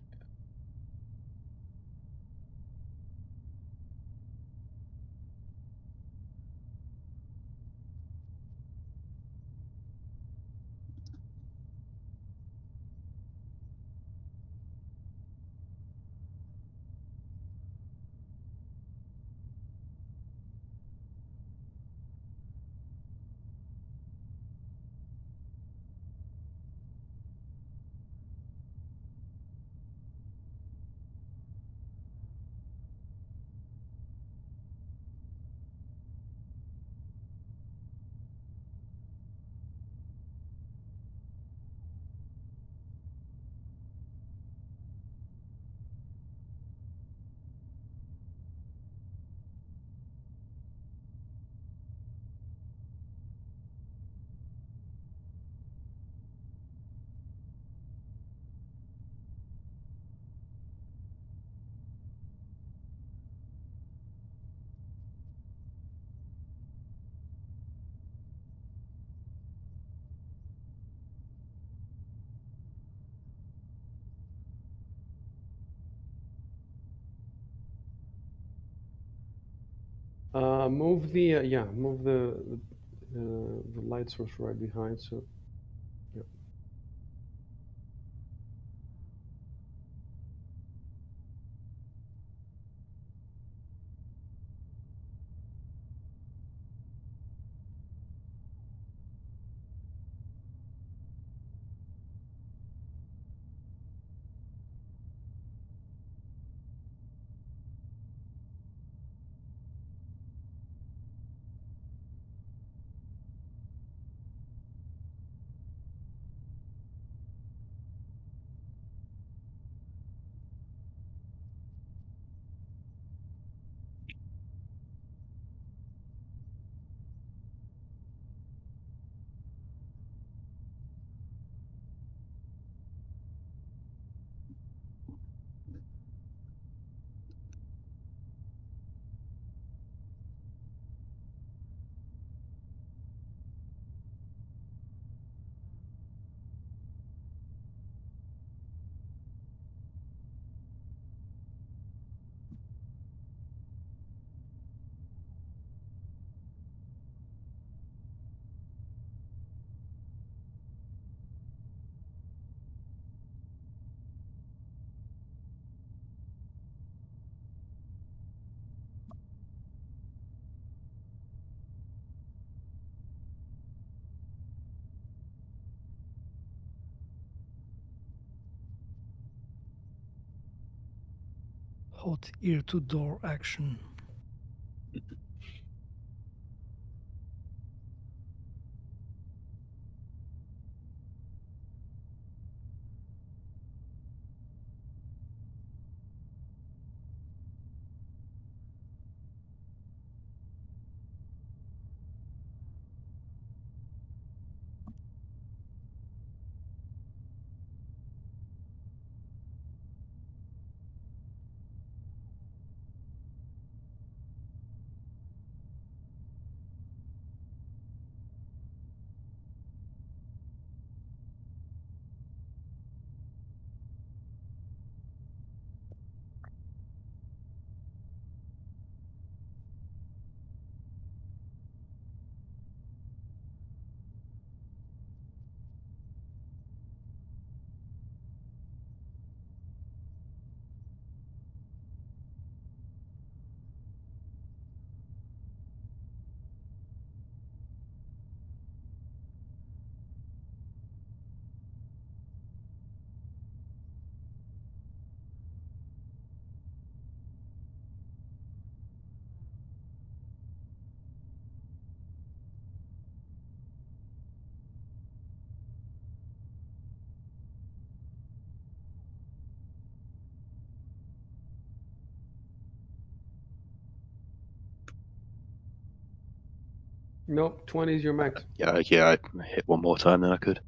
Move the move the light source right behind. So yeah. Hot ear to door action. Nope, 20 is your max. Yeah, I hit one more time than I could.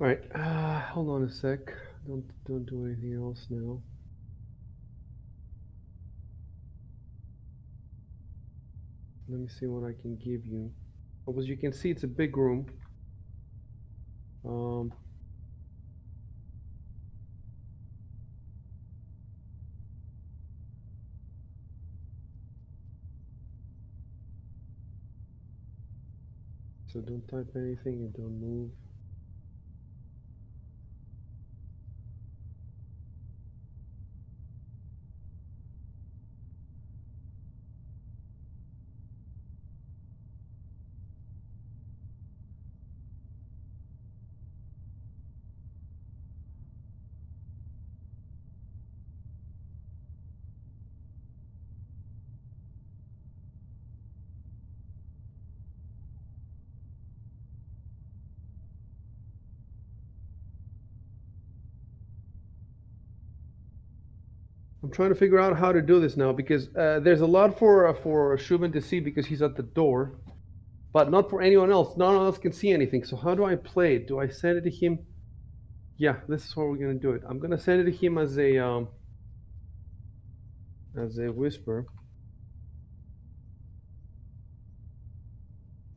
All right, hold on a sec. Don't do anything else now. Let me see what I can give you. Oh, as you can see, it's a big room. So don't type anything and don't move. I'm trying to figure out how to do this now because there's a lot for Shubin to see because he's at the door, but not for anyone else. No one else can see anything. So how do I play it? Do I send it to him? Yeah, this is how we're gonna do it. I'm gonna send it to him as a whisper,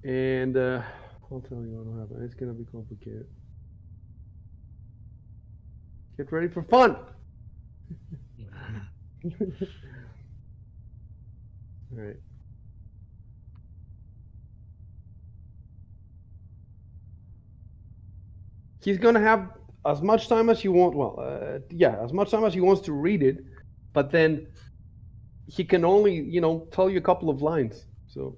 and I'll tell you what'll happen. It's gonna be complicated. Get ready for fun. All right. He's gonna have as much time as he wants. Well, yeah, as much time as he wants to read it, but then he can only, tell you a couple of lines. So.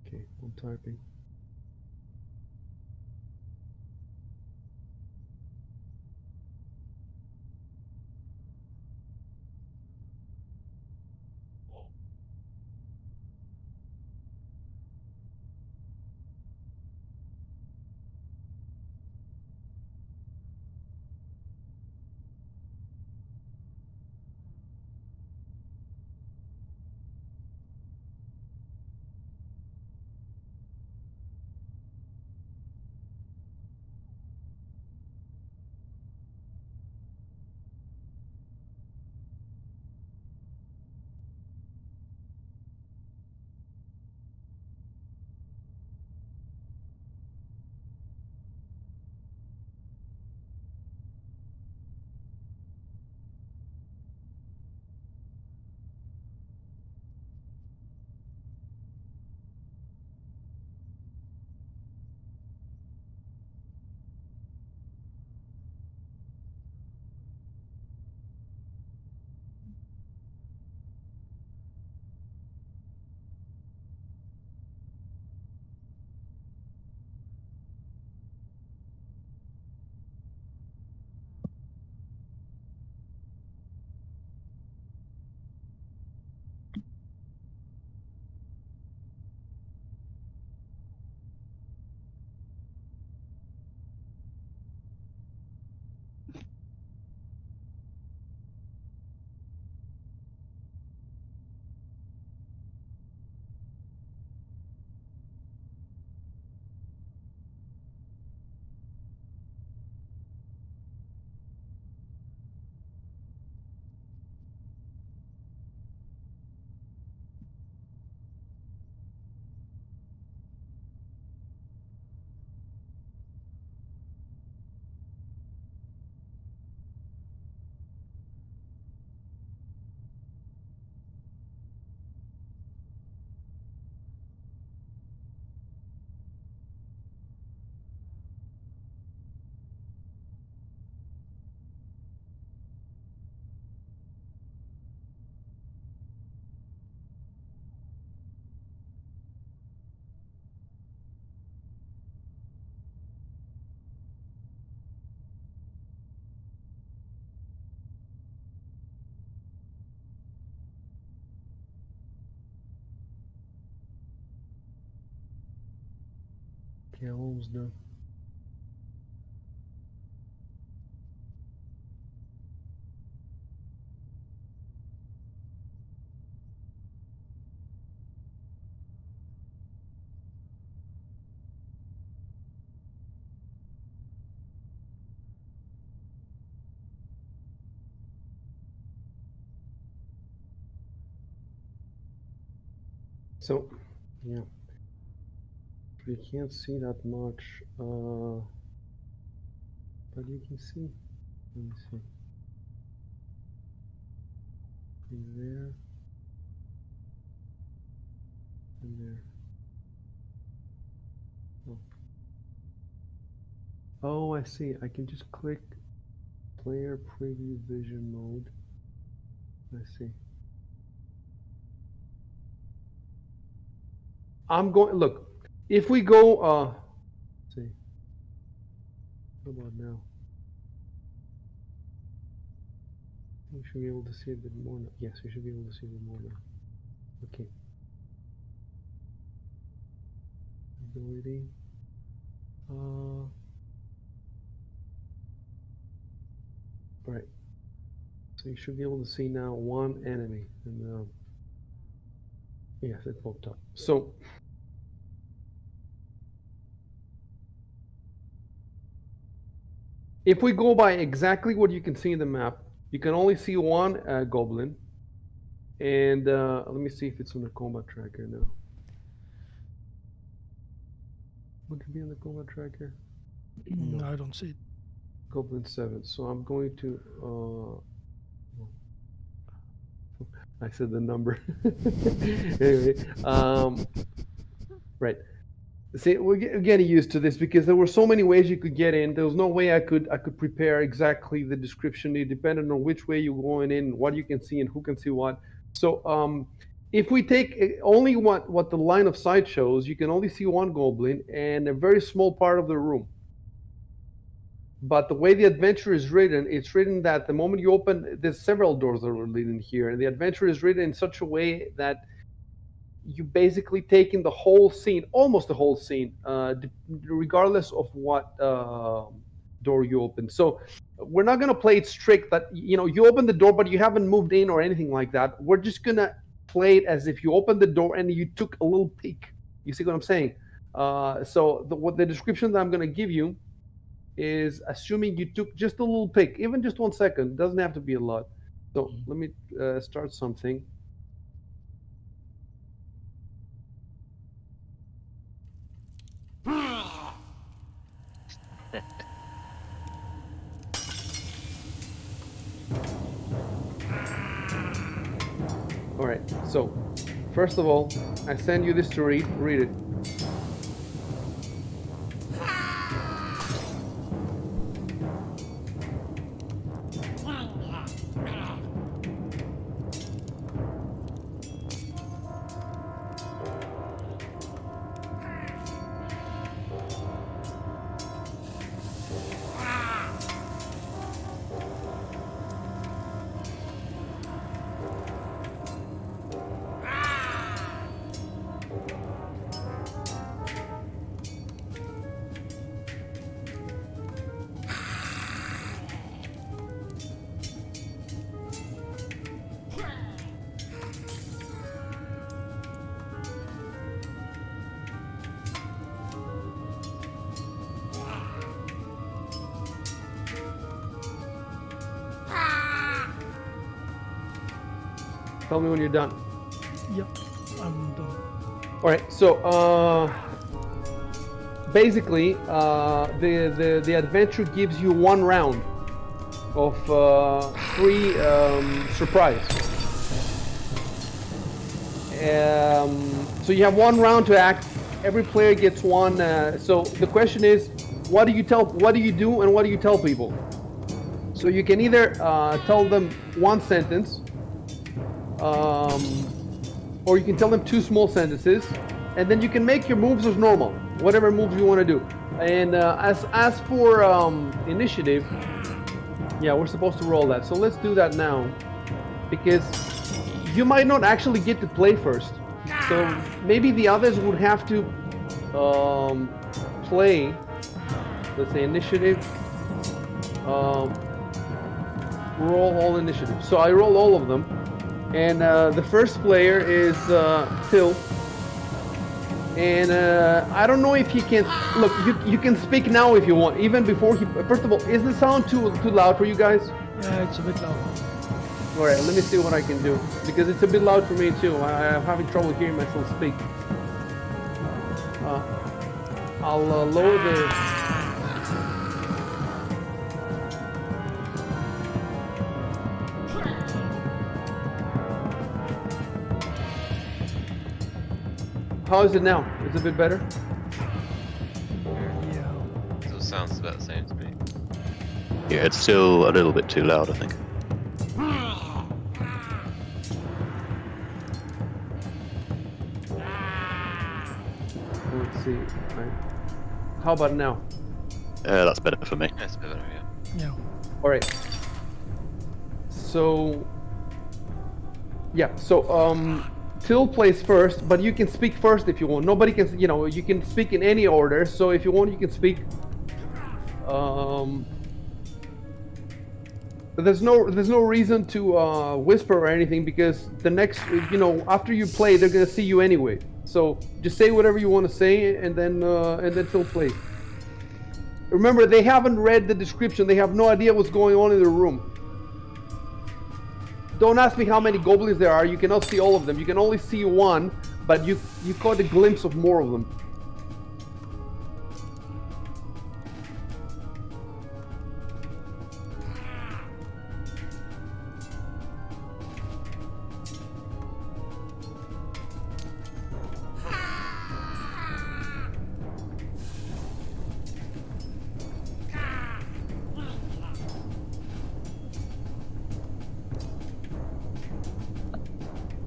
Okay, I'm typing. Okay, I'm almost done. So, yeah, you can't see that much, but you can see. Let me see. From there and there. Oh. Oh, I see. I can just click player preview vision mode. I see. I'm going, look, if we go, let's see, what about now? We should be able to see a bit more now. Yes, we should be able to see a bit more now. Okay. Ability. Right. So you should be able to see now one enemy. And yes, it popped up. So if we go by exactly what you can see in the map, you can only see one goblin. And let me see if it's on the combat tracker now. Would it be on the combat tracker? No. I don't see it. Goblin 7. So I'm going to. I said the number. Anyway, right. See, we're getting used to this because there were so many ways you could get in. There was no way I could prepare exactly the description. It depended on which way you're going in, what you can see, and who can see what. So if we take only what the line of sight shows, you can only see one goblin and a very small part of the room. But the way the adventure is written, it's written that the moment you open, there's several doors that are leading here, and the adventure is written in such a way that you basically take in the whole scene, almost the whole scene, regardless of what door you open. So we're not going to play it strict that, you know, you open the door, but you haven't moved in or anything like that. We're just going to play it as if you opened the door and you took a little peek. You see what I'm saying? So what the description that I'm going to give you is assuming you took just a little peek, even just 1 second. Doesn't have to be a lot. So let me start something. All right. So first of all, I send you this to read. Read it. Tell me when you're done. Yep, I'm done. All right. So basically, the adventure gives you 1 round of free surprise. So you have 1 round to act. Every player gets 1. So the question is, what do you do, and what do you tell people? So you can either tell them 1 sentence, or you can tell them 2 small sentences, and then you can make your moves as normal, whatever moves you want to do. And as for initiative, yeah, we're supposed to roll that. So let's do that now, because you might not actually get to play first. So maybe the others would have to play, let's say initiative, roll all initiatives. So I roll all of them, and the first player is Till. And I don't know if he can look. You can speak now if you want. Even before he. First of all, is the sound too loud for you guys? Yeah, it's a bit loud. All right, let me see what I can do because it's a bit loud for me too. I'm having trouble hearing myself speak. I'll lower the. How is it now? Is it a bit better? Yeah. So it sounds about the same to me. Yeah, it's still a little bit too loud, I think. Let's see. Right. How about now? That's better for me. That's better, yeah. Yeah. All right. So, yeah. So, Till plays first, but you can speak first if you want. Nobody can, you can speak in any order. So if you want, you can speak. But there's no reason to whisper or anything because the next, after you play, they're gonna see you anyway. So just say whatever you want to say, and then Till plays. Remember, they haven't read the description. They have no idea what's going on in the room. Don't ask me how many goblins there are. You cannot see all of them. You can only see one, but you caught a glimpse of more of them.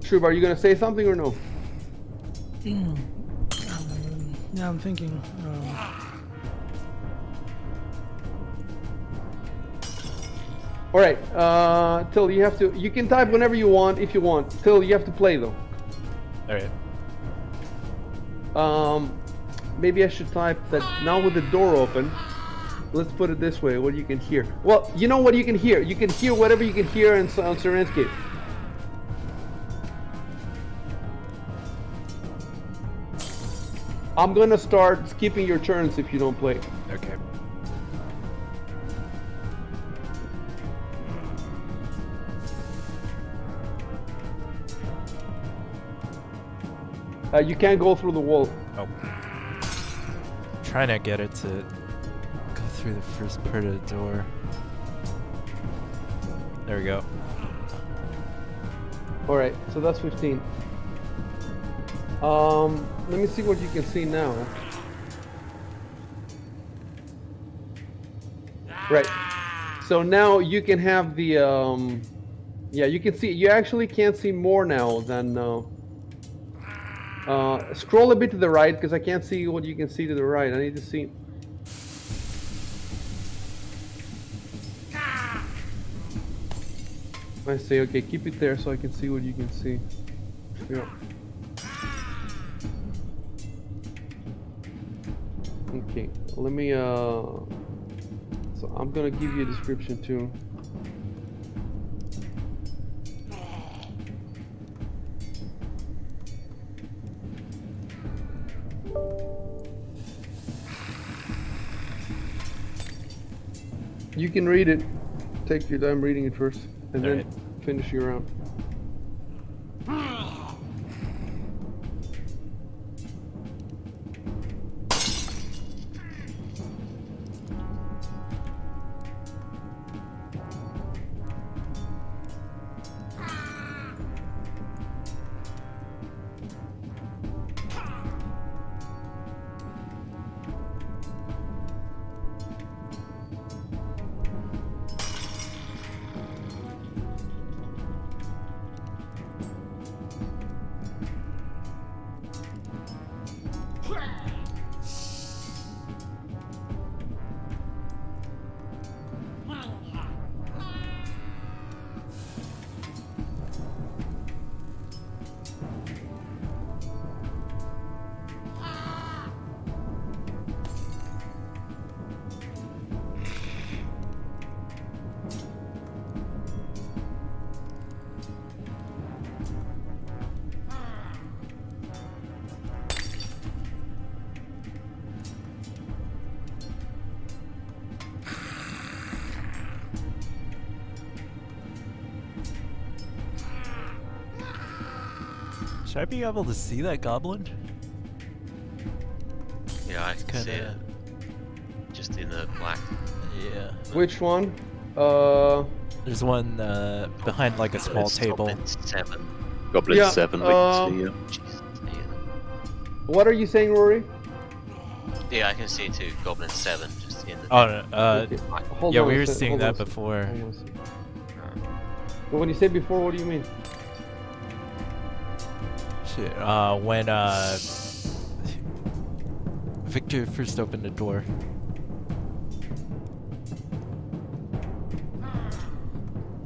Shub, are you gonna say something or no? Yeah, I'm thinking. All right, Till, you can type whenever you want if you want. Till, you have to play though. All right. Maybe I should type that now with the door open. Let's put it this way, what you can hear. Well, you know what you can hear. You can hear whatever you can hear on Serenscape. I'm gonna start skipping your turns if you don't play. Okay. You can't go through the wall. Oh. Trying to get it to go through the first part of the door. There we go. All right, so that's 15. Let me see what you can see now. Right. So now you can have the yeah, you can see. You actually can't see more now than. Scroll a bit to the right because I can't see what you can see to the right. I need to see. I see. Okay, keep it there so I can see what you can see. Yeah. Okay, let me so I'm gonna give you a description too. You can read it. Take your time reading it first, and then Alright. finish your round. Should I be able to see that goblin? Yeah, I can see it. Kinda. Just in the black. Yeah. Which one? There's one behind like a small It's table. Goblin 7. Goblin Yeah, 7, we can see. Jesus, yeah. What are you saying, Rory? Yeah, I can see too. Goblin 7, just in the. Oh, no, Okay. Hold yeah, on we a were sec, seeing hold on that a sec, before. hold on a sec. But when you say before, what do you mean? Shit, when Victor first opened the door.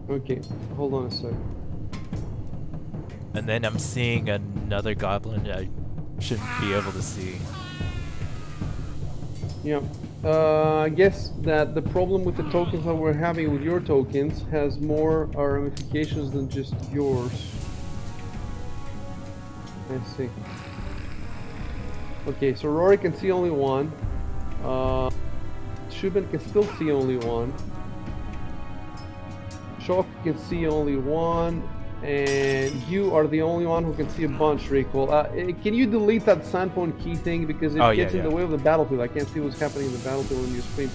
Okay, hold on a sec. And then I'm seeing another goblin I shouldn't be able to see. Yeah. I guess that the problem with the tokens that we're having with your tokens has more ramifications than just yours. Let's see. Okay, so Rory can see only one. Shuben can still see only one. Shock can see only one. And you are the only one who can see a bunch, Recoil. Can you delete that sandpoint key thing because it gets in the way of the battlefield? I can't see what's happening in the battlefield on your screen.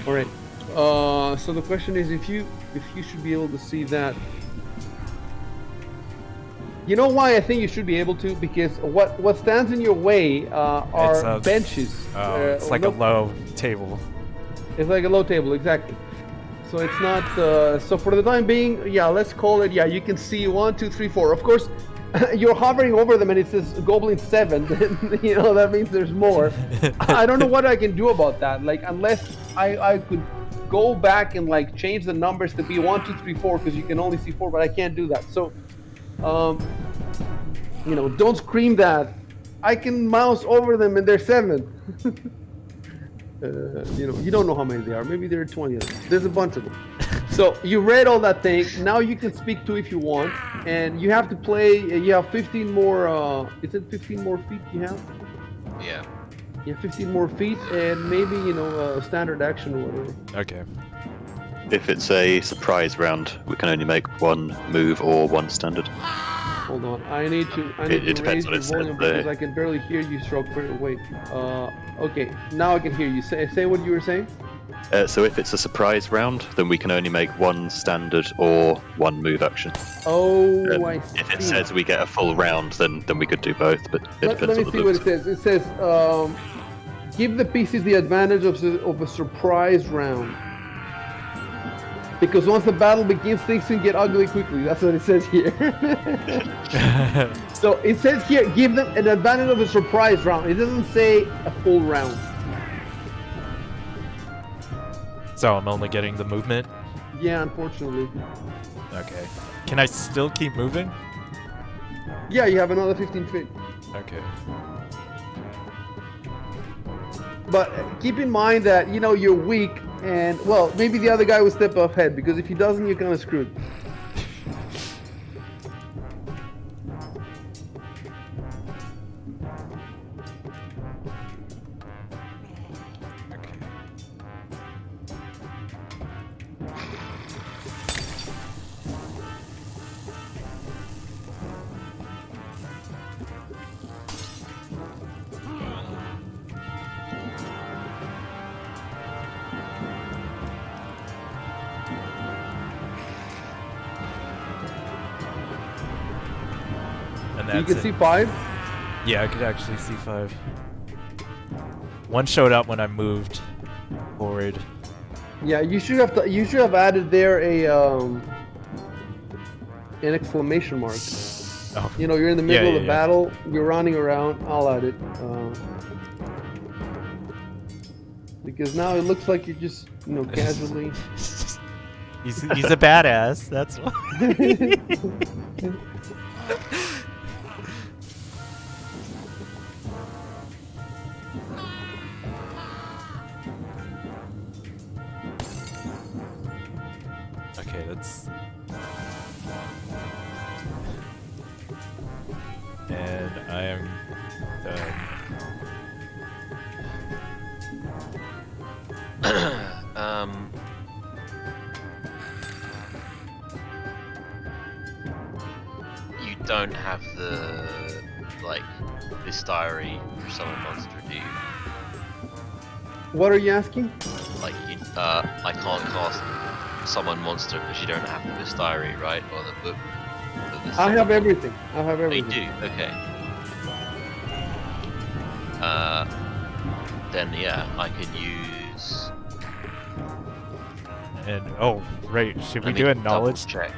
All right. So the question is, if you should be able to see that. You know why I think you should be able to? Because what stands in your way are benches. It's like a low table. It's like a low table, exactly. So it's not, so for the time being, yeah, let's call it, yeah, you can see 1, 2, 3, 4. Of course, you're hovering over them and it says Goblin 7, then, you know, that means there's more. I don't know what I can do about that, like, unless I could go back and, like, change the numbers to be 1, 2, 3, 4, because you can only see 4, but I can't do that. So, you know, don't scream that. I can mouse over them and they're 7. You know, you don't know how many there are. Maybe there are 20 of them. There's a bunch of them. So you read all that thing. Now you can speak to if you want, and you have to play. You have 15 more. Is it 15 more feet you have? Yeah. Yeah, 15 more feet, and maybe standard action or whatever. Okay. If it's a surprise round, we can only make one move or one standard. Hold on, I need to It raise depends your what it says volume there. because I can barely hear you. Stroke. Wait. Okay, now I can hear you. Say what you were saying. So if it's a surprise round, then we can only make one standard or one move action. Oh, I see. If it says we get a full round, then we could do both, but it Let depends me on see the what moves. it says. It says, give the pieces the advantage of a surprise round. Because once the battle begins, things can get ugly quickly. That's what it says here. So it says here, give them an advantage of a surprise round. It doesn't say a full round. So I'm only getting the movement? Yeah, unfortunately. Okay. Can I still keep moving? Yeah, you have another 15 feet. Okay. But keep in mind that, you know, you're weak and, well, maybe the other guy will step ahead because if he doesn't, you're kind of screwed. And You that's can it. see 5. Yeah, I could actually see 5. One showed up when I moved forward. Yeah, you should have added there an exclamation mark. Oh. You know, you're in the middle of the yeah. battle, you're running around. I'll add it. Because now it looks like you're just, you know, casually. He's a badass, that's why. Okay, that's... And I am done. You don't have the like bestiary for summon monster, do you? What are you asking? Like, I can't cast summon monster because you don't have the bestiary, right? Or the book. I have everything. I have Oh, you everything. do? Okay. Then yeah, I could use. And oh, right. Should we Let me do a double knowledge? check.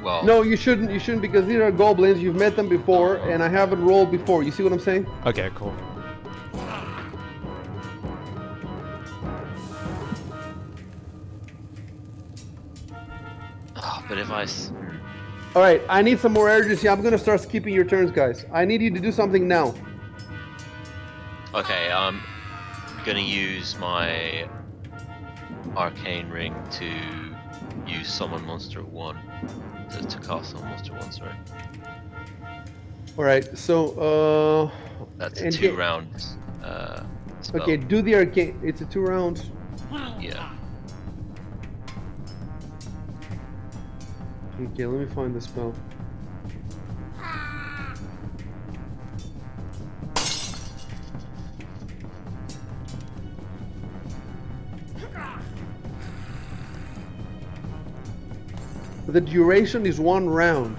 Well, No, you shouldn't. You shouldn't because these are goblins. You've met them before, and I haven't rolled before. You see what I'm saying? Okay, cool. but if I. All right. I need some more urgency. I'm gonna start skipping your turns, guys. I need you to do something now. Okay, I'm gonna use my arcane ring to use summon monster 1 to cast summon monster 1. Sorry, All right. So, that's a and 2 get- rounds spell. okay. Do the arcane. It's a 2 rounds. Yeah. Okay. Let me find the spell. The duration is 1 round.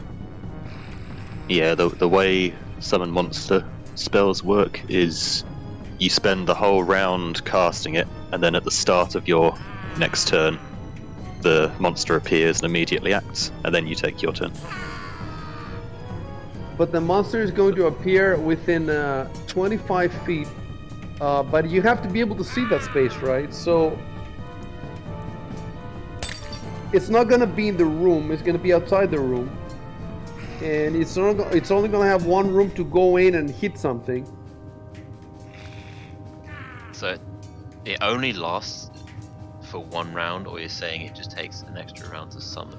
Yeah, the way summon monster spells work is you spend the whole round casting it, and then at the start of your next turn, the monster appears and immediately acts, and then you take your turn. But the monster is going to appear within 25 feet. But you have to be able to see that space, right? So it's not going to be in the room. It's going to be outside the room, and it's only going to have one room to go in and hit something. So it only lasts for 1 round, or you're saying it just takes an extra round to summon?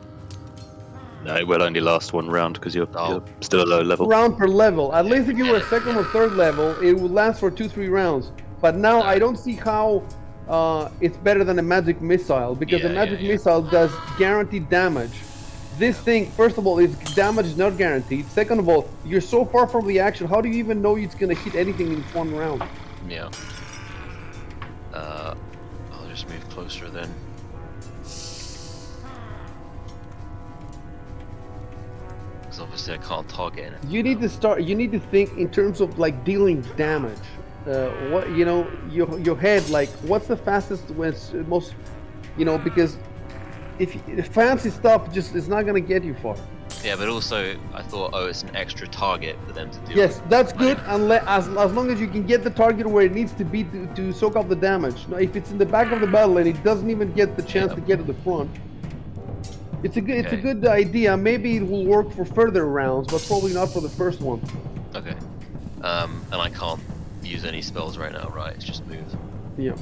No, it will only last 1 round because you're Oh. still a low level. Round per level. At least if you were second or third level, it would last for 2-3 rounds. But now I don't see how it's better than a magic missile, because a magic missile does guaranteed damage. This thing, first of all, its damage is not guaranteed. Second of all, you're so far from the action. How do you even know it's gonna hit anything in 1 round? Yeah. I'll just move closer then. Because obviously I can't target anything. You need to start. You need to think in terms of like dealing damage. What your head, like what's the fastest, when it's most, because if fancy stuff just is not gonna get you far. Yeah, but also I thought, oh, it's an extra target for them to deal Yes, with. that's good, unless as long as you can get the target where it needs to be to soak up the damage. Now, if it's in the back of the battle and it doesn't even get the chance to get to the front, it's a good idea. Maybe it will work for further rounds, but probably not for the first one. Okay. And I can't use any spells right now, right? It's just move. Yeah.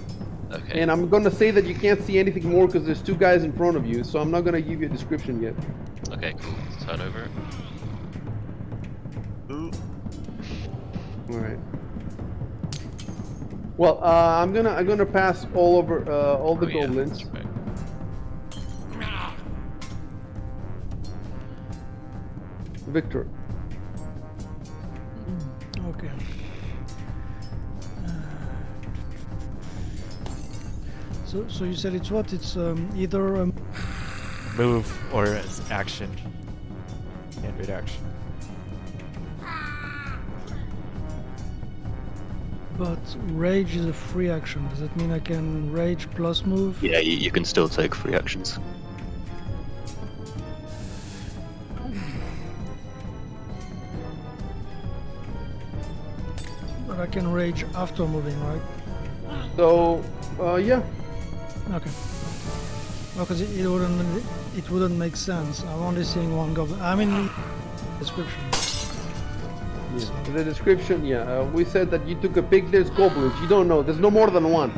Okay. And I'm gonna say that you can't see anything more because there's 2 guys in front of you, so I'm not gonna give you a description yet. Okay, cool. Turn over. Ooh. All right. Well, I'm gonna pass all over all the goblins. That's right. Victor. Okay. So you said it's what? It's either Move or as action. Standard action. but rage is a free action. Does that mean I can rage plus move? Yeah, you can still take free actions. But I can rage after moving, right? So, yeah. Okay. Because it wouldn't make sense. I'm only seeing one goblin. I mean, description. Yeah. The description, yeah. We said that you took a pic. There's goblins. You don't know. There's no more than one.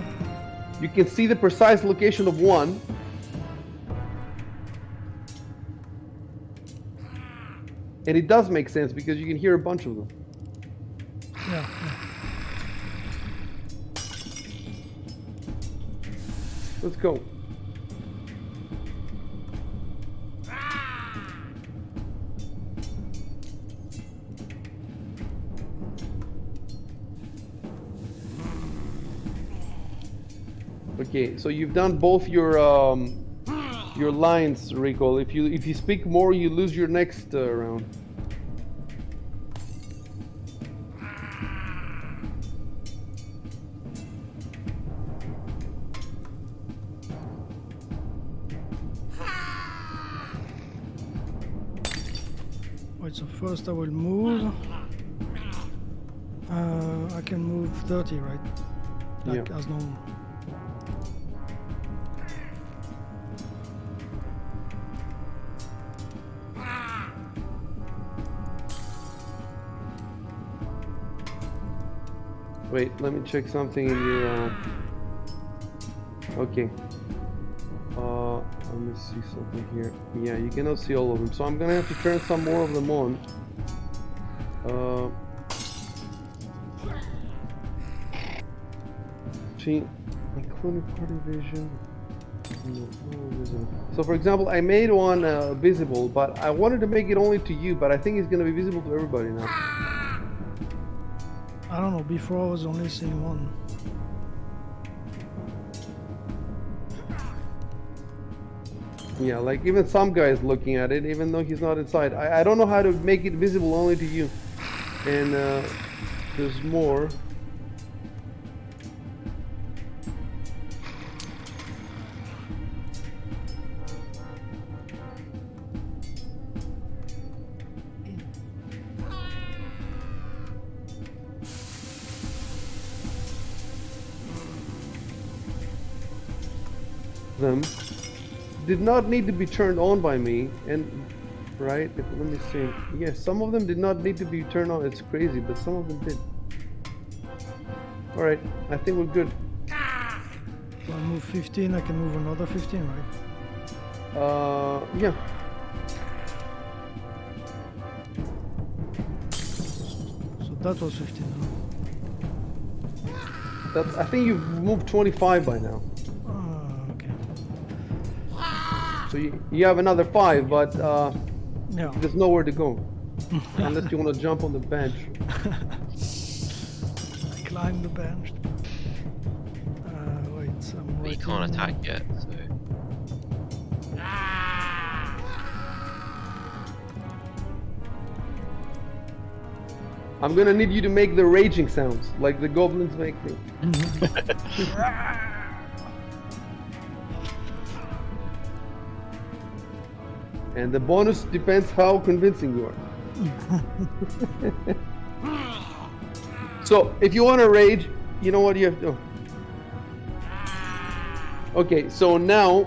You can see the precise location of one. And it does make sense because you can hear a bunch of them. Yeah. Let's go. Okay, so you've done both your lines, recoil. If you speak more, you lose your next round. Wait, so first I will move. I can move 30, right? Like Yeah. as normal. Wait, let me check something in your. Okay. Let me see something here. Yeah, you cannot see all of them, so I'm gonna have to turn some more of them on. Including party vision. No, visible. So, for example, I made one visible, but I wanted to make it only to you, but I think it's gonna be visible to everybody now. I don't know, before I was only seeing one. Yeah, like even some guys looking at it, even though he's not inside. I don't know how to make it visible only to you. And there's more. Them did not need to be turned on by me, and right, let me see. Yeah, some of them did not need to be turned on. It's crazy, but some of them did. All right, I think we're good. So I move 15, I can move another 15, right? Yeah. So that was 15. That's, I think you've moved 25 by now. Okay. So you have another 5, but Yeah. there's nowhere to go. Unless you want to jump on the bench. I climb the bench. Wait, I'm But you writing. can't attack yet, so. I'm gonna need you to make the raging sounds, like the goblins make. And the bonus depends how convincing you are. So, if you want to rage, you know what you have to do. Okay, so now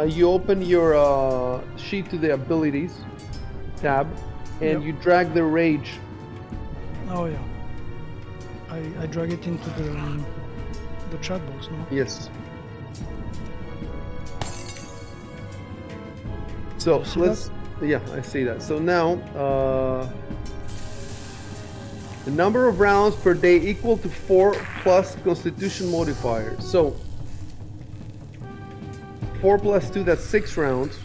you open your sheet to the abilities tab, and Yep. you drag the rage. Oh yeah. I drag it into the chat box, no? Yes. So See let's. Yeah, I see that. So now, the number of rounds per day equal to 4 plus Constitution modifier. So 4 plus 2, that's 6 rounds.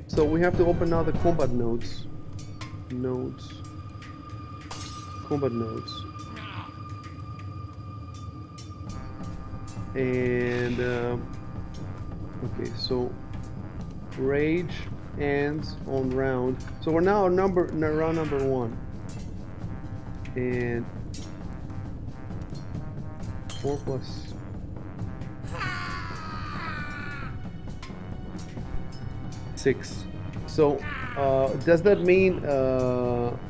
So we have to open now the combat nodes. Combat nodes. And okay, so rage ends on round. So we're now on round number 1. And 4 plus 6. So does that mean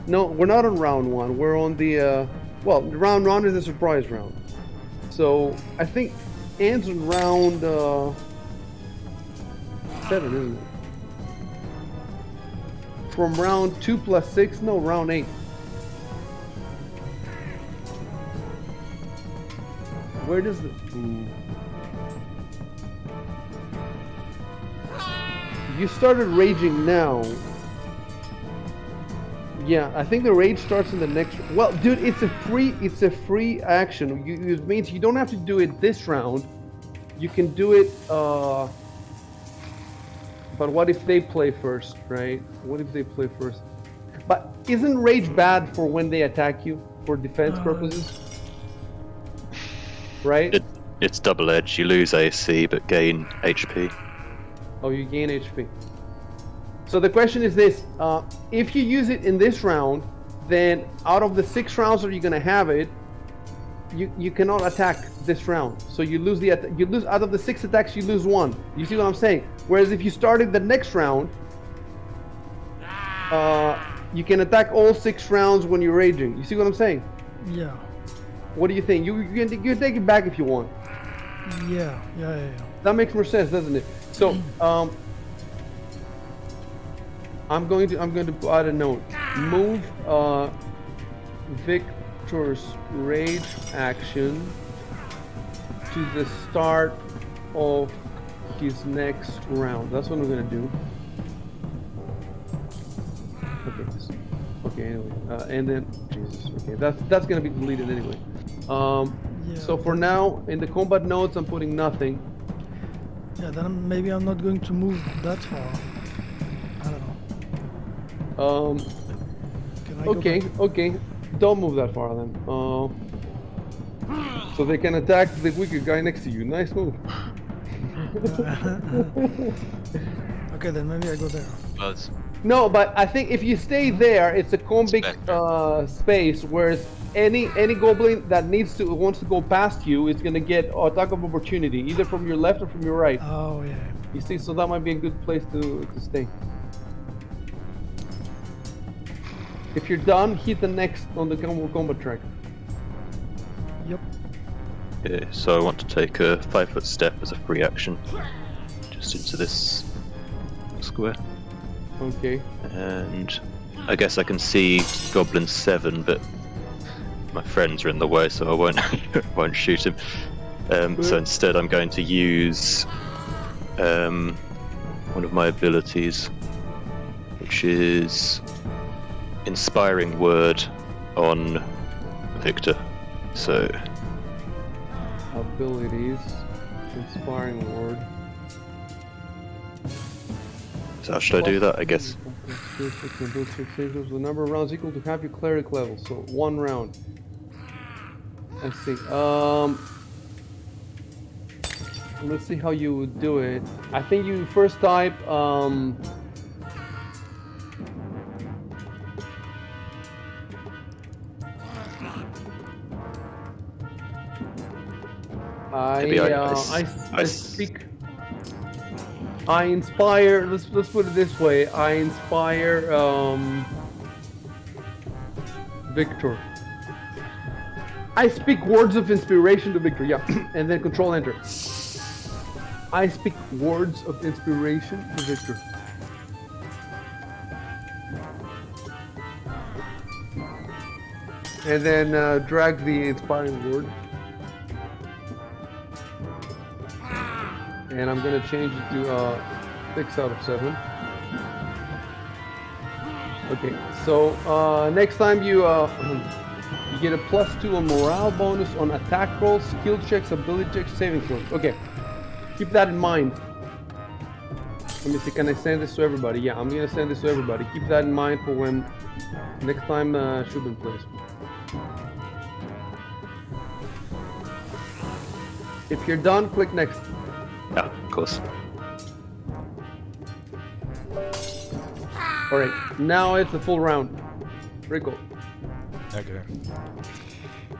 no, we're not on round 1. We're on the well, round 1 is a surprise round. So I think ends on round 7, isn't it? From round 2 plus 6, no, round 8. Where does the you started raging now? Yeah, I think the rage starts in the next. Well, dude, it's a free action. It means you don't have to do it this round. You can do it. But what if they play first, right? What if they play first? But isn't rage bad for when they attack you for defense purposes? Right? It's double edge. You lose AC but gain HP. Oh, you gain HP. So the question is this: if you use it in this round, then out of the 6 rounds that you're gonna have it, you cannot attack this round. So you lose you lose out of the 6 attacks, you lose 1. You see what I'm saying? Whereas if you started the next round, you can attack all 6 rounds when you're raging. You see what I'm saying? Yeah. What do you think? You can take it back if you want. Yeah. That makes more sense, doesn't it? So I'm going to add a note. Move Victor's rage action to the start of his next round. That's what I'm gonna do. Okay. Anyway, and then Jesus. Okay, that's gonna be deleted anyway. Yeah, So for now, in the combat notes, I'm putting nothing. Yeah, then maybe I'm not going to move that far. I don't know. Can I go back? Okay. Don't move that far then. So they can attack the wicked guy next to you. Nice move. Okay, then maybe I go there. Buzz. No, but I think if you stay there, it's a combic space. Whereas any goblin that wants to go past you is gonna get attack of opportunity, either from your left or from your right. Oh yeah. You see, so that might be a good place to stay. If you're done, hit the next on the combat track. Yep. Okay, so I want to take a 5-foot step as a free action, just into this square. Okay. And I guess I can see Goblin 7, but my friends are in the way, so I won't shoot him. So instead, I'm going to use one of my abilities, which is Inspiring Word on Victor. So abilities, Inspiring Word. how should I do that? I guess. The number of rounds equal to half your cleric level, so 1 round. I see. Let's see how you would do it. I think you first type I speak. I inspire. Let's put it this way. I inspire Victor. I speak words of inspiration to Victor. Yeah, and then Control Enter. I speak words of inspiration to Victor. And then drag the inspiring word. And I'm gonna change it to 6 out of 7. Okay, so next time you get a +2 on morale bonus on attack rolls, skill checks, ability checks, saving throws. Okay, keep that in mind. Let me see, can I send this to everybody? Yeah, I'm gonna send this to everybody. Keep that in mind for when next time Shubin plays. If you're done, click next. Yeah, of course. Alright, now it's a full round. Very cool. Okay.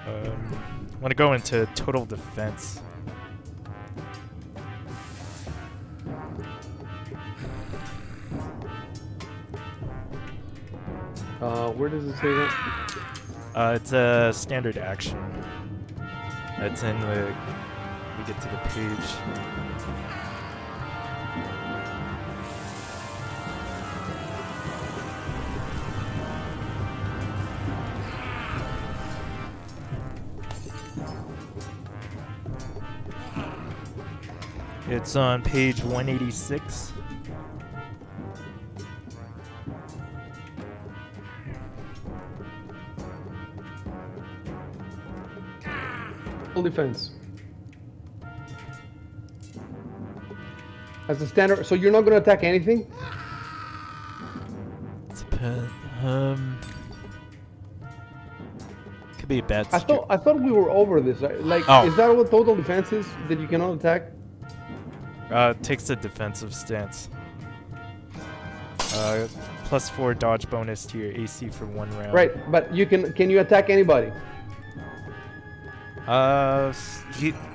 I want to go into total defense. Where does it say that? It's a standard action. It's in the. We get to the page. It's on page 186. Full defense. As a standard, so you're not going to attack anything? Could be a bad I thought we were over this. Like, Oh. is that what total defense is? That you cannot attack? Takes a defensive stance. +4 dodge bonus to your AC for 1 round. Right, but you can you attack anybody?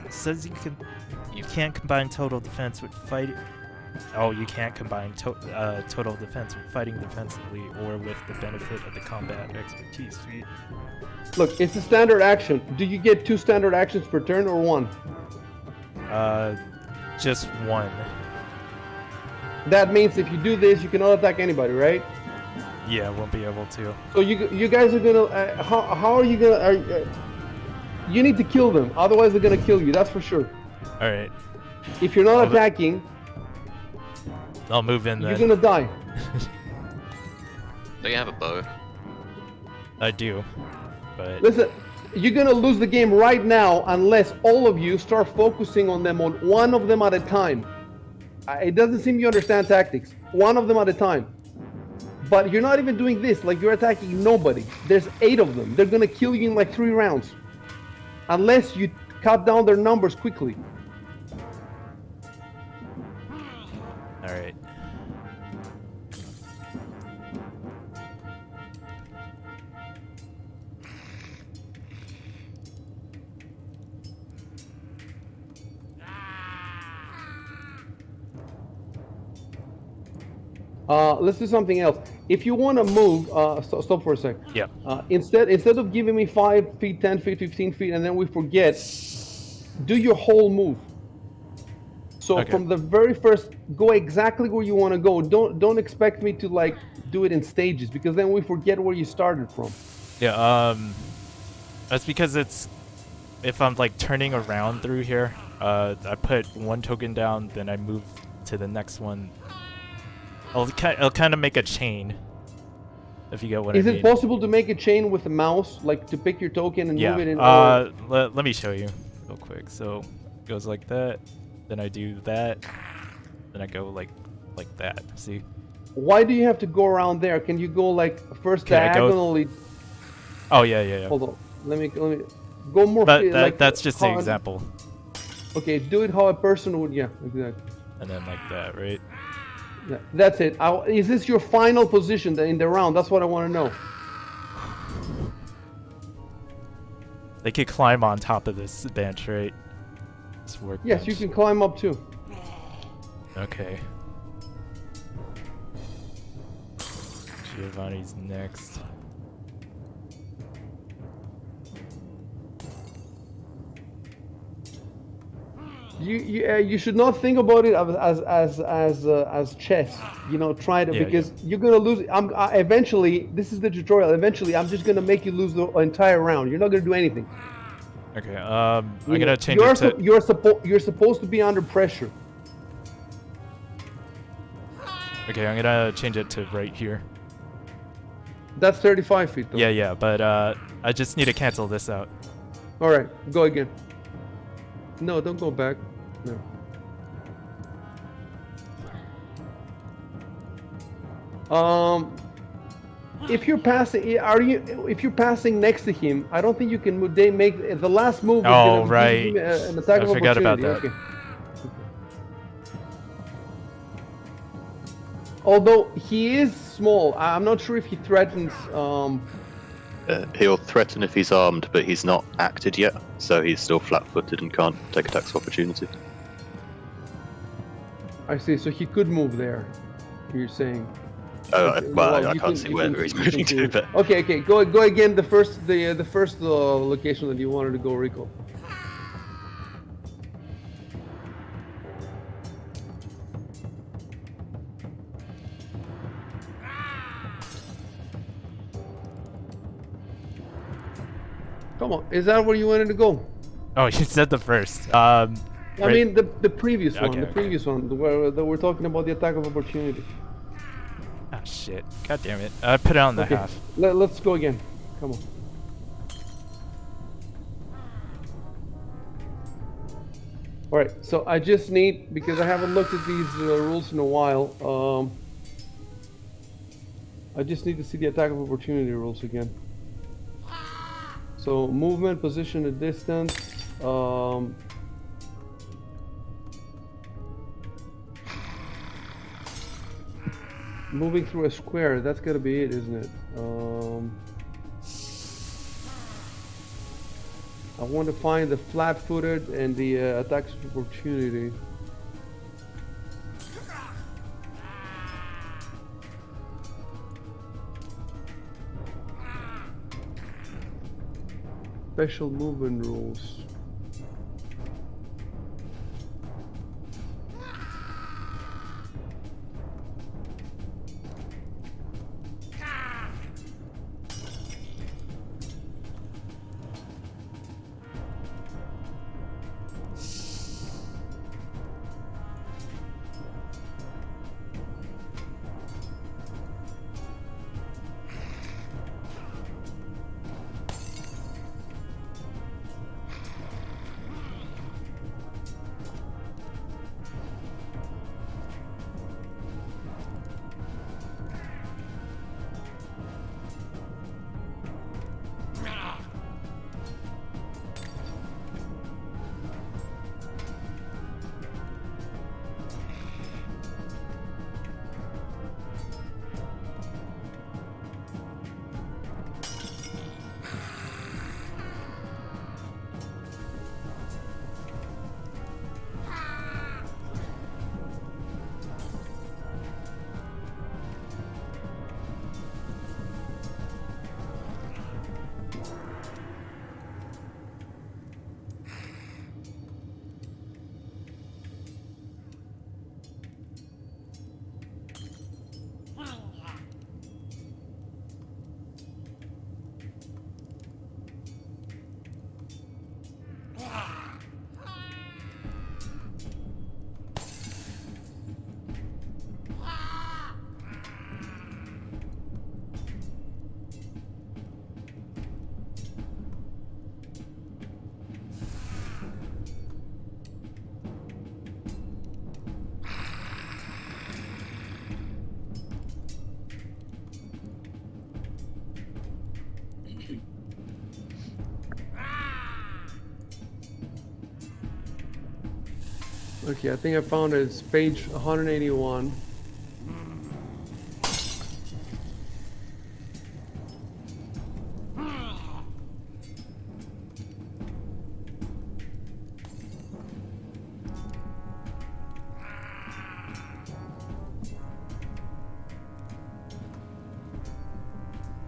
Says you can't combine total defense with fight. Oh, you can't combine total defense with fighting defensively or with the benefit of the combat expertise feat. Look, it's a standard action. Do you get 2 standard actions per turn or 1? Just 1. That means if you do this, you cannot attack anybody, right? Yeah, won't be able to. So you guys are gonna how are you gonna? You need to kill them, otherwise they're gonna kill you. That's for sure. All right, If you're not attacking, I'll move in then. you're gonna die. Do you have a bow? I do, but Listen, you're gonna lose the game right now unless all of you start focusing on them, on one of them at a time. It doesn't seem you understand tactics. One of them at a time. But you're not even doing this, like you're attacking nobody. There's 8 of them. They're gonna kill you in like 3 rounds. Unless you cut down their numbers quickly. all right. Let's do something else. If you want to move, stop for a sec. Yeah. Instead of giving me 5 feet, 10 feet, 15 feet, and then we forget, do your whole move. So Okay. from the very first, go exactly where you want to go. Don't expect me to like do it in stages, because then we forget where you started from. Yeah. That's because if I'm like turning around through here, I put 1 token down, then I move to the next one. I'll kind of make a chain. If you get what I mean. Is it possible to make a chain with a mouse, like to pick your token and Yeah. move it in? Let me show you real quick. So it goes like that. Then I do that. Then I go like that. See? Why do you have to go around there? Can you go like first Can I go- diagonally? Oh yeah. Hold on. Let me go more. But that's just an how- example. Okay, do it how a person would. Yeah, exactly. And then like that, right? Yeah, that's it. Is this your final position in the round? That's what I want to know. They could climb on top of this bench, right? This workbench. Yes, you can climb up too. Okay. Giovanni's next. You should not think about it as chess. You know, try to, Yeah, because you're gonna lose. Eventually, this is the tutorial. Eventually, I'm just gonna make you lose the entire round. You're not gonna do anything. Okay. I'm gonna change it to. You're supposed to be under pressure. Okay, I'm gonna change it to right here. That's 35 feet. Though. Yeah, but I just need to cancel this out. All right, go again. No, don't go back. No. If you're passing, if you're passing next to him, I don't think you can move. They make the last move. Is Oh, gonna right. give him an attack I of forgot about opportunity. that. Okay. Although he is small, I'm not sure if he threatens. He'll threaten if he's armed, but he's not acted yet, so he's still flat-footed and can't take attacks of opportunity. I see. So he could move there. You're saying. Oh, Okay, well, I you can't can- see you where can- he's you moving can to, do- but Okay. Go again. The first location that you wanted to go, Rico. Come on, is that where you wanted to go? Oh, you said the first. I mean the previous one, Okay, the okay. previous one, where we're talking about the attack of opportunity. Ah, shit. God damn it. I put it on the Okay, half. let's go again. Come on. All right, so I just need, because I haven't looked at these rules in a while. I just need to see the attack of opportunity rules again. So movement, position, and distance. Moving through a square. That's gotta be it, isn't it? I want to find the flat-footed and the attacks of opportunity. Special movement rules. Okay, I think I found it. It's page 181.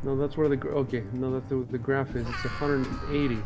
No, that's where the okay. No, that's the graph is. It's 180.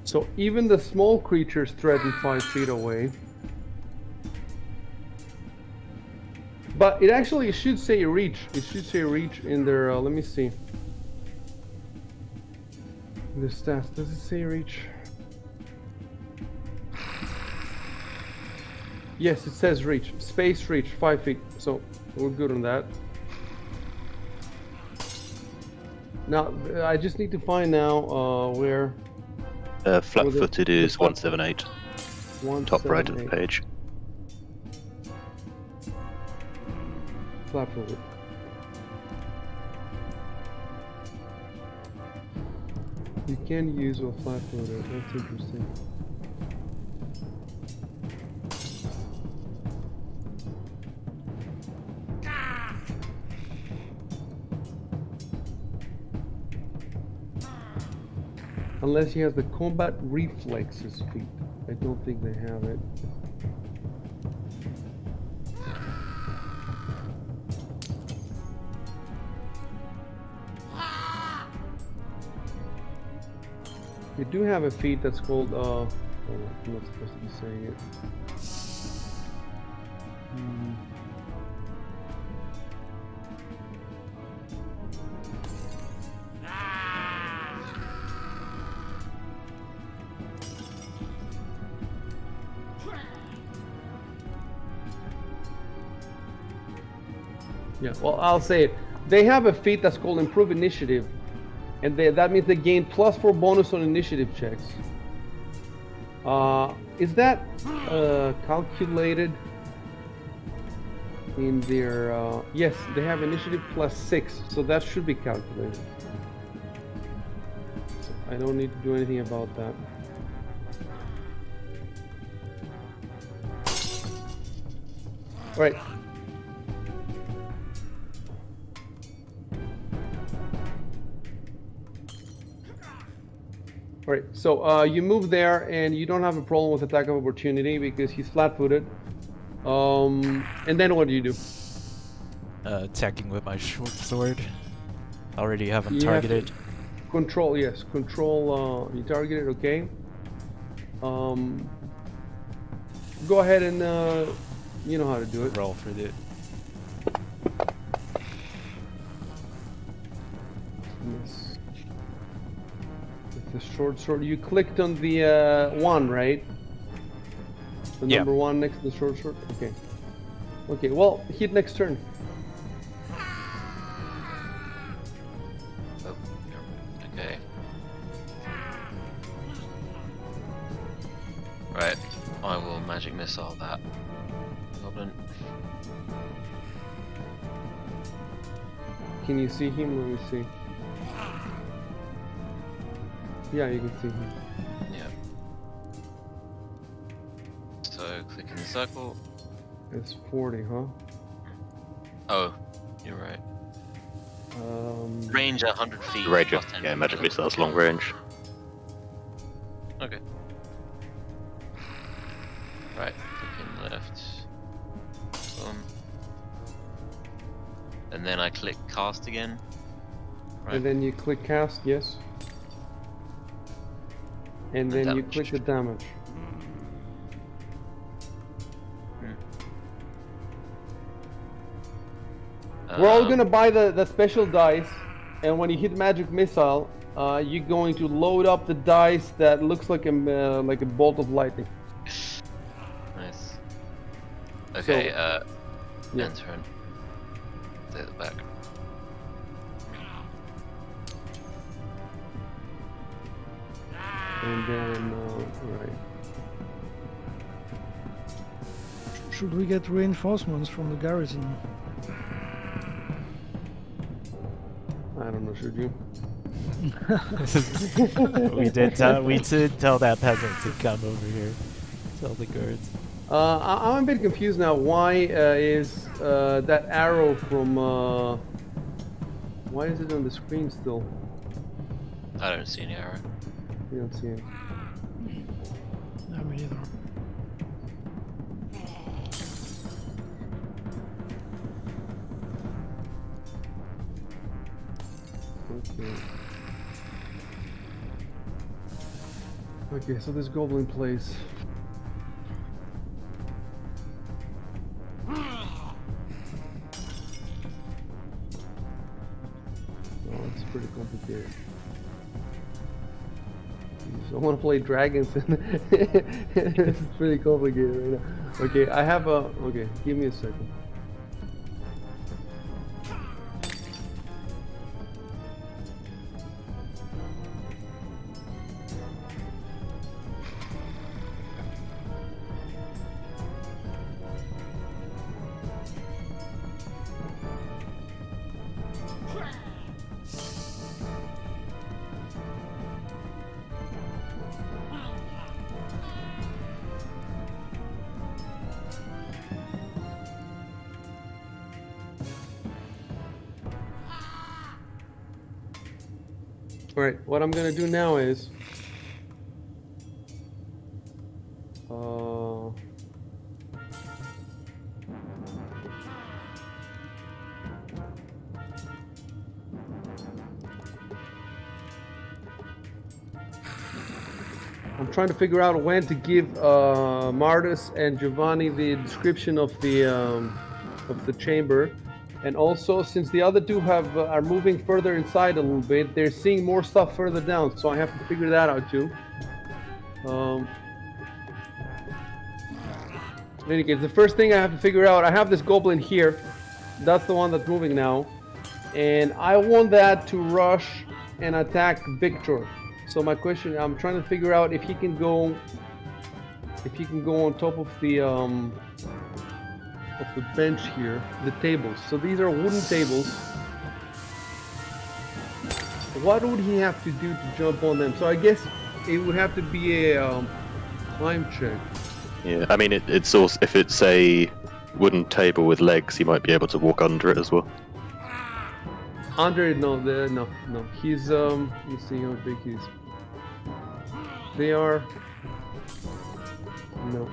So even the small creatures threaten 5 feet away. But it actually should say reach. It should say reach in their, let me see. In the stats, does it say reach? Yes, it says reach. Space reach, 5 feet. So we're good on that. Now, I just need to find now where... Flat-footed is 178. Top right of the page. Flat-footed. You can use a flat-footed. That's interesting. Unless he has the combat reflexes feat. I don't think they have it. You do have a feat that's called, oh, I'm not supposed to be saying it. Yeah, well, I'll say it. They have a feat that's called Improve Initiative, and that means they gain +4 bonus on initiative checks. Is that calculated in their? Yes, they have initiative +6, so that should be calculated. So I don't need to do anything about that. All right. All right, so you move there, and you don't have a problem with attack of opportunity because he's flat-footed. And then what do you do? Attacking with my short sword. Already have him You have to targeted. control, yes, control. You targeted, okay. Go ahead and you know how to do it. Roll for the. Yes. With the short sword, you clicked on the 1, right? The Yeah. number 1 next to the short sword. Okay. Okay. Well, hit next turn. Oh, okay. Right, I will magic missile that goblin. Can you see him? Let me see. Yeah, you can see him. Yeah. So click in the circle. It's 40, huh? Oh, you're right. Range 100 feet. Range, plus 10 yeah, magic missiles, long range. Okay. Right, click in left. And then I click cast again. Right. And then you click cast, yes. And then you damage. click the damage. We're all gonna buy the special dice, and when you hit magic missile, you're going to load up the dice that looks like a bolt of lightning. Nice. Okay, yeah. end turn. Take it back. And then, right. Should we get reinforcements from the garrison? I don't know, should you? we did tell that peasant to come over here. Tell the guards. I'm a bit confused now. Why is that arrow from... why is it on the screen still? I don't see any arrow. You don't see it. No, me neither. Okay. Okay, so this goblin plays. Oh, it's pretty complicated. I want to play dragons and it's pretty complicated right now. Okay, I have a... Okay, give me a second. Alright, what I'm gonna do now is... I'm trying to figure out when to give Martus and Giovanni the description of the chamber, and also since the other two are moving further inside a little bit, they're seeing more stuff further down. So I have to figure that out too. In any case, the first thing I have to figure out, I have this goblin here. That's the one that's moving now, and I want that to rush and attack Victor. So my question, I'm trying to figure out if he can go on top of the bench here, the tables. So these are wooden tables. What would he have to do to jump on them? So I guess it would have to be a climb check. Yeah, I mean, it's also, if it's a wooden table with legs, he might be able to walk under it as well. Under it, no. He's let me see how big he is. They are no.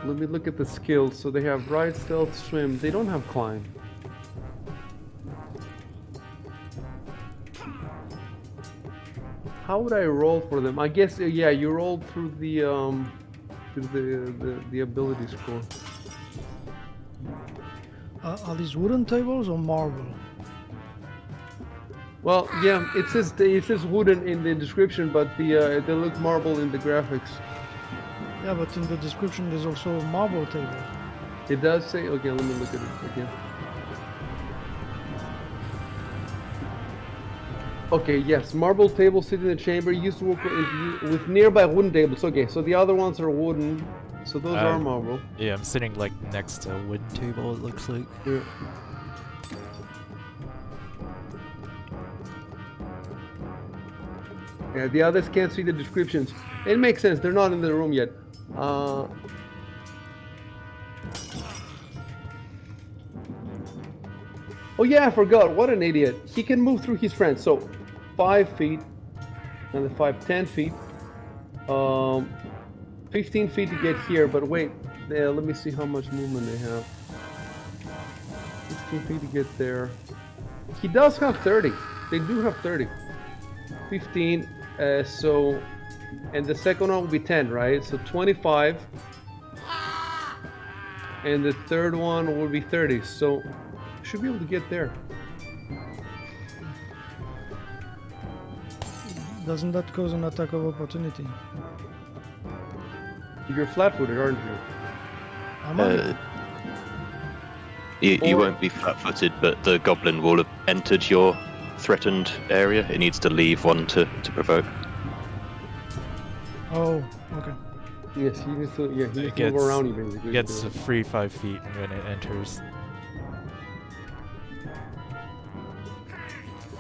Let me look at the skills. So they have ride, stealth, swim. They don't have climb. How would I roll for them? I guess yeah, you roll through the ability score. Are these wooden tables or marble? Well, yeah, it says wooden in the description, but they look marble in the graphics. Yeah, but in the description there's also marble table. It does say. Okay, let me look at it again. Okay, yes, marble table sit in the chamber used to work with nearby wooden tables. Okay, so the other ones are wooden, so those are marble. Yeah, I'm sitting like next to a wooden table, it looks like. Yeah. Yeah, the others can't see the descriptions. It makes sense, they're not in the room yet. Oh yeah, I forgot. What an idiot. He can move through his friends. So 5 feet, and the 10 feet. 15 feet to get here, but wait. Let me see how much movement they have. 15 feet to get there. He does have 30. They do have 30. 15, so... And the second one will be 10, right? So 25. And the third one will be 30. So... should be able to get there. Doesn't that cause an attack of opportunity? You're flat-footed, aren't you? Am I? You won't be flat-footed, but the goblin will have entered your threatened area. It needs to leave one to provoke. Oh, okay. Yes, he needs to. Yeah, he needs to move around you basically. It gets a free 5 feet when it enters.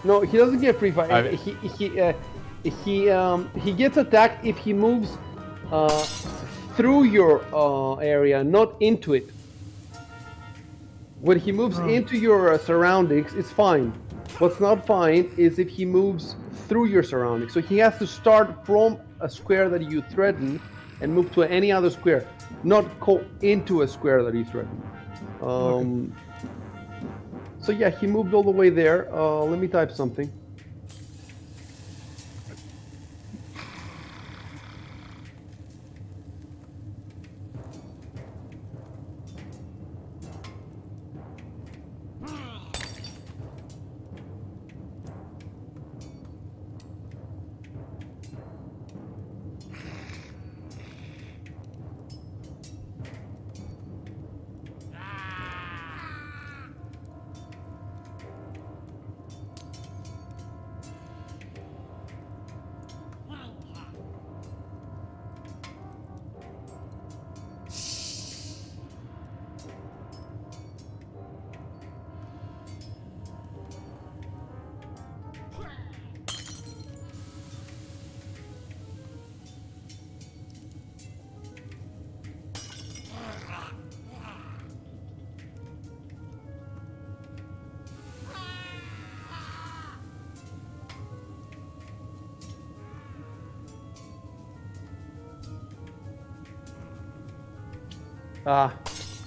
No, he doesn't get free fire. He gets attacked if he moves through your area, not into it. When he moves into your surroundings, it's fine. What's not fine is if he moves through your surroundings. So he has to start from a square that you threaten and move to any other square, not go into a square that you threaten. Okay. So yeah, he moved all the way there. Let me type something.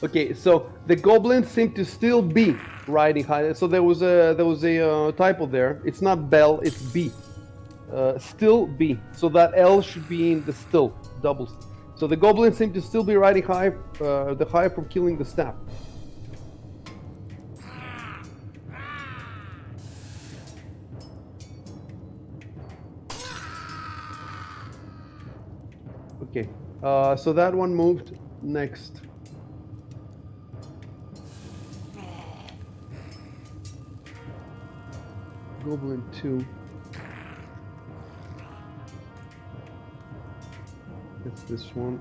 Okay, so the goblins seem to still be riding high. So there was a typo there. It's not Bell, it's B. still B. So that L should be in the still, double. So the goblins seem to still be riding high, the high from killing the staff. Okay, so that one moved. Next. Goblin 2. It's this one.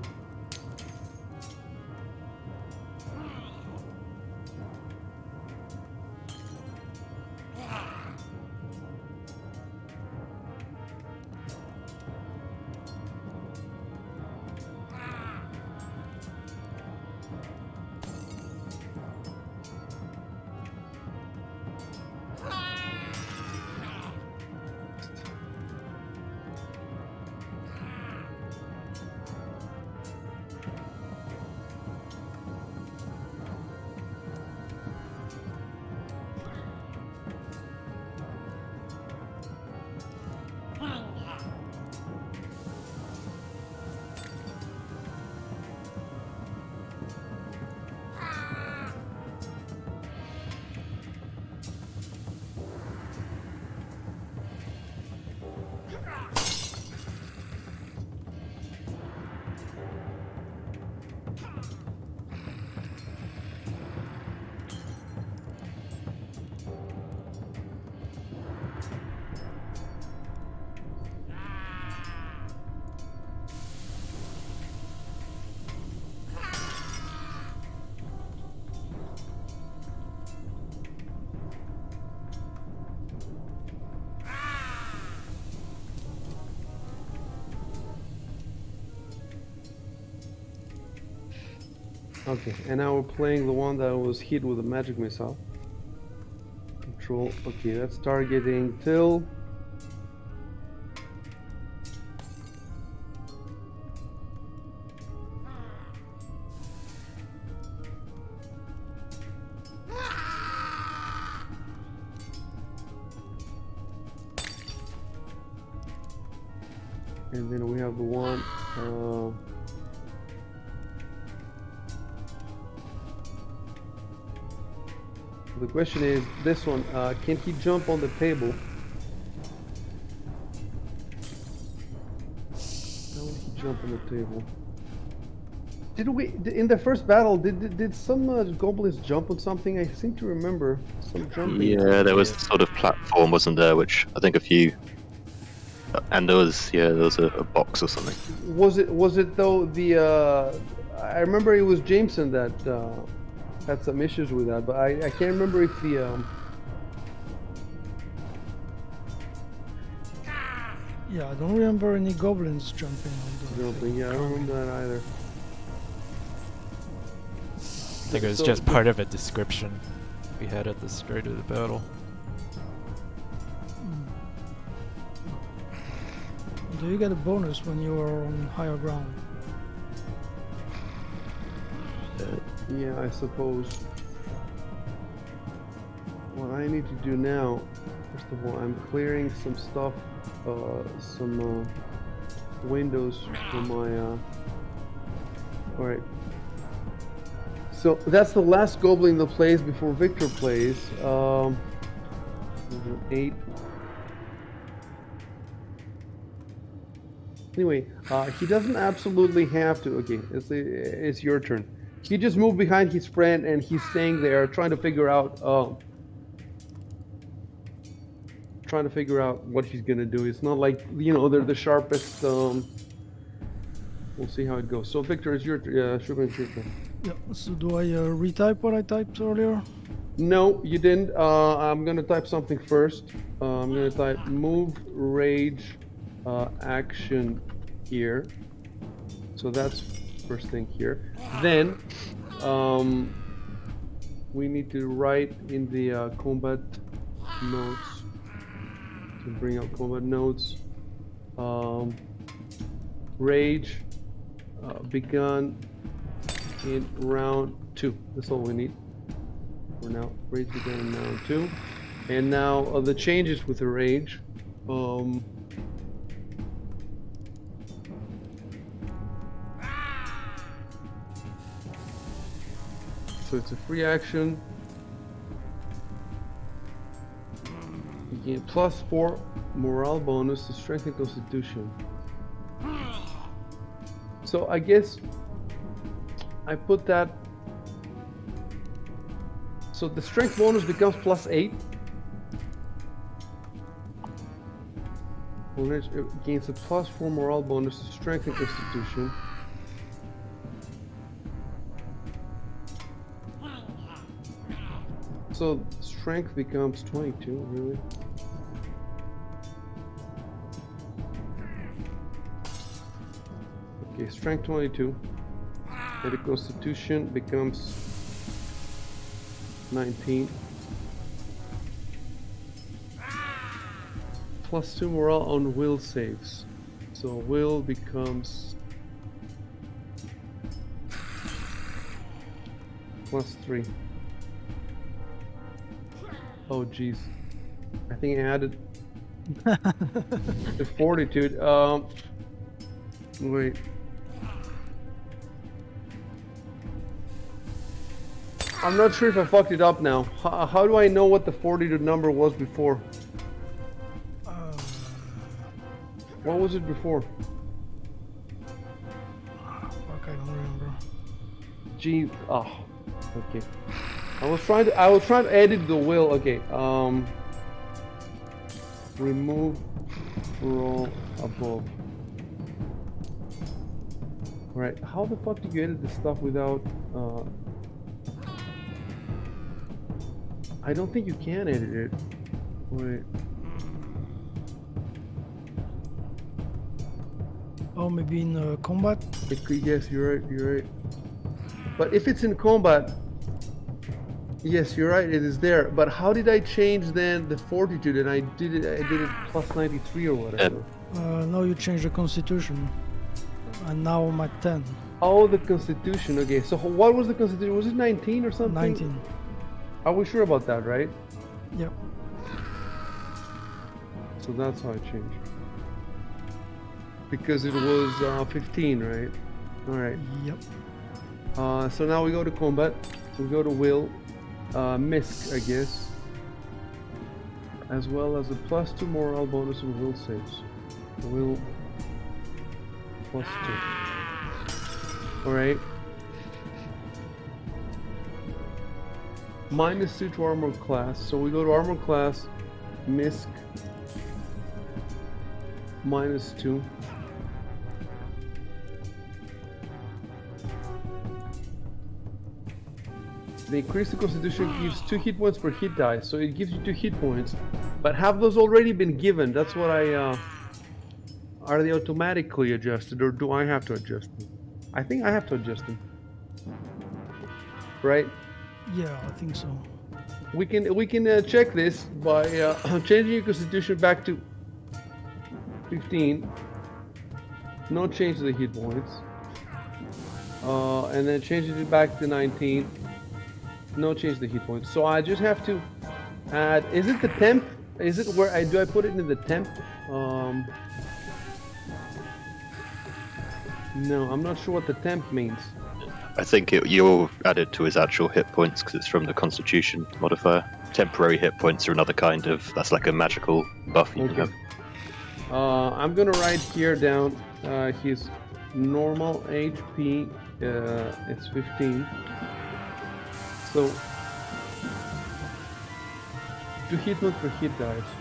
Okay, and now we're playing the one that was hit with a magic missile. Control. Okay, that's targeting Till. And then we have the one. The question is, this one, can he jump on the table? How would he jump on the table? Did we, in the first battle, did some goblins jump on something? I seem to remember some jumping. Yeah, there was a sort of platform, wasn't there? Which I think a few, and there was a box or something. Was it though the? I remember it was Jameson that had some issues with that, but I can't remember if the. Yeah, I don't remember any goblins jumping on the. Jumping, yeah, I don't remember that either. I think it was just part of a description we had at the start of the battle. Do you get a bonus when you are on higher ground? Yeah, I suppose. What I need to do now, first of all, I'm clearing some stuff, some windows from my. All right. So that's the last goblin that plays before Victor plays. 8. Anyway, he doesn't absolutely have to. Okay, it's your turn. He just moved behind his friend and he's staying there, trying to figure out what he's gonna do. It's not like, you know, they're the sharpest. We'll see how it goes. So Victor, it's your Shubin, it's your turn. Yeah, so do I retype what I typed earlier? No, you didn't. I'm gonna type something first. I'm gonna type move rage action here. So that's first thing here. Then we need to write in the combat notes to bring up combat notes. Rage begun in round 2. That's all we need for now. Rage begun in round 2. And now the changes with the rage. So it's a free action. You gain +4 morale bonus to strength and constitution. So I guess I put that. So the strength bonus becomes +8. It gains a +4 morale bonus to strength and constitution. So strength becomes 22, really? Okay, strength 22. And the constitution becomes 19. +2 morale on will saves. So will becomes +3. Oh jeez. I think I added the fortitude. Wait. I'm not sure if I fucked it up now. How do I know what the fortitude number was before? What was it before? Fuck, I don't remember. Gee, oh, okay. I was trying to edit the will. Okay, remove roll above. Right, how the fuck do you edit this stuff without, I don't think you can edit it. Wait. Oh, maybe in combat? Yes, you're right. But if it's in combat, yes, you're right, it is there. But how did I change then the fortitude? And I did it +93 or whatever. No, you changed the constitution. And now I'm at 10. Oh, the constitution. Okay, so what was the constitution? Was it 19 or something? 19. Are we sure about that, right? Yep. So that's how it changed. Because it was 15, right? Alright. Yep. So now we go to combat. We go to will. Misc, I guess. As well as a +2 morale bonus on will saves. Will +2. Alright. -2 to armor class. So we go to armor class. Misc. -2. The increase to constitution gives 2 hit points per hit die, so it gives you 2 hit points. But have those already been given? That's what I. Are they automatically adjusted, or do I have to adjust them? I think I have to adjust them. Right? Yeah, I think so. We can check this by changing your constitution back to 15. No change to the hit points. And then changing it back to 19. No change to the hit points. So I just have to add. Is it the temp? Is it where do I put it in the temp? No, I'm not sure what the temp means. I think you'll add it to his actual hit points because it's from the Constitution modifier. Temporary hit points are another kind of. That's like a magical buff you can have. I'm gonna write here down his normal HP. It's 15. So 2 hit points per hit dice.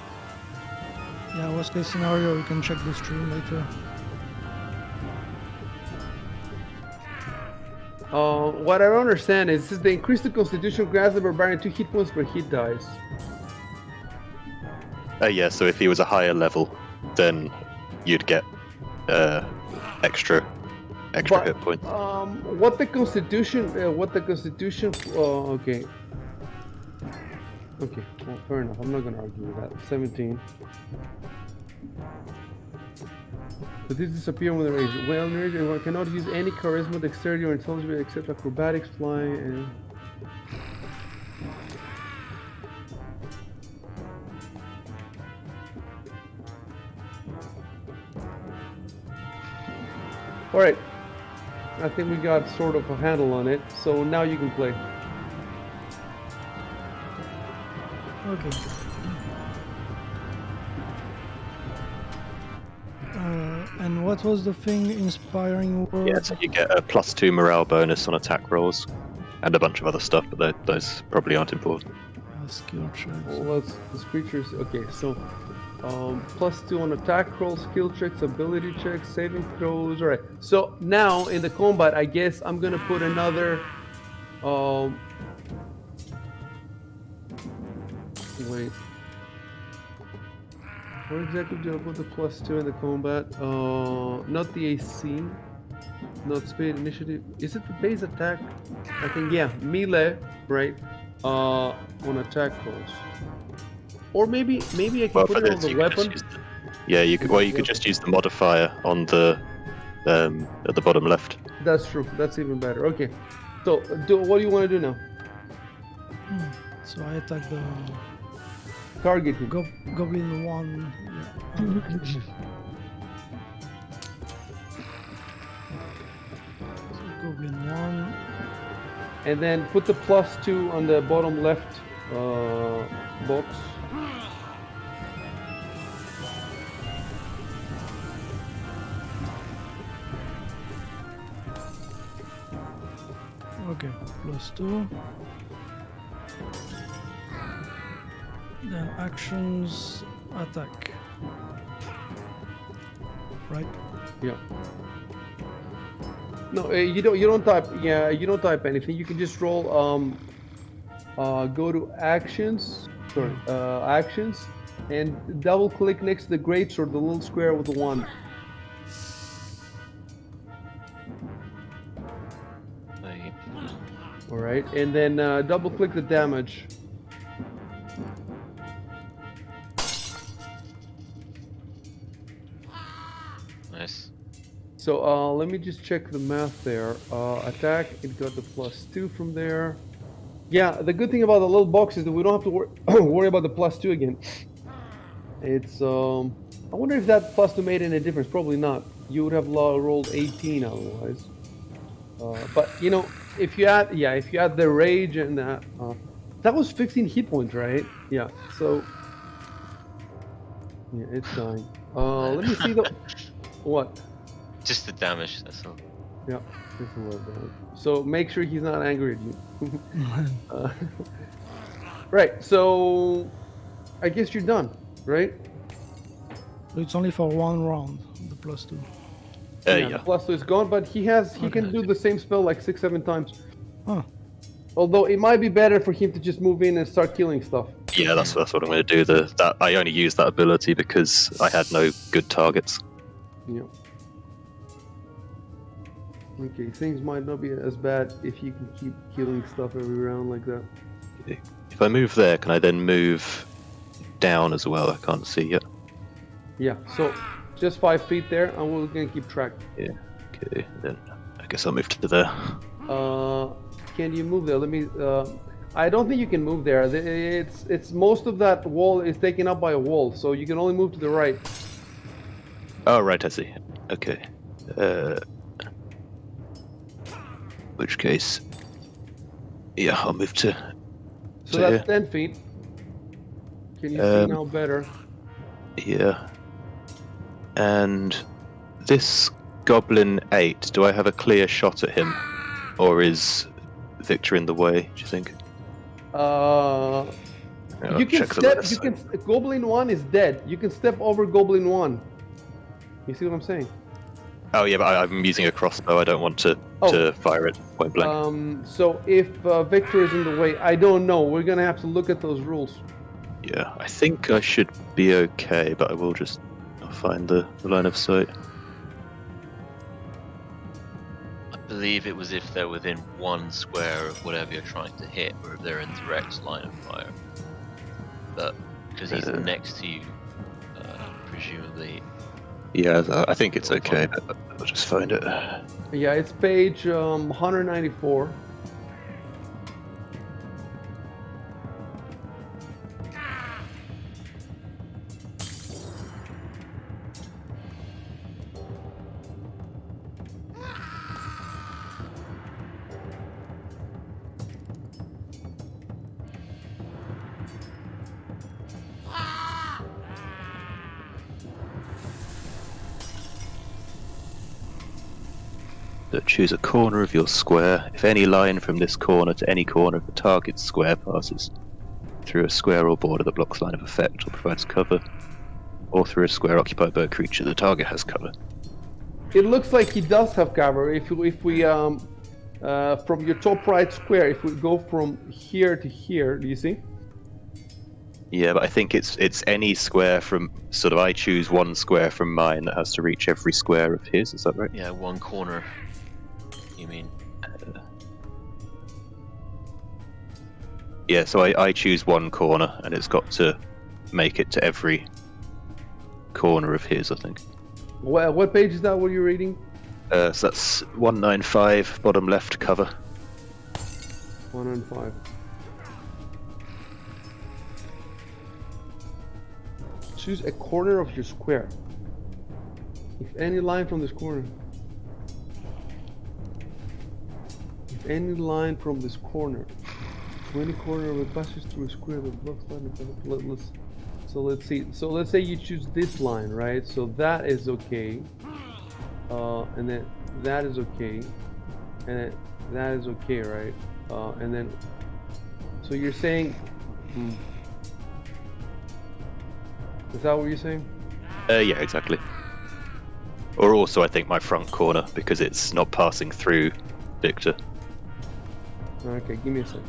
Yeah, worst case scenario, you can check the stream later. What I don't understand is the increase to constitution grants the barbarian 2 hit points per hit dice. Yeah, so if he was a higher level, then you'd get extra hit points. What the constitution? Okay. Okay, well, fair enough. I'm not gonna argue with that. 17. But these disappear when they're aged. Well, one cannot use any charisma, dexterity, or intelligence except acrobatics, flying, and. Alright. I think we got sort of a handle on it, so now you can play. Okay. And what was the thing? Inspiring word? Yeah, so you get a +2 morale bonus on attack rolls, and a bunch of other stuff, but those probably aren't important. Skill checks. Well, this creature's okay. So, +2 on attack rolls, skill checks, ability checks, saving throws. All right. So now in the combat, I guess I'm gonna put another. Wait. Where exactly did I put the +2 in the combat? Not the AC, not speed, initiative. Is it the base attack? I think yeah, melee, right? On attack rolls. Or maybe I can Well, put for it on this, the you could just weapon. use yeah, you could. Well, you could just use the modifier on the at the bottom left. That's true. That's even better. Okay. So, what do you want to do now? So I attack the Target him. goblin one. Yeah. So goblin one. And then put the +2 on the bottom left box. Okay, +2. Then actions, attack. Right? Yeah. No, you don't type. Yeah, you don't type anything. You can just roll. Go to actions. Sorry, actions, and double click next to the greatsword, the little square with the wand. Wait. All right, and then double click the damage. Nice. So let me just check the math there. Attack, it got the +2 from there. Yeah, the good thing about the little box is that we don't have to worry about the +2 again. It's I wonder if that +2 made any difference. Probably not. You would have rolled 18 otherwise. But you know, if you add the rage and that was 15 hit points, right? Yeah. So yeah, it's dying. Let me see the what. Just the damage, that's all. Yeah, just a little bit. So make sure he's not angry at you. Right. So I guess you're done, right? It's only for one round, the +2. The +2 is gone, but he can do the same spell like 6-7 times. Huh. Although it might be better for him to just move in and start killing stuff. Yeah, that's what I'm going to do. That I only used that ability because I had no good targets. Yeah. Okay, things might not be as bad if you can keep killing stuff every round like that. If I move there, can I then move down as well? I can't see yet. Yeah, so just 5 feet there, and we're gonna keep track. Yeah. Okay, then I guess I'll move to there. Can you move there? Let me. I don't think you can move there. It's most of that wall is taken up by a wall, so you can only move to the right. Oh, right, I see. Okay. Which case, yeah, I'll move to. So that's 10 feet. Can you see now better? Yeah. And this Goblin 8, do I have a clear shot at him? Or is Victor in the way, do you think? You can step. Goblin 1 is dead. You can step over Goblin 1. You see what I'm saying? Oh yeah, but I'm using a crossbow. I don't want to fire it point blank. So if Victor is in the way, I don't know. We're gonna have to look at those rules. Yeah, I think I should be okay, but I will just find the line of sight. I believe it was if they're within 1 square of whatever you're trying to hit, or if they're in direct line of fire. But because he's next to you, presumably. Yeah, I think it's okay. I'll just find it. Yeah, it's page 194. So choose a corner of your square. If any line from this corner to any corner of the target square passes through a square or border that blocks line of effect or provides cover, or through a square occupied by a creature the target has cover. It looks like he does have cover. If we from your top right square, if we go from here to here, do you see? Yeah, but I think it's any square from sort of I choose one square from mine that has to reach every square of his. Is that right? Yeah, one corner. You mean? Yeah, so I choose one corner, and it's got to make it to every corner of his, I think. What page is that? What you're reading? So that's 195, bottom left cover. 105. Choose a corner of your square. If any line from this corner. If any line from this corner. To any corner of it passes through a square that blocks line. So let's see. So let's say you choose this line, right? So that is okay. And then that is okay. And then that is okay, right? And then. So you're saying. Is that what you're saying? Yeah, exactly. Or also, I think my front corner, because it's not passing through Victor. Okay, give me a sec.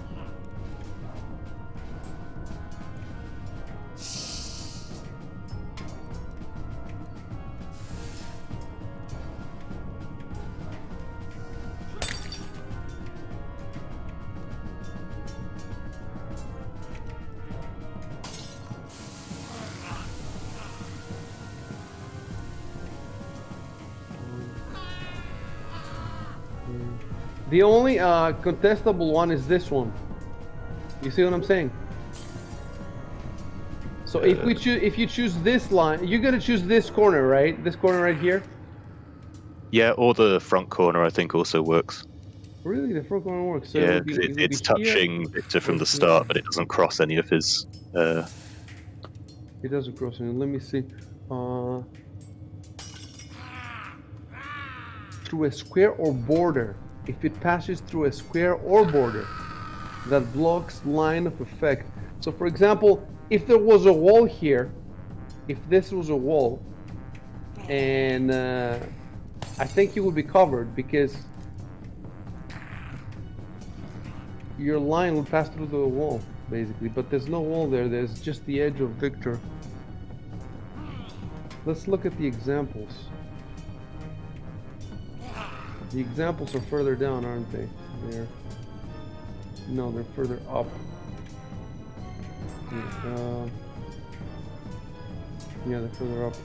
The only contestable one is this one. You see what I'm saying? So if you choose this line, you're gonna choose this corner, right? This corner right here. Yeah, or the front corner, I think, also works. Really, the front corner works. So Yeah, it would be, it's touching Victor from the start, but it doesn't cross any of his. It doesn't cross any. Let me see. Through a square or border. If it passes through a square or border that blocks line of effect. So for example, if there was a wall here, if this was a wall, and I think it would be covered because your line would pass through the wall, basically. But there's no wall there, there's just the edge of Victor. Let's look at the examples. The examples are further down, aren't they? No, they're further up. Yeah, they're further up.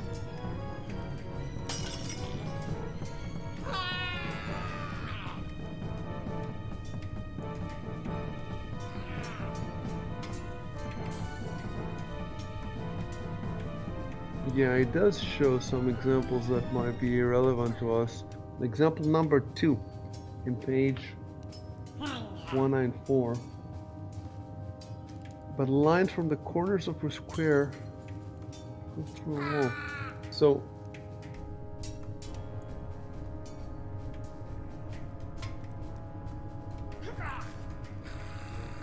Yeah, it does show some examples that might be relevant to us. Example number 2 in page 194. But lines from the corners of a square go through a wall. So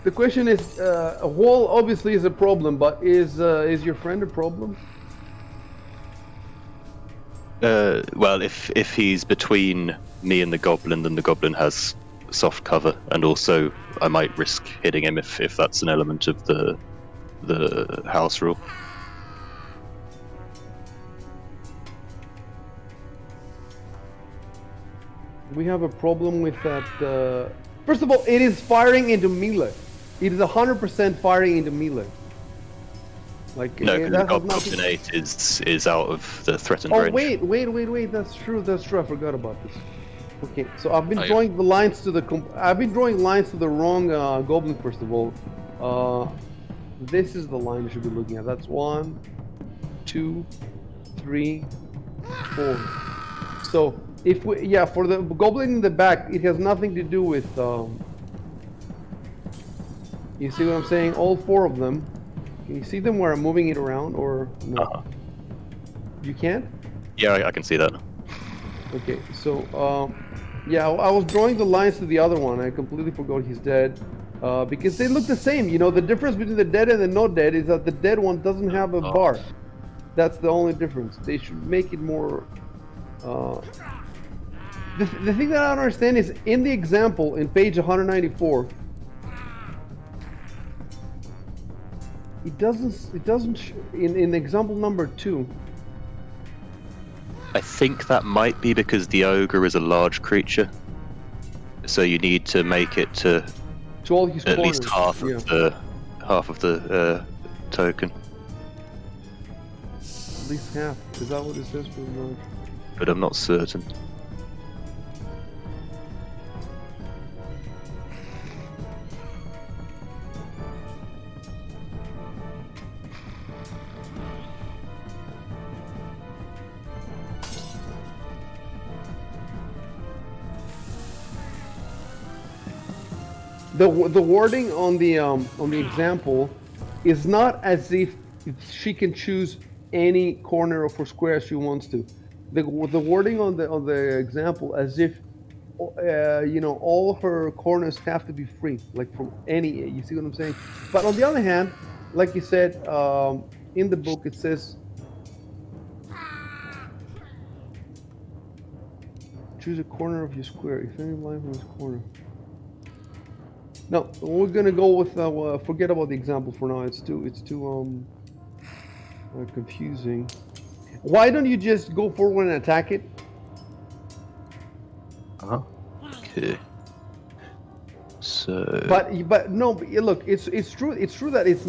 the question is, a wall obviously is a problem, but is your friend a problem? Well, if he's between me and the goblin, then the goblin has soft cover, and also I might risk hitting him if that's an element of the house rule. We have a problem with that. First of all, it is firing into melee. It is 100% firing into melee. Like, no, because the goblin 8 is out of the threatened range. Oh wait! That's true. I forgot about this. Okay, so I've been drawing the lines to the. I've been drawing lines to the wrong goblin. First of all, this is the line you should be looking at. That's 1, 2, 3, 4. So if we, for the goblin in the back, it has nothing to do with. You see what I'm saying? All 4 of them. Can you see them where I'm moving it around, or no? You can't? Yeah, I can see that. Okay, so Yeah, I was drawing the lines to the other one. I completely forgot he's dead. Because they look the same. You know, the difference between the dead and the not dead is that the dead one doesn't have a bar. That's the only difference. They should make it more... The thing that I don't understand is, in the example, in page 194, it doesn't, in example number 2, I think that might be because the ogre is a large creature, so you need to make it to all his at corners. least half of the token. At least half. Is that what it says for large? But I'm not certain. The wording on the example is not as if she can choose any corner of her square she wants to. The wording on the example as if you know, all her corners have to be free, like from any. You see what I'm saying? But on the other hand, like you said, in the book it says choose a corner of your square. If any line from this corner. No, we're gonna go with forget about the example for now. It's too confusing. Why don't you just go forward and attack it? Okay. So. But no, look, it's true that it's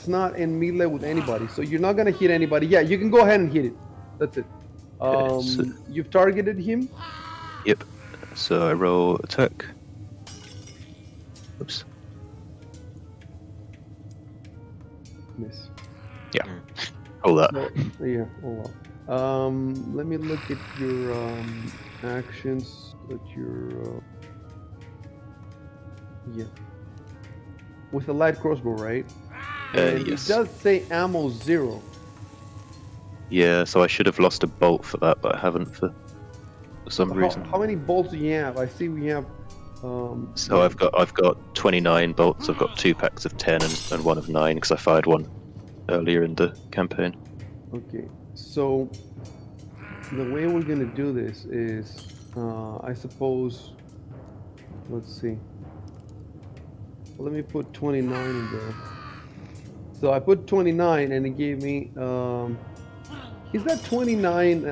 not in melee with anybody. So you're not gonna hit anybody. Yeah, you can go ahead and hit it. That's it. So, You've targeted him. yep. So I roll attack. Oops. Miss. Yeah. Hold that. So, yeah. Oh well. Let me look at your actions. At your yeah. With a light crossbow, right? And Yes. it does say ammo 0. Yeah, so I should have lost a bolt for that, but I haven't for some reason. How many bolts do you have? I see we have. So yeah. I've got 29 bolts. I've got 2 packs of 10 and 1 of 9 because I fired one earlier in the campaign. Okay, so the way we're gonna do this is, I suppose. Let's see. Let me put 29 in there. So I put 29, and it gave me. Is that 29?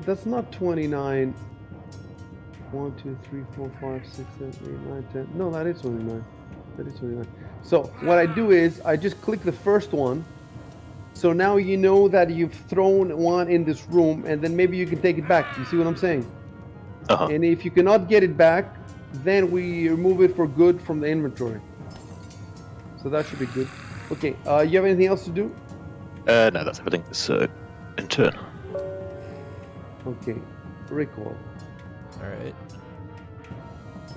That's not 29. 1, 2, 3, 4, 5, 6, 7, 8, 9, 10. No, that is 29. That is 29. So what I do is I just click the first one. So now you know that you've thrown one in this room, and then maybe you can take it back. You see what I'm saying? And if you cannot get it back, then we remove it for good from the inventory. So that should be good. Okay, you have anything else to do? No, that's everything. So, in turn. Okay, recoil. Alright.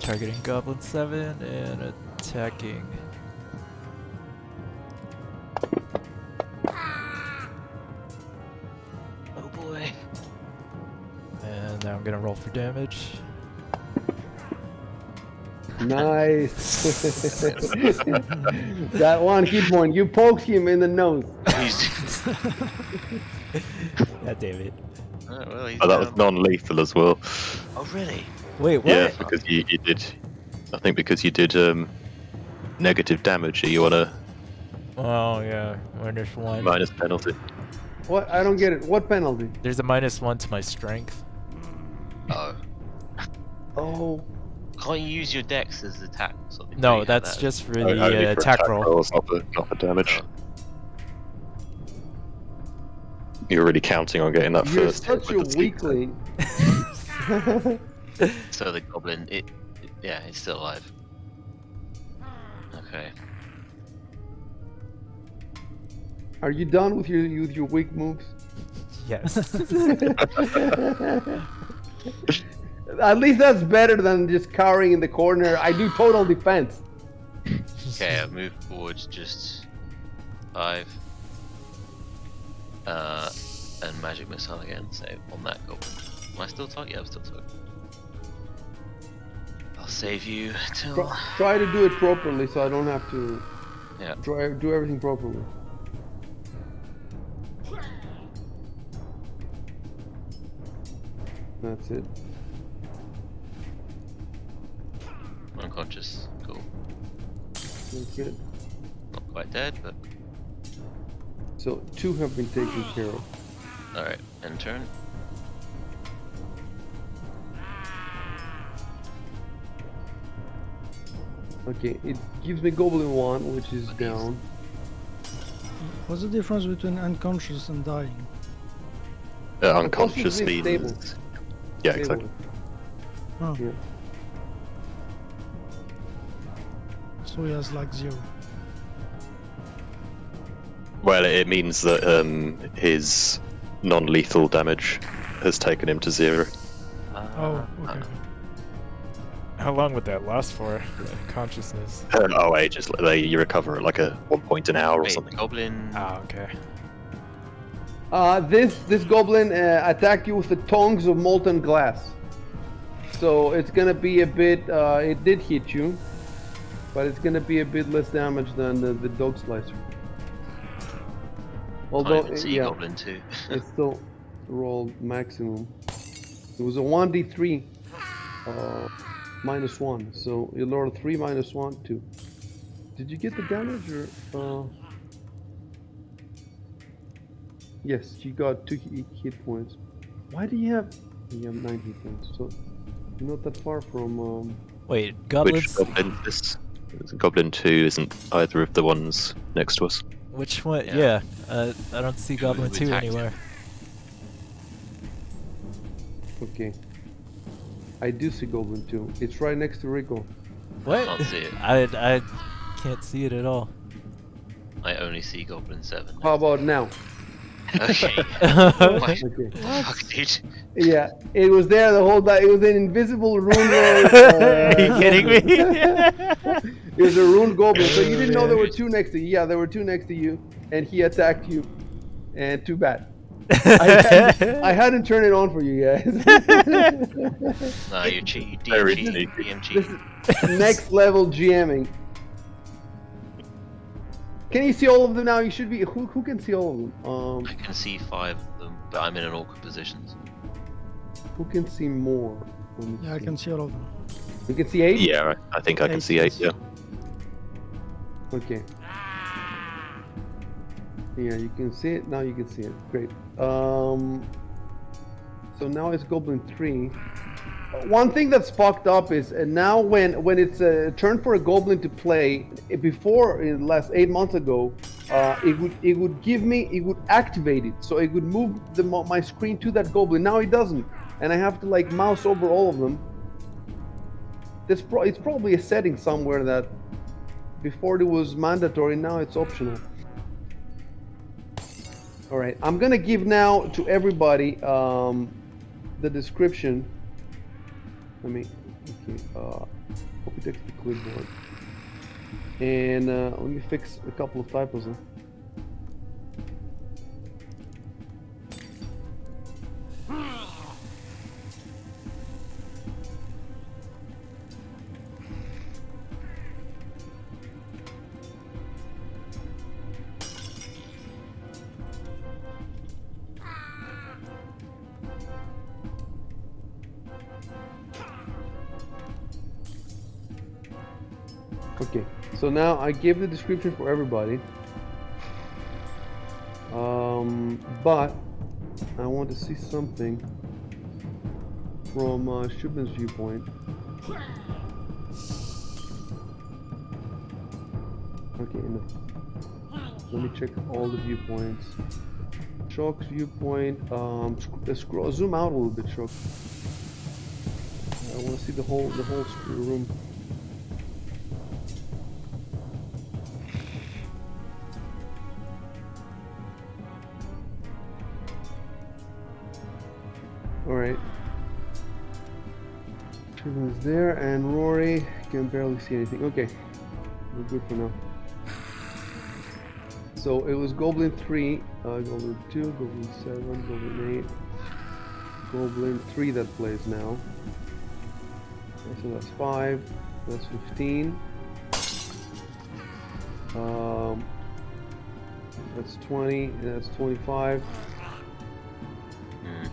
Targeting Goblin 7 and attacking. Oh boy. And now I'm gonna roll for damage. Nice. That one hit point. You poked him in the nose. God damn it. Well, he's Oh, that was non-lethal as well. Oh really? Wait, what? Yeah, because you did. I think because you did negative damage. You want a Oh, yeah. -1. minus penalty. What? I don't get it. What penalty? There's a -1 to my strength. Oh. Oh. Can't you use your dex as attack or something? No, Where you have that's that? just for Only the for attack roll. rolls, not for damage. Oh. You're really counting on getting that You're first hit such a with the teeth. weakling. So the goblin, yeah, it's still alive. Okay. Are you done with your weak moves? Yes. At least that's better than just cowering in the corner. I do total defense. Okay, I've moved forwards just 5. And magic missile again, so on that goblin. Am I still talking? Yeah, I'm still talking. I'll save you till. Try to do it properly, so I don't have to. Yeah. Do everything properly. That's it. Unconscious. Cool. That's it. Not quite dead, but. So 2 have been taken care of. Alright, end turn. Okay, it gives me Goblin 1, which is down. What's the difference between unconscious and dying? Unconscious being means. stable. Yeah, Stable. exactly. Oh, Yeah. so he has like 0. Well, it means that his non-lethal damage has taken him to 0. Oh, okay. How long would that last for? Consciousness. Oh, ages. You recover at like a 1 point an hour or Wait, something. Goblin. Ah, okay. This goblin attacked you with the tongs of molten glass. So it's gonna be a bit. It did hit you, but it's gonna be a bit less damage than the dog slicer. Although, Can't even see yeah, Goblin 2. it still rolled maximum. It was a 1d3 -1. So you rolled 3 -1, 2. Did you get the damage or? Yes, you got 2 hit points. Why do you have? You have 9 hit points. So you're not that far from. Wait, Which goblins. goblin is? Goblin 2 isn't either of the ones next to us. Which one? Yeah. Yeah, I don't see Who Goblin 2 attacked him? anywhere. Okay. I do see Goblin 2. It's right next to Rico. What? Can't see it. I can't see it at all. I only see Goblin 7. How about now? Okay. Okay. Fuck, dude. Yeah, it was there the whole time. It was an invisible Runelord. Are you kidding me? It was a Rune Goblin. So you didn't know there were 2 next to you. Yeah, there were 2 next to you, and he attacked you. And too bad. I hadn't turned it on for you guys. Nah, you're cheating. Very DM This cheating. is next level GMing. Can you see all of them now? You should be. Who can see all of them? I can see 5 of them, but I'm in an awkward position. Who can see more? Let me Yeah, I see. can see all of them. You can see 8? Yeah, I think I can see 8. Yeah. Okay. Yeah, you can see it. Now you can see it. Great. So now it's Goblin 3. One thing that's fucked up is now when it's a turn for a Goblin to play, before in the last 8 months ago, it would activate it, so it would move my screen to that Goblin. Now it doesn't, and I have to like mouse over all of them. It's probably a setting somewhere that before it was mandatory, now it's optional. All right, I'm gonna give now to everybody the description. Let me, okay, copy text to clipboard. And let me fix a couple of typos. Okay, so now I gave the description for everybody. But I want to see something from Shubin's viewpoint. Okay, enough. Let me check all the viewpoints. Shock's viewpoint. Zoom out a little bit, Shock. I want to see the whole room. Alright. Shubin's there, and Rory can barely see anything. Okay, we're good for now. So it was Goblin 3, Goblin 2, Goblin 7, Goblin Goblin 3 that plays now. Okay, so that's 5. That's 15. That's 20. And that's 25. Mm.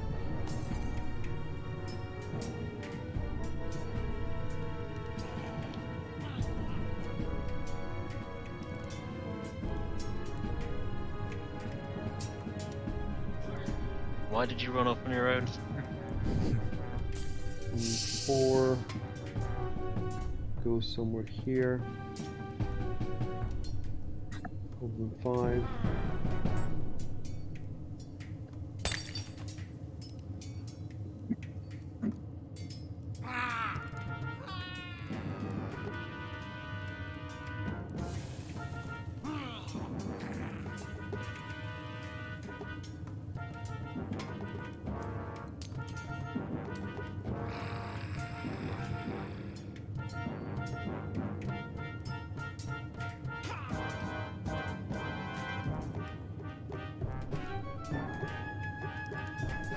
Why did you run off on your own? 4 goes somewhere here. Goblin 5.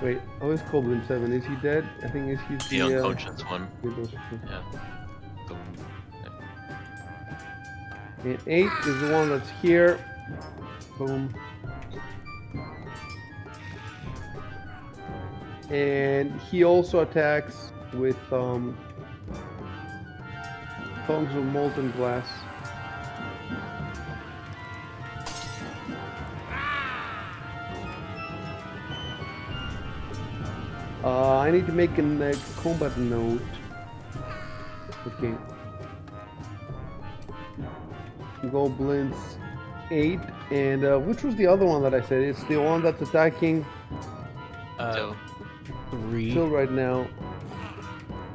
Wait, oh, it's Goblin 7. Is he dead? I think he's The unconscious one. Yeah. The- And 8 is the one that's here. Boom. And he also attacks with tongues of molten glass. I need to make a combat note. Okay. Goblins 8, and which was the other one that I said? It's the one that's attacking So, 3. Till right now.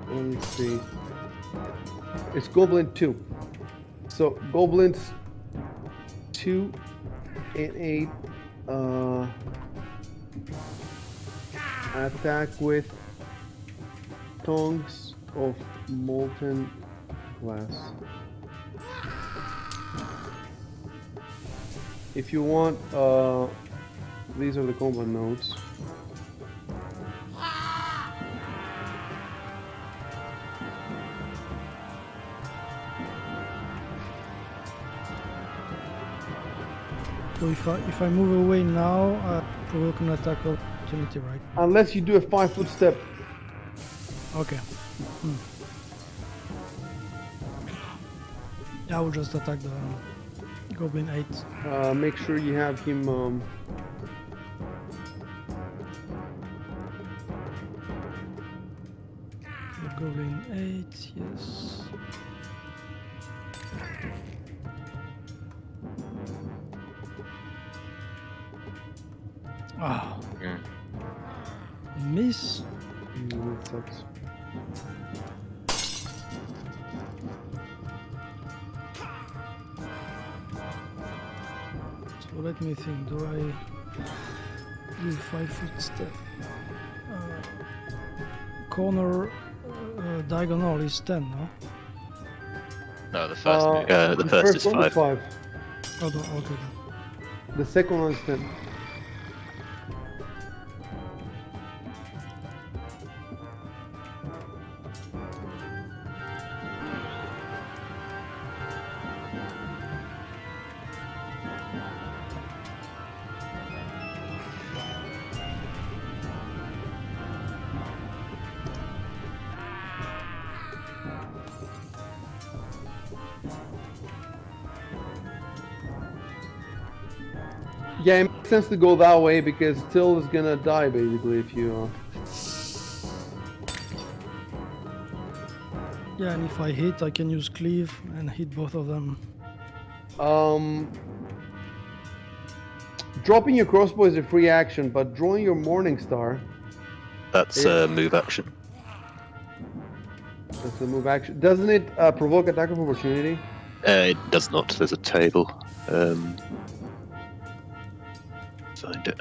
Let me see. It's Goblin 2. So Goblins 2 and 8 attack with tongues of molten glass. If you want, these are the combat notes. So if I move away now, I provoke an attack of opportunity, right? Unless you do a 5-foot step. Okay. Yeah, I will just attack the Goblin 8. Make sure you have him. The Goblin 8, yes. Ah, miss. That sucks. So let me think. Do I do 5-foot step? Corner diagonal is 10, no? no, the first move. The first is one 5. Oh, okay. The second one is 10. Yeah, it makes sense to go that way because Till is gonna die basically if you. Yeah, and if I hit, I can use cleave and hit both of them. Dropping your crossbow is a free action, but drawing your Morning Star, That's a move action. that's a move action. Doesn't it provoke attack of opportunity? It does not. There's a table. Find it.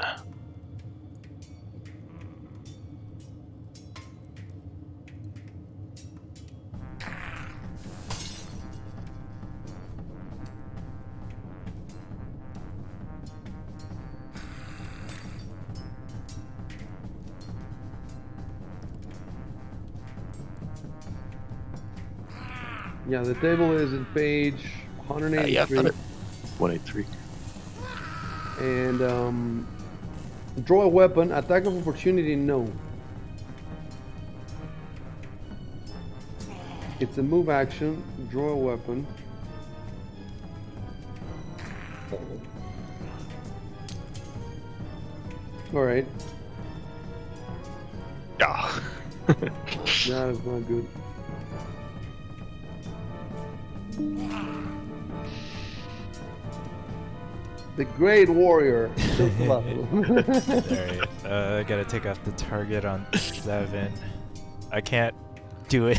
Yeah, the table is at page Yeah, I've done 183. it. 183. And draw a weapon. Attack of opportunity, no. It's a move action. Draw a weapon. All right. Yeah. That is not good. The Great Warrior. Alright, I gotta take off the target on 7. I can't do it.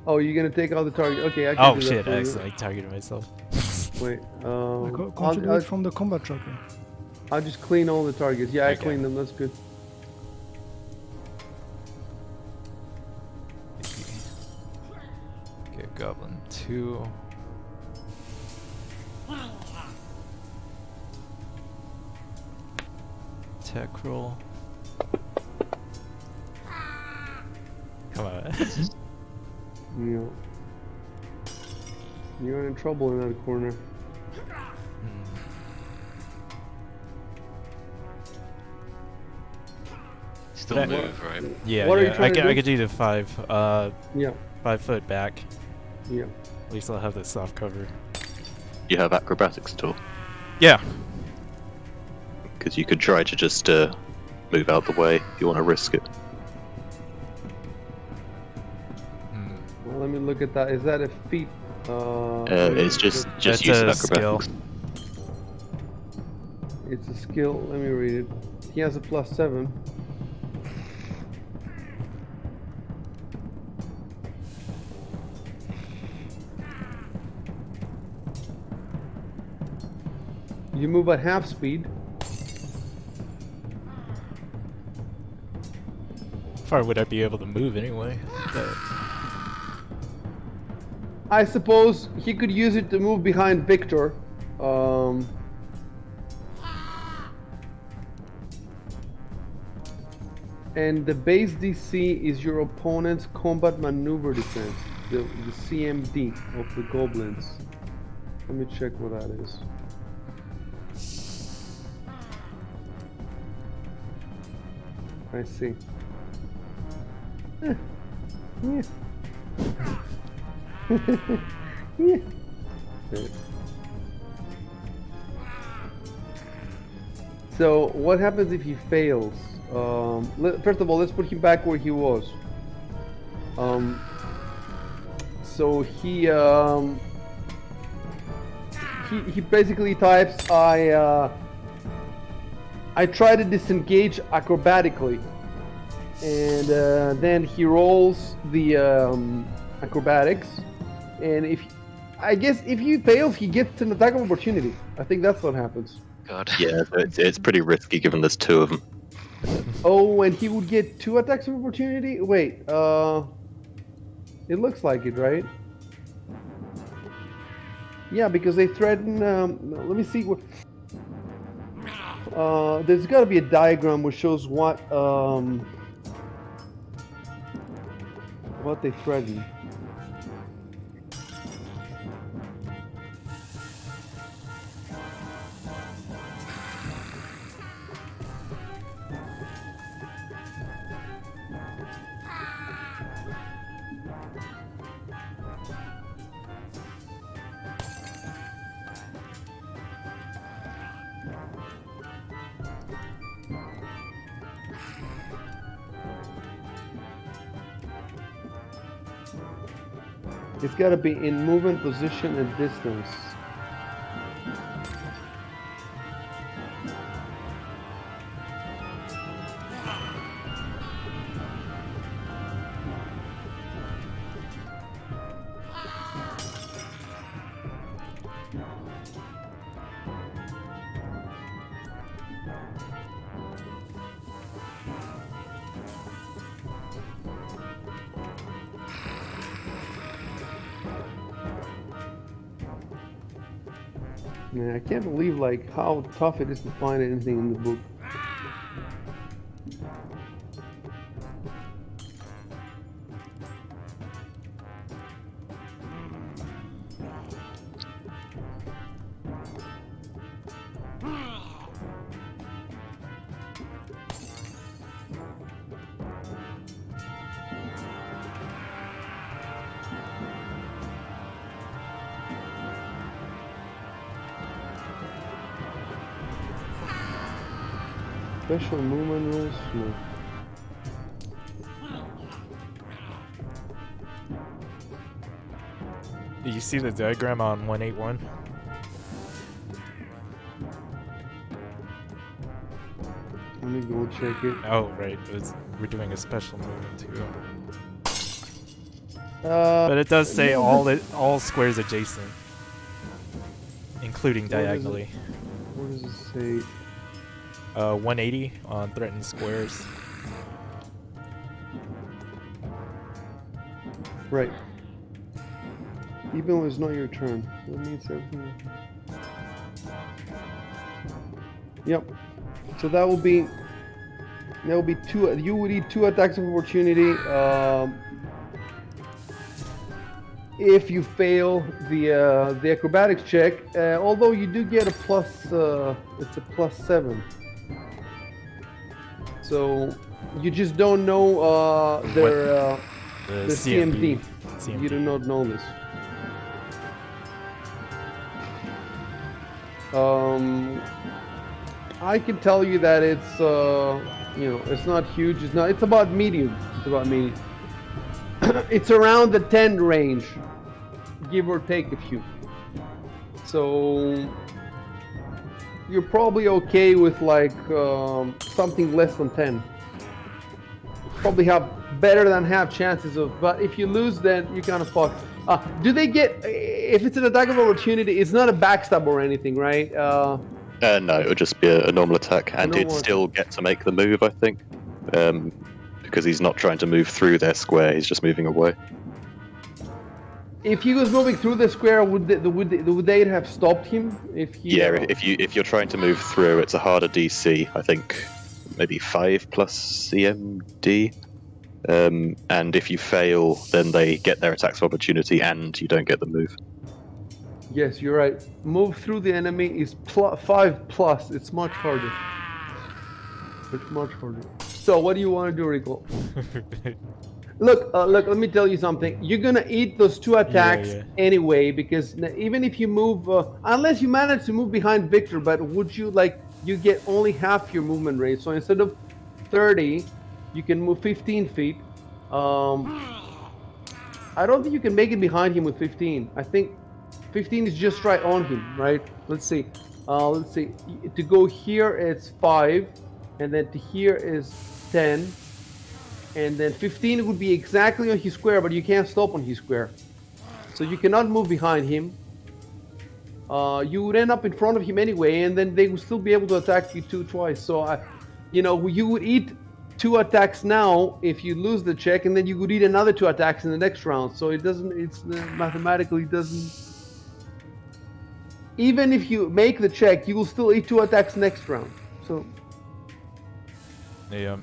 Oh, you're gonna take out the target. Okay, I can Oh do that shit, for I you. accidentally targeted myself. Wait, Can't you do it from the combat tracker? I'll just clean all the targets. Yeah, I Okay. cleaned them. That's good. Okay, Goblin 2. Tech roll. Come on. Yeah. You're in trouble in that corner. Still But move, right? Yeah, What are you yeah. trying to do? I could do the 5. Yeah, 5 foot back. yeah. At least I'll have the soft cover. You have acrobatics at all? Yeah. Because you could try to just move out the way if you want to risk it. Well, let me look at that. Is that a feat? It's just That's use a of skill. acrobatics. It's a skill. Let me read it. He has a +7. You move at half speed. How far would I be able to move anyway? I suppose he could use it to move behind Victor. And the base DC is your opponent's combat maneuver defense, the CMD of the goblins. Let me check what that is. I see. Yeah. Yeah. Okay. So what happens if he fails? First of all, let's put him back where he was. So he basically types, I try to disengage acrobatically, and then he rolls the acrobatics, and I guess if he fails, he gets an attack of opportunity. I think that's what happens. God. Yeah, so it's pretty risky given there's 2 of them. Oh, and he would get 2 attacks of opportunity? Wait, it looks like it, right? Yeah, because they threaten, let me see what... there's got to be a diagram which shows what they threaten. It's got to be in movement, position, and distance. Man, I can't believe like how tough it is to find anything in the book. Special movement rules? No. Do you see the diagram on 181? Let me go check it. Oh, right. We're doing a special movement too. But it does say no, all squares adjacent, including Where does it- diagonally. What does it say? 180 on threatened squares. Right. Even when it's not your turn. That means everything. Yep. So that will be two. You would need 2 attacks of opportunity. If you fail the acrobatics check, although you do get a plus, it's a +7. So you just don't know their The CMD. CMD. You do not know this. I can tell you that it's it's not huge. It's about medium. It's about medium. It's around the 10 range, give or take a few. So you're probably okay with like something less than 10. Probably have better than half chances of, but if you lose, then you kind of fucked. Do they get, if it's an attack of opportunity, it's not a backstab or anything, right? No, it would just be a normal attack, and he'd normal still get to make the move, I think, because he's not trying to move through their square; he's just moving away. If he was moving through the square, would they have stopped him? If he, Yeah, if you're trying to move through, it's a harder DC. I think maybe 5 plus CMD. And if you fail, then they get their attacks of opportunity, and you don't get the move. Yes, you're right. Move through the enemy is 5+. It's much harder. It's much harder. So what do you want to do, Rico? Look, let me tell you something. You're gonna eat those 2 attacks anyway, because even if you move, unless you manage to move behind Victor, but would you you get only half your movement rate. So instead of 30, you can move 15 feet. I don't think you can make it behind him with 15. I think 15 is just right on him, right? Let's see. Let's see. To go here, it's 5, and then to here is 10. And then 15 would be exactly on his square, but you can't stop on his square. So you cannot move behind him. You would end up in front of him anyway, and then they would still be able to attack you twice. So, you would eat 2 attacks now if you lose the check, and then you would eat another 2 attacks in the next round. So mathematically doesn't. Even if you make the check, you will still eat 2 attacks next round. So. Yeah.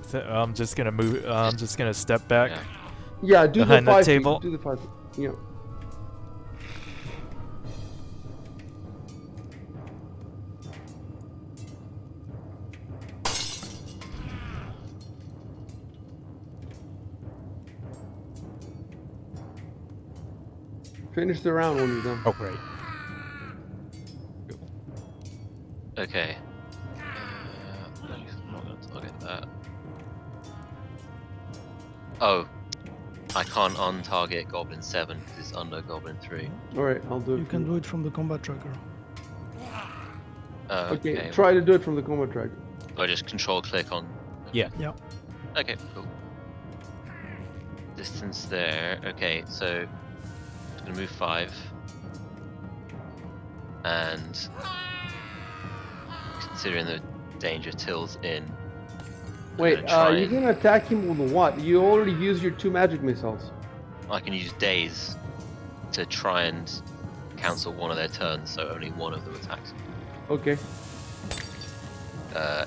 So I'm just gonna move. I'm just gonna step back. Yeah, do behind the 5 the table. Do the 5 feet. Yeah. Finish the round when you're done. Oh, right. Okay. I'm not going to target that. Oh, I can't on-target Goblin 7 because it's under Goblin 3. Alright, I'll do it. You can do it from the combat tracker. Okay, try to do it from the combat tracker. I just control-click on... Yeah. Yeah. Okay, cool. Distance there. Okay, so... I'm going to move 5. And... considering the danger Till's in... Wait, you're gonna attack him with what? You already used your 2 magic missiles. I can use Daze to try and cancel one of their turns, so only one of them attacks me. Okay.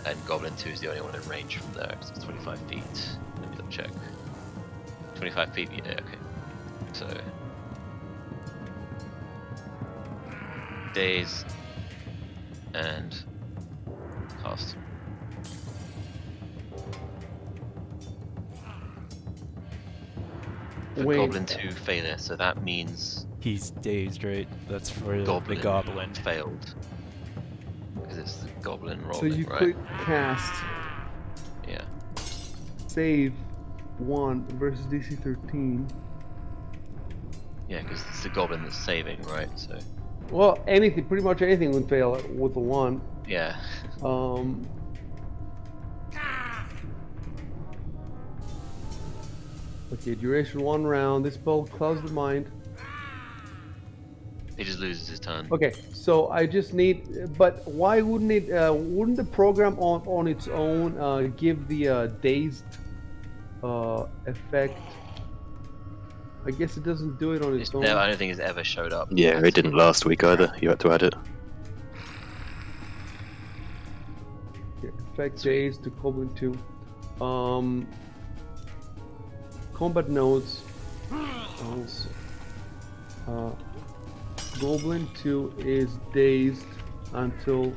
And Goblin 2 is the only one in range from there, because it's 25 feet. Let me double check. 25 feet, yeah, okay. So... Daze and cast. For Wait. Goblin 2 failure, so that means He's dazed, right? That's for Goblin the goblin. failed. Because it's the goblin rolling, So you right? click cast, Yeah. save 1 versus DC 13. Yeah, because it's the goblin that's saving, right? So. Well, anything, pretty much anything would fail with a 1. Yeah. Okay, duration 1 round. This spell clouds the mind. He just loses his turn. Okay, so I just need, but why wouldn't it? Wouldn't the program on its own give the dazed effect? I guess it doesn't do it on its It's own. never, I don't think it's ever showed up. Yeah, it didn't last week either. You had to add it. Okay, effect dazed to Goblin 2. Combat notes. Also, Goblin 2 is dazed until.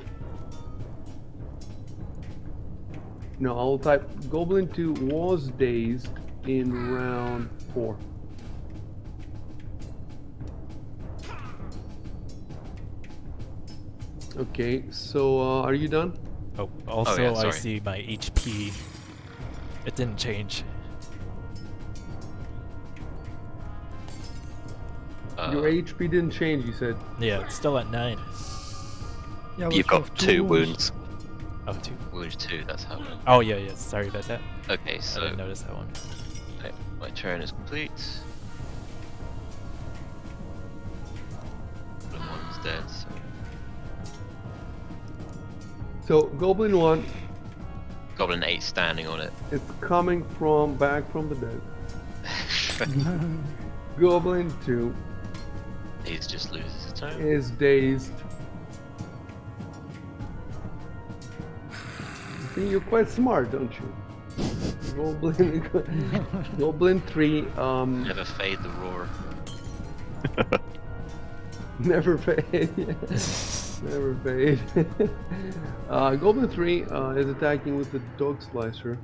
No, I'll type Goblin 2 was dazed in round 4. Okay, so are you done? Oh, also yeah, I sorry. see my HP. It didn't change. Your HP didn't change, you said. Yeah, it's still at 9. Yeah, but You've you have got 2 wounds. Oh, 2. Wound 2, that's how it. Oh, yeah, yeah. Sorry about that. Okay, I so didn't notice that one. okay, my turn is complete. Goblin 1's dead, so. So Goblin 1 Goblin 8 standing on it. is coming back from the dead. Goblin 2 He just loses his turn. is dazed. See, you're quite smart, don't you? Goblin 3 Never fade the roar. never fade. Never fade. Goblin 3 is attacking with the dog slicer.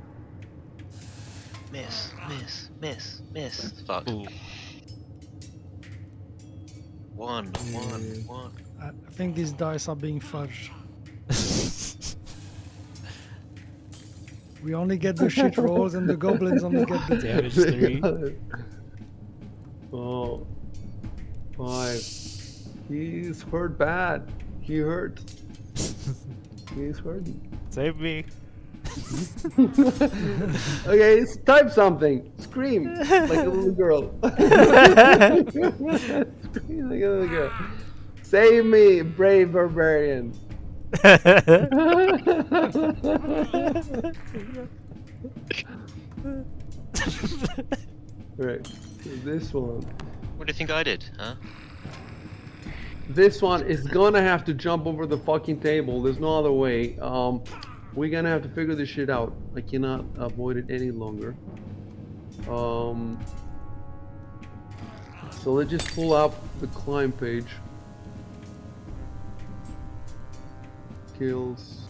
Miss, miss, miss, miss. Fuck. Ooh. 1, 1, 1. I think these dice are being fudged. We only get the shit rolls and the goblins only get the Damage 3. Oh, 5. He's hurt bad. He hurt. He's hurting. Save me. Okay, type something. Scream like a little girl. Scream like a little girl. Save me, brave barbarian. Right. So this one. What do you think I did, huh? This one is gonna have to jump over the fucking table. There's no other way. We're gonna have to figure this shit out. I cannot avoid it any longer. So let's just pull up the climb page. Kills.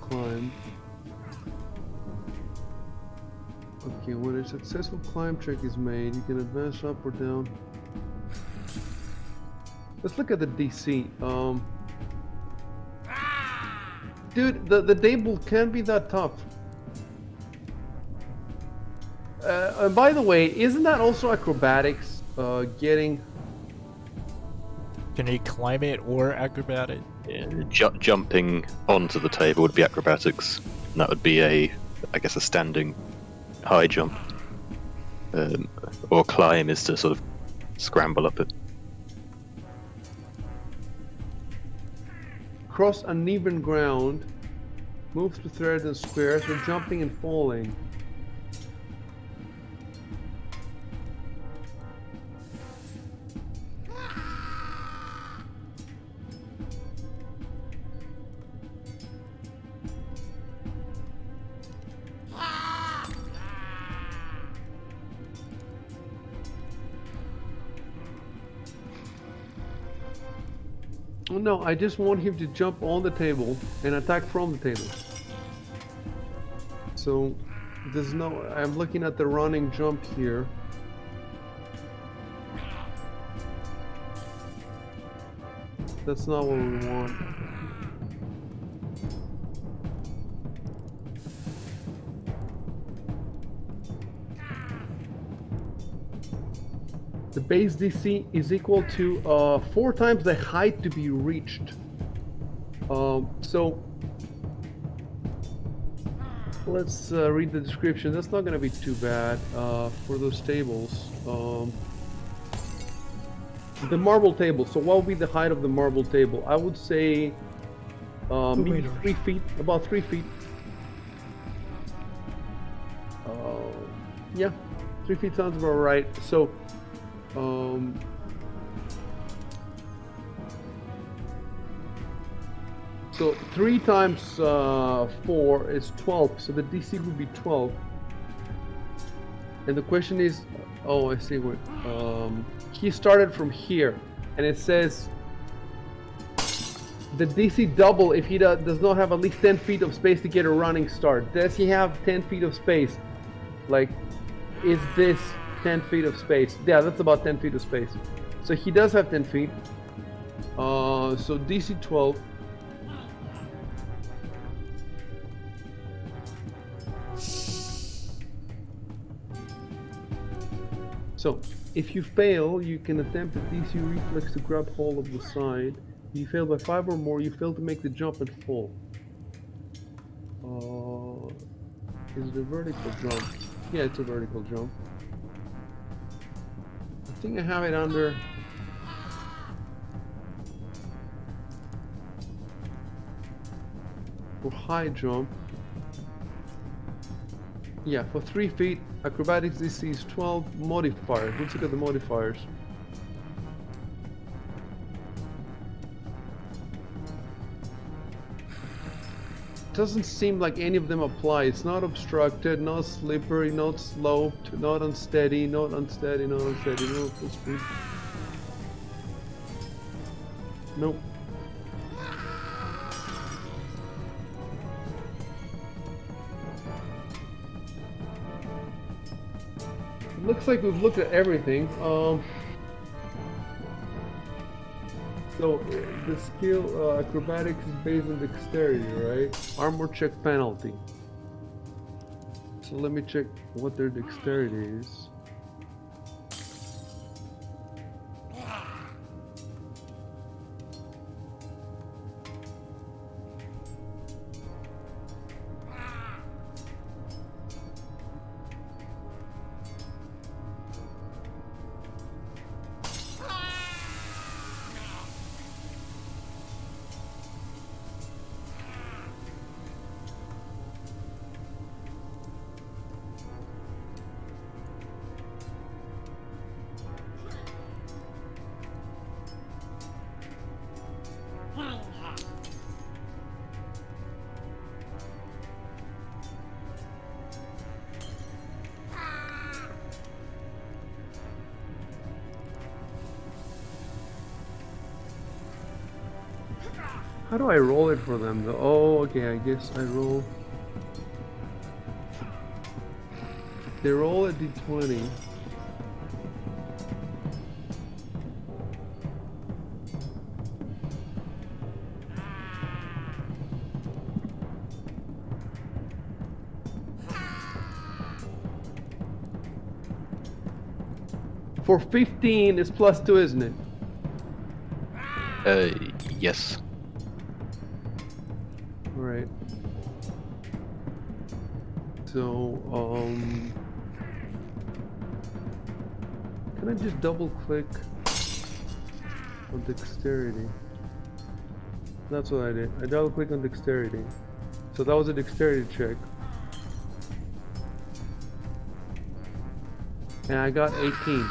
Climb. Okay, when a successful climb check is made, you can advance up or down. Let's look at the DC. Dude, the table can't be that tough. And by the way, isn't that also acrobatics? Getting. Can you climb it or acrobat it? Yeah, jumping onto the table would be acrobatics. And that would be a standing high jump. Or climb is to sort of scramble up it. Cross uneven ground. Move through threads and squares for jumping and falling. Oh no, I just want him to jump on the table and attack from the table. So, there's no... I'm looking at the running jump here. That's not what we want. The base DC is equal to 4 times the height to be reached. So let's read the description. That's not going to be too bad for those tables. The marble table. So what would be the height of the marble table? I would say maybe meters. 3 feet, about 3 feet. Yeah, 3 feet sounds about right. So so 3 times 4 is 12, so the DC would be 12. And the question is, oh, I see what, he started from here, and it says the DC double if he does not have at least 10 feet of space to get a running start. Does he have 10 feet of space? Like, is this 10 feet of space? Yeah, that's about 10 feet of space. So he does have 10 feet. So DC 12. So if you fail, you can attempt a DC reflex to grab hold of the side. If you fail by 5 or more, you fail to make the jump and fall. Is it a vertical jump? Yeah, it's a vertical jump. I think I have it under. For high jump. Yeah, for 3 feet, acrobatics DC is 12. Modifiers. Let's look at the modifiers. Doesn't seem like any of them apply. It's not obstructed, not slippery, not sloped, not unsteady, not unsteady, not unsteady, no full speed. Nope. It looks like we've looked at everything. So the skill acrobatics is based on dexterity, right? Armor check penalty. So let me check what their dexterity is. How do I roll it for them though? Oh, okay, I guess I roll. They roll a d20. For 15, it's +2, isn't it? Yes. Alright. So, can I just double click on dexterity? That's what I did. I double click on dexterity. So that was a dexterity check. And I got 18.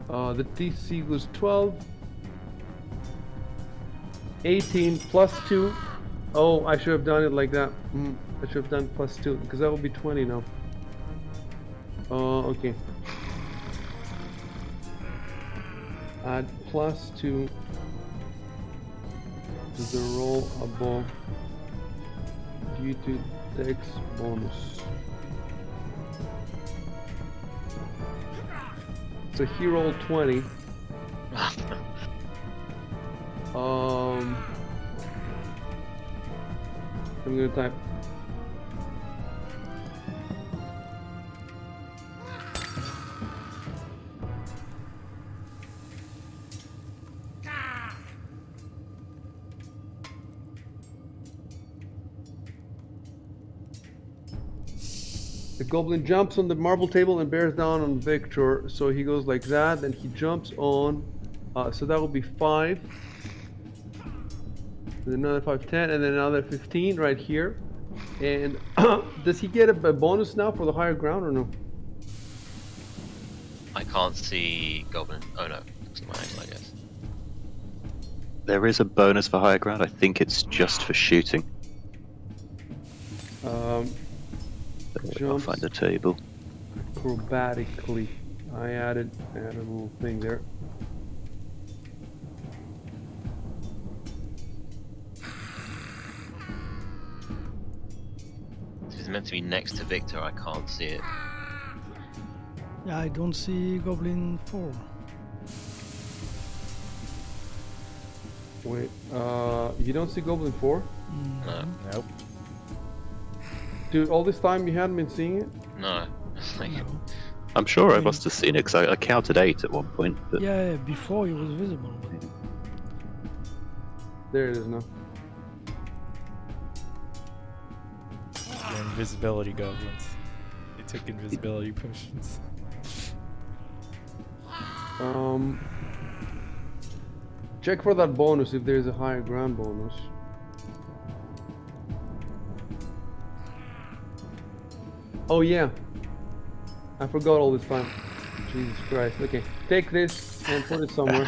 The DC was 12. 18 +2. Oh, I should have done it like that. I should have done +2 because that would be 20 now. Okay. Add +2 to the roll above due to dex bonus. So he rolled 20. I'm gonna type. The goblin jumps on the marble table and bears down on Victor. So he goes like that, then he jumps on. So that will be 5. And another 5, 10, and then another 15 right here. And does he get a bonus now for the higher ground or no? I can't see goblin. Oh no, it's my angle, I guess. There is a bonus for higher ground. I think it's just for shooting. I'll Jumps find the table. acrobatically. I added a little thing there. If it's meant to be next to Victor, I can't see it. Yeah, I don't see Goblin 4. Wait, you don't see Goblin 4? No, Nope. Dude, all this time you hadn't been seeing it? no. It's like, No. I'm sure I mean- must have seen it because I counted 8 at one point. But Yeah, before it was visible. But There it is now. They're invisibility goblins. They took invisibility potions. Check for that bonus if there's a higher ground bonus. Oh yeah, I forgot all this time. Jesus Christ. Okay, take this and put it somewhere.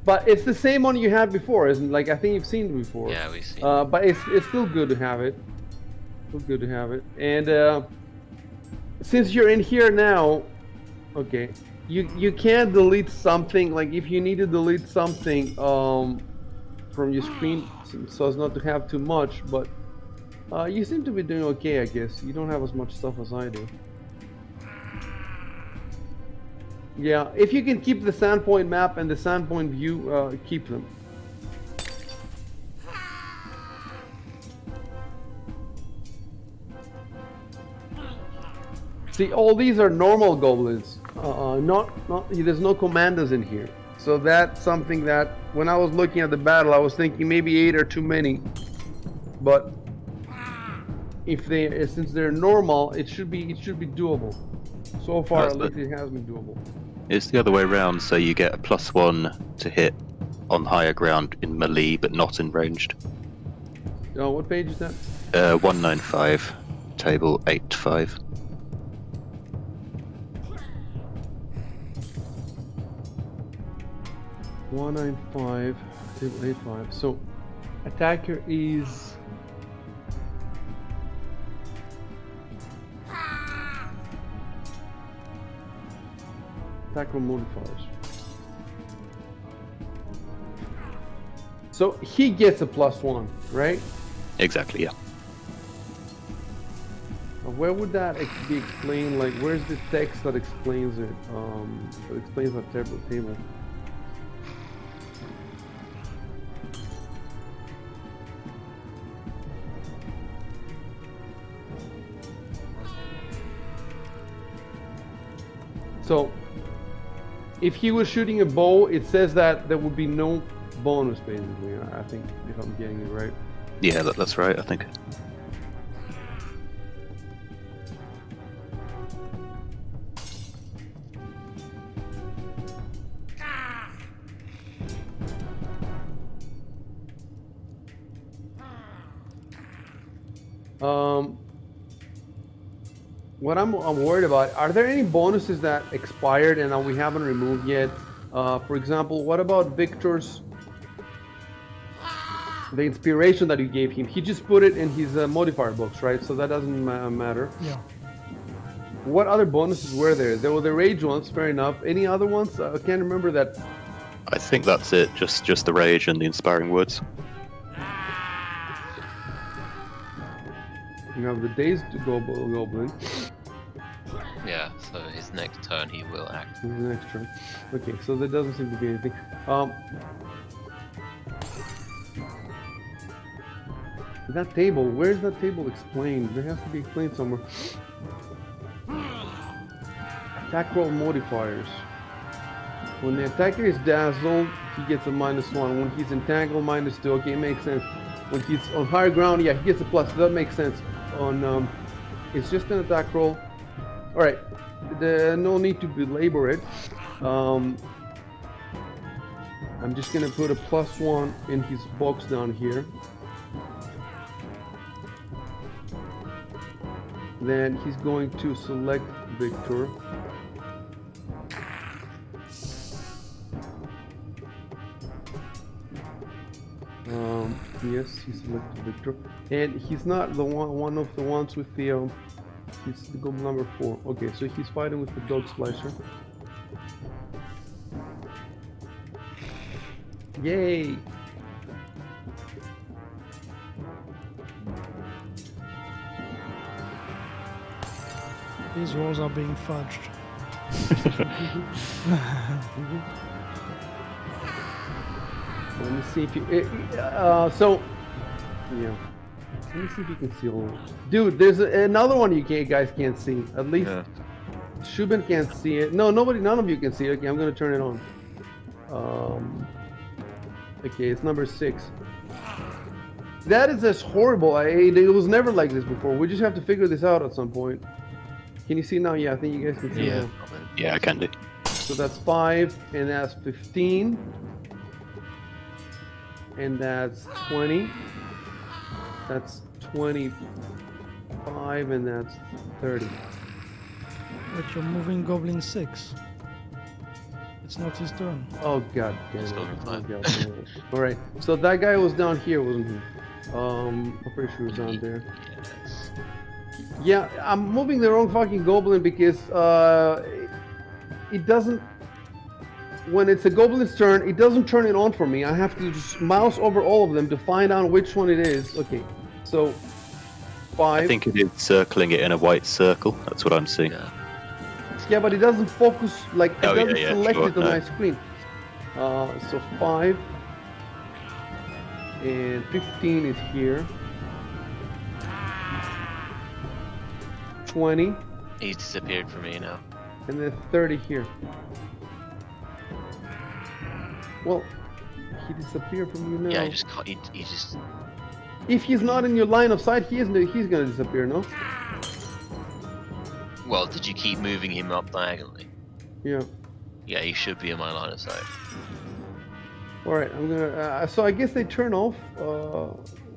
But it's the same one you had before, isn't it? Like I think you've seen it before. yeah, we see. But it's still good to have it. Still good to have it. And since you're in here now, okay, you can delete something. Like if you need to delete something from your screen, so as not to have too much. But you seem to be doing okay, I guess. You don't have as much stuff as I do. Yeah, if you can keep the Sandpoint map and the Sandpoint view, keep them. See, all these are normal goblins. There's no commandos in here. So that's something that when I was looking at the battle, I was thinking maybe 8 are too many. But since they're normal, it should be doable. So far, at least it has been doable. it's the other way around, so you get a +1 to hit on higher ground in melee, but not in ranged. What page is that? 195, table 8-5. .195, table 85. So, attacker is. Attacker modifiers. So he gets a +1, right? Exactly, yeah. Where would that be explained? Like, where's the text that explains it? That explains that table. So, if he was shooting a bow, it says that there would be no bonus, basically. I think, if I'm getting it right. Yeah, that's right, I think. What I'm worried about, are there any bonuses that expired and that we haven't removed yet? For example, what about Victor's, the inspiration that you gave him? He just put it in his modifier box, right? So that doesn't matter. yeah, What other bonuses were there? There were the rage ones, fair enough. Any other ones? I can't remember that. I think that's it, just the rage and the inspiring words. You have the dazed goblin. Yeah, so his next turn he will act. This is the next turn. Okay, so there doesn't seem to be anything. That table, where's that table explained? There has to be explained somewhere. Attack roll modifiers. When the attacker is dazzled, he gets a -1. When he's entangled, -2. Okay, it makes sense. When he's on higher ground, yeah, he gets a plus. That makes sense. On it's just an attack roll. All right, no need to belabor it. I'm just gonna put a +1 in his box down here. Then he's going to select Victor. Yes, he selected Victor, and he's not the one of the ones with the he's the goal number 4. Okay, so he's fighting with the dog slicer. Yay! These rolls are being fudged. Let me see if you. So, yeah. Let me see if you can see all. Dude, there's another one you guys can't see. At least Shubin can't see it. No, none of you can see it. Okay, I'm gonna turn it on. Okay, it's number 6. That is just horrible. It was never like this before. We just have to figure this out at some point. Can you see now? Yeah, I think you guys can see now. Yeah, I can do. So that's 5, and that's 15. And that's 20. That's 25, and that's 30. But you're moving Goblin 6. It's not his turn. Oh god damn It's it. over Oh, 5. god damn it. Alright, so that guy was down here, wasn't he? I'm pretty sure he was down there. Yes. Yeah, I'm moving the wrong fucking goblin because it doesn't. When it's a goblin's turn, it doesn't turn it on for me. I have to just mouse over all of them to find out which one it is. Okay, so 5. I think it is circling it in a white circle. That's what I'm seeing. Yeah. Yeah, but it doesn't focus, like, it Oh, yeah, doesn't yeah, select sure, it on no. my screen. So 5 and 15 is here. 20 He's disappeared from me now. and then 30 here. Well, he disappeared from you now. Yeah, he just can't. He just. If he's not in your line of sight, he's gonna disappear, no? Well, did you keep moving him up diagonally? Yeah. Yeah, he should be in my line of sight. All right, I'm gonna. So I guess they turn off.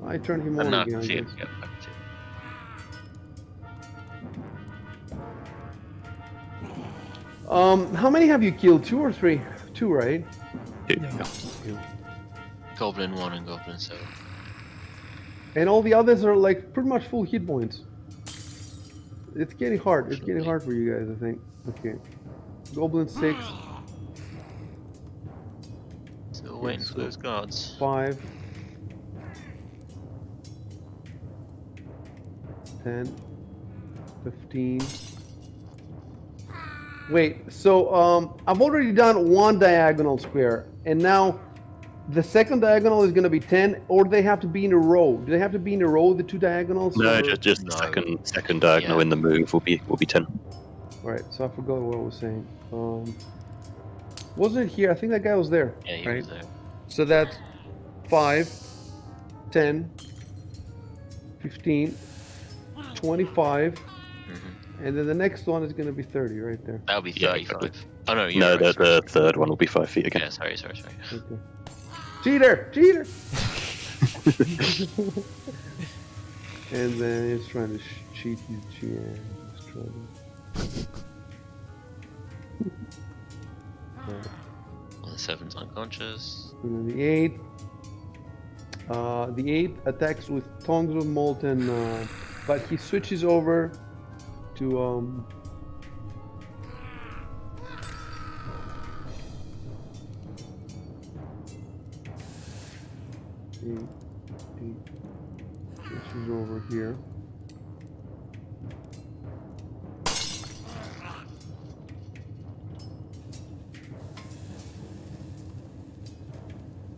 I turn him on And now I again. can I see him. guess. Yep, I can see him. How many have you killed? 2 or 3? 2, right? Yeah. Goblin 1 and Goblin 7. And all the others are like pretty much full hit points. It's getting hard. It's getting hard for you guys, I think. Okay. Goblin 6, Still waiting for those guards. 5, 10, 15. Wait, so I've already done 1 diagonal square, and now the second diagonal is going to be 10, or they have to be in a row. Do they have to be in a row, the 2 diagonals? No, or- just the No. second diagonal Yeah. in the move will be 10. Alright, so I forgot what I was saying. Wasn't it here? I think that guy was there. Yeah, he right? was there. So that's 5, 10, 15, 25, Mhm. and then the next one is going to be 30 right there. That would be Yeah, 35. exactly. Oh no, you're No, right. the third one will be 5 feet again. Yeah, sorry. Okay. Cheater! Cheater! And then he's trying to cheat his GM. He's trying to... Well, the 7's unconscious. And then the 8. The 8 attacks with tongues of molten, but he switches over to 8, switches over here.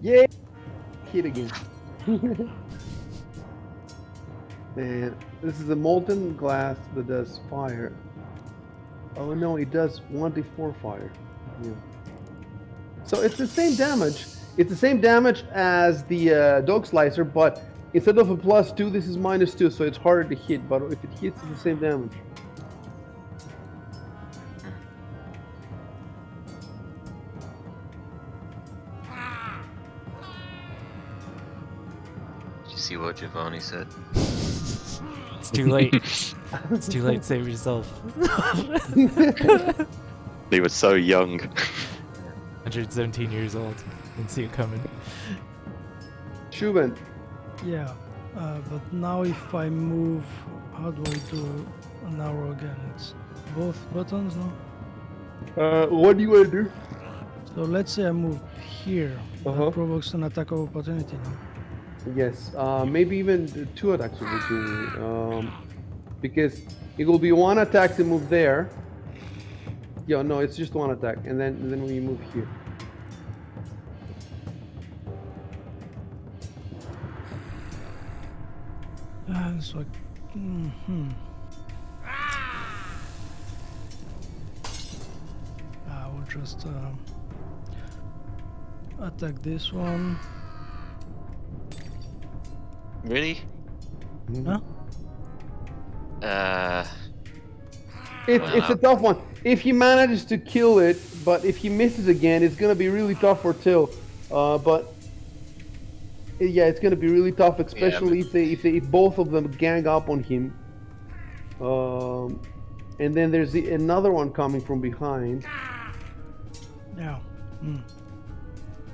Yay! Hit again. And this is a molten glass that does fire. Oh no, it does 1d4 fire. Yeah. So it's the same damage. It's the same damage as the dog slicer, but instead of a +2, this is -2, so it's harder to hit. But if it hits, it's the same damage. Did you see what Giovanni said? It's too late. It's too late. Save yourself. He was so young. 117 years old. Didn't see it coming. Shuben, Yeah, but now if I move, how do I do an arrow again? It's both buttons, no? what do you want to do? So let's say I move here. Uh-huh. That provokes an attack of opportunity, no? Yes, maybe even 2 attacks of opportunity. Because it will be 1 attack to move there. Yeah, no, it's just 1 attack, and then when you move here. So I, I will just attack this one. Really? Huh? It's a tough one. If he manages to kill it, but if he misses again, it's gonna be really tough for Till. But yeah, it's gonna be really tough, especially if both of them gang up on him. And then there's another one coming from behind. Yeah.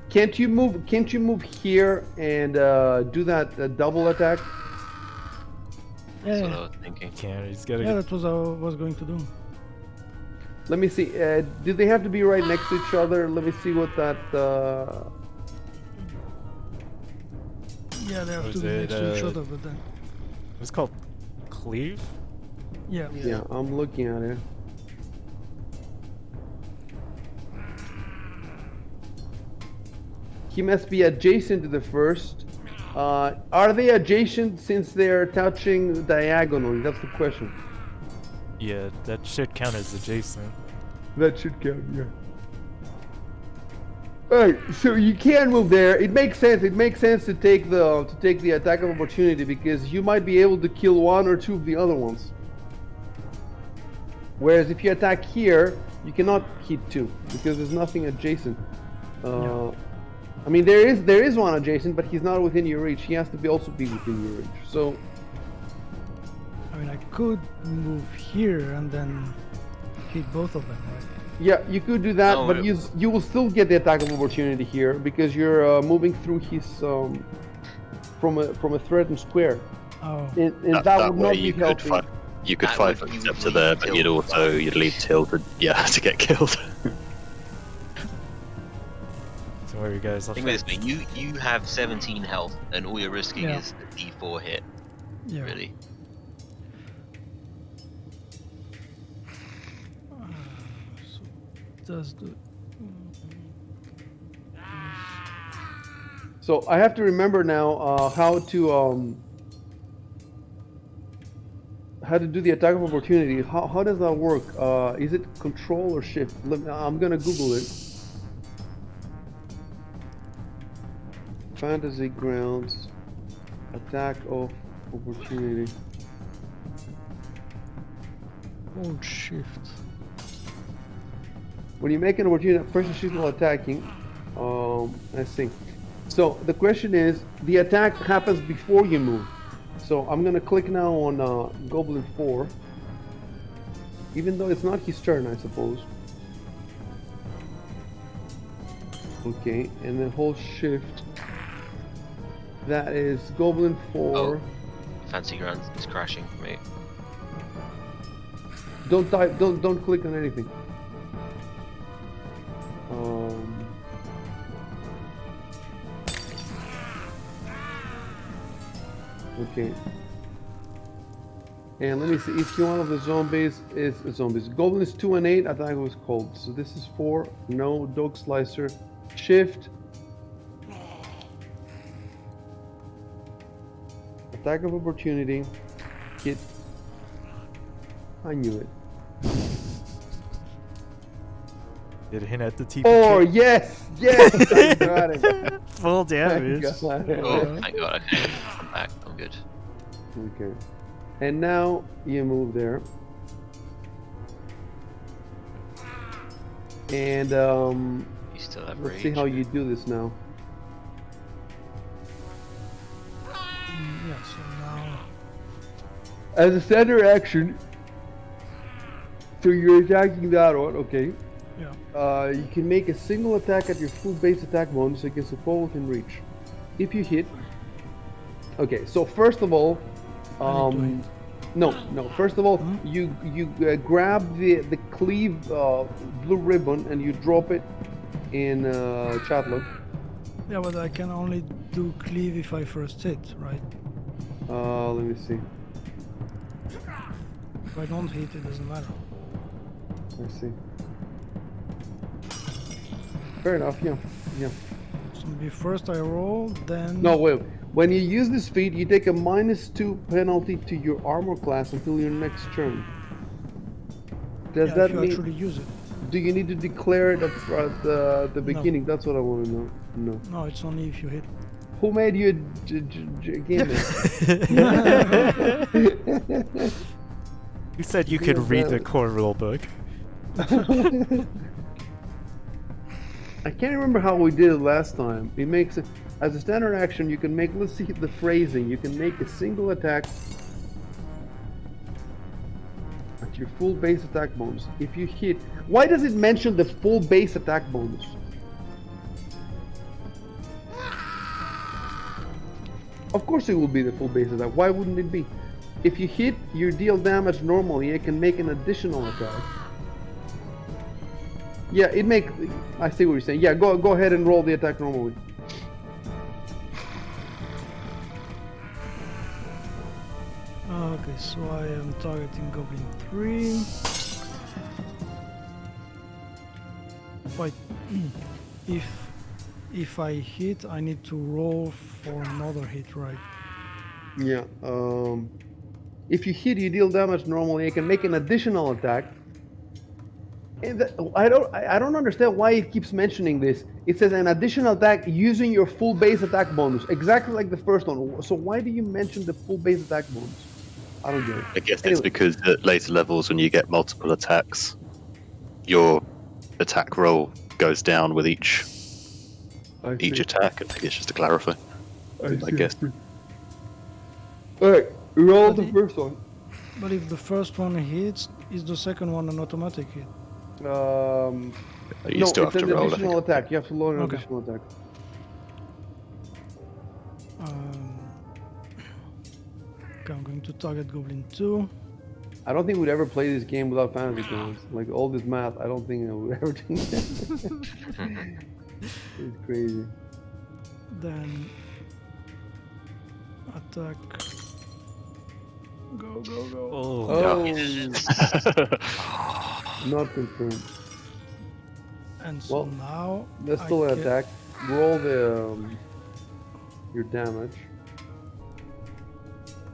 Can't you move here and do that double attack? That's what I Yeah, was thinking. Can't. He's gotta yeah, get. that was what I was going to do. Let me see. Do they have to be right next to each other? Let me see what that. Yeah, they have Was to be next to each it, other, but then. It's called cleave. Yeah. Yeah, I'm looking at it. He must be adjacent to the first. Are they adjacent since they're touching diagonally? That's the question. Yeah, that should count as adjacent. That should count, yeah. Alright, so you can move there. It makes sense. It makes sense to take the attack of opportunity because you might be able to kill 1 or 2 of the other ones. Whereas if you attack here, you cannot hit 2 because there's nothing adjacent. I mean, there is one adjacent, but he's not within your reach. He has to also be within your reach. So, I mean, I could move here and then hit both of them, right? yeah, you could do that, No, but you will still get the attack of opportunity here because you're moving through his from a threatened square, Oh. and that would way not be you could helping. fight. You could That five would- you footsteps would to there, leave but Till you'd leave Till to to get killed. So where you guys? Think of it this way: you have 17 health, and all you're risking Yeah. is a D4 hit. Yeah. Really? So does the So I have to remember now how to do the attack of opportunity. How does that work? Is it control or shift? I'm gonna Google it. Fantasy Grounds attack of opportunity. hold shift? When you make an opportunity, person shoots while attacking. I see. So the question is, the attack happens before you move. So I'm gonna click now on Goblin 4. Even though it's not his turn, I suppose. Okay, and then hold shift. That is Goblin 4. Oh. Fancy Grounds is crashing for me. Don't type. Don't click on anything. Okay. And let me see. Each one of the zombies is zombies. Goblin is 2 and 8. Attack was cold. So this is 4. No dog slicer. Shift. Attack of opportunity. Hit. I knew it. Did hit at the TPK. Oh yes, yes, I got it. Full damage. I got it. Oh, thank God. Okay, I'm back. I'm good. Okay. And now you move there. And You still have let's rage. see how you do this now. Yeah, so now... As a standard action, so you're attacking that one, okay. Yeah. You can make a single attack at your full base attack bonus against a foe within reach. If you hit... Okay, so first of all, I need to no. First of all, you grab the cleave blue ribbon and you drop it in chat log. Yeah, but I can only do cleave if I first hit, right? Let me see. If I don't hit, it doesn't matter. Let's see. Fair enough. Yeah. So maybe first I roll, then... No, wait. When you use this feat, you take a -2 penalty to your armor class until your next turn. Does yeah, that if you mean? actually use it. Do you need to declare it at the beginning? That's what I want to know. No. No, it's only if you hit. Who made you a gamer? You said you could read the core rulebook. I can't remember how we did it last time. It makes it as a standard action. You can make. Let's see the phrasing. You can make a single attack at your full base attack bonus. If you hit, why does it mention the full base attack bonus? Of course, it will be the full base attack. Why wouldn't it be? If you hit, you deal damage normally. You can make an additional attack. Yeah, it make. I see what you're saying. Yeah, go ahead and roll the attack normally. Okay, so I am targeting Goblin 3. If I hit, I need to roll for another hit, right? Yeah. If you hit, you deal damage normally. You can make an additional attack. And I don't understand why it keeps mentioning this. It says an additional attack using your full base attack bonus, exactly like the first one. So why do you mention the full base attack bonus? I don't get it. I guess Anyway. it's because at later levels, when you get multiple attacks, your attack roll goes down with each attack. And maybe it's just to clarify. I guess. All right, roll But the first one. But if the first one hits, is the second one an automatic hit? You No, still it's have an to roll. I additional think. attack. You have to load an Okay. additional attack. Okay, I'm going to target Goblin 2. I don't think we'd ever play this game without fantasy points. Like all this math, I don't think I would ever do that. It's crazy. Then attack. Go. Oh, not confirmed. And so Well, now Let's I still can- attack. Roll the your damage.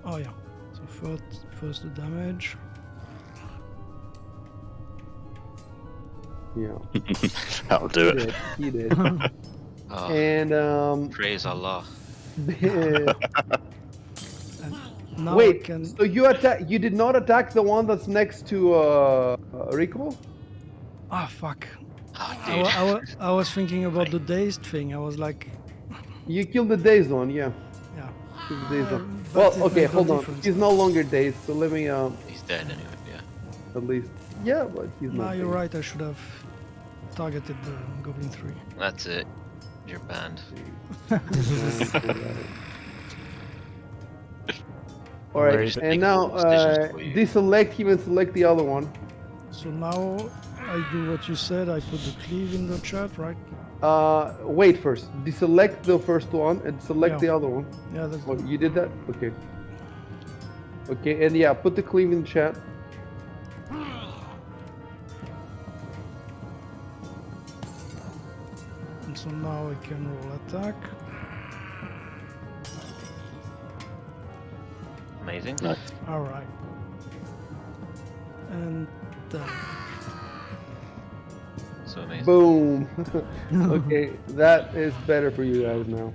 Oh yeah. So first the damage. Yeah, That'll do it. he did. Oh, And praise Allah. And now I wait. can. So you attack? You did not attack the one that's next to Rico? Ah fuck. Oh, dude. I was thinking about the dazed thing. I was like, You killed the dazed one, yeah. yeah. Killed the dazed one. But Well, it okay, made no hold on. difference. He's no longer dazed, so let me He's dead anyway, yeah. at least. Yeah, but he's Now not. you're dazed. right. I should have targeted the Goblin 3. That's it. You're banned. All right, Right. and now Decisions for you. deselect him and select the other one. So now I do what you said. I put the cleave in the chat, right? Wait first. Deselect the first one and select Yeah. the other one. Yeah, that's Oh, you did that? Okay. Okay, and yeah, put the cleave in the chat. And so now I can roll attack. Amazing. Nice. All right. And So amazing. Boom. Okay, that is better for you guys now.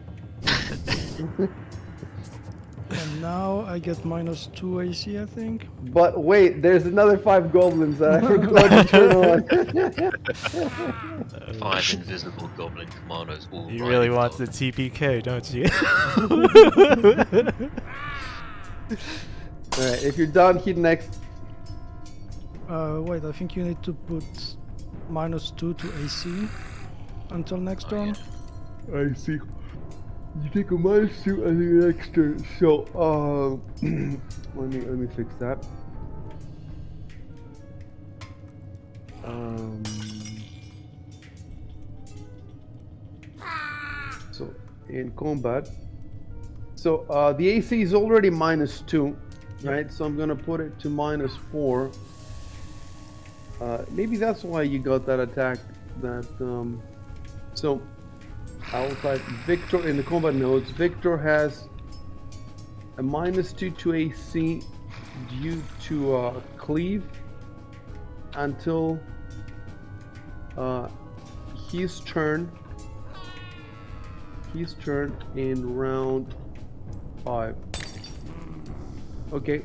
and now I get -2 AC, I think. But wait, there's another 5 goblins that I forgot to turn on. 5 invisible goblin commandos all You riding really want dogs. the TPK, don't you? Alright, if you're done, hit next. Wait, I think you need to put -2 to AC until next Oh, turn. yeah. I see. You take a -2 and the next turn. So, let me fix that. So in combat, so the AC is already -2, right? So I'm gonna put it to -4. Maybe that's why you got that attack. So I'll type Victor in the combat notes. Victor has a -2 to AC due to cleave until his turn. His turn in round 5. Okay.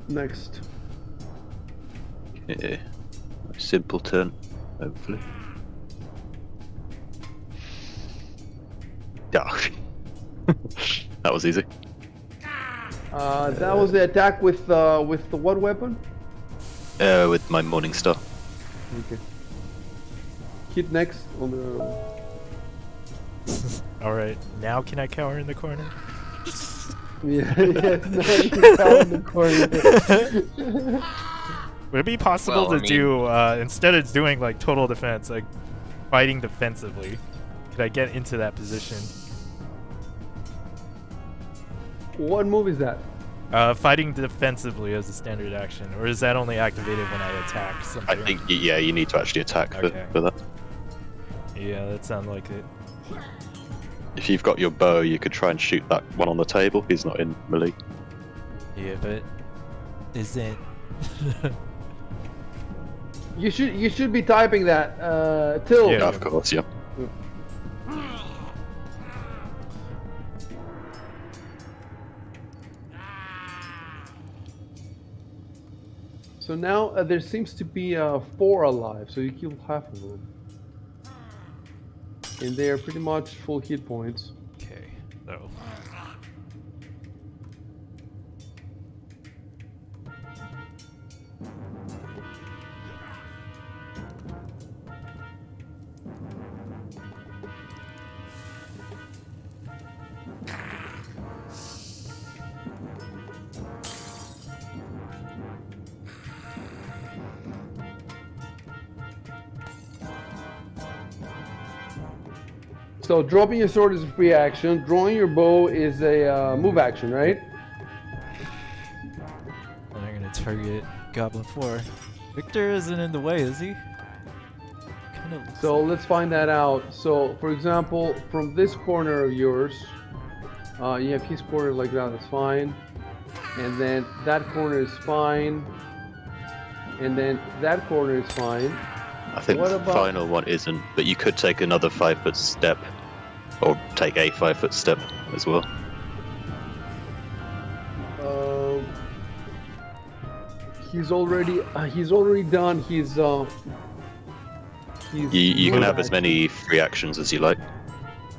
Next. Yeah. Simple turn, hopefully. Yeah. That was easy. That was the attack with the what weapon? With my Morning Star. Okay. Hit next on the. Alright, now can I cower in the corner? Yeah, yes, no, you can tell in the corner. Would it be possible Well, I to do, instead of doing like total defense, like fighting defensively, could I get into that position? What move is that? Fighting defensively as a standard action, or is that only activated when I attack I something? think, yeah, you need to actually attack Okay. for that. Yeah, that sounds like it. If you've got your bow, you could try and shoot that one on the table. He's not in melee. Yeah, but isn't. You should be typing that. Till. Yeah. Yeah, of course, yeah. So now there seems to be 4 alive, so you kill half of them. And they are pretty much full hit points. Okay, so. So dropping your sword is a free action. Drawing your bow is a move action, right? And I'm gonna target Goblin 4. Victor isn't in the way, is he? Kind of. So let's find that out. So for example, from this corner of yours, you have his corner like that, that's fine. And then that corner is fine. And then that corner is fine. I think What the about- final one isn't, but you could take another 5-foot step, or take a 5-foot step as well. He's already done his You can move have as action. many free actions as you like.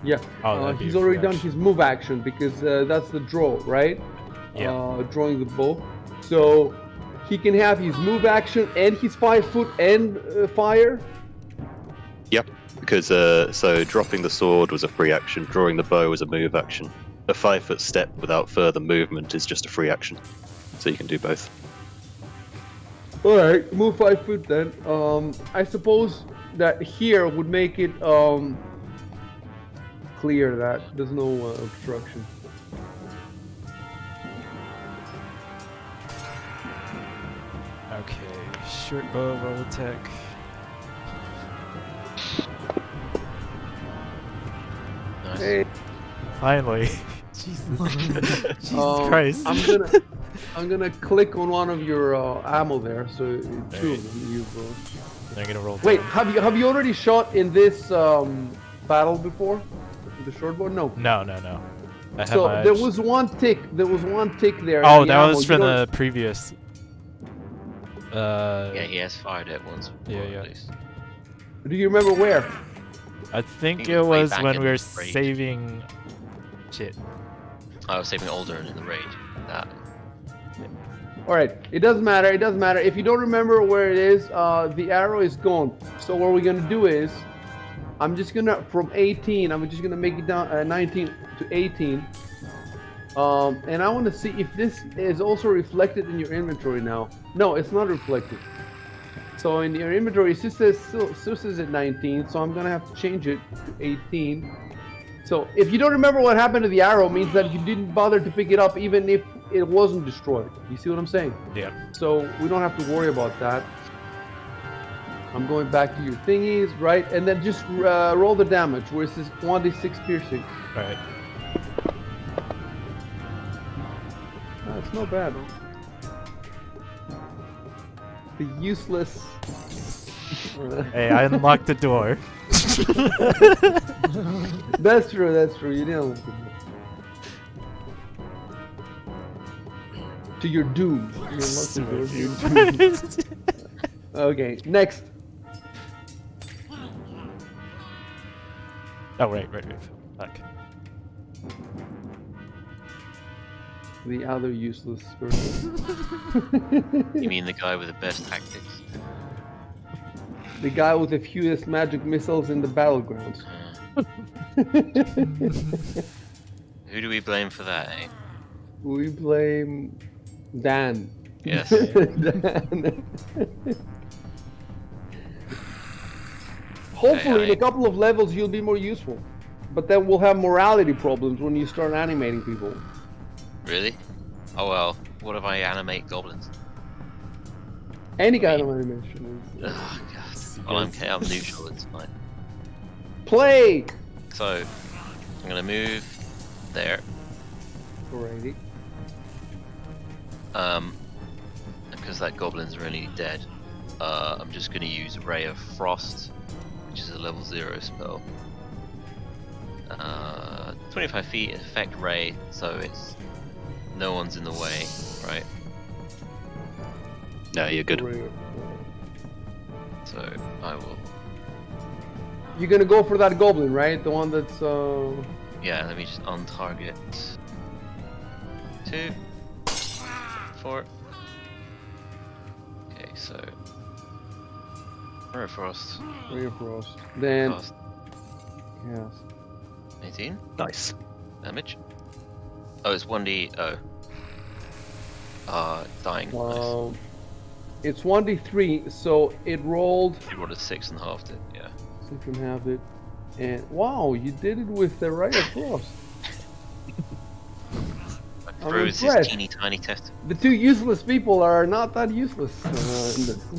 Yeah, Oh, that'd be he's a already free done action. his move action because that's the draw, right? Yeah. Drawing the bow. So he can have his move action and his 5-foot and fire. Yep, because so dropping the sword was a free action, drawing the bow was a move action. A 5-foot step without further movement is just a free action, so you can do both. All right, move 5 foot then. I suppose that here would make it clear that there's no obstruction. Okay, short bow, roll attack. Nice. Hey, Finally. Jesus. Jesus Christ. I'm gonna click on one of your ammo there. So two of them you've. They're gonna roll. Wait, down. have you already shot in this battle before? With the short bow? No. No. I have So my there was one tick. There was one tick there. Oh, in the that ammo. was You from don't- the previous. Yeah, he has fired it once before, Yeah. at least. Do you remember where? I think think it it was way was back when in we were the raid. saving. Shit. I was saving Aldern in the raid. That. All right. It doesn't matter. It doesn't matter. If you don't remember where it is, the arrow is gone. So what we're gonna do is, I'm just gonna from 18. I'm just gonna make it down 19 to 18. And I want to see if this is also reflected in your inventory now. No, it's not reflected. So in your inventory, it still says at 19. So I'm gonna have to change it to 18. So if you don't remember what happened to the arrow, means that you didn't bother to pick it up, even if it wasn't destroyed. You see what I'm saying? Yeah. So we don't have to worry about that. I'm going back to your thingies, right? And then just roll the damage, where it says 1d6 piercing. All right. It's not bad. The useless. Hey, I unlocked the door. That's true. That's true. You didn't. To your doom. You unlocked the door to your doom. Okay. Next. Oh, right. Fuck. The other useless person. You mean the guy with the best tactics? The guy with the fewest magic missiles in the battlegrounds. Who do we blame for that, eh? We blame Dan. Yes. Dan. Hopefully, in a couple of levels, you'll be more useful. But then we'll have morality problems when you start animating people. Really? Oh well. What if I animate goblins? Any kind of animation. Oh god. Oh, I'm neutral. It's fine. Play! So, I'm gonna move there. Alrighty. Because that goblin's really dead. I'm just gonna use Ray of Frost, which is a level 0 spell. 25 feet, effect Ray, so it's no one's in the way, right? No, you're good. So I will. You're gonna go for that goblin, right? The one that's Yeah, let me just untarget. 2, 4. Okay, so. Ray of Frost. Ray of Frost. Then Frost. yes. 18 Nice. damage. Oh, it's 1d. Oh. Dying. Nice. It's 1d3, so it rolled You rolled a 6 and halved it, yeah. 6 and half it. And wow, you did it with the Ray of Frost. I threw his impressed. teeny tiny test. The two useless people are not that useless.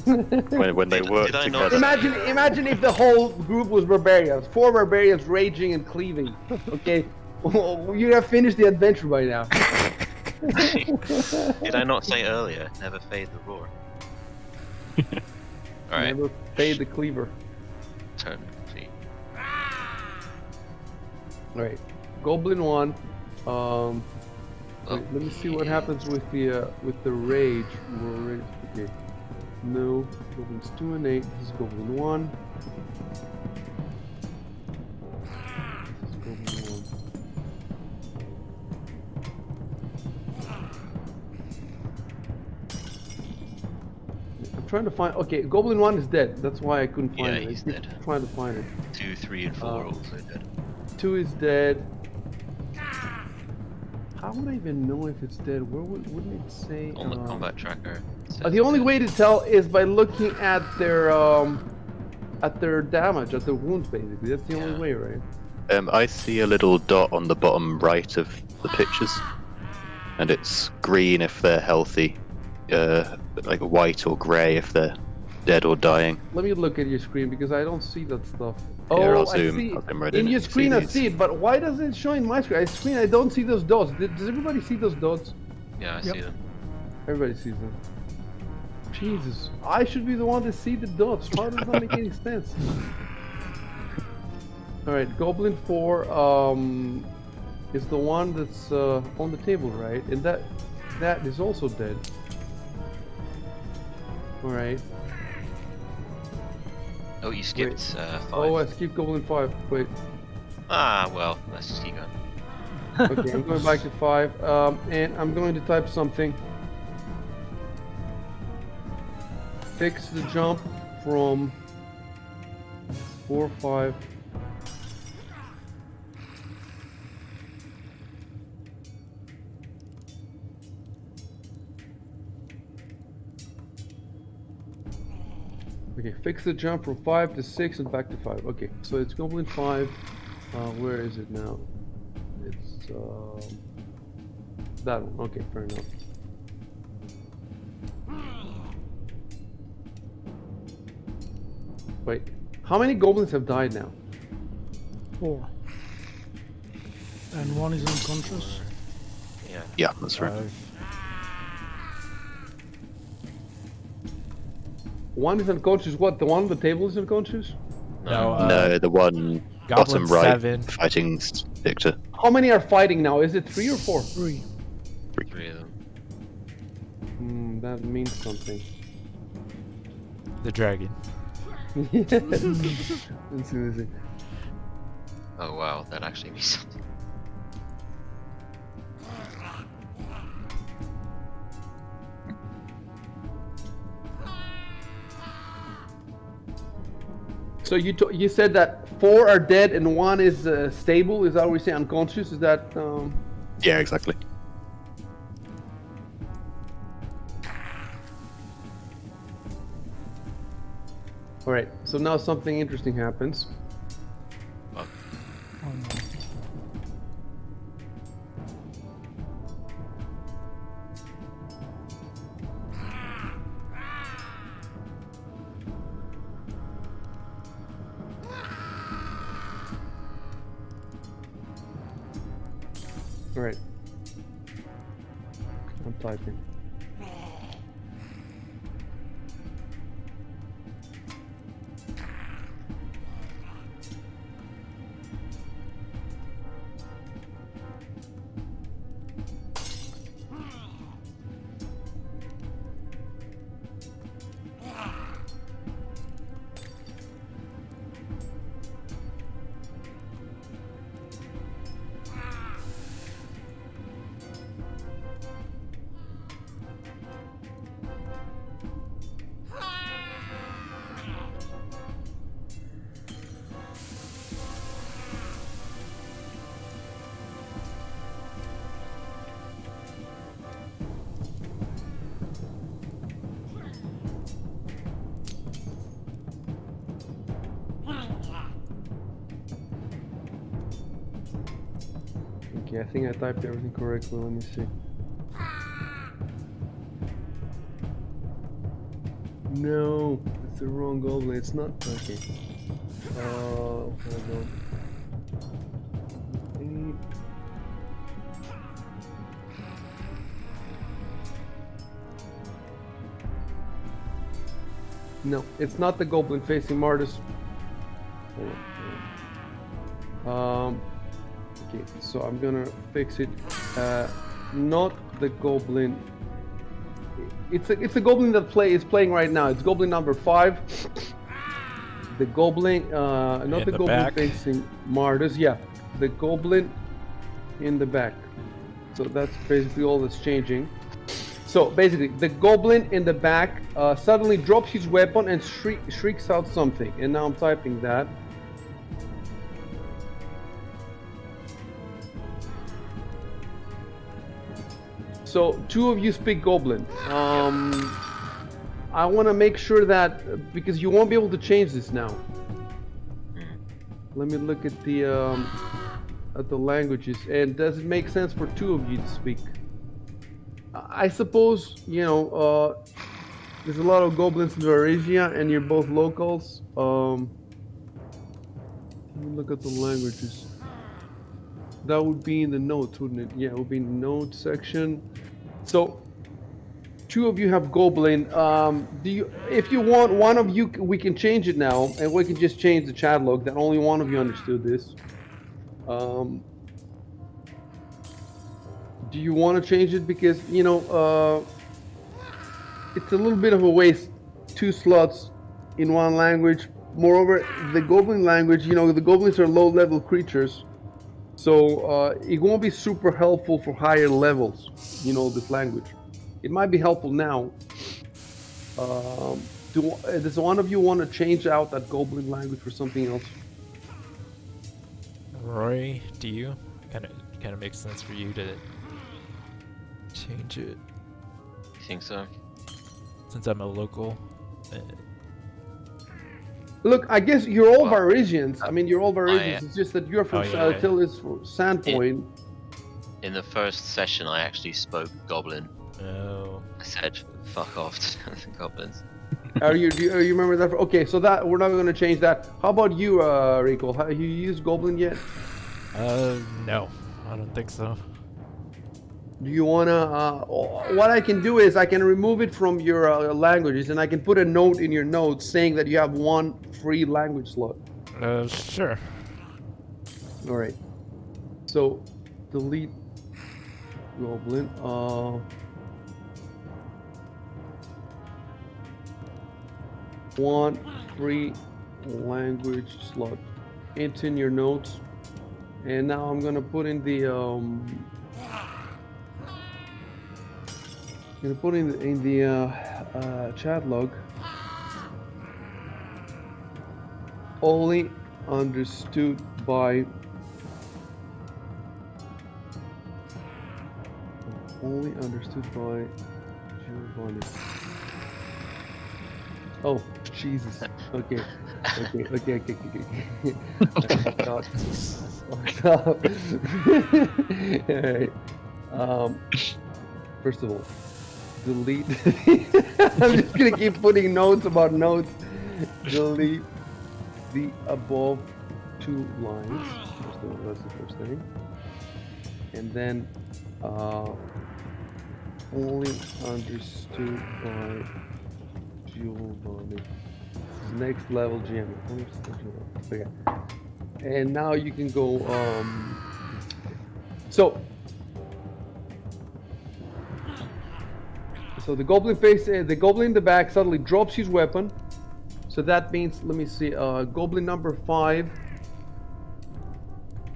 When they work did I not- together. Imagine if the whole group was barbarians. 4 barbarians raging and cleaving. Okay, you have finished the adventure by now. Did I not say earlier? Never fade the roar. Alright, Never fade the cleaver. turn complete. Alright, Goblin 1. Wait, let me see what yeah. happens with the rage. Okay. No, Goblins 2 and 8. This is Goblin 1. This is Goblin 1. I'm trying to find. Okay, Goblin 1 is dead. That's why I couldn't find Yeah, it. he's I keep dead. trying to find it. 2, 3, and 4 are also dead. 2 is dead. How would I even know if it's dead? Wouldn't it say? On the combat tracker. it says The only dead. way to tell is by looking at their damage, at their wounds, basically. That's the only Yeah. way, right? I see a little dot on the bottom right of the pictures, and it's green if they're healthy, like white or grey if they're dead or dying. Let me look at your screen because I don't see that stuff. Here, Oh, I'll I zoom. see. I'll zoom right In in your and you see screen, I these. see it, but why doesn't it show in my screen? I don't see those dots. Does everybody see those dots? Yeah, I Yep. see them. Everybody sees them. Jesus, I should be the one to see the dots. How does that make any sense? All right, Goblin 4 is the one that's on the table, right? And that is also dead. All right. Oh, you skipped 5. Oh, I skipped Goblin 5. Wait. Ah, well, let's just keep going. Okay, I'm going back to 5, and I'm going to type something. Fix the jump from 4, 5. Okay, fix the jump from 5 to 6 and back to 5. Okay, so it's Goblin 5. Where is it now? It's that one. Okay, fair enough. Wait, how many goblins have died now? 4. And 1 is unconscious. Yeah. Yeah, that's right. 5. One is unconscious. What? The one on the table is unconscious? No, No, the one Goblin bottom right 7. fighting Victor. How many are fighting now? Is it 3 or 4? 3. 3 of them. That means something. The dragon. Let's see. Oh wow, that actually means something. So you said that 4 are dead and 1 is stable. Is that what we say? Unconscious? Is that? Yeah, exactly. All right. So now something interesting happens. Well, Oh no. All right. I'm typing. Okay, I think I typed everything correctly. Let me see. No, it's the wrong goblin. It's not. Okay. Hold on. 8. No, it's not the goblin facing Martis. Hold on. Okay, so I'm gonna fix it. Not the goblin. It's a goblin that is playing right now. It's goblin number 5. The goblin, not In the the goblin back. facing Martis. Yeah, the goblin in the back. So that's basically all that's changing. So basically, the goblin in the back suddenly drops his weapon and shrieks out something. And now I'm typing that. So 2 of you speak Goblin. I want to make sure that because you won't be able to change this now. Let me look at the languages. And does it make sense for 2 of you to speak? I suppose there's a lot of goblins in Varesia, and you're both locals. me look at the languages. That would be in the notes, wouldn't it? Yeah, it would be in the notes section. So, 2 of you have Goblin. Do you? If you want, one of you, we can change it now, and we can just change the chat log that only one of you understood this. Do you want to change it? Because it's a little bit of a waste. 2 slots in one language. Moreover, the Goblin language, the Goblins are low-level creatures, so it won't be super helpful for higher levels. This language. It might be helpful now. Does one of you want to change out that Goblin language for something else? Roy, do you? Kind of makes sense for you to change it You think so? since I'm a local. Look, I guess you're all Well, Varisians. I mean, you're all Varisians. It's just that you're from yeah. Tillis Sandpoint. In the first session, I actually spoke Goblin. Oh. I said, "Fuck off to the goblins." Do you remember that? Okay, so that we're not going to change that. How about you, Rico? Have you used Goblin yet? No, I don't think so. Do you want to? What I can do is I can remove it from your languages, and I can put a note in your notes saying that you have 1 free language slot. Sure. All right. So, delete Goblin. 1 free language slot. It's in your notes. And now I'm gonna put in the chat log. Only understood by Giovanni. Oh, Jesus. Okay. Alright. First of all, delete. I'm just gonna keep putting notes about notes. Delete the above 2 lines. That's the first thing. And then only understood by Giovanni. Next level GM. Okay. And now you can go. So the goblin the goblin in the back suddenly drops his weapon. So that means, let me see. Goblin number 5.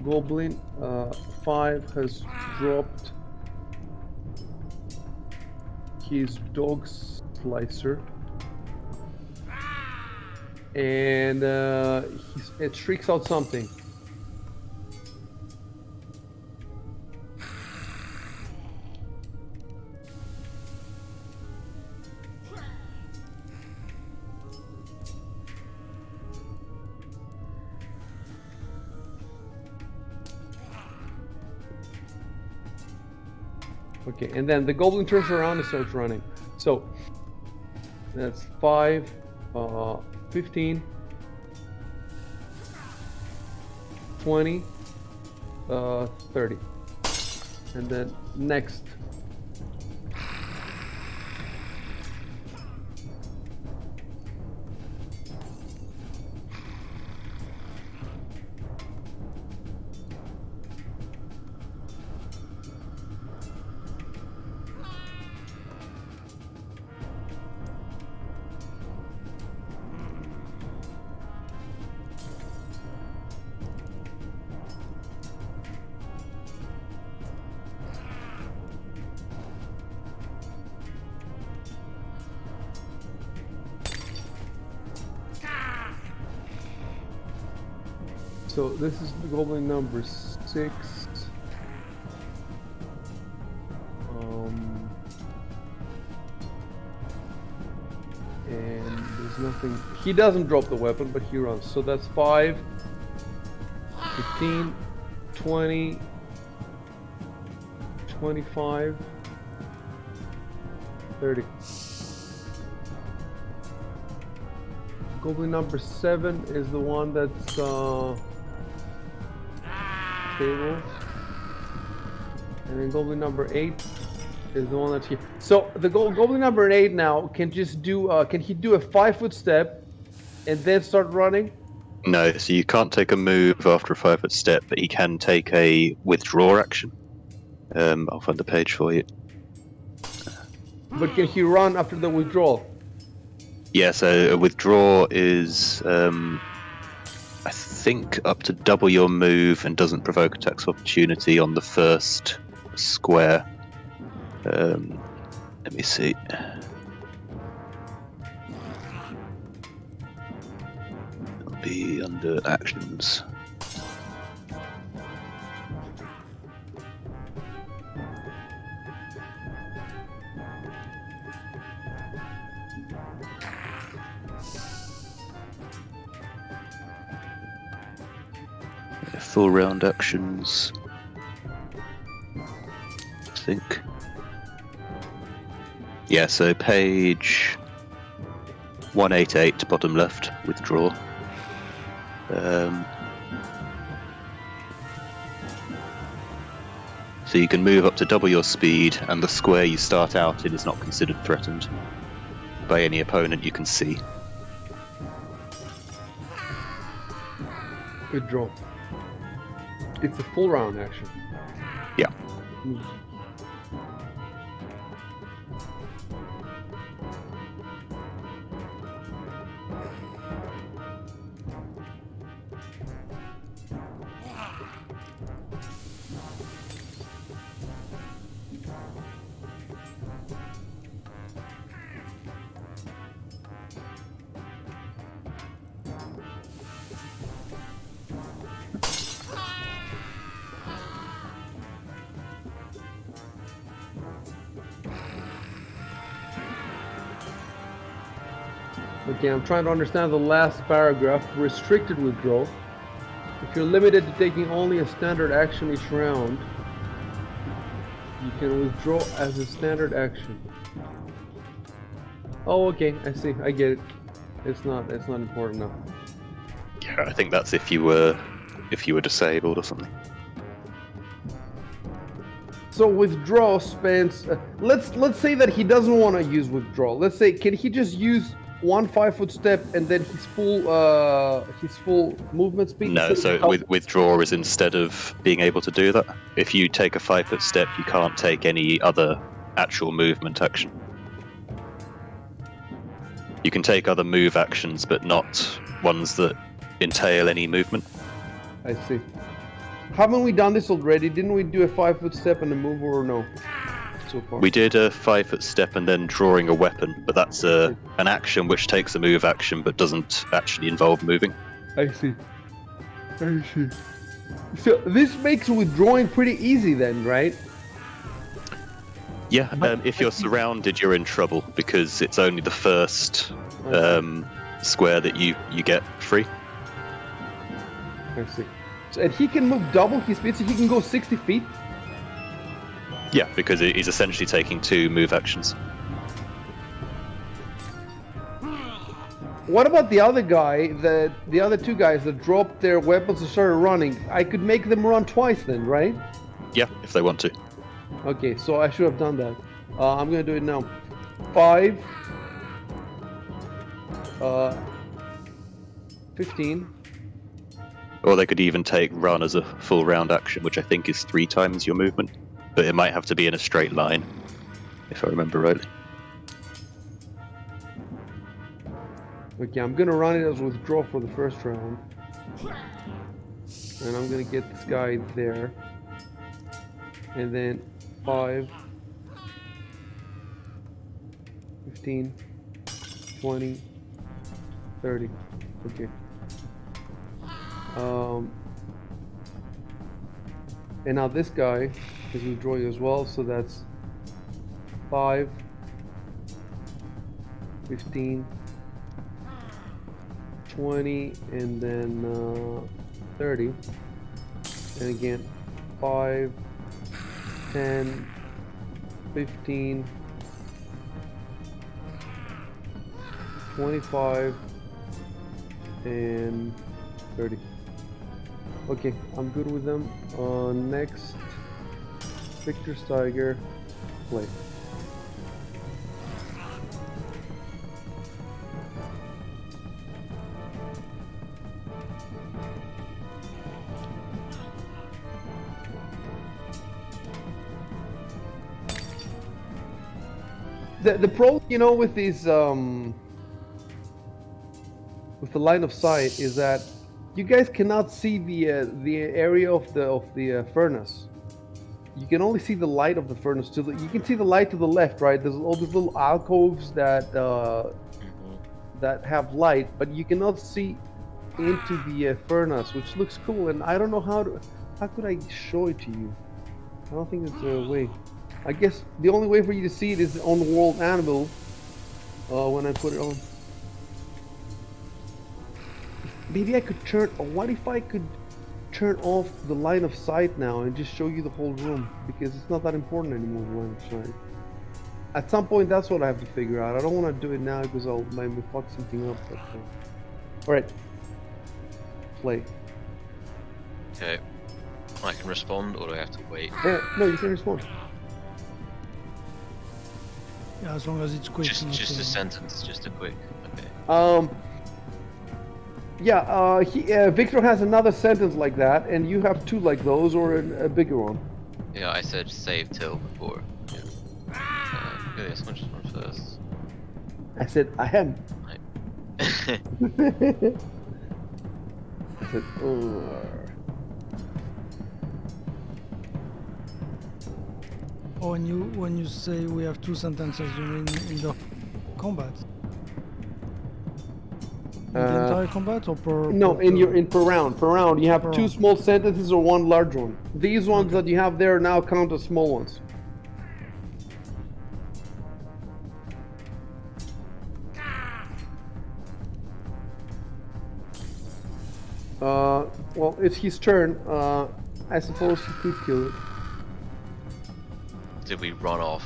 Goblin 5 has dropped his dog slicer. And it shrieks out something. Okay, and then the goblin turns around and starts running. So that's 5, 15, 20, 30. And then next. So this is the goblin number 6. And there's nothing. He doesn't drop the weapon, but he runs. So that's 5, 15, 20, 25, 30. Goblin number 7 is the one that's table. And then goblin number 8 is the one that's here. So the goblin number 8 now can just do. Can he do a 5-foot step and then start running? No, so you can't take a move after a 5-foot step, but he can take a withdraw action. I'll find the page for you. But can he run after the withdrawal? Yeah, so a withdraw is, I think, up to double your move and doesn't provoke attacks of opportunity on the first square. Let me see. It'll be under actions. Full round actions, I think. Yeah, so page 188, bottom left, withdraw. So you can move up to double your speed, and the square you start out in is not considered threatened by any opponent you can see. Withdraw. It's a full round action. Yeah. Okay, I'm trying to understand the last paragraph. Restricted withdrawal. If you're limited to taking only a standard action each round, you can withdraw as a standard action. Oh, okay, I see. I get it. It's not important now. Yeah, I think that's if you were disabled or something. So withdraw spends. Let's say that he doesn't want to use withdrawal. Let's say, can he just use one 5-foot step and then his full movement speed? No, so withdraw is instead of being able to do that. If you take a 5-foot step, you can't take any other actual movement action. You can take other move actions, but not ones that entail any movement. I see. Haven't we done this already? Didn't we do a 5-foot step and a move, or no? So far. We did a 5-foot step and then drawing a weapon, but that's an action which takes a move action but doesn't actually involve moving. I see. I see. So this makes withdrawing pretty easy then, right? Yeah, if you're surrounded, you're in trouble because it's only the first square that you get free. I see. So, and he can move double his speed, so he can go 60 feet? Yeah, because he's essentially taking 2 move actions. What about the other guy, the other 2 guys that dropped their weapons and started running? I could make them run twice then, right? Yeah, if they want to. Okay, so I should have done that. I'm gonna do it now. 5, 15. Or they could even take run as a full round action, which I think is 3 times your movement. But it might have to be in a straight line, if I remember rightly. Okay, I'm gonna run it as withdraw for the first round. And I'm gonna get this guy there. And then 5, 15, 20, 30. Okay. And now this guy is withdrawing as well, so that's 5, 15, 20, and then 30. And again, 5, 10, 15, 25, and 30. Okay, I'm good with them. Next, Victor's Tiger, play. The problem, you know, with these with the line of sight is that you guys cannot see the area of the furnace. You can only see the light of the furnace. You can see the light to the left, right? There's all these little alcoves that that have light, but you cannot see into the furnace, which looks cool. And I don't know how could I show it to you? I don't think there's a way. I guess the only way for you to see it is on the world anvil when I put it on. Maybe I could turn. Or what if I could turn off the line of sight now and just show you the whole room? Because it's not that important anymore, the line of sight. At some point, that's what I have to figure out. I don't want to do it now because I'll maybe fuck something up. But, all right, play. Okay. I can respond, or do I have to wait? No, you can respond. Yeah, as long as it's quick. Just a sentence, just a quick. Okay. Yeah, Victor has another sentence like that, and you have two like those, or a bigger one. Yeah, I said save till before. Yeah. Okay, this one first. I said I am. I said, Oh, when you say we have two sentences, you mean in the combat? In the entire combat or per? No, per per round. Per round, you have per two round. small sentences or one large one. These ones that you have there now count as small ones. Well, it's his turn. I suppose he could kill it. Did we run off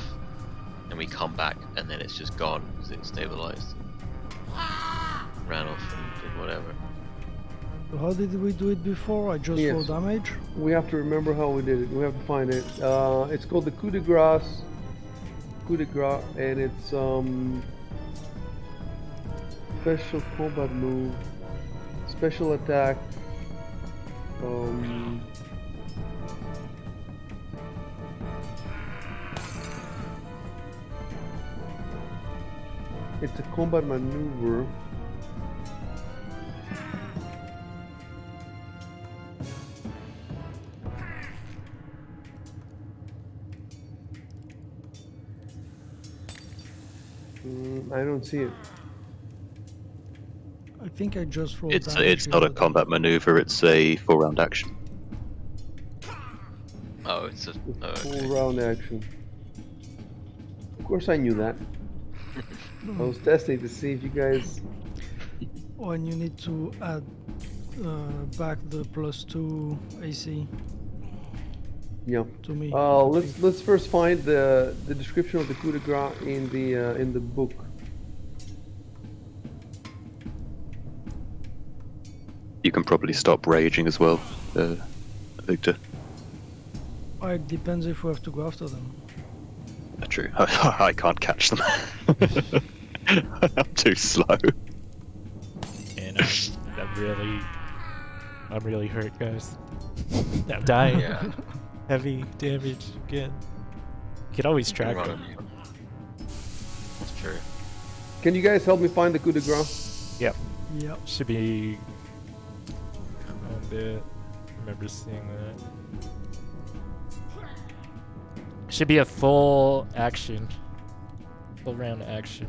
and we come back and then it's just gone because it's stabilized? Ran off and did whatever. So how did we do it before? I just roll damage? We have to remember how we did it. We have to find it. It's called the coup de grace. Coup de grace, and it's special combat move, special attack. It's a combat maneuver. I don't see it. I think I just rolled It's damage. not a combat maneuver. It's a 4-round action. Oh, it's a Full round action. Of course, I knew that. I was testing to see if you guys. Oh, and you need to add back the +2 AC Yeah. to me. Let's first find the description of the coup de grace in the book. You can probably stop raging as well, Victor. It depends if we have to go after them. True. I can't catch them. I'm too slow. And I'm really hurt, guys. I'm dying. Yeah. Heavy damage again. You can always track Run them. on you. That's true. Can you guys help me find the coup de grace? Yep. Yep. Should be combat. I remember seeing that. Should be a full action. Full round action.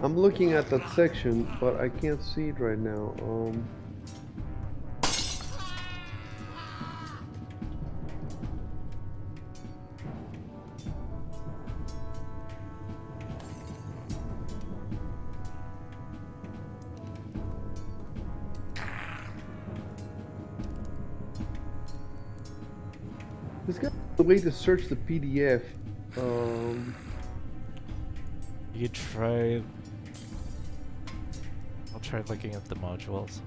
I'm looking at that section, but I can't see it right now. There's got a way to search the PDF. You could try. I'll try looking at the modules.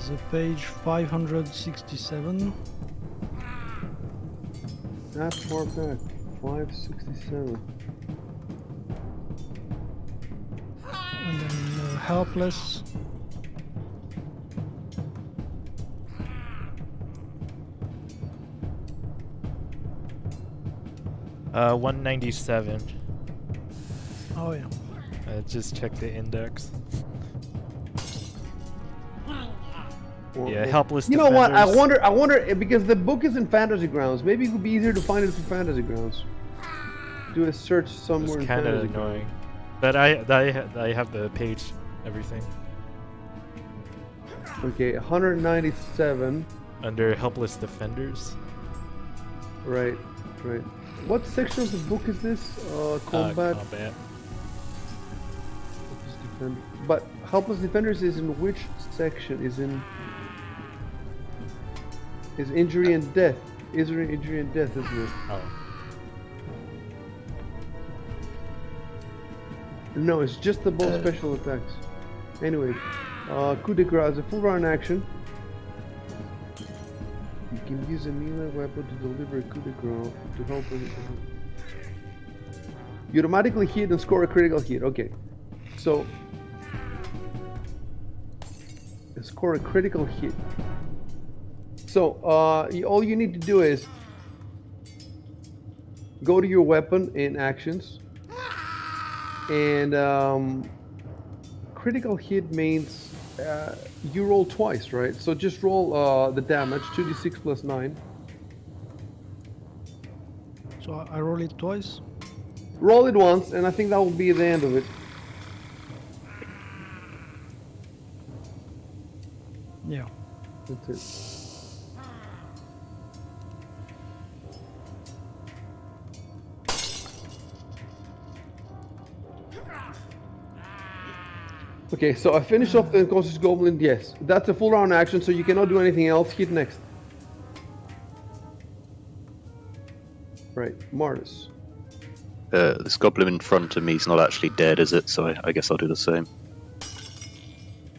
The page 567. That far back. 567. And then helpless. Uh, 197. Oh yeah. Just check the index. Well, Yeah, helpless. You know what? I defenders. wonder because the book is in Fantasy Grounds. Maybe it would be easier to find it for Fantasy Grounds. Do a search somewhere It's in kind of Fantasy annoying. Grounds. But I have the page, everything. Okay, 197. Under helpless defenders. Right, right. What section of the book is this? Combat. Combat. Helpless Defender. But Helpless Defenders is in which section? Is injury and death. Injury and death, isn't it? Oh. No, it's just the both special attacks. Anyway, coup de grace is a full round action. You can use a melee weapon to deliver a coup de grace to help with it. You automatically hit and score a critical hit. Okay, so score a critical hit. So all you need to do is go to your weapon in actions, and critical hit means you roll twice, right? So just roll the damage, 2d6 plus 9. So I roll it twice. Roll it once, and I think that will be the end of it. Yeah. That's it. Okay, so I finished off the unconscious goblin. Yes, that's a full round action, so you cannot do anything else. Hit next. Right, Martis. This goblin in front of me is not actually dead, is it? So I guess I'll do the same.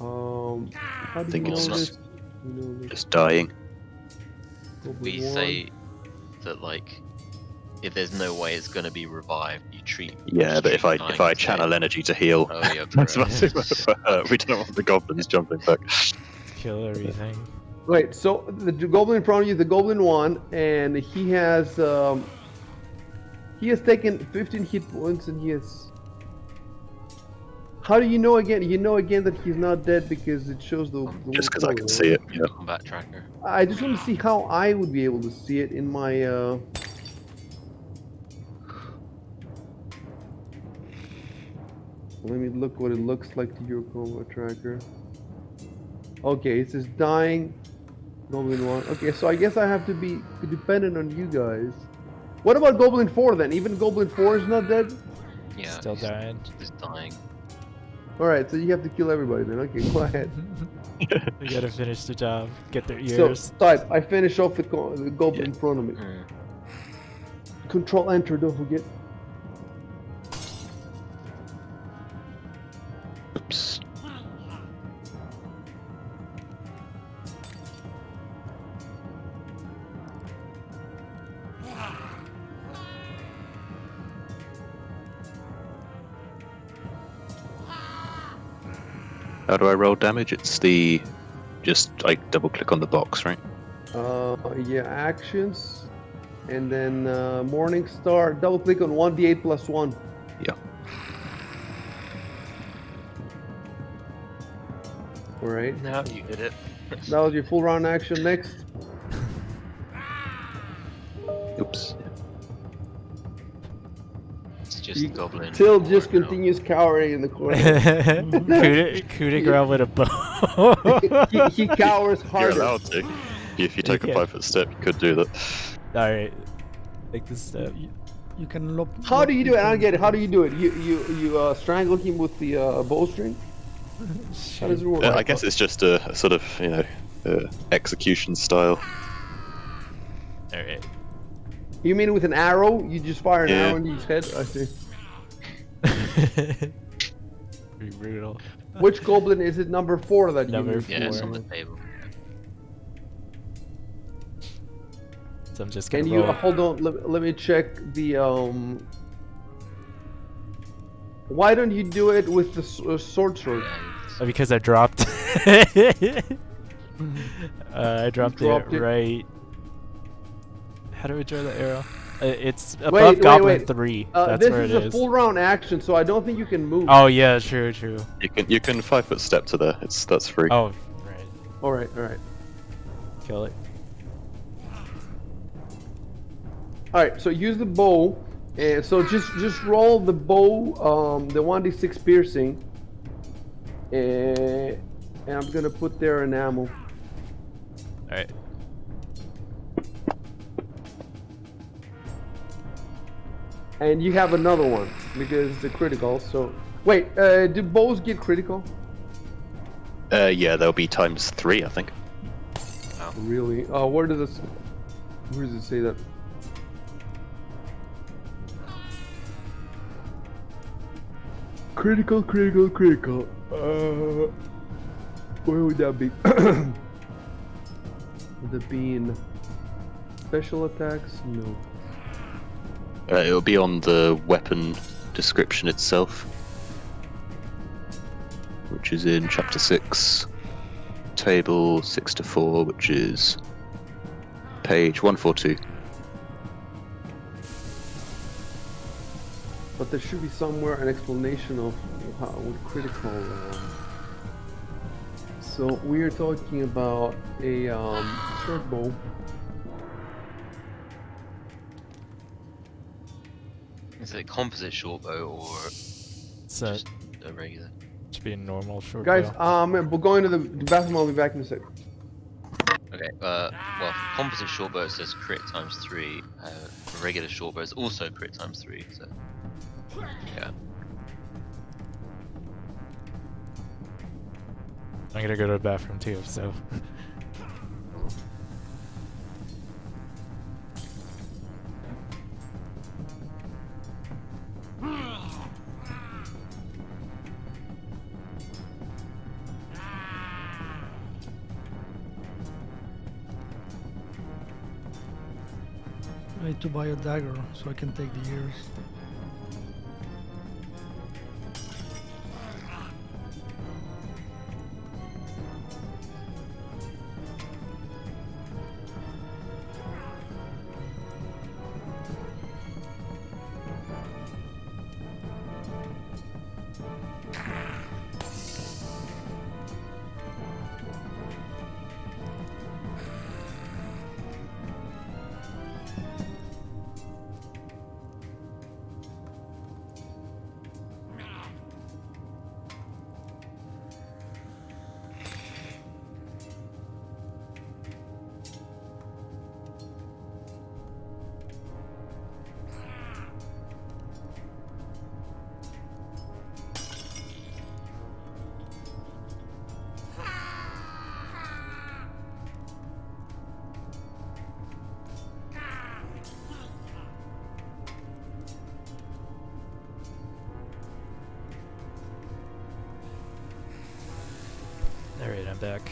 How do think you know it's this? You know this. Just dying. Goblin We one. say that like, if there's no way it's gonna be revived, you treat. Yeah, but if I channel energy to heal, Oh yeah, that's correct. massive. We don't want the goblins jumping back. Kill everything. Right, so the goblin in front of you, the goblin one, and he has taken 15 hit points, and he has. How do you know again? You know again that he's not dead because it shows the Just because I can see it. Yeah. Combat tracker. I just want to see how I would be able to see it in my. Let me look what it looks like to your combat tracker. Okay, it says dying. Goblin 1. Okay, so I guess I have to be dependent on you guys. What about Goblin 4 then? Even Goblin 4 is not dead? Yeah. Still dying. He's dying. Alright, so you have to kill everybody then. Okay, go ahead. We gotta finish the job. Get their So, ears. type. I finish off the Goblin in front of me. Mm. Control Enter, don't forget. Oops. How do I roll damage? It's just I double click on the box, right? Yeah, actions. And then Morning Star. Double click on 1d8 plus 1. Yeah. Alright. Now you did it. That was your full round action. Next. Oops. It's just goblin. Till just forward now. continues cowering in the corner. Coup de grace with a bow. he cowers You're harder. allowed to. If you take Okay. a 5-foot step, you could do that. Alright. Take this step. You can lock. How do you do it? I don't get it. How do you do it? You strangle him with the bowstring? How does it work? I guess it's just a sort of, execution style. Alright. You mean with an arrow? You just fire an Yeah. arrow into his head? I see. Pretty brutal. Which goblin is it? Number 4 that Number you Yeah, it's use? on the table. So I'm just gonna Can you roll. hold on? Let me check the Why don't you do it with the sorcerer? Oh, because I dropped. I dropped dropped it it? right. How do we draw the arrow? It's above Wait, Goblin wait. 3. That's This where is it a is. full round action, so I don't think you can move. Oh yeah, true. You can 5-foot step to there. That's free. Oh, right. All right. Kill it. All right. So use the bow, and so just roll the bow, the 1d6 piercing, and I'm gonna put there an ammo. All right. And you have another one because it's a critical. So wait, do bows get critical? Yeah, there'll be ×3, I think. Really? Where does it say that? Critical. Where would that be? Would it be in special attacks? No. It'll be on the weapon description itself, which is in chapter 6, table 6-4, which is page 142. But there should be somewhere an explanation of how would critical. So we are talking about a short bow. Is it a composite short bow or So just a regular? should be a normal short Guys, bow. we're going to the bathroom. I'll be back in a sec. Okay, well, for composite short bow it says crit ×3. For regular short bow it's also crit ×3, so yeah. I'm gonna go to the bathroom too. So. I need to buy a dagger so I can take the ears. Alright, I'm back.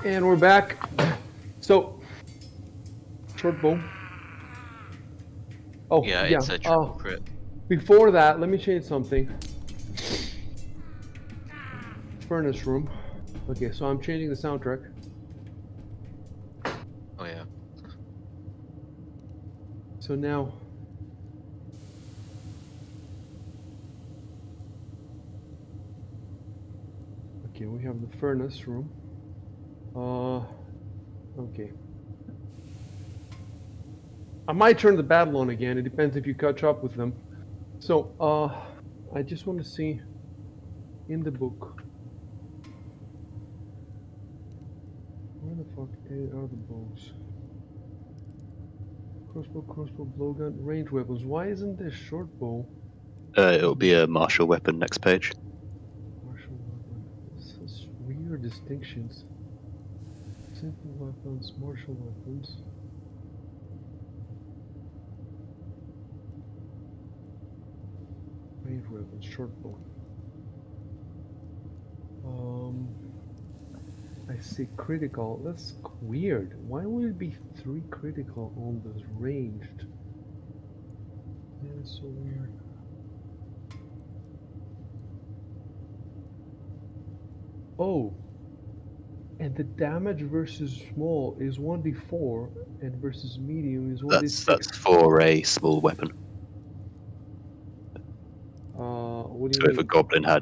And we're back. So, short bow. Oh, Yeah, yeah. it's a triple crit. Before that, let me change something. Furnace room. Okay, so I'm changing the soundtrack. Oh yeah. So now, okay, we have the furnace room. Okay. I might turn the battle on again. It depends if you catch up with them. So, I just want to see in the book. Where the fuck are the bows? Crossbow, blowgun, range weapons. Why isn't there short bow? It'll be a martial weapon next page. Martial weapon. Such weird distinctions. Simple weapons, martial weapons. Range weapons, short bow. I see critical. That's weird. Why would it be 3 critical on this ranged? Yeah, that's so weird. Oh, and the damage versus small is 1d4, and versus medium is 1d6. That's for a small weapon. What do you So mean?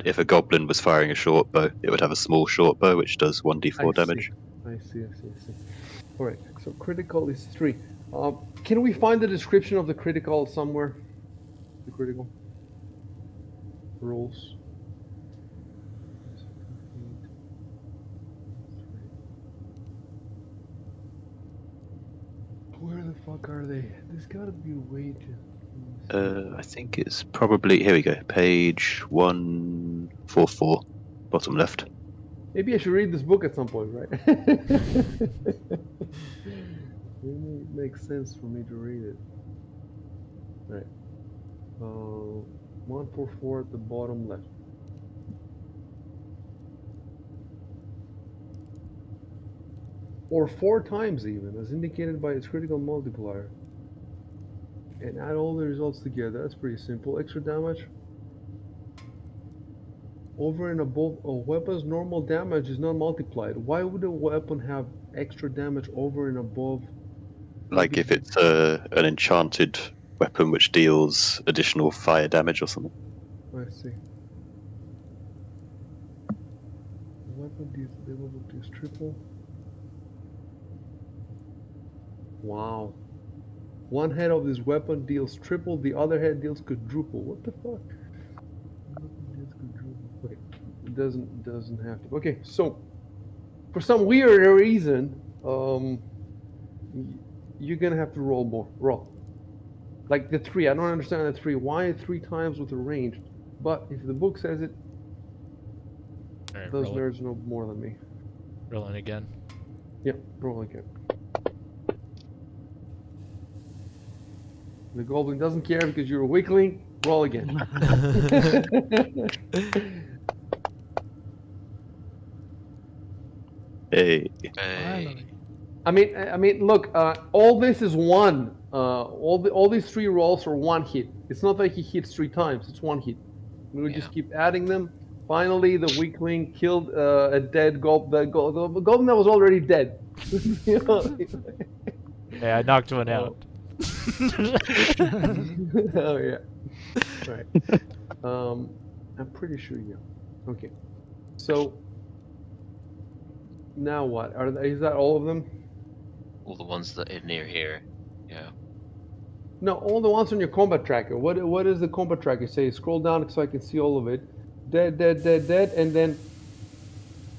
if a goblin was firing a short bow, it would have a small short bow which does 1d4 damage. I see. All right, so critical is 3. Can we find the description of the critical somewhere? The critical rules. Where the fuck are they? There's gotta be a way to. I think it's probably, here we go, page 1. 4-4, bottom left. Maybe I should read this book at some point, right? Maybe it makes sense for me to read it. Right. 144 at the bottom left. Or 4 times even, as indicated by its critical multiplier. And add all the results together. That's pretty simple. Extra damage. Over and above a weapon's normal damage is not multiplied. Why would a weapon have extra damage over and above? Like if it's an enchanted weapon which deals additional fire damage or something. I see. The weapon deals triple. Wow. One head of this weapon deals triple, the other head deals quadruple. What the fuck? Deals quadruple. Okay. It doesn't have to. Okay, so for some weird reason, you're gonna have to roll more. Roll. Like the 3. I don't understand the 3. Why 3 times with a range? But if the book says it, Alright, those nerds know more than me. rolling again. Yeah, roll again. The goblin doesn't care because you're a weakling. Roll again. Hey, Hey. I mean, look. All this is one. All these 3 rolls are 1 hit. It's not like he hits 3 times. It's 1 hit. We would just keep adding them. Finally, the weakling killed a dead goblin. Goblin that was already dead. You know? Hey, I knocked one out. Oh yeah. Right. I'm pretty sure you. Okay. So now what? Is that all of them? All the ones that are near here. Yeah. No, all the ones on your combat tracker. What does the combat tracker say? Scroll down so I can see all of it. Dead, dead, dead, dead, and then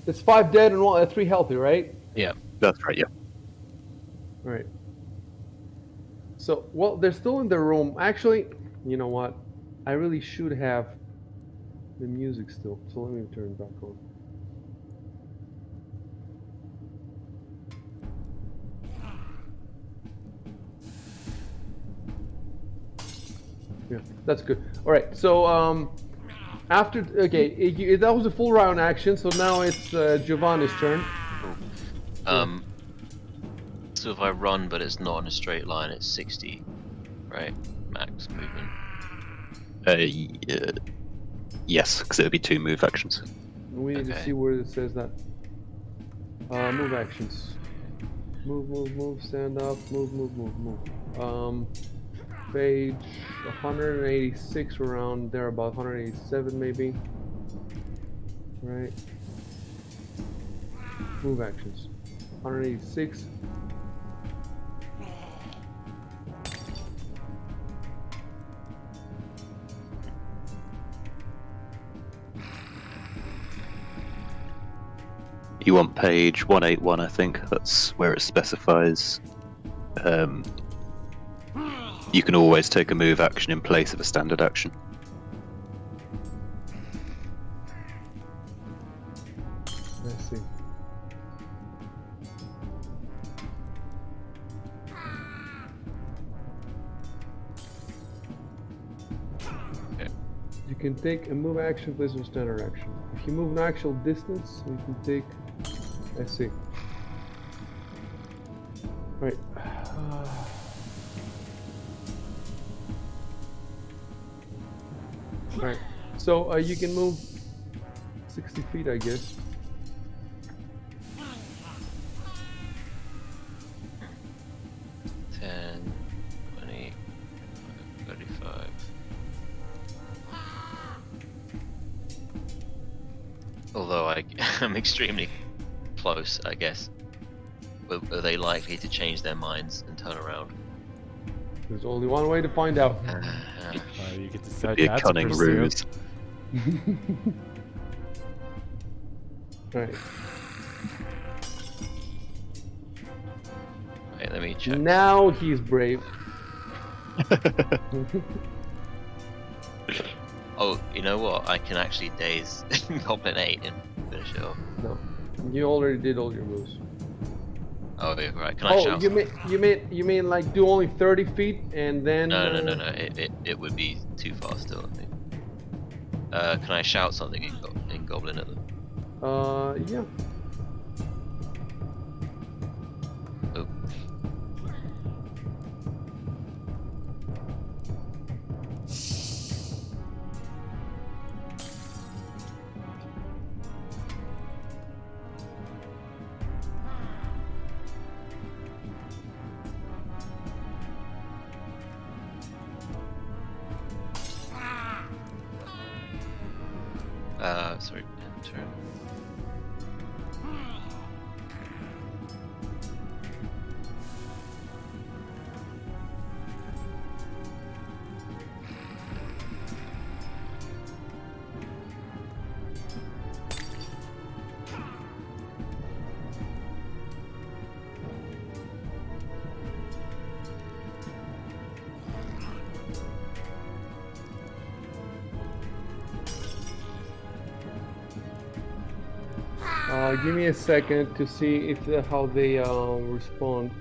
it's 5 dead and 3 healthy, right? Yeah. that's right, yeah. Right. So, well, they're still in the room. Actually, you know what? I really should have the music still. So let me turn it back on. Yeah, that's good. All right. So, after that was a full round action. So now it's Giovanni's turn. So if I run, but it's not in a straight line, it's 60, right? Max movement. Yes, because it would be 2 move actions. We need to see where it says that. Move actions. Move, move, move. Stand up. Move, move, move, move. Page 186 around there, about 187 maybe. Right. Move actions. 186. You want page 181, I think. That's where it specifies. You can always take a move action in place of a standard action. Let's see. Okay. You can take a move action in place of a standard action. If you move an actual distance, you can take. I see. Right. Right. So you can move 60 feet, I guess. Ten, 20, 35. Although I'm extremely close, I guess. Are they likely to change their minds and turn around? There's only one way to find out. You get to decide Be a not to cunning pursue. ruse. Right. Right, let me check. Now he's brave. Oh, Oh, you know what? I can actually daze Goblin 8 and finish it off. No, you already did all your moves. Oh, yeah, right. Can I Oh, shout? you mean like do only 30 feet and then? No. It would be too far still, I think. Can I shout something in Goblin at them? Yeah. Oh. Sorry, enter. Give me a second to see if how they respond.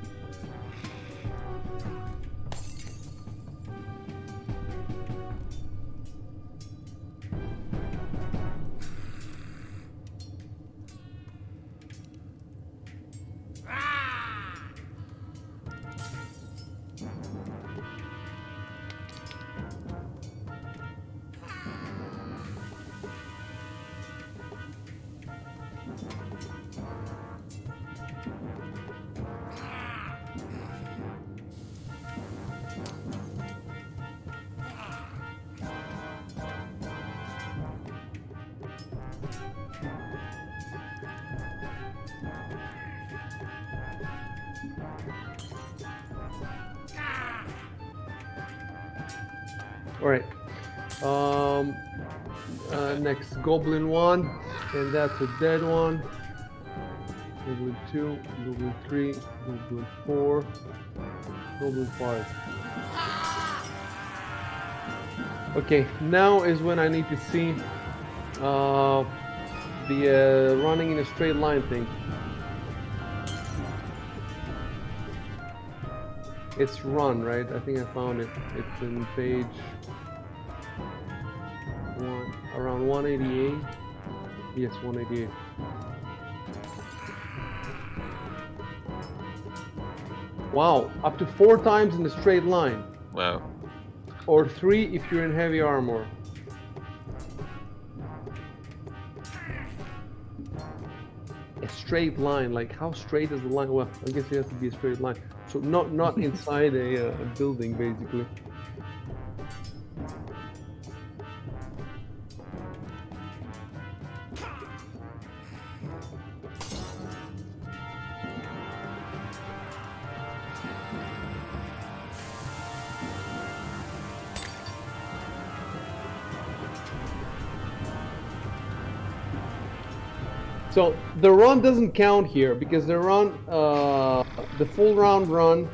All right. Next Goblin 1, and that's a dead one. Goblin 2, Goblin 3, Goblin 4, Goblin 5. Okay, now is when I need to see the running in a straight line thing. It's run, right? I think I found it. It's in page around 188. Yes, 188. Wow, up to 4 times in a straight line. Wow. Or 3 if you're in heavy armor. A straight line, like how straight is the line? Well, I guess it has to be a straight line. So not inside a building, basically. So the run doesn't count here because the run, the full round run.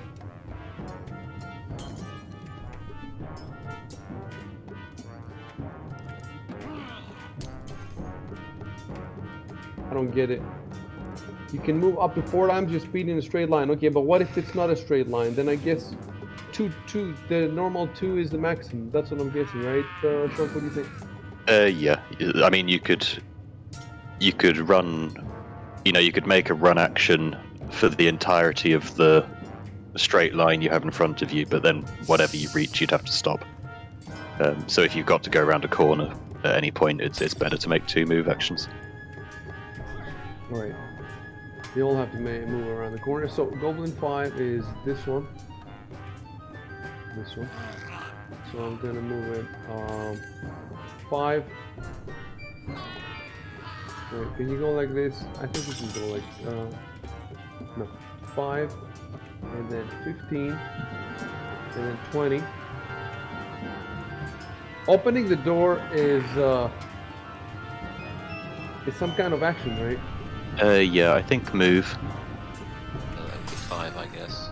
I don't get it. You can move up to 4 times your speed in a straight line. Okay, but what if it's not a straight line? Then I guess the normal 2 is the maximum. That's what I'm guessing, right? Sean, what do you think? Yeah. I mean, you could run. You could make a run action for the entirety of the straight line you have in front of you, but then whatever you reach, you'd have to stop. So if you've got to go around a corner at any point, it's better to make 2 move actions. All right. They all have to move around the corner. So Goblin 5 is this one. This one. So I'm gonna move it 5. Alright, can you go like this? I think you can go like no. 5 and then 15 and then 20. Opening the door is some kind of action, right? Yeah, I think move. That would be 5, I guess.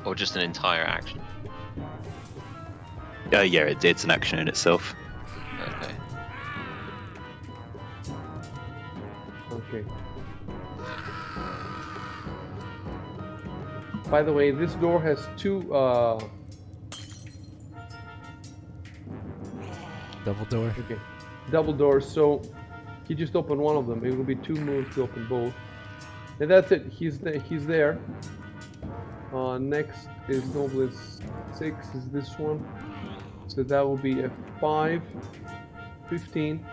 Or just an entire action. Yeah, it's an action in itself. Okay. Okay. By the way, this door has two Double door. okay, double doors. So he just opened one of them. It will be 2 moves to open both. And that's it. He's there. Next is Goblin 6 is this one. So that will be a 5, 15,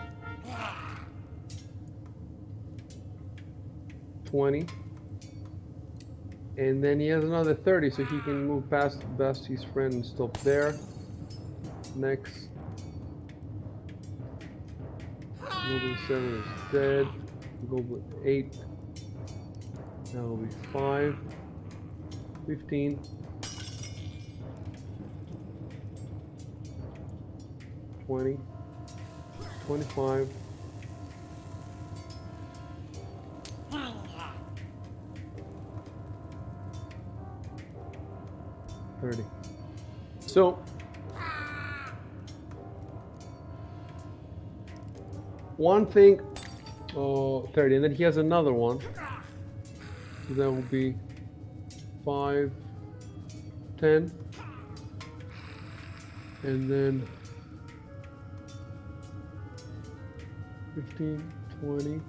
20. And then he has another 30, so he can move past his friend and stop there. Next. Goblin 7 is dead. Goblin 8. That will be 5, 15, 20, 25, 30. So one thing, 30, and then he has another one. So that will be 5, 10, and then 15, 20.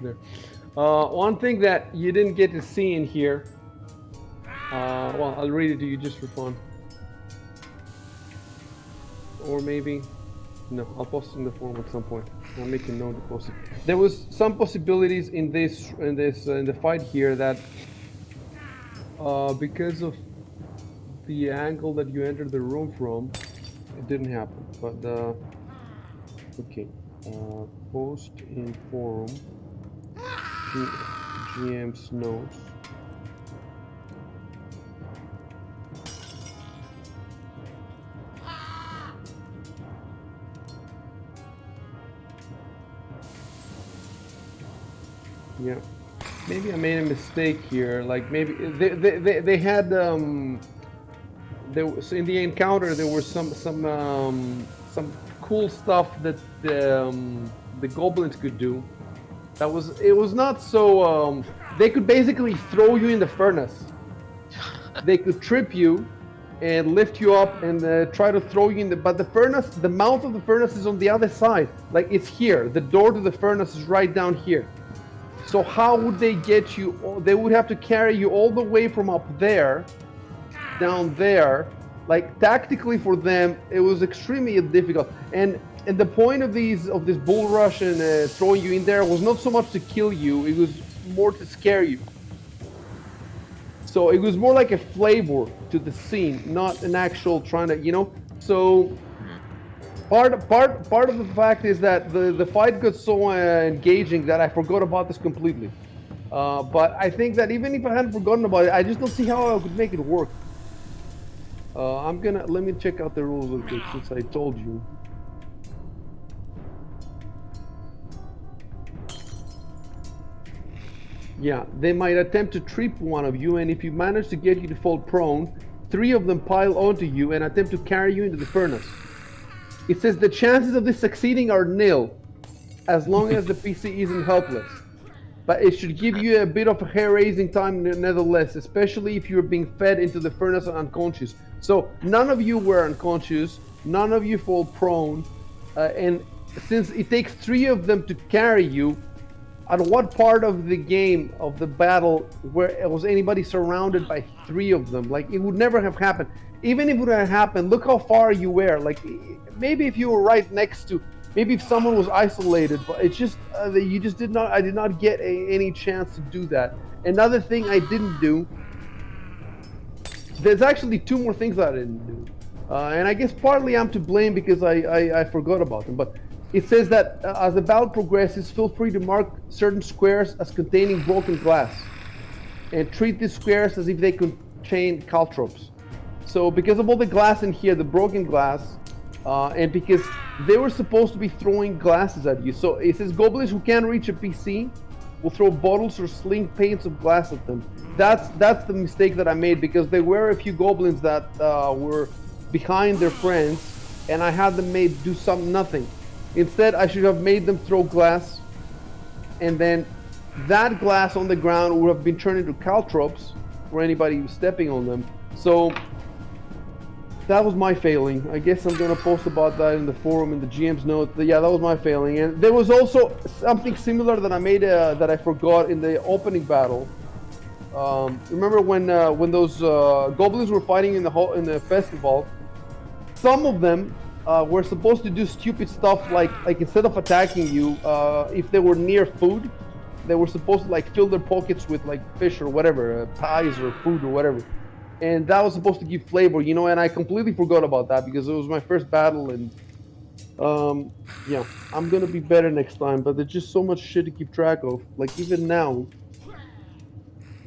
There. One thing that you didn't get to see in here, well, I'll read it to you just for fun. Or maybe, no, I'll post it in the forum at some point. I'll make a note to post it. There was some possibilities in the fight here that, because of the angle that you entered the room from, it didn't happen. But okay, post in forum. GM's notes. Yeah, maybe I made a mistake here. Like maybe they had there was in the encounter there was some cool stuff that the goblins could do. It was not so they could basically throw you in the furnace. They could trip you and lift you up and try to throw you in but the furnace, the mouth of the furnace is on the other side. Like it's here. The door to the furnace is right down here. So how would they get you? They would have to carry you all the way from up there, down there. Like tactically for them, it was extremely difficult. And the point of this bull rush and throwing you in there was not so much to kill you; it was more to scare you. So it was more like a flavor to the scene, not an actual trying to, So part of the fact is that the fight got so engaging that I forgot about this completely. But I think that even if I hadn't forgotten about it, I just don't see how I could make it work. Let me check out the rules real quick since I told you. Yeah, they might attempt to trip one of you, and if you manage to get you to fall prone, 3 of them pile onto you and attempt to carry you into the furnace. It says the chances of this succeeding are nil, as long as the PC isn't helpless. But it should give you a bit of a hair-raising time nevertheless, especially if you're being fed into the furnace unconscious. So none of you were unconscious, none of you fall prone, and since it takes 3 of them to carry you, at what part of the game, of the battle, where was anybody surrounded by 3 of them? Like, it would never have happened. Even if it would have happened, look how far you were. Like, maybe if you were right next to, maybe if someone was isolated, but it's just, I did not get any chance to do that. Another thing I didn't do, there's actually 2 more things I didn't do. And I guess partly I'm to blame because I forgot about them, but it says that as the battle progresses, feel free to mark certain squares as containing broken glass and treat these squares as if they contain caltrops. So because of all the glass in here, the broken glass, and because they were supposed to be throwing glasses at you. So it says goblins who can't reach a PC will throw bottles or sling panes of glass at them. That's the mistake that I made, because there were a few goblins that were behind their friends, and I had them made do nothing. Instead, I should have made them throw glass, and then that glass on the ground would have been turned into caltrops for anybody who's stepping on them. So that was my failing. I guess I'm gonna post about that in the forum, in the GM's note. Yeah, that was my failing. And there was also something similar that I made that I forgot in the opening battle. Remember when those goblins were fighting in the festival? Some of them were supposed to do stupid stuff, like instead of attacking you, if they were near food, they were supposed to like fill their pockets with like fish or whatever, pies or food or whatever. And that was supposed to give flavor, you know, and I completely forgot about that because it was my first battle. And yeah, I'm gonna be better next time, but there's just so much shit to keep track of. Like even now,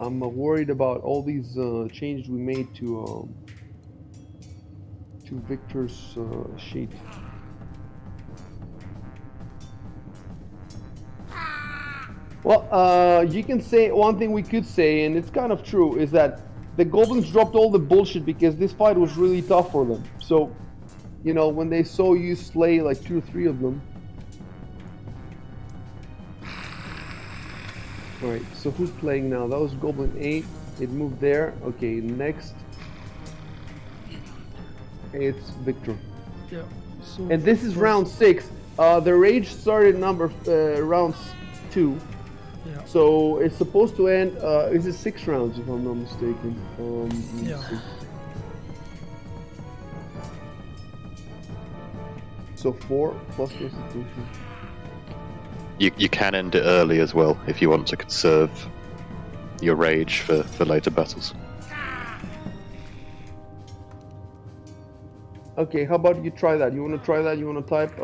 I'm worried about all these changes we made to Victor's sheet. Well, you can say one thing we could say, and it's kind of true, is that the goblins dropped all the bullshit because this fight was really tough for them. So, you know, when they saw you slay like 2 or 3 of them. Alright, so who's playing now? That was Goblin 8. It moved there. Okay, next. It's Victor. Yeah. So And this is round 6. The rage started round 2. Yeah. So it's supposed to end. Is it 6 rounds if I'm not mistaken? Yeah. So 4 plus Constitution. You can end it early as well if you want to conserve your rage for later battles. Okay, how about you try that? You want to try that? You want to type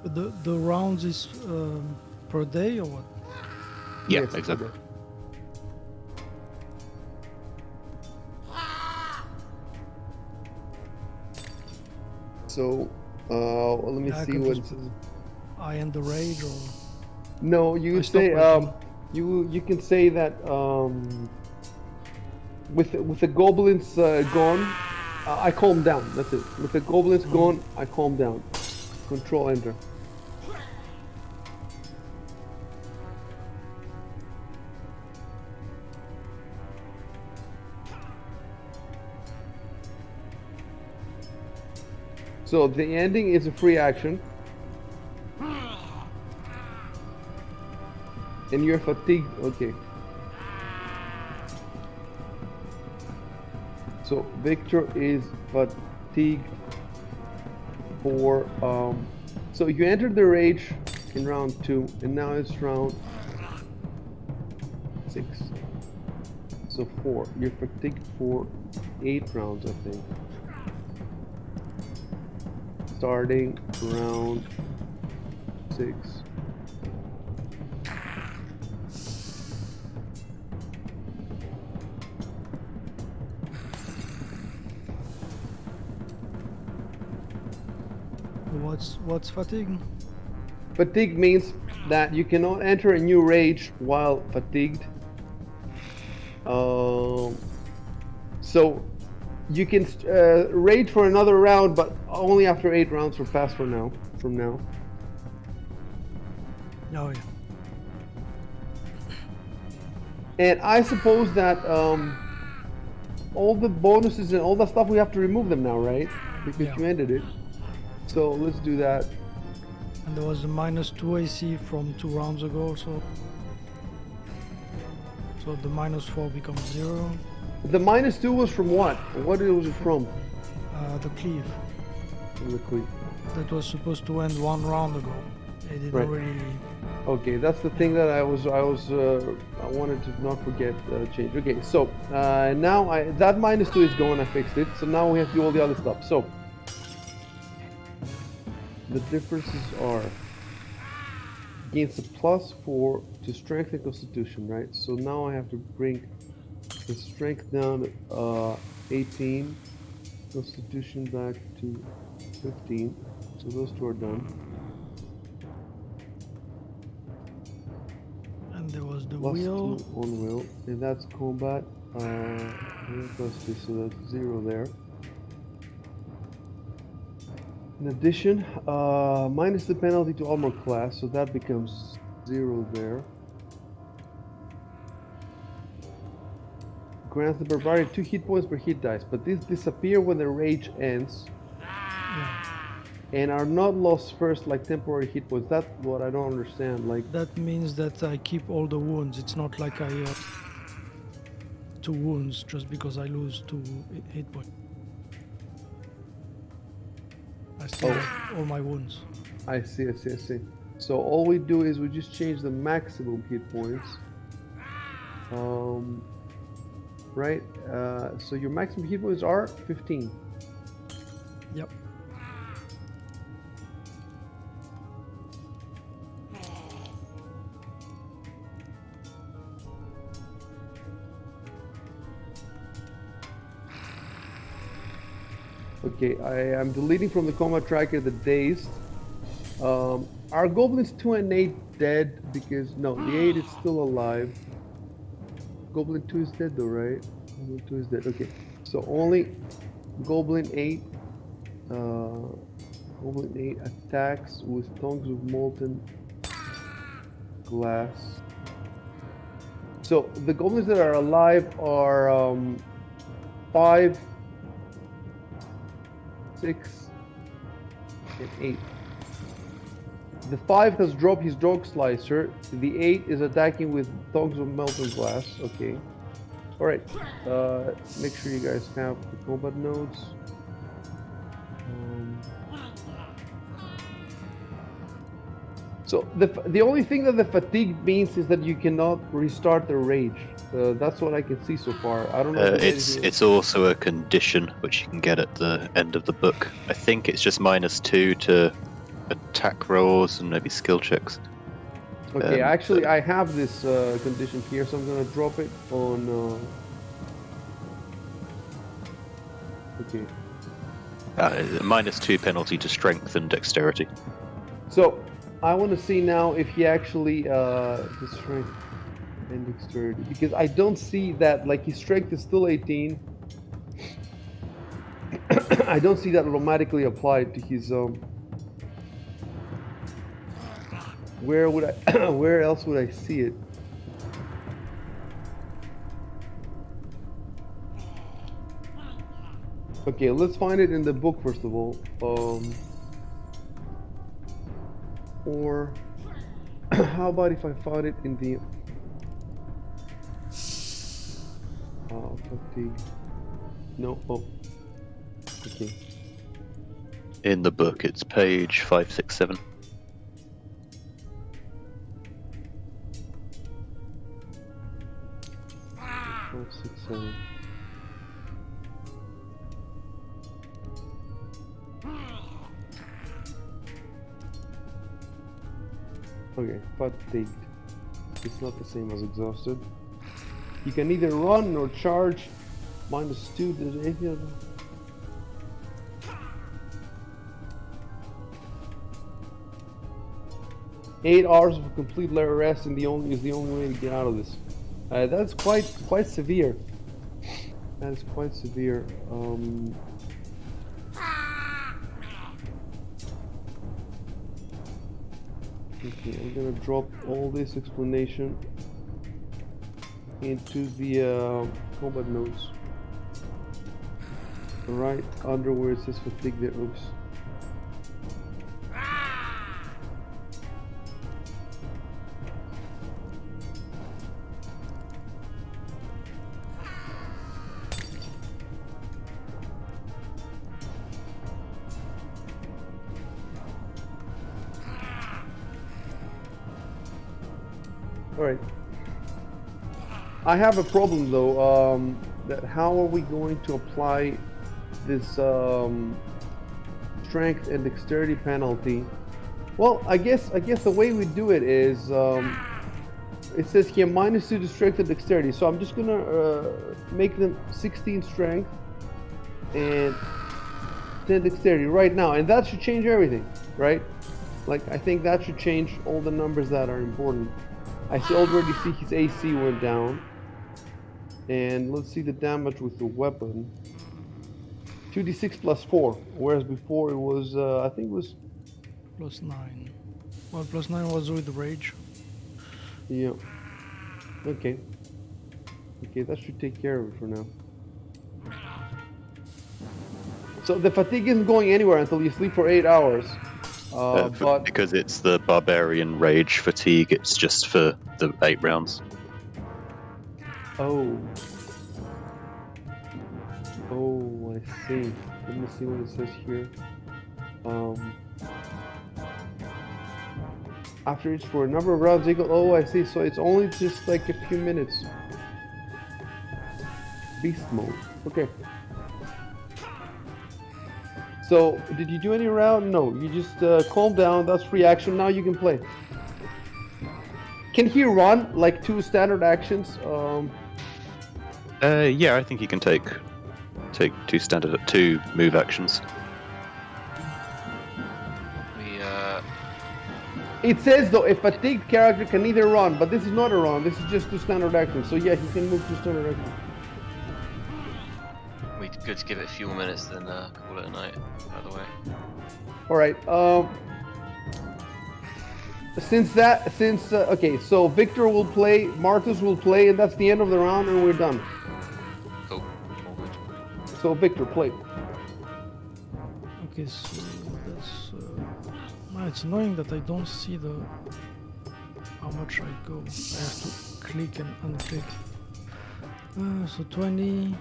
The rounds is per day or what? Yeah, yes, exactly. okay. So, let me Yeah, I see can what. just put I end the rage or No, you I would stop say raging. you can say that with the goblins gone, I calm down. That's it. With the goblins gone, I calm down. Control Enter. So the ending is a free action. And you're fatigued. Okay. So Victor is fatigued for so you entered the rage in round 2 and now it's round 6. So 4. You're fatigued for 8 rounds, I think. Starting round 6. What's fatigue? Fatigue means that you cannot enter a new rage while fatigued. So you can rage for another round, but only after 8 rounds will pass from now. Oh yeah. And I suppose that all the bonuses and all that stuff, we have to remove them now, right? Because Yeah. you ended it. So let's do that. And there was a -2 AC from 2 rounds ago, so the -4 becomes 0. The -2 was from what? What was it from? The cleave From the queen. that was supposed to end 1 round ago. It didn't Right. really. Okay, that's the thing that I wanted to not forget change. Okay, so now that -2 is gone. I fixed it. So now we have to do all the other stuff. So the differences are gains a +4 to strength and constitution, right? So now I have to bring the strength down 18, constitution back to 15. So those 2 are done. plus the plus wheel. 2 on will, and that's combat. Plus 2, so that's 0 there. In addition, minus the penalty to armor class, so that becomes 0 there. Grants the barbarian 2 hit points per hit dice, but these disappear when the rage ends. And are not lost first like temporary hit points. That's what I don't understand. Like That means that I keep all the wounds. It's not like I 2 wounds just because I lose 2 hit points. I still have all my wounds. I see. So all we do is we just change the maximum hit points. Right? So your maximum hit points are 15. Yep. Okay, I am deleting from the combat tracker the dazed. Are goblins 2 and 8 dead? Because no, the 8 is still alive. Goblin 2 is dead though, right? Goblin 2 is dead. Okay, so only Goblin 8. Goblin 8 attacks with tongues of molten glass. So the goblins that are alive are 5, 6, and 8. The 5 has dropped his dog slicer. The 8 is attacking with tongues of melted glass. Okay. Alright. Make sure you guys have the combat notes. So the only thing that the fatigue means is that you cannot restart the rage. That's what I can see so far. I don't know. If It's also a condition which you can get at the end of the book. I think it's just -2 to attack rolls and maybe skill checks. Okay, actually, I have this condition here, so I'm gonna drop it on. Okay. -2 penalty to strength and dexterity. So I want to see now if he actually the strength and dexterity, because I don't see that. Like his strength is still 18. I don't see that automatically applied to his. Where would I? Where else would I see it? Okay, let's find it in the book first of all. Or how about if I found it in the fatigue? No. Oh. Okay. In the book, it's page 567. 567. Okay, fatigued. It's not the same as exhausted. You can either run or charge. -2. There's anything other? 8 hours of complete rest is the only way to get out of this. That's quite severe. That is quite severe. Okay, I'm gonna drop all this explanation into the combat notes. Right under where it says fatigue there. Oops. Alright. I have a problem though, that how are we going to apply this strength and dexterity penalty? Well, I guess the way we do it is it says here -2 to strength and dexterity, so I'm just gonna make them 16 strength and 10 dexterity right now, and that should change everything, right? Like I think that should change all the numbers that are important. I already see his AC went down. And let's see the damage with the weapon. 2d6 plus 4, whereas before it was, I think it was, +9. Well, +9 was with rage. yeah. Okay. Okay, that should take care of it for now. So the fatigue isn't going anywhere until you sleep for 8 hours. But because it's the barbarian rage fatigue, it's just for the 8 rounds. oh, I see. Let me see what it says here. After each for a number of rounds equal. Oh, I see. So it's only just like a few minutes. Beast mode. Okay. So, did you do any round? No, you just calm down. That's free action. Now you can play. Can he run like 2 standard actions? Yeah, I think you can take 2 move actions. It says though, a fatigued character can either run, but this is not a run. This is just 2 standard actions. So yeah, he can move 2 standard actions. We good to give it a few more minutes, then call it a night. By the way. All right. Okay, so Victor will play, Martus will play, and that's the end of the round, and we're done. Cool. All good. So Victor, play. Okay, so that's. It's annoying that I don't see how much I go. I have to click and unclick. So 20,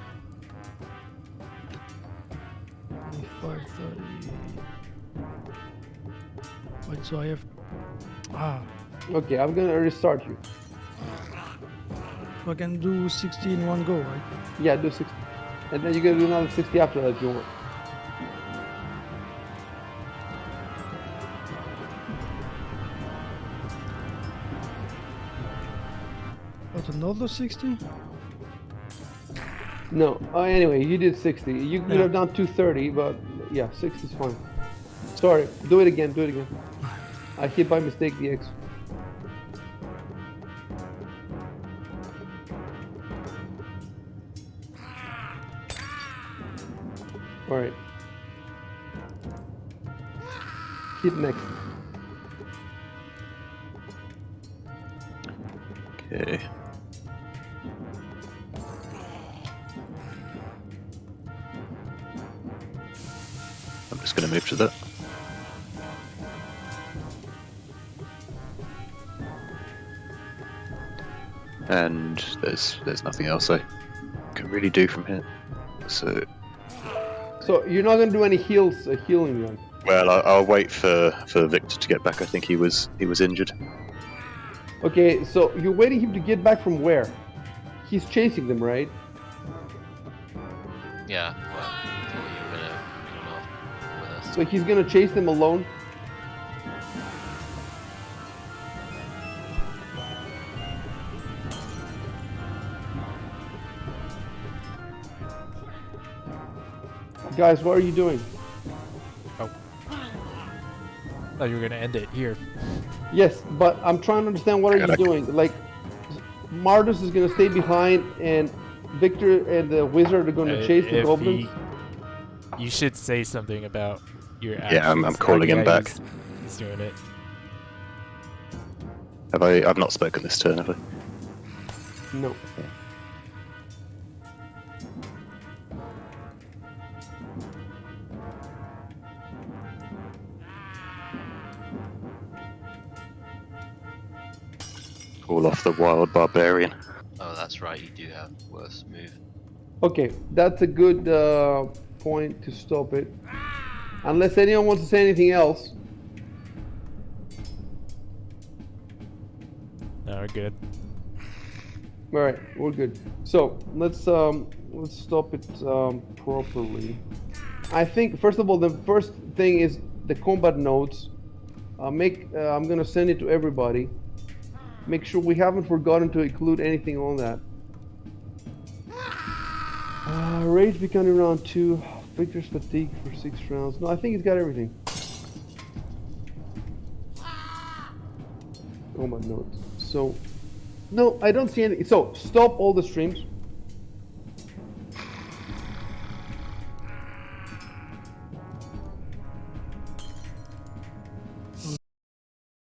25, 30. Wait, so I have. Okay, I'm gonna restart you. So I can do 60 in one go, right? Yeah, do 60. And then you're gonna do another 60 after that if you want. But another 60? No. Anyway, you did 60. You could have done 230, but yeah, 60 is fine. Sorry. Do it again. Do it again. I hit by mistake the X. All right. Hit next. Okay. I'm just going to move to that. And there's nothing else I can really do from here. So you're not gonna do any healing then? well, I'll wait for Victor to get back. I think he was injured. Okay, so you're waiting him to get back from where? He's chasing them, right? Yeah. Well, I thought you were gonna come off with us. So he's gonna chase them alone? Guys, what are you doing? Oh. Thought you were gonna end it here. Yes, but I'm trying to understand what are you doing? Like, Martus is gonna stay behind, and Victor and the wizard are gonna chase the goblins. You should say something about your actions. Yeah, I'm calling him back. He's doing it. I've not spoken this turn, have I? No. Call off the wild barbarian. Oh, that's right. You do have worse move. Okay, that's a good point to stop it. Unless anyone wants to say anything else. No, we're good. All right, we're good. So let's stop it properly. I think first of all, the first thing is the combat notes. I'm gonna send it to everybody. Make sure we haven't forgotten to include anything on that. Rage becoming round 2. Victor's fatigue for 6 rounds. No, I think it's got everything. Combat notes. So No, I don't see any. So stop all the streams.